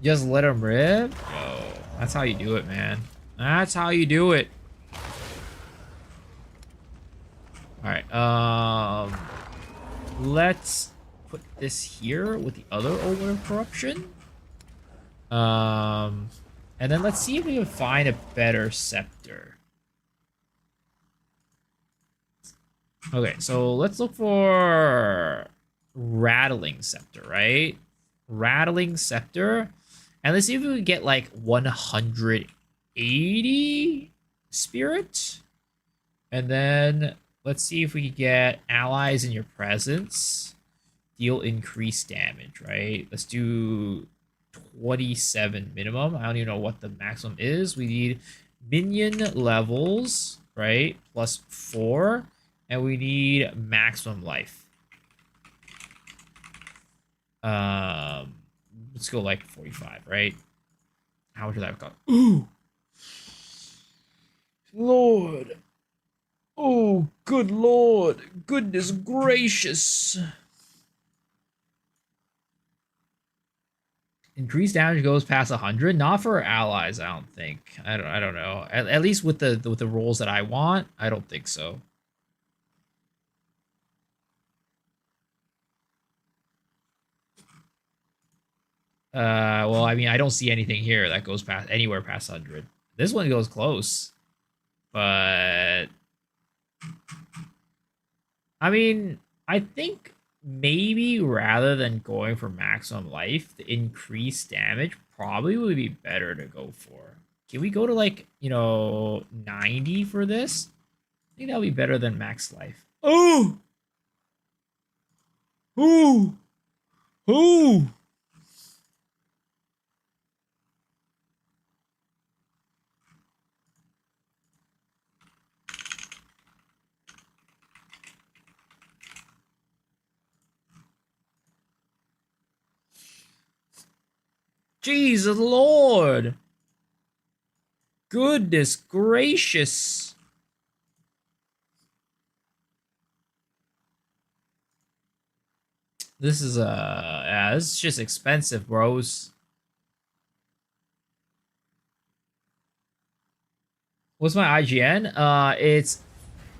Just let them rip? Oh, that's how you do it, man. That's how you do it. Alright, let's put this here with the other Order of Corruption. And then let's see if we can find a better scepter. Okay, so let's look for Rattling Scepter, right? Rattling Scepter. And let's see if we can get like 180 spirit. And then let's see if we can get allies in your presence. Deal increased damage, right? Let's do 27 minimum. I don't even know what the maximum is. We need minion levels, right? Plus 4. And we need maximum life. Let's go like 45, right? How much did that cost? Ooh! Lord! Oh, good Lord! Goodness gracious! Increased damage goes past 100. Not for allies, I don't think. I don't know. At least with the rolls that I want, I don't think so. Well, I mean, I don't see anything here that goes past anywhere past 100. This one goes close, but I mean, I think maybe rather than going for maximum life, the increased damage probably would be better to go for. Can we go to like, 90 for this? I think that'll be better than max life. Oh! Ooh! Ooh! Jesus Lord! Goodness gracious! This is yeah, this is just expensive, bros. What's my IGN? It's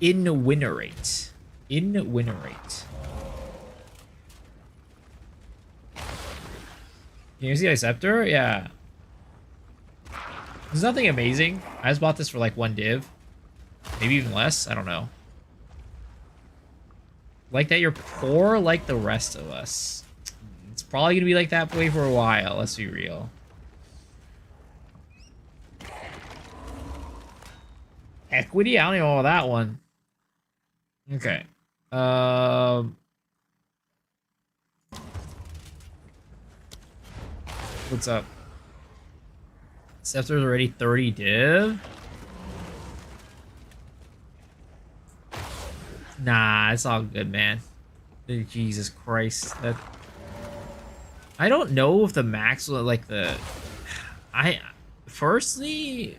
in winner rate. In winner rate. Can you see my scepter? Yeah. There's nothing amazing. I just bought this for like 1 div. Maybe even less. I don't know. Like that you're poor like the rest of us. It's probably going to be like that way for a while. Let's be real. Equity? I don't even know that one. Okay. What's up? Scepter's already 30 div? Nah, it's all good, man. Jesus Christ. I don't know if the max, like the... Firstly,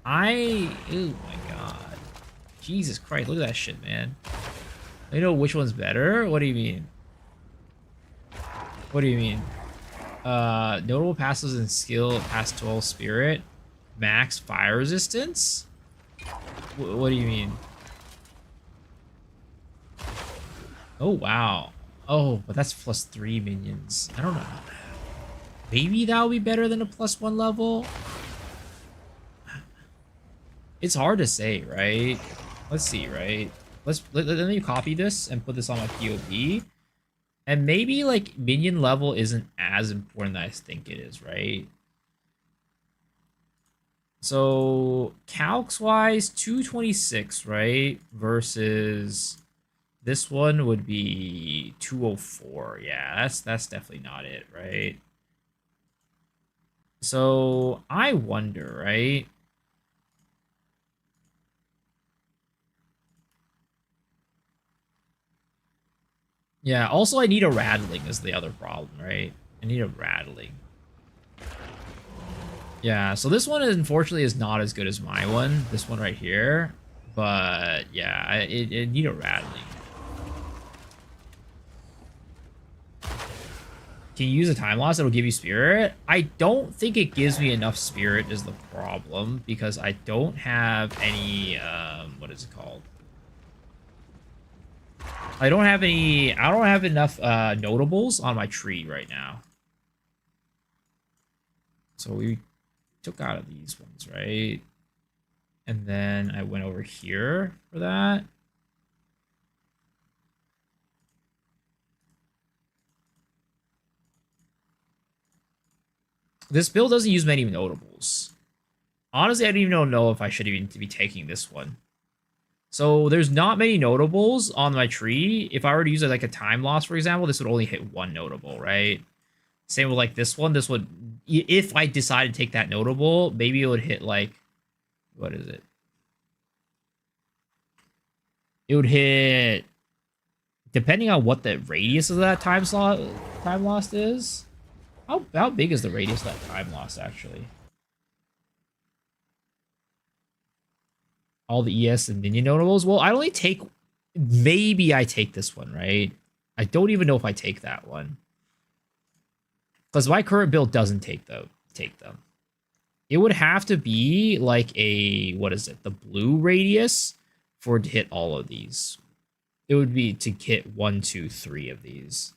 oh my god. Jesus Christ, look at that shit, man. You know which one's better? What do you mean? What do you mean? Notable passes in skill past 12 spirit, max fire resistance. What do you mean? Oh wow. Oh, but that's plus 3 minions. I don't know. Maybe that would be better than a +1 level. It's hard to say, right? Let's see, right? Let me copy this and put this on my POV. And maybe like minion level isn't as important as I think it is, right? So calcs wise, 226, right? Versus this one would be 204. Yeah, that's definitely not it, right? So I wonder, right? Yeah, also I need a rattling is the other problem, right? I need a rattling. Yeah, so this one unfortunately is not as good as my one, this one right here. But yeah, it need a rattling. Can you use a time loss that'll give you spirit? I don't think it gives me enough spirit is the problem because I don't have any what is it called? I don't have enough notables on my tree right now. So we took out of these ones, right? And then I went over here for that. This build doesn't use many notables. Honestly, I don't even know if I should even be taking this one. So there's not many notables on my tree. If I were to use it like a time loss, for example, this would only hit one notable, right? Same with like this one. This would, if I decided to take that notable, maybe it would hit like, what is it? It would hit, depending on what the radius of that time lost is. How big is the radius of that time loss actually? All the ES and minion notables. Well, I only take, maybe I take this one, right? I don't even know if I take that one. Because my current build doesn't take them. It would have to be like a, what is it? The blue radius for it to hit all of these. It would be to hit 1, 2, 3 of these.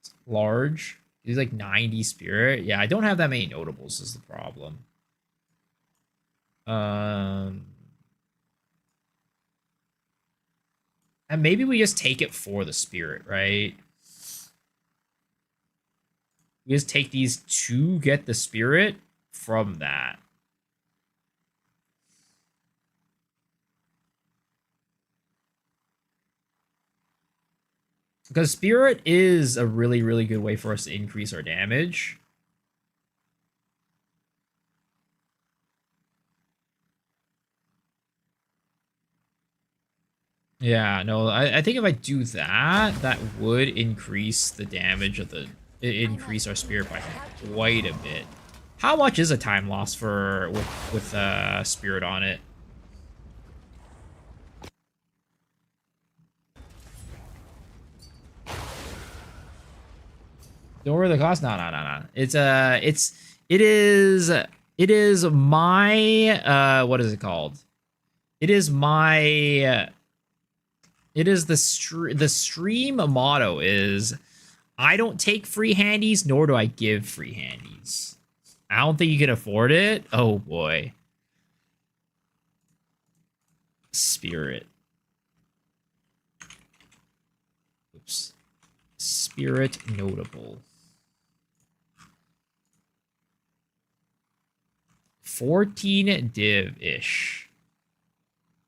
It's large. It's like 90 spirit. Yeah, I don't have that many notables is the problem. And maybe we just take it for the spirit, right? We just take these to get the spirit from that. Because spirit is a really, really good way for us to increase our damage. Yeah, no, I think if I do that, that would increase the damage of the, increase our spirit by quite a bit. How much is a time loss for with spirit on it? Don't worry the cost. No. It is my what is it called? It is my it is the stream motto is I don't take free handies, nor do I give free handies. I don't think you can afford it. Oh boy. Spirit. Oops. Spirit notable. 14 div-ish.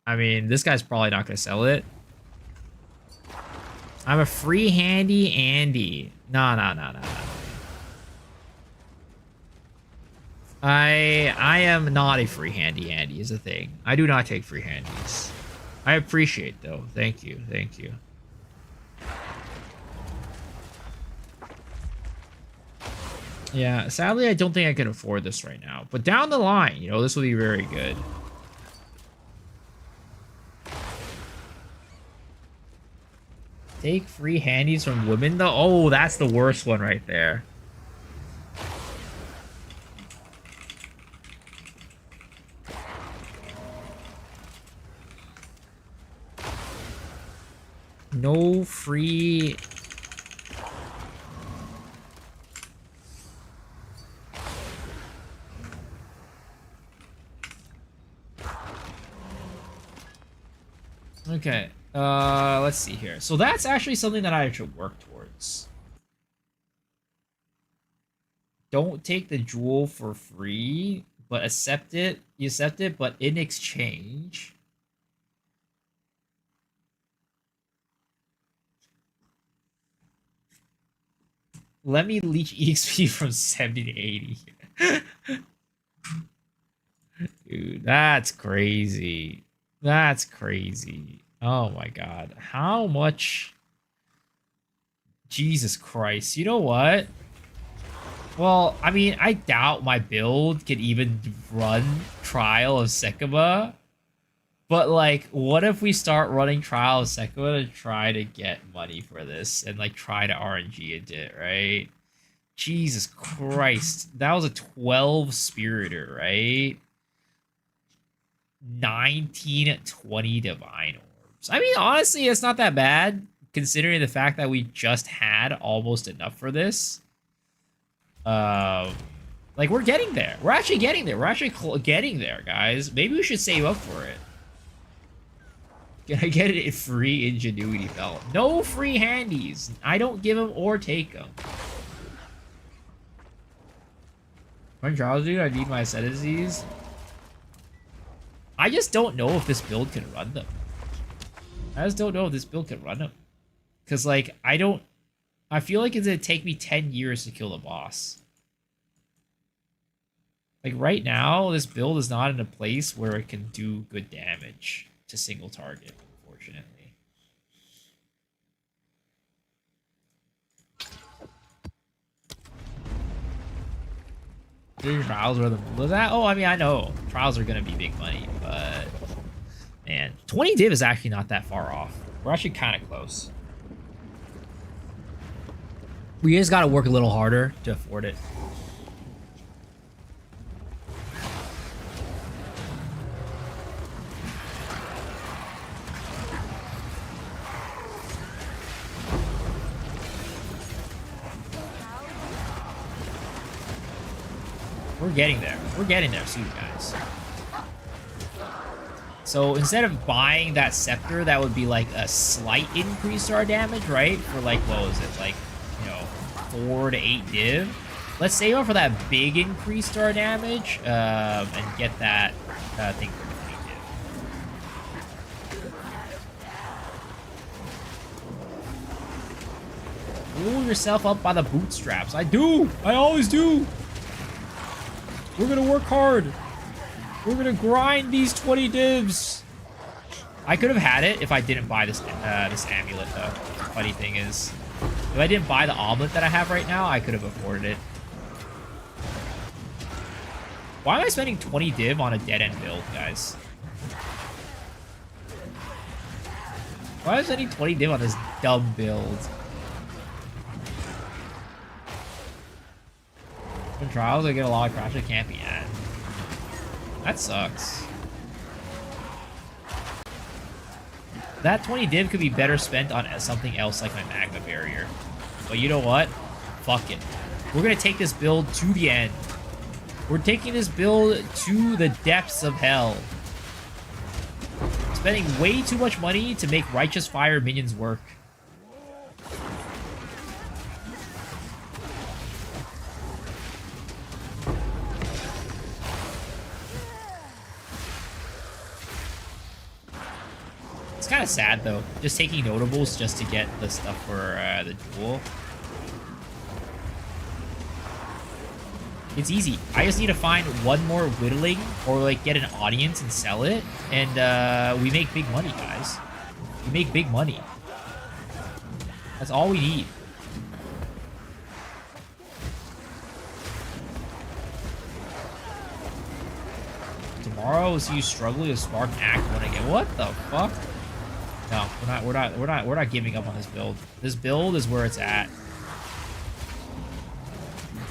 I mean, this guy's probably not going to sell it. I'm a free handy Andy. No. I am not a free handy Andy is a thing. I do not take free handies. I appreciate though. Thank you. Yeah, sadly I don't think I can afford this right now. But down the line, you know, this will be very good. Take free handies from women though? Oh, that's the worst one right there. No free... Okay, let's see here. So that's actually something that I should work towards. Don't take the jewel for free, but accept it. You accept it, but in exchange, let me leech EXP from 70 to 80. Dude, that's crazy. That's crazy. Oh my god. How much? Jesus Christ. You know what? Well, I mean, I doubt my build can even run Trial of Sekima. But, like, what if we start running Trial of Sekima to try to get money for this and, like, try to RNG into it, right? Jesus Christ. That was a 12 Spiritor, right? 19, 20 Divine Orbs. I mean, honestly, it's not that bad, considering the fact that we just had almost enough for this. Like, we're getting there. We're actually getting there. We're actually getting there, guys. Maybe we should save up for it. Can I get it free Ingenuity Belt? No free handies. I don't give them or take them. When Charles, dude, I need my ascendancies. I just don't know if this build can run them. I just don't know if this build can run them. Because, like, I feel like it's going to take me 10 years to kill the boss. Like, right now, this build is not in a place where it can do good damage to single target, unfortunately. Trials are the was that? Oh, I mean, I know trials are gonna be big money, but man, 20 div is actually not that far off. We're actually kind of close. We just gotta work a little harder to afford it. We're getting there. We're getting there soon, guys. So instead of buying that scepter, that would be like a slight increase to our damage, right? For like, what was it? Like, you know, 4 to 8 div. Let's save up for that big increase to our damage and get that thing for 20 div. Pull yourself up by the bootstraps. I do. I always do. We're gonna work hard. We're gonna grind these 20 divs. I could have had it if I didn't buy this this amulet, though. The funny thing is, if I didn't buy the omelet that I have right now, I could have afforded it. Why am I spending 20 div on a dead-end build, guys? Why am I spending 20 div on this dumb build? In trials, I get a lot of crash I can't be at. That sucks. That 20 div could be better spent on something else like my Magma Barrier. But you know what? Fuck it. We're gonna take this build to the end. We're taking this build to the depths of hell. Spending way too much money to make Righteous Fire minions work. It's kind of sad, though. Just taking notables just to get the stuff for the duel. It's easy. I just need to find one more whittling or, like, get an audience and sell it. And we make big money, guys. We make big money. That's all we need. Tomorrow, we'll see you struggling to spark Act 1 again. What the fuck? No, we're not giving up on this build. This build is where it's at.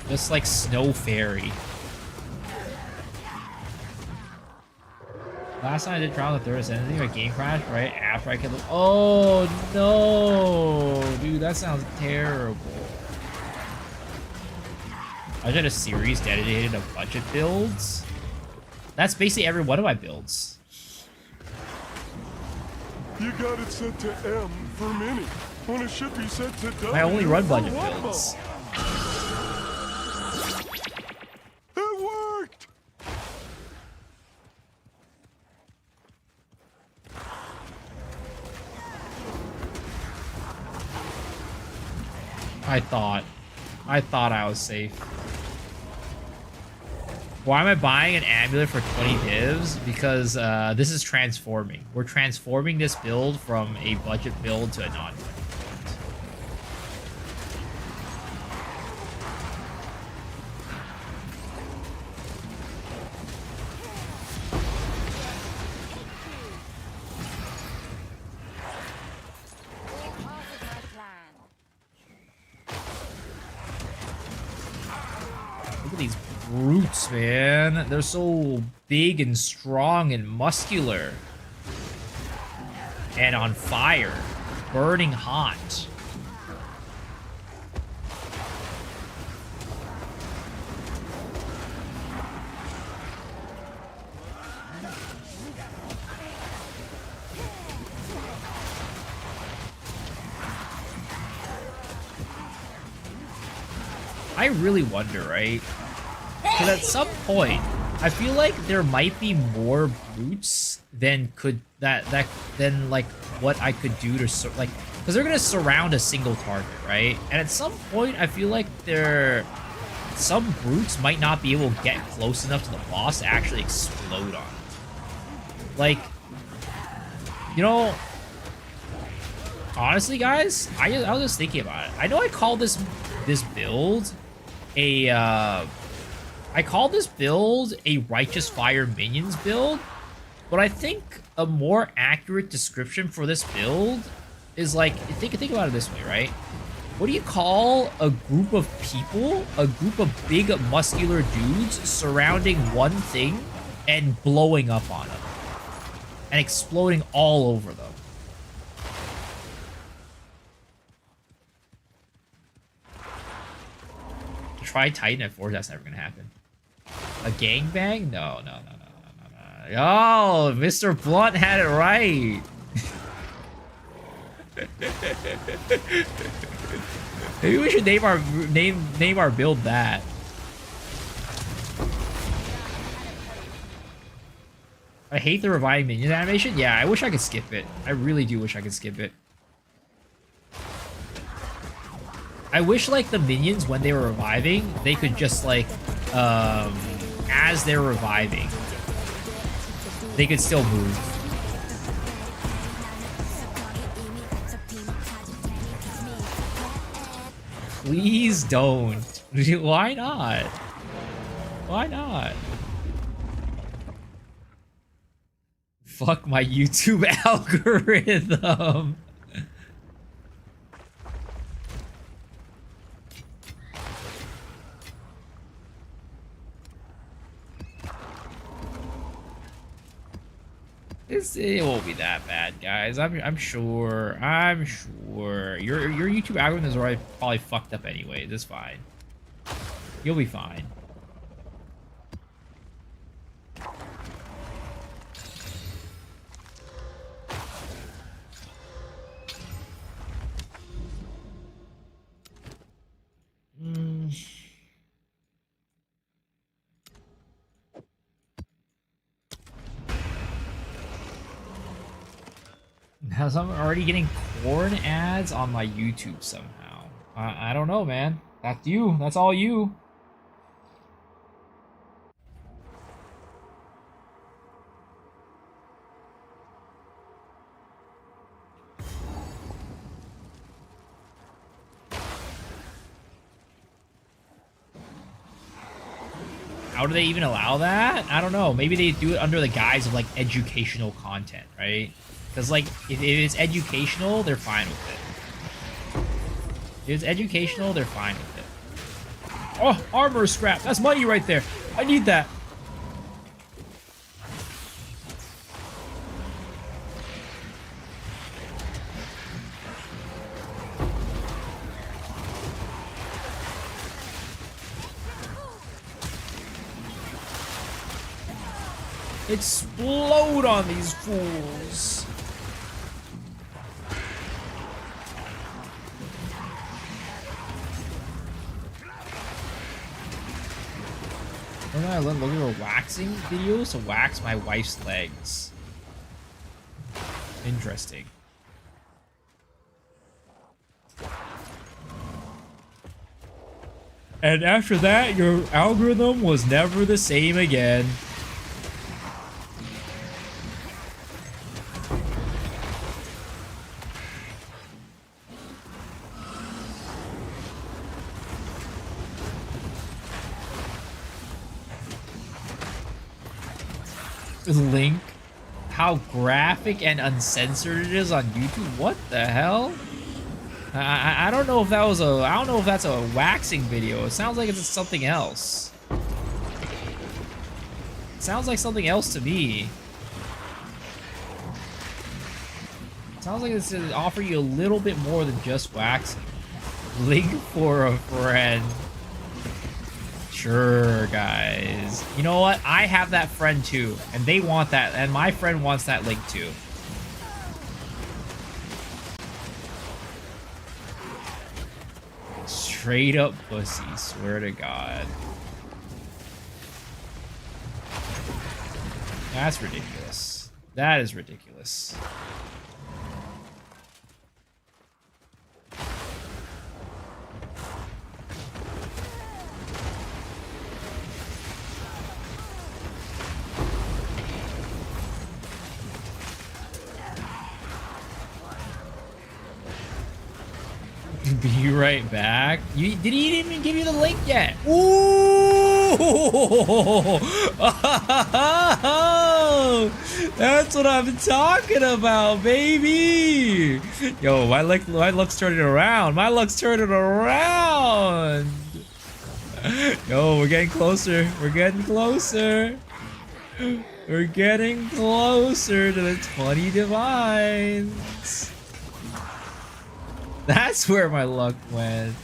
Just like Snow Fairy. Last time I did Trial of the Third Ascendancy, my game crashed right after I killed him. Oh no, dude, that sounds terrible. I did a series dedicated to a bunch of builds. That's basically every one of my builds. You got it set to M for mini. When it should be set to W. I only run bunch of builds. It worked! I thought I was safe. Why am I buying an amulet for 20 divs? Because this is transforming. We're transforming this build from a budget build to a non-budget build. All part of my plan. Look at these brutes, man. They're so big and strong and muscular. And on fire. Burning hot. I really wonder, right? Because at some point, I feel like there might be more brutes than than like what I could do to like, because they're gonna surround a single target, right? And at some point, I feel like some brutes might not be able to get close enough to the boss to actually explode on it. Like, you know, honestly, guys, I was just thinking about it. I know I call this build I call this build a Righteous Fire Minions build, but I think a more accurate description for this build is like, think about it this way, right? What do you call a group of people, a group of big muscular dudes surrounding one thing and blowing up on them and exploding all over them? Try Titan at 4, that's never gonna happen. A gangbang? No. Oh, Mr. Blunt had it right. Maybe we should name our build that. I hate the reviving minion animation. Yeah, I wish I could skip it. I really do wish I could skip it. I wish, like, the minions, when they were reviving, they could just, like, as they're reviving, they could still move. Please don't. Why not? Why not? Fuck my YouTube algorithm. It won't be that bad, guys. I'm sure. I'm sure. Your YouTube algorithm is already probably fucked up anyway. It's fine. You'll be fine. Because I'm already getting corn ads on my YouTube somehow. I don't know, man. That's you. That's all you. How do they even allow that? I don't know. Maybe they do it under the guise of, like, educational content, right? Because, like, if it's educational, they're fine with it. If it's educational, they're fine with it. Oh, armor scrap. That's money right there. I need that. Explode on these fools. When I look at waxing videos to wax my wife's legs. Interesting. And after that, your algorithm was never the same again. Link, how graphic and uncensored it is on YouTube. What the hell? I don't know if that was a, I don't know if that's a waxing video. It sounds like it's something else. It sounds like something else to me. It sounds like it's to offer you a little bit more than just waxing. Link for a friend. Sure, guys. You know what? I have that friend too, and they want that, and my friend wants that link too. Straight up pussy, swear to God. That's ridiculous. That is ridiculous. Be right back. Did he even give you the link yet? Ooh! That's what I'm talking about, baby. Yo, my luck's turning around. My luck's turning around. Yo, we're getting closer. We're getting closer. We're getting closer to the 20 divines. That's where my luck went.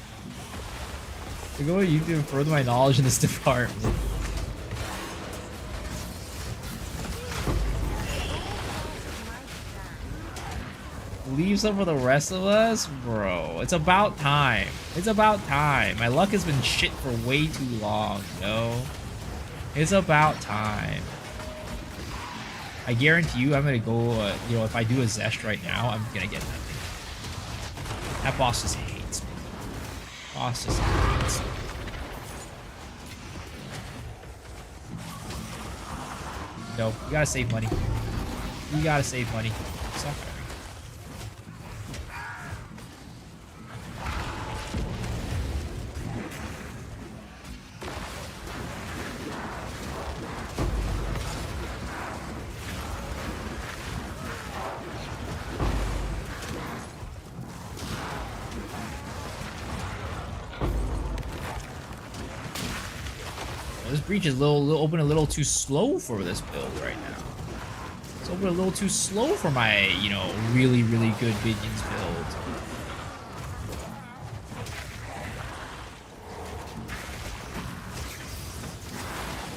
To go to YouTube and further my knowledge in this department. Leave some for the rest of us? Bro, it's about time. It's about time. My luck has been shit for way too long, yo. It's about time. I guarantee you I'm gonna go, you know, if I do a Zest right now, I'm gonna get nothing. That boss just hates me. Boss just hates me. No, you gotta save money. You gotta save money. Stop firing. This breach is open a little too slow for this build right now. It's open a little too slow for my, you know, really, really good minions build.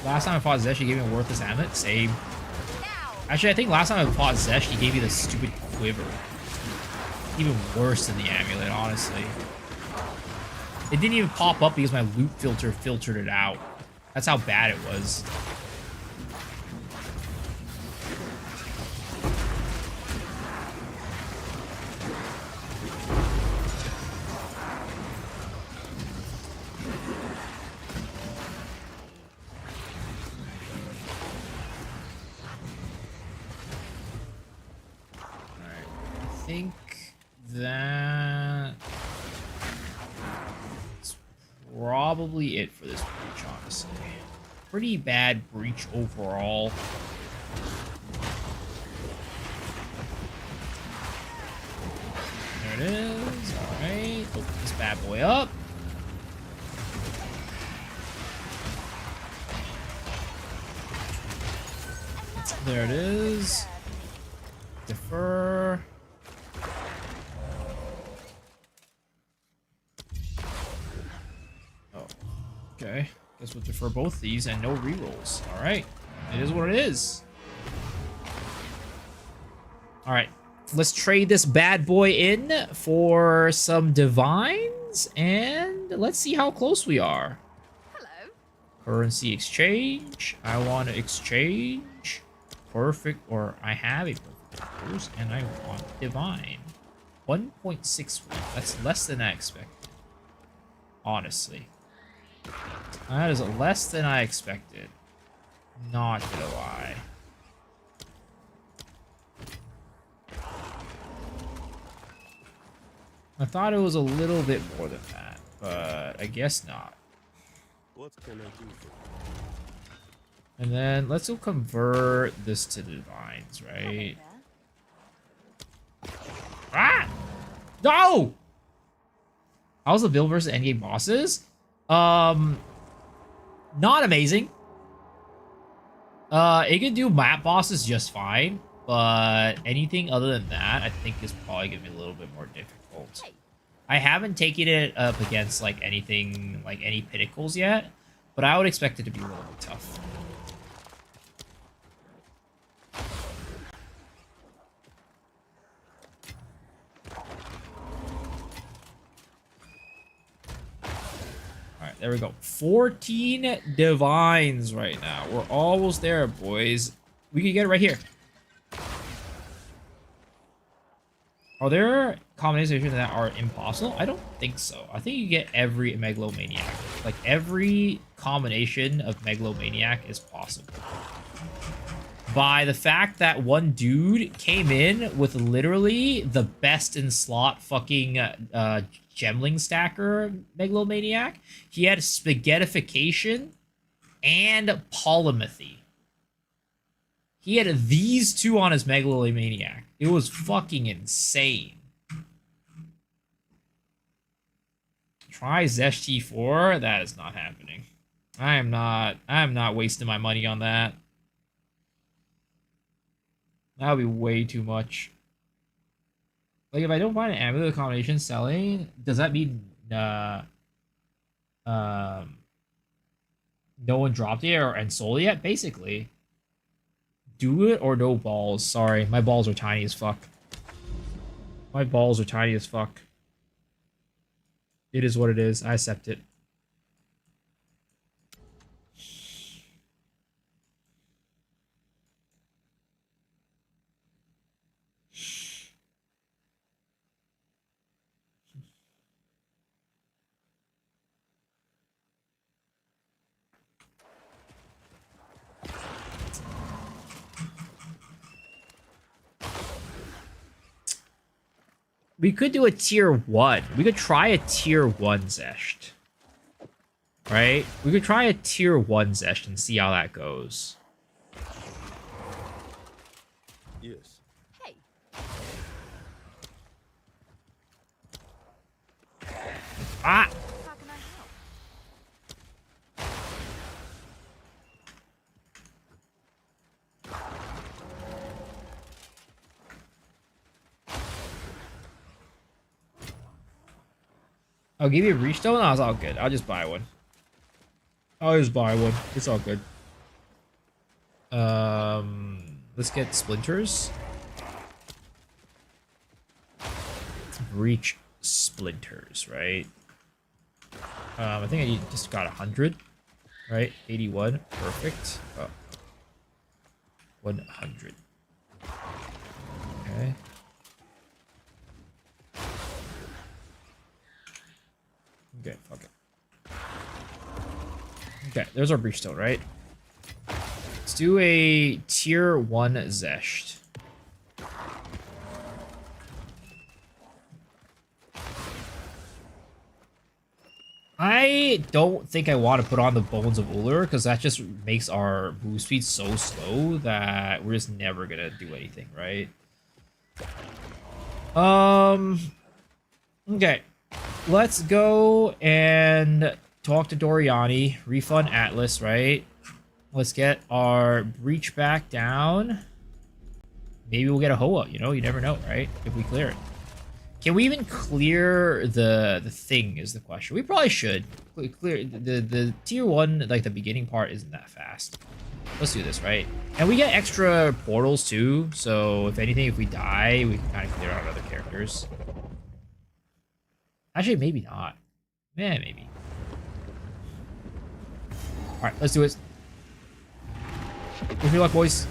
Last time I fought Zesh, he gave me a worthless amulet. Same. Actually, I think last time I fought Zesh, he gave me the stupid quiver. Even worse than the amulet, honestly. It didn't even pop up because my loot filter filtered it out. That's how bad it was. Alright, I think that's probably it for this breach, honestly. Pretty bad breach overall. There it is. Alright. Open this bad boy up. There it is. Defer. Oh. Okay. Guess we'll defer both these and no rerolls. Alright. It is what it is. Alright. Let's trade this bad boy in for some divines and let's see how close we are. Hello. Currency exchange. I want to exchange. Perfect, or I have a perfect course, and I want divine. 1.61. That's less than I expected. Honestly. That is less than I expected. Not gonna lie. I thought it was a little bit more than that, but I guess not. What can I do for you? And then let's go convert this to divines, right? Ah! No! How's the build versus endgame bosses? Not amazing. It can do map bosses just fine, but anything other than that, I think is probably gonna be a little bit more difficult. I haven't taken it up against like anything, like any pinnacles yet, but I would expect it to be a little bit tough. Alright, there we go. 14 divines right now. We're almost there, boys. We can get it right here. Are there combinations that are impossible? I don't think so. I think you get every Megalomaniac. Like, every combination of Megalomaniac is possible. By the fact that one dude came in with literally the best in slot fucking Gemling Stacker Megalomaniac. He had Spaghettification and Polymathy. He had these two on his Megalomaniac. It was fucking insane. Try Zesh T4? That is not happening. I am not wasting my money on that. That would be way too much. Like, if I don't find an amulet combination selling, does that mean no one dropped it and sold it yet? Basically. Do it or no balls. Sorry, my balls are tiny as fuck. My balls are tiny as fuck. It is what it is. I accept it. We could do a tier 1. We could try a tier 1 Zesht. Right? We could try a tier 1 Zesht and see how that goes. Yes. Hey. Ah! How can I help? I'll give you a reach stone. No, it's all good. I'll just buy one. I'll just buy one. It's all good. Let's get splinters. Breach splinters, right? I think I just got 100, right? 81, perfect. Oh. 100. Okay. Okay, fuck it. Okay, there's our breach stone, right? Let's do a tier 1 Zesht. I don't think I want to put on the Bones of Ullr because that just makes our move speed so slow that we're just never gonna do anything, right? Okay. Let's go and talk to Doriani, refund Atlas, right? Let's get our breach back down. Maybe we'll get a Hoa, you know? You never know, right? If we clear it. Can we even clear the thing is the question. We probably should. Clear the tier 1, like the beginning part isn't that fast. Let's do this, right? And we get extra portals too, so if anything, if we die, we can kind of clear out other characters. Actually, maybe not. Yeah, maybe. Alright, let's do it. Wish me luck, boys.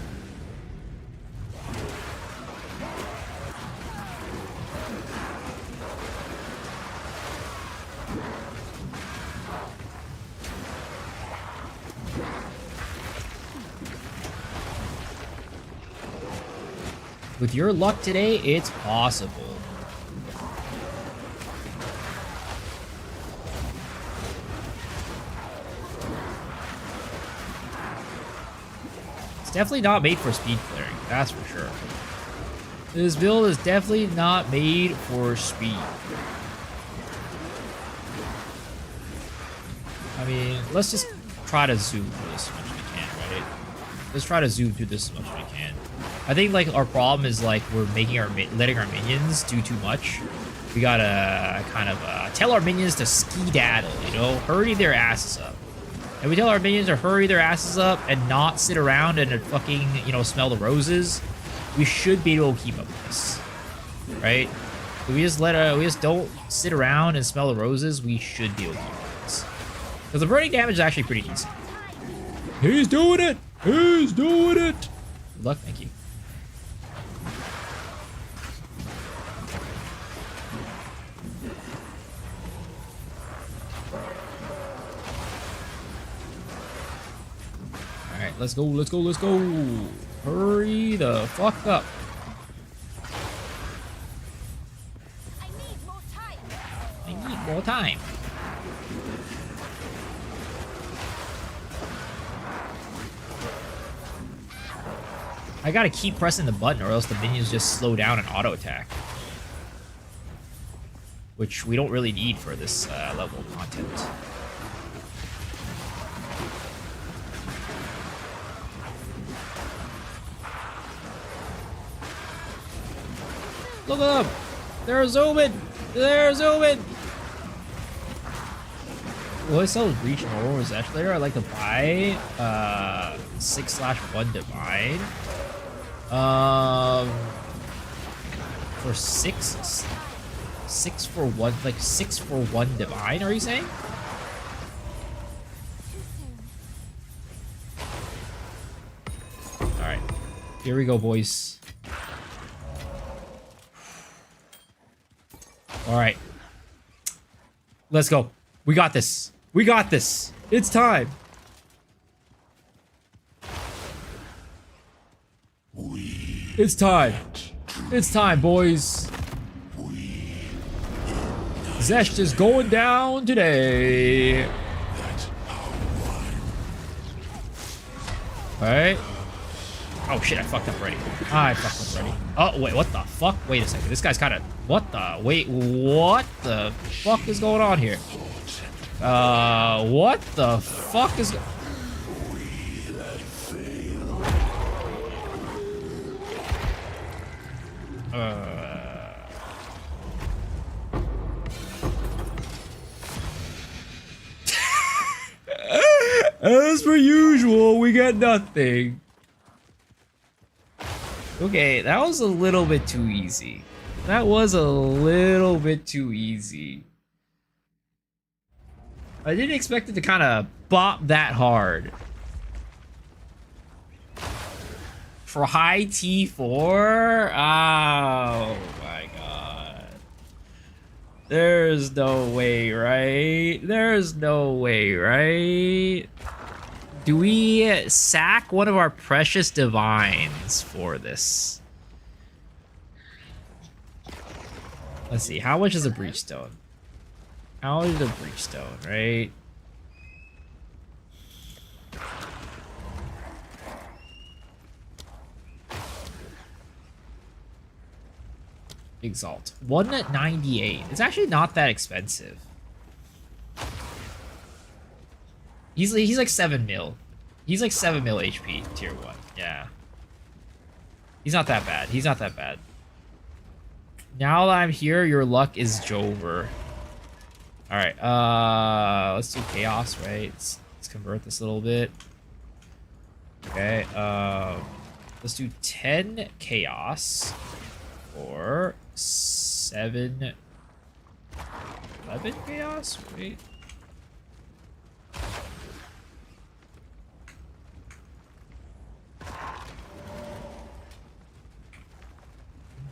With your luck today, it's possible. It's definitely not made for speed clearing, that's for sure. This build is definitely not made for speed. I mean, let's just try to zoom through this as much as we can, right? Let's try to zoom through this as much as we can. I think like our problem is like we're making letting our minions do too much. We gotta kind of tell our minions to skedaddle, you know, hurry their asses up. And we tell our minions to hurry their asses up and not sit around and fucking, you know, smell the roses. We should be able to keep up with this, right? If we just don't sit around and smell the roses, we should be able to keep up with this. Because the burning damage is actually pretty decent. He's doing it! He's doing it! Good luck, thank you. Alright, let's go, let's go, let's go! Hurry the fuck up. I need more time. I need more time. I gotta keep pressing the button or else the minions just slow down and auto attack. Which we don't really need for this level of content. Look at them! They're zooming! They're zooming! Will I sell Breach Normal Possession later? I'd like to buy 6/1 Divine. For 6 for 1, like 6 for 1 Divine, are you saying? Alright. Here we go, boys. Alright. Let's go. We got this. We got this. It's time. It's time. It's time, boys. Zesht is going down today. Alright. Oh shit, I fucked up already. I fucked up already. Oh, wait, what the fuck? Wait a second. This guy's kind of... What the... Wait, what the fuck is going on here? What the fuck is... As per usual, we get nothing. Okay, that was a little bit too easy. That was a little bit too easy. I didn't expect it to kind of bop that hard. For high T4? Oh my god. There's no way, right? There's no way, right? Do we sack one of our precious divines for this? Let's see, how much is a Breachstone? How much is a Breachstone, right? Exalt. 198. It's actually not that expensive. He's like 7 mil. He's like 7 mil HP, tier 1. Yeah. He's not that bad. He's not that bad. Now that I'm here, your luck is Jover. Alright, let's do Chaos, right? Let's convert this a little bit. Okay, let's do 10 Chaos. Or 7... 11 Chaos? Wait.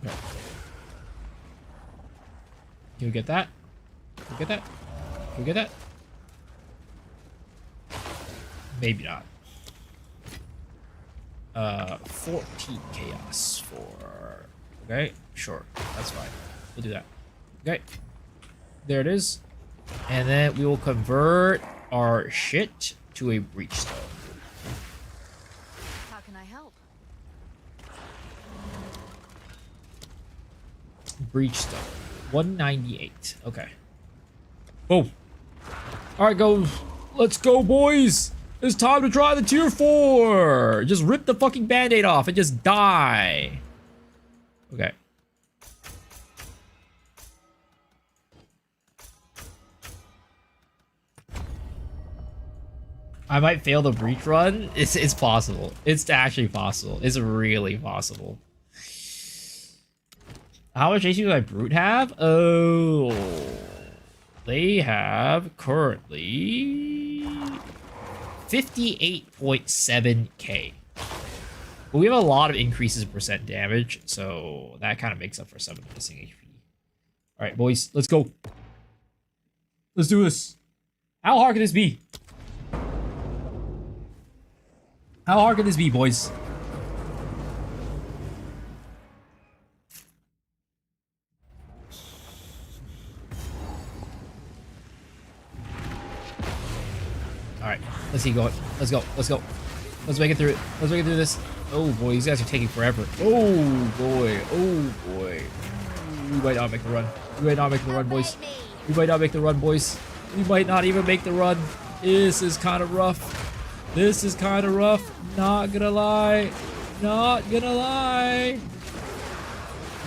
Okay. Can we get that? Can we get that? Can we get that? Maybe not. 14 chaos for... Okay, sure. That's fine. We'll do that. Okay. There it is. And then we will convert our shit to a breachstone. How can I help? Breachstone. 198. Okay. Boom. Alright, go. Let's go, boys. It's time to try the tier 4. Just rip the fucking band-aid off and just die. Okay. I might fail the breach run. It's possible. It's actually possible. It's really possible. How much HP does my brute have? Oh, they have currently 58.7k. But we have a lot of increases in percent damage, so that kind of makes up for some of the missing HP. All right, boys, let's go. Let's do this. How hard can this be? How hard can this be, boys? Alright, let's keep going. Let's go. Let's go. Let's make it through it. Let's make it through this. Oh boy, these guys are taking forever. Oh boy. Oh boy. We might not make the run. We might not make the run, boys. We might not make the run, boys. We might not even make the run. This is kind of rough. This is kind of rough. Not gonna lie. Not gonna lie.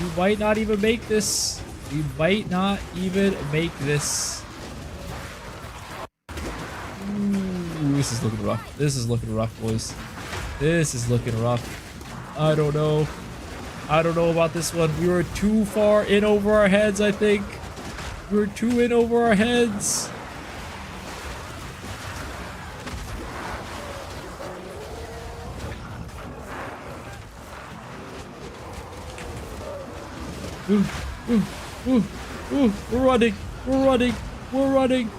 We might not even make this. We might not even make this. Ooh, this is looking rough. This is looking rough, boys. This is looking rough. I don't know. I don't know about this one. We were too far in over our heads, I think. We were too in over our heads. We're running. We're running. We're running.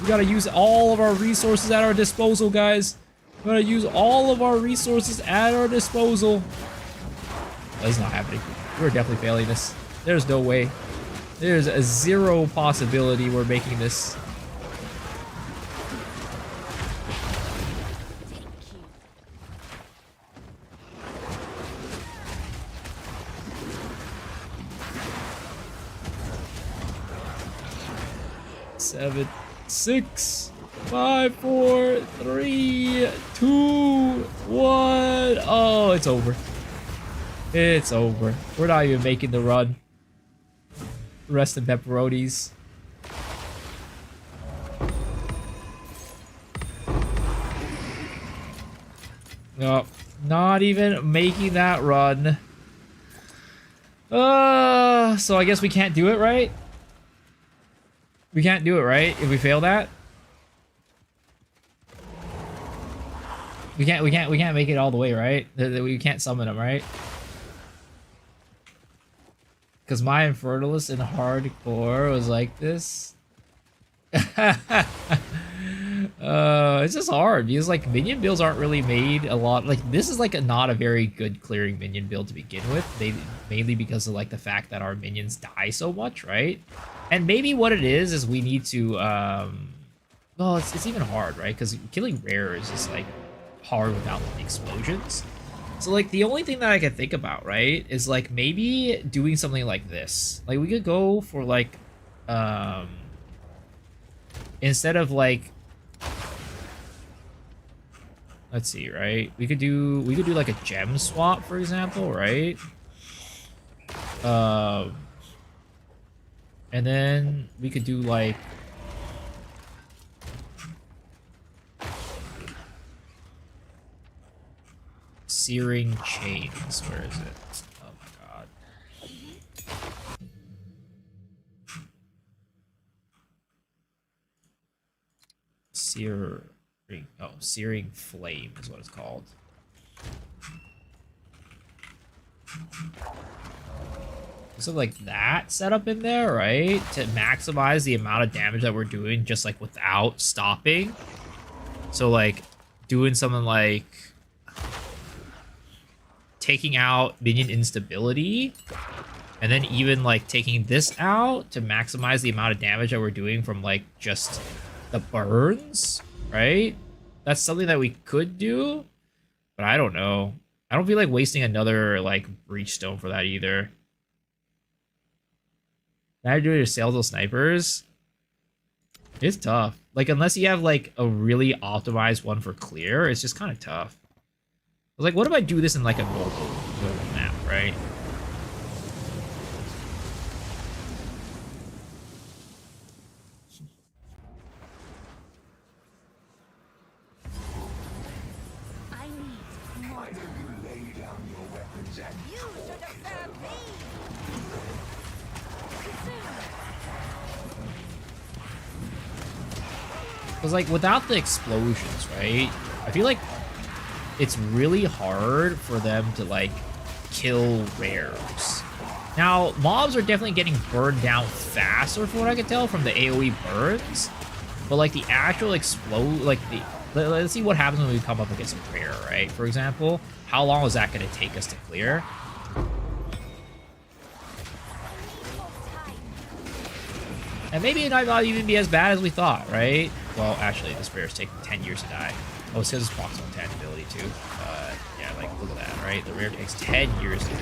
We gotta use all of our resources at our disposal, guys. We gotta use all of our resources at our disposal. That's not happening. We're definitely failing this. There's no way. There's a zero possibility we're making this. Seven, 6, 5, 4, 3, 2, 1. Oh, it's over. It's over. We're not even making the run. Rest in pepperonis. No, not even making that run. So I guess we can't do it, right? We can't do it, right? If we fail that, we can't make it all the way, right? We can't summon them, right? Because my Infernalist in hardcore was like this. It's just hard because like minion builds aren't really made a lot. Like this is like not a very good clearing minion build to begin with. Mainly because of like the fact that our minions die so much, right? And maybe what it is we need to well, it's even hard, right? Because killing rare is just like hard without like, explosions. So like the only thing that I can think about, right, is like maybe doing something like this. Like we could go for like instead of like, let's see, right? We could do like a gem swap, for example, right? And then we could do like Searing Chains. Where is it? Oh my god. Searing Flame is what it's called. So like that setup in there, right? To maximize the amount of damage that we're doing just like without stopping. So like doing something like taking out minion instability, and then even like taking this out to maximize the amount of damage that we're doing from like just the burns, right? That's something that we could do, but I don't know. I don't feel like wasting another like breach stone for that either. Now doing Salesal snipers. It's tough. Like unless you have like a really optimized one for clear, it's just kind of tough. Like, what if I do this in like a normal map, right? I need more time. Lay down your weapons and You should have served me. Because like without the explosions, right? I feel like it's really hard for them to like kill rares. Now, mobs are definitely getting burned down faster from what I can tell from the AoE burns. But like the actual explode, like let's see what happens when we come up against a rare, right? For example, how long is that going to take us to clear? And maybe it might not even be as bad as we thought, right? Well, actually, this rare is taking 10 years to die. Oh, it's because it's box on 10 ability too. Yeah, like, look at that, right? The rare takes 10 years to kill.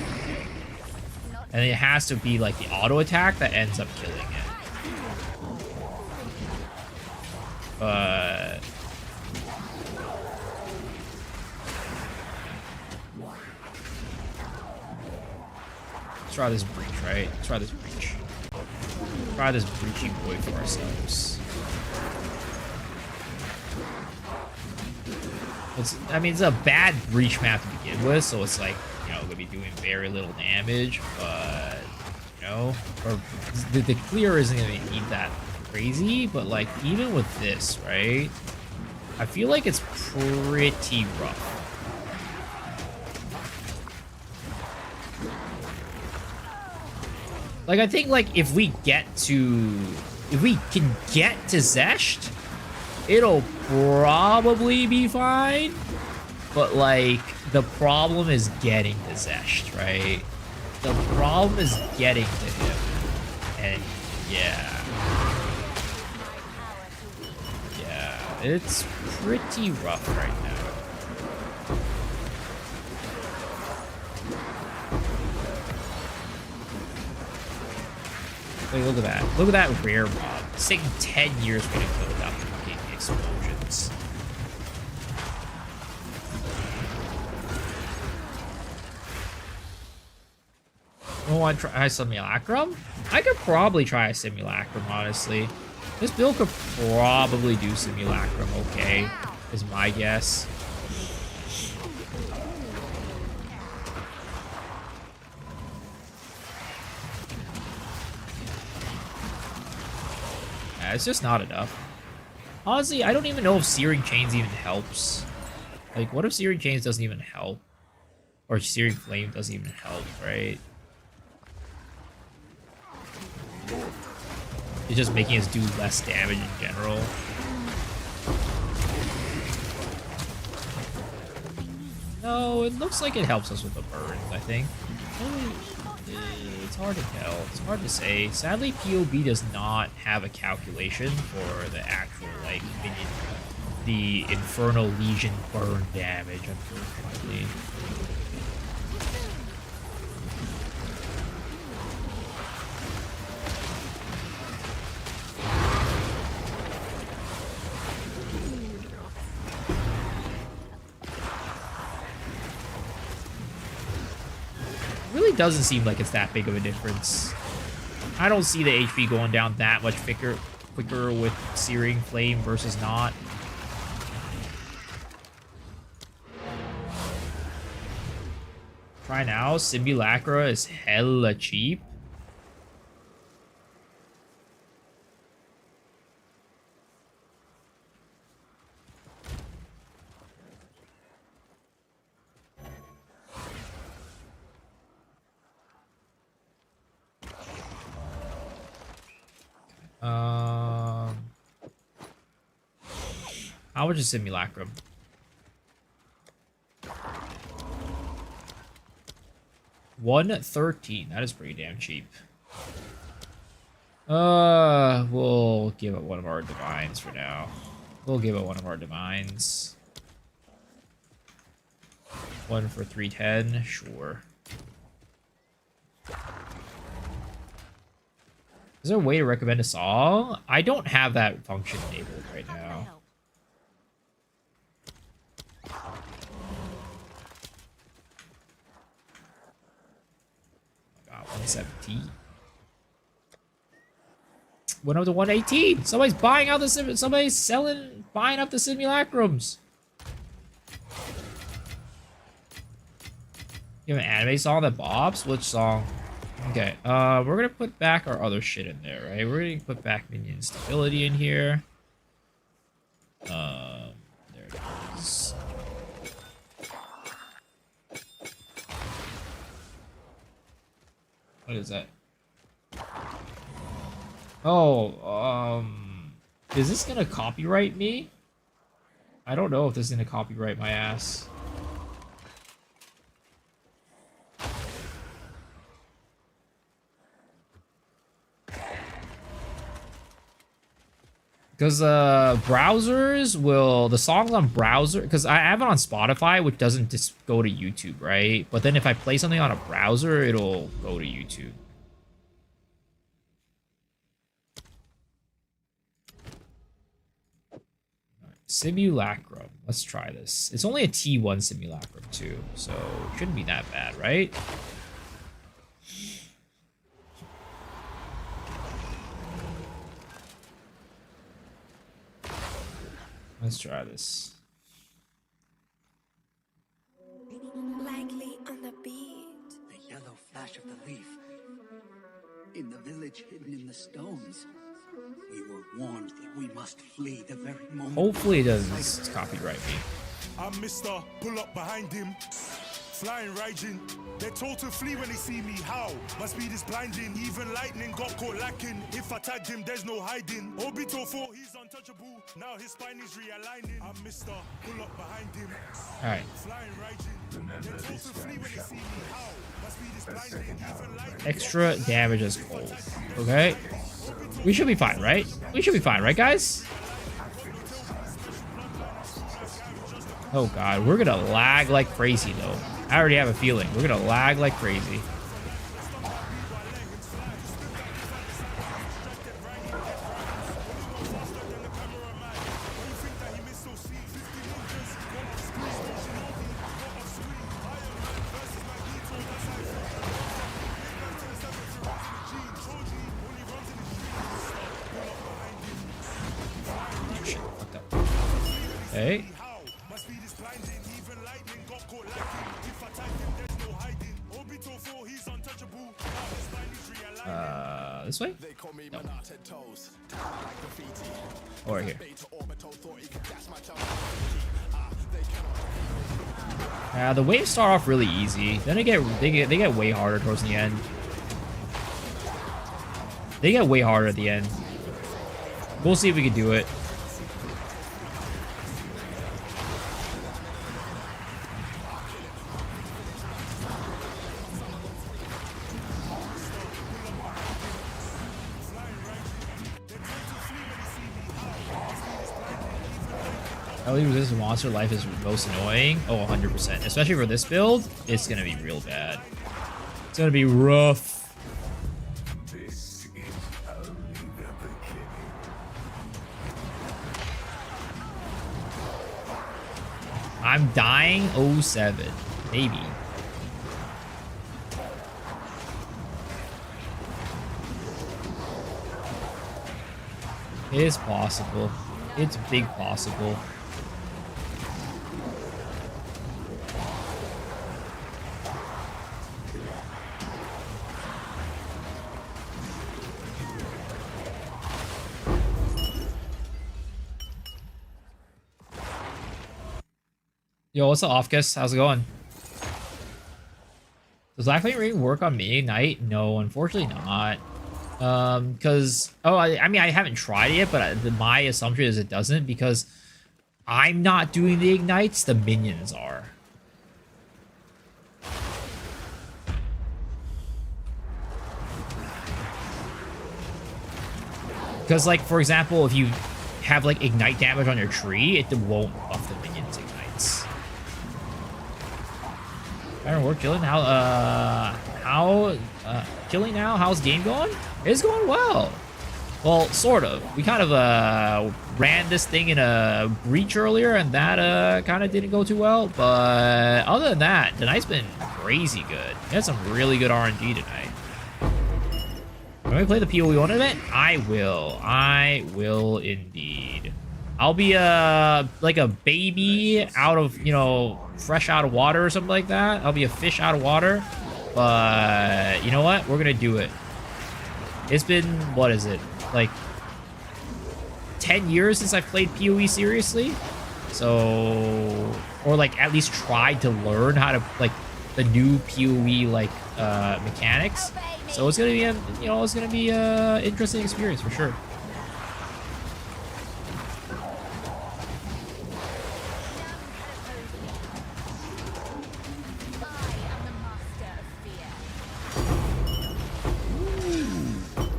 And it has to be, like, the auto attack that ends up killing it. But... let's try this breach, right? Let's try this breach. Try this breachy boy for ourselves. I mean, it's a bad breach map to begin with, so it's like, you know, gonna be doing very little damage, but, you know, or the clear isn't gonna be that crazy, but like, even with this, right, I feel like it's pretty rough. Like, I think, like, if we can get to Zesht, it'll probably be fine. But, like, the problem is getting to Zesht, right? The problem is getting to him. And, yeah. Yeah, it's pretty rough right now. Wait, look at that. Look at that rare mob. It's taking 10 years for me to kill without the fucking explosions. Oh, I try Simulacrum? I could probably try a Simulacrum, honestly. This build could probably do Simulacrum okay, is my guess. Yeah, it's just not enough. Honestly, I don't even know if Searing Chains even helps. Like, what if Searing Chains doesn't even help? Or Searing Flame doesn't even help, right? It's just making us do less damage in general. No, it looks like it helps us with the burns, I think. It's hard to tell. It's hard to say. Sadly, POB does not have a calculation for the actual, like, minion, the Infernal Legion burn damage, unfortunately. Really doesn't seem like it's that big of a difference. I don't see the HP going down that much quicker with Searing Flame versus not. Try now. Simulacra is hella cheap. How much is Simulacrum? 113. That is pretty damn cheap. We'll give it one of our divines for now. We'll give it one of our divines. One for 310, sure. Is there a way to recommend a song? I don't have that function enabled right now. Oh my god, 117. Went up to 118. Somebody's buying out the somebody's buying up the simulacrums. You have an anime song that bobs? Which song? Okay, we're gonna put back our other shit in there, right? We're gonna put back minion stability in here. There it is. What is that? Oh, is this gonna copyright me? I don't know if this is gonna copyright my ass. Because browsers will, the songs on browser, because I have it on Spotify, which doesn't just go to YouTube, right? But then if I play something on a browser, it'll go to YouTube. Simulacrum. Let's try this. It's only a T1 simulacrum too, so it shouldn't be that bad, right? Let's try this. Likely on the beat. The yellow flash of the leaf. In the village hidden in the stones. We were warned that we must flee the very moment. Hopefully it doesn't copyright me. I'm Mr. Pull up behind him. Flying Raijin. They're told to flee when they see me. How? My speed is blinding. Even lightning got caught lacking. If I tagged him, there's no hiding. Obito 4, he's untouchable. Now his spine is realigning. I'm Mr. Pull up behind him. Alright. Flying Raijin. Remember They're told this to flee when they see me. How? My speed is blinding. Even lightning. Extra damage as cold. Okay. We should be fine, right? We should be fine, right, guys? Oh god, we're gonna lag like crazy though. I already have a feeling. We're gonna lag like crazy. Shit, fucked up. Okay. This way? No. Or here. The waves start off really easy. Then they get way harder towards the end. They get way harder at the end. We'll see if we can do it. LE resistance monster life is most annoying. Oh, 100%. Especially for this build, it's gonna be real bad. It's gonna be rough. This is only the beginning. I'm dying 07. Maybe. It is possible. It's big possible. Yo, what's up, Offcus? How's it going? Does Blackflame Ring work on me Ignite? No, unfortunately not. Because I mean, I haven't tried it yet, but my assumption is it doesn't, because I'm not doing the ignites, the minions are. Because, like, for example, if you have, like, ignite damage on your tree, it won't buff the minions' ignites. Iron work, killing. Killing now? How's game going? It's going well. Well, sort of. We kind of ran this thing in a breach earlier, and that kind of didn't go too well. But other than that, tonight's been crazy good. We had some really good RNG tonight. When we play the PoE 1 event, I will. I will indeed. I'll be like a baby out of, you know, fresh out of water or something like that. I'll be a fish out of water. But you know what? We're gonna do it. It's been, what is it? Like 10 years since I've played PoE seriously. So, or like at least tried to learn how to, like, the new PoE like mechanics. So it's gonna be a, you know, it's gonna be a interesting experience for sure.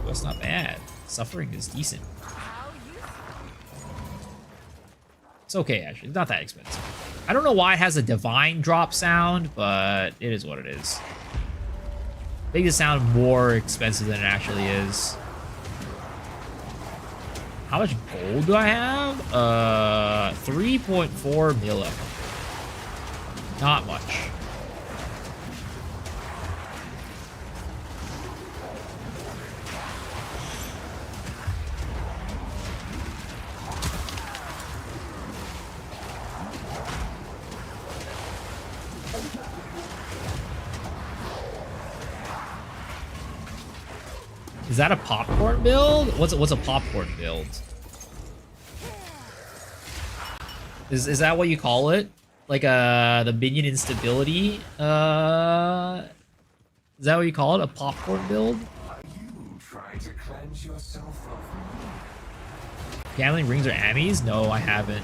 That's not bad. Suffering is decent. It's okay, actually. It's not that expensive. I don't know why it has a divine drop sound, but it is what it is. Make it sound more expensive than it actually is. How much gold do I have? 3.4 milli. Not much. Is that a popcorn build? What's a popcorn build? Is that what you call it? Like the minion instability? Is that what you call it? A popcorn build? You try to cleanse yourself of Gambling rings or ammies? No, I haven't.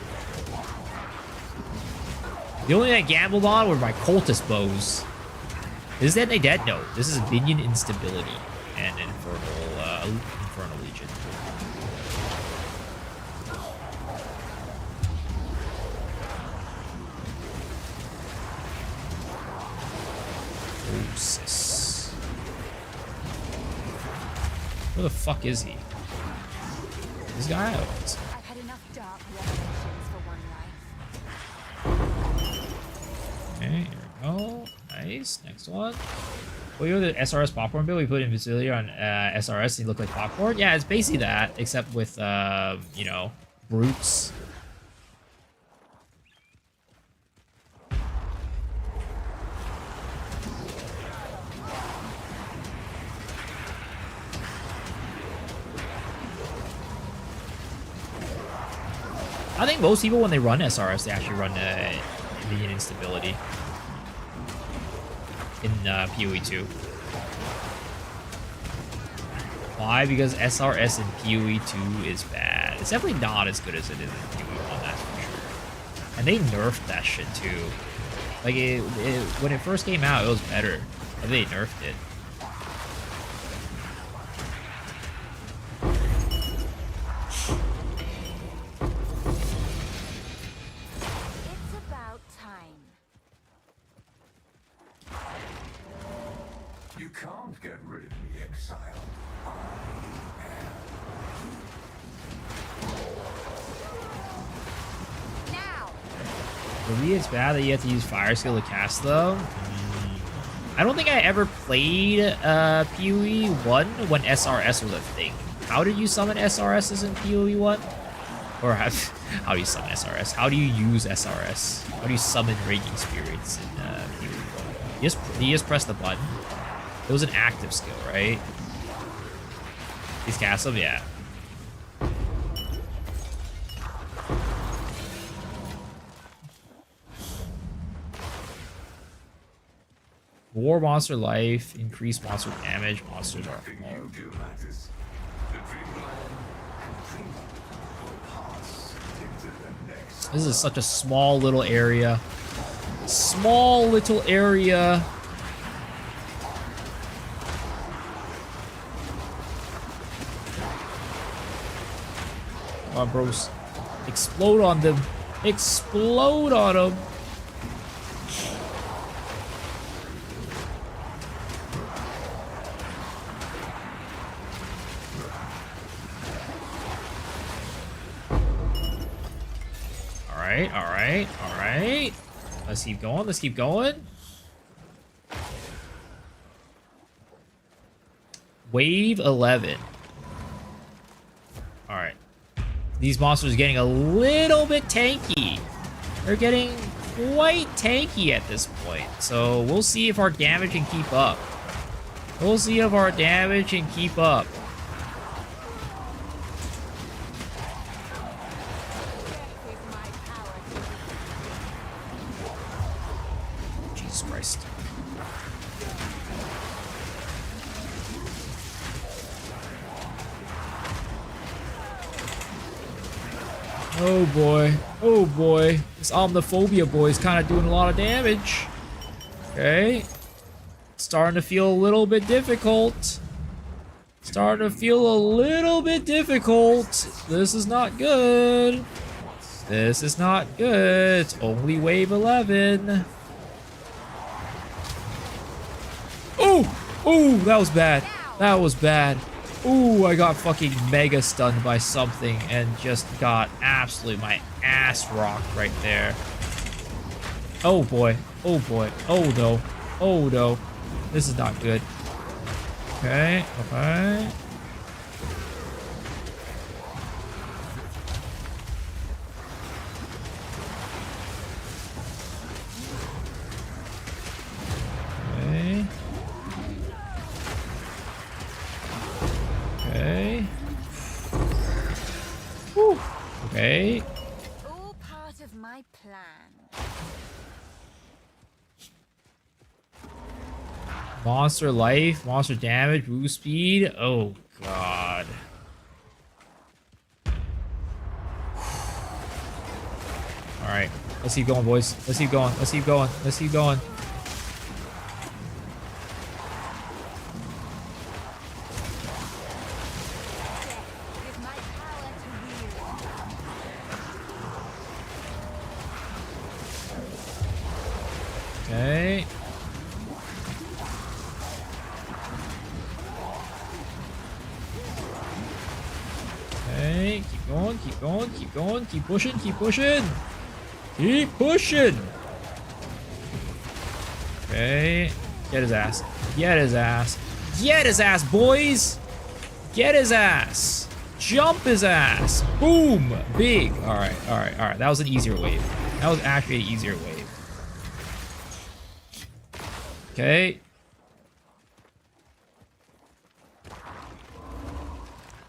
The only thing I gambled on were my cultist bows. Is that they dead? No, this is minion instability and Infernal Legion. Oh, sis. Where the fuck is he? This guy? Oh, I've had enough dark revelations for one life. okay, here we go. Nice. Next one. Well, you know the SRS popcorn build we put Invisibility on SRS and he looked like popcorn? Yeah, it's basically that, except with, you know, brutes. I think most people, when they run SRS, they actually run minion instability in PoE 2. Why? Because SRS in PoE 2 is bad. It's definitely not as good as it is in PoE 1, that's for sure. And they nerfed that shit too. Like, when it first came out, it was better. And they nerfed it. It's about time. You can't get rid of me, exile. Now! Maybe it's bad that you have to use Fire Skill to cast, though. I don't think I ever played PoE 1 when SRS was a thing. How did you summon SRSs in PoE 1? Or how do you summon SRS? How do you use SRS? How do you summon Raging Spirits in PoE 1? You just press the button. It was an active skill, right? These cast them? Yeah. War monster life, increased monster damage, monsters are Nothing you do matters. The dreamland will pass into the next. This is such a small little area. Small little area. Come on, bros. Explode on them. Explode on them. All right. Let's keep going. Let's keep going. Wave 11. All right. These monsters are getting a little bit tanky. They're getting quite tanky at this point. So we'll see if our damage can keep up. We'll see if our damage can keep up. Jesus Christ. Oh boy. Oh boy. This Omniphobia boy is kind of doing a lot of damage. Okay. Starting to feel a little bit difficult. Starting to feel a little bit difficult. This is not good. This is not good. It's only wave 11. Oh! Oh, that was bad. That was bad. Ooh, I got fucking mega stunned by something and just got absolutely my ass rocked right there. Oh boy. Oh boy. Oh no. Oh no. This is not good. Okay. Okay. Okay. Okay. Whew. Okay. All part of my plan. Monster life, monster damage, boost speed. Oh god. Alright. Let's keep going, boys. Let's keep going. Let's keep going. Let's keep going. With my power to wield. Okay. Okay, keep going, keep going, keep going, keep pushing, keep pushing. Keep pushing. Okay. Get his ass. Get his ass. Get his ass, boys. Get his ass. Jump his ass. Boom. Big. All right, all right, all right. That was an easier wave. That was actually an easier wave. Okay.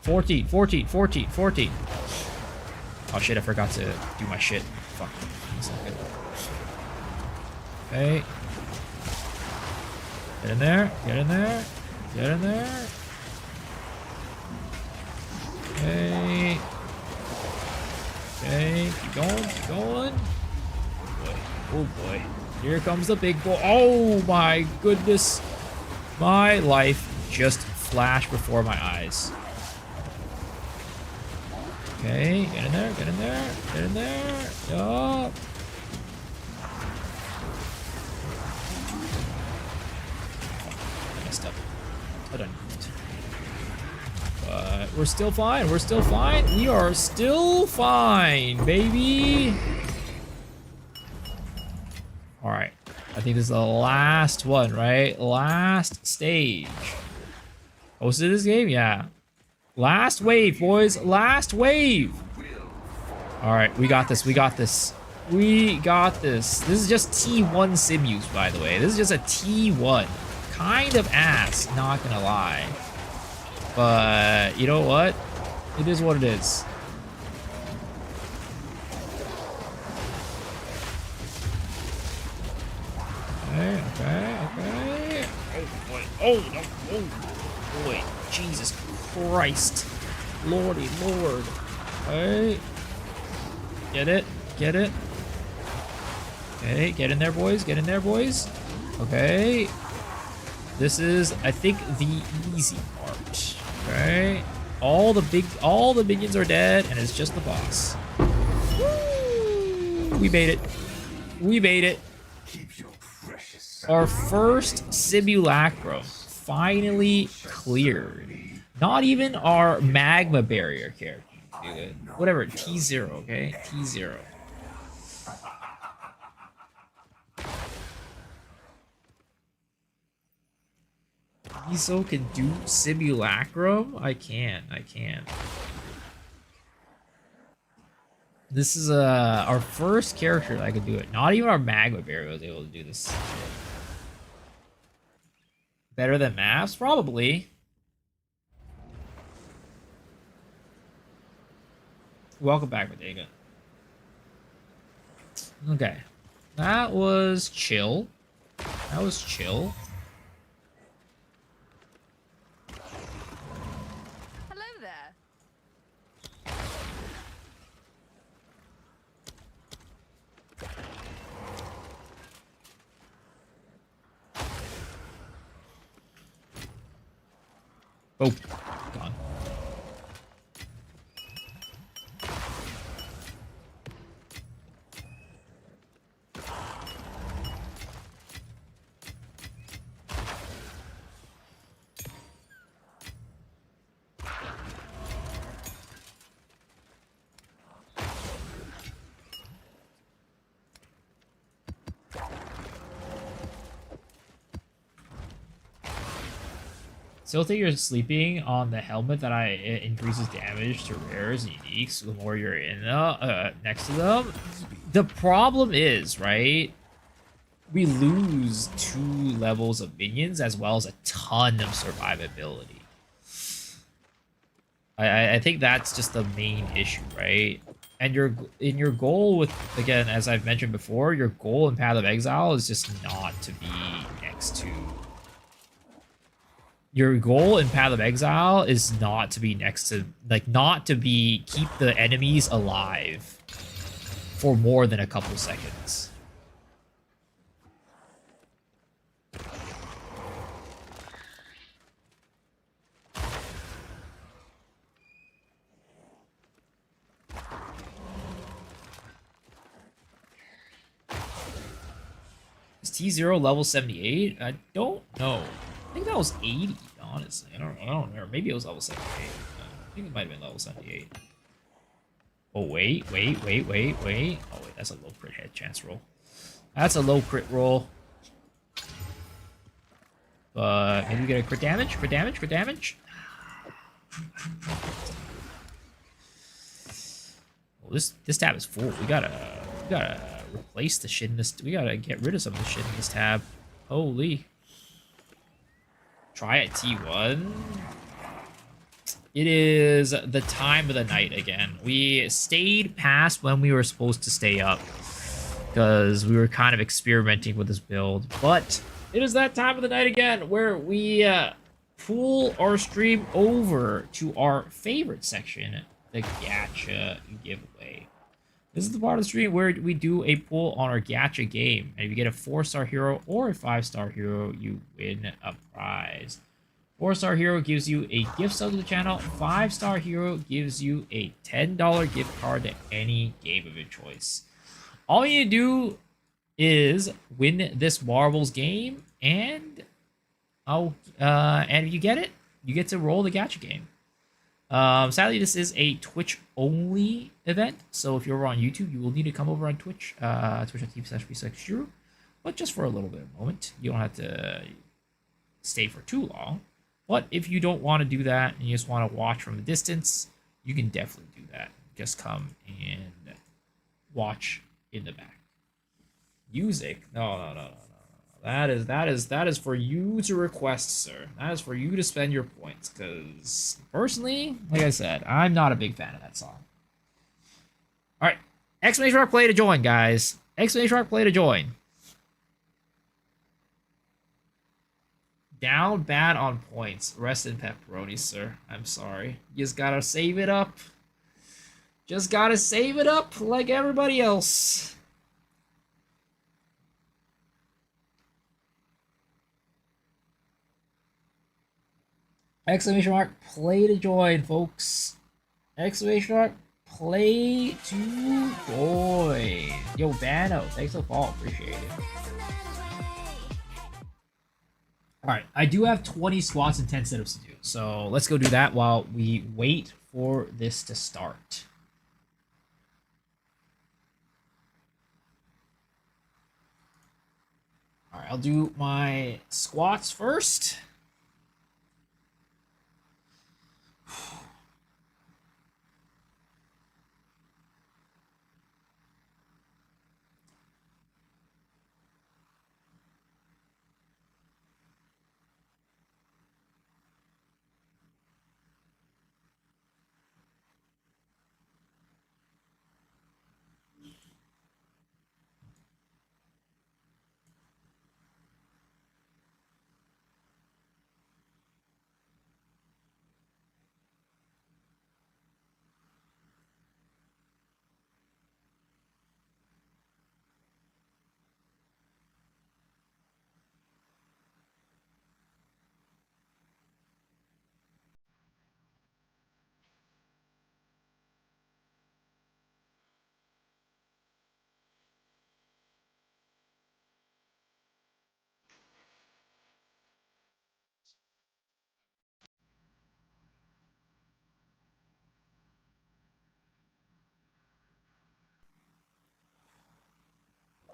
14, 14, 14, 14. Oh shit, I forgot to do my shit. Fuck. One second. Okay. Get in there, get in there, get in there. Okay. Okay, keep going, keep going. Oh boy, oh boy. Here comes the big boy. Oh my goodness. My life just flashed before my eyes. Okay, get in there, get in there, get in there. Yup. Messed up. I don't need it. But we're still fine. We're still fine. We are still fine, baby. All right. I think this is the last one, right? Last stage. Hosted this game? Yeah. Last wave, boys. Last wave. All right, we got this. We got this. We got this. This is just T1 Simus, by the way. This is just a T1. Kind of ass, not gonna lie. But you know what? It is what it is. Okay, okay, okay. Oh boy. Oh no. Oh boy. Jesus Christ. Lordy Lord. Okay. Get it? Get it? Okay, get in there, boys. Get in there, boys. Okay. This is, I think, the easy part. Okay. All the minions are dead, and it's just the boss. Woo! We made it. We made it. Keep your precious Our first simulacrum finally cleared. Not even our magma barrier character. Dude. Whatever, T0, okay? T0. Miso can do simulacrum? I can't. This is our first character that could do it. Not even our magma barrier was able to do this. Better than maps? Probably. Welcome back, Bodega. Okay. That was chill. That was chill. Hello there. Oh, gone. Still think you're sleeping on the helmet that it increases damage to rares and uniques the more you're in next to them. The problem is, right? We lose 2 levels of minions as well as a ton of survivability. I think that's just the main issue, right? And your goal with, again, as I've mentioned before, your goal in Path of Exile is just not to be next to. Your goal in Path of Exile is not to be next to, like, not to be, keep the enemies alive for more than a couple seconds. Is T0 level 78? I don't know. I think that was 80, honestly. I don't remember. Maybe it was level 78. I think it might have been level 78. Oh, wait. Oh, wait, that's a low crit head chance roll. That's a low crit roll. But maybe we get a crit damage? Crit damage? Well, this tab is full. We gotta replace the shit in this. We gotta get rid of some of the shit in this tab. Holy. Try at T1. It is the time of the night again. We stayed past when we were supposed to stay up because we were kind of experimenting with this build. But it is that time of the night again where we pull our stream over to our favorite section, the Gacha giveaway. This is the part of the stream where we do a pull on our Gacha game. And if you get a 4-star hero or a 5-star hero, you win a prize. 4-star hero gives you a gift sub to the channel. 5-star hero gives you a $10 gift card to any game of your choice. All you need to do is win this Marbles game, and if you get it, you get to roll the Gacha game. Sadly, this is a Twitch-only event, so if you're on YouTube, you will need to come over on Twitch, twitch.tv/bsexshiro, but just for a little bit of a moment. You don't have to stay for too long, but if you don't want to do that and you just want to watch from a distance, you can definitely do that. Just come and watch in the back. Music? No. That is for you to request, sir. That is for you to spend your points. Because personally, like I said, I'm not a big fan of that song. All right, exclamation mark play to join, guys. Exclamation mark play to join. Down bad on points. Rest in pepperoni, sir. I'm sorry. You just gotta save it up. Just gotta save it up like everybody else. Exclamation mark, play to join, folks. Exclamation mark, play to join. Yo, Vano, thanks for the follow. Appreciate it. Alright, I do have 20 squats and 10 sit-ups to do. So let's go do that while we wait for this to start. Alright, I'll do my squats first.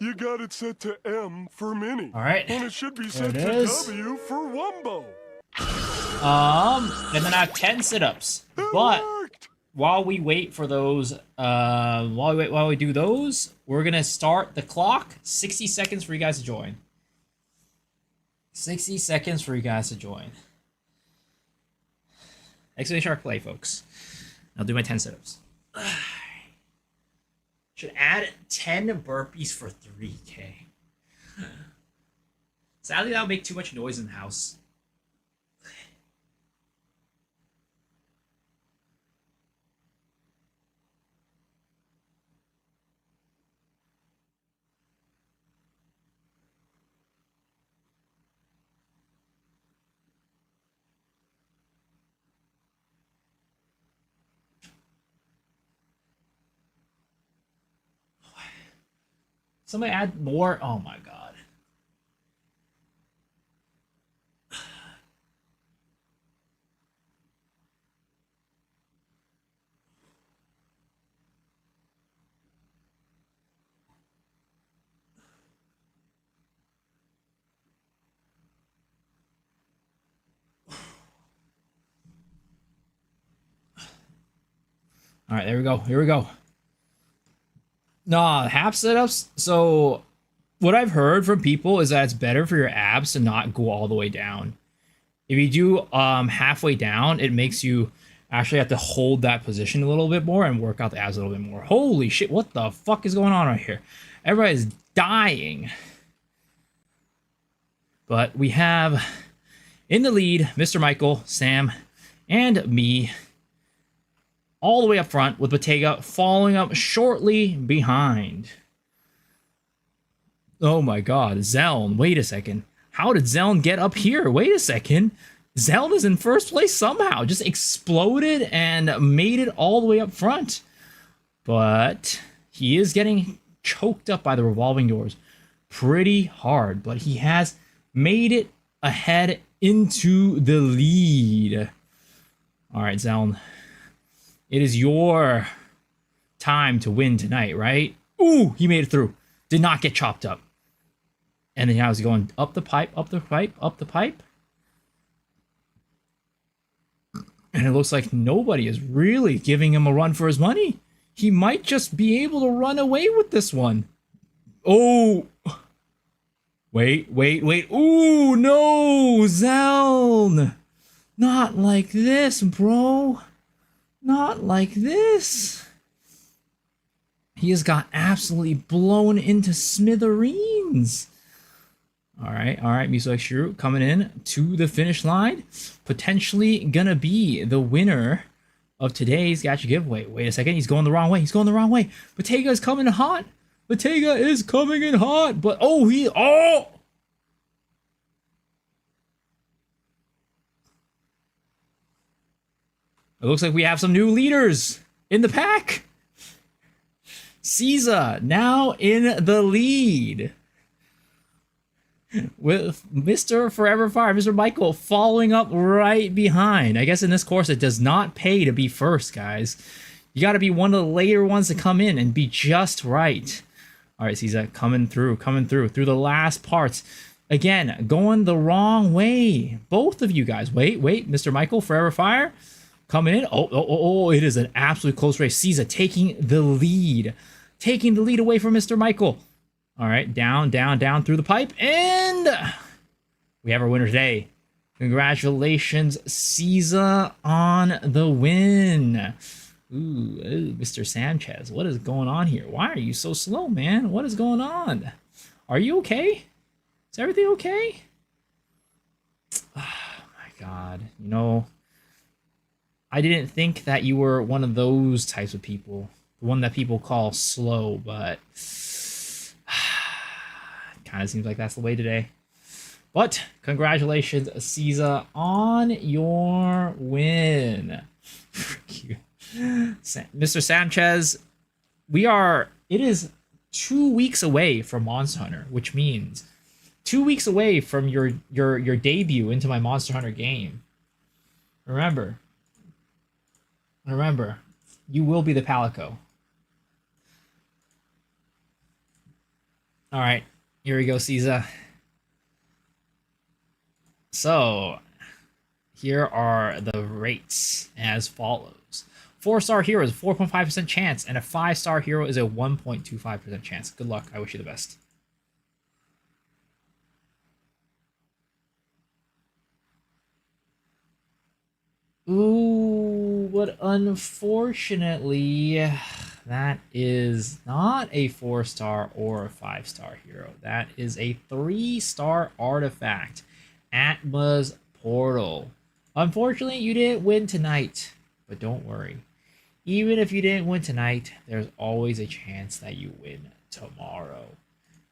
You got it set to M for mini. All right. And it should be There set it to is. W for Wumbo. And then I have 10 sit-ups. But while we wait for those, while we do those, we're gonna start the clock. 60 seconds for you guys to join. 60 seconds for you guys to join. Exclamation mark play, folks. I'll do my 10 sit-ups. Should add 10 burpees for 3K. Sadly, that'll make too much noise in the house. Somebody add more. Oh my god. All right, there we go. Here we go. Nah, half sit-ups. So what I've heard from people is that it's better for your abs to not go all the way down. If you do halfway down, it makes you actually have to hold that position a little bit more and work out the abs a little bit more. Holy shit, what the fuck is going on right here? Everybody's dying. But we have in the lead Mr. Michael, Sam, and me, all the way up front, with Bottega following up shortly behind. Oh my god, Zeln, wait a second. How did Zeln get up here? Wait a second. Zeln is in first place somehow. Just exploded and made it all the way up front. But he is getting choked up by the revolving doors pretty hard. But he has made it ahead into the lead. Alright, Zeln. It is your time to win tonight, right? Ooh, he made it through. Did not get chopped up. And then now he's going up the pipe, up the pipe, up the pipe. And it looks like nobody is really giving him a run for his money. He might just be able to run away with this one. Oh. Wait. Ooh, no, Zeln. Not like this, bro. Not like this. He has got absolutely blown into smithereens. All right, Miso Shiro coming in to the finish line. Potentially gonna be the winner of today's Gacha giveaway. Wait a second, he's going the wrong way. Bottega is coming in hot. But It looks like we have some new leaders in the pack. Caesar now in the lead. With Mr. Forever Fire, Mr. Michael following up right behind. I guess in this course, it does not pay to be first, guys. You got to be one of the later ones to come in and be just right. All right, Caesar coming through the last parts. Again, going the wrong way. Both of you guys. Wait, Mr. Michael, Forever Fire, coming in. Oh, it is an absolute close race. Caesar taking the lead. Taking the lead away from Mr. Michael. All right, down through the pipe. And we have our winner today. Congratulations, Caesar, on the win. Ooh, Mr. Sanchez, what is going on here? Why are you so slow, man? What is going on? Are you okay? Is everything okay? Oh, my God. You know, I didn't think that you were one of those types of people. The one that people call slow, but kind of seems like that's the way today. But congratulations, Caesar, on your win. Mr. Sanchez, it is 2 weeks away from Monster Hunter, which means 2 weeks away from your debut into my Monster Hunter game. Remember, you will be the Palico. All right, here we go, Caesar. So, here are the rates as follows. 4-star hero is a 4.5% chance, and a 5-star hero is a 1.25% chance. Good luck. I wish you the best. Ooh, but unfortunately, that is not a 4-star or a 5-star hero. That is a 3-star artifact. Atma's Portal. Unfortunately, you didn't win tonight, but don't worry. Even if you didn't win tonight, there's always a chance that you win tomorrow.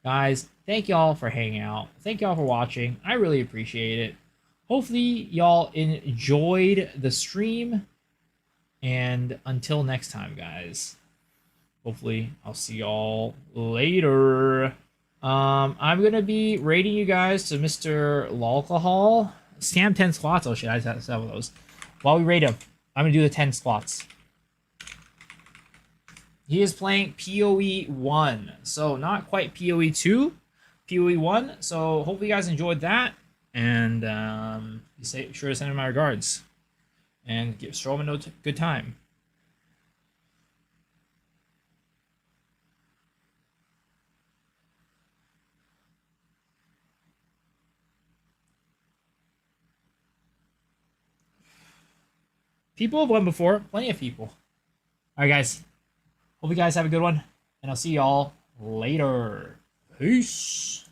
Guys, thank y'all for hanging out. Thank y'all for watching. I really appreciate it. Hopefully, y'all enjoyed the stream. And until next time, guys. Hopefully, I'll see y'all later. I'm going to be rating you guys to Mr. Lalcohol. Scam 10 slots. Oh, shit, I just have some of those. While we rate him, I'm going to do the 10 slots. He is playing PoE 1. So, not quite PoE 2. PoE 1. So, hopefully you guys enjoyed that. And be sure to send him my regards. And give Strowman a good time. People have won before. Plenty of people. All right, guys. Hope you guys have a good one. And I'll see y'all later. Peace.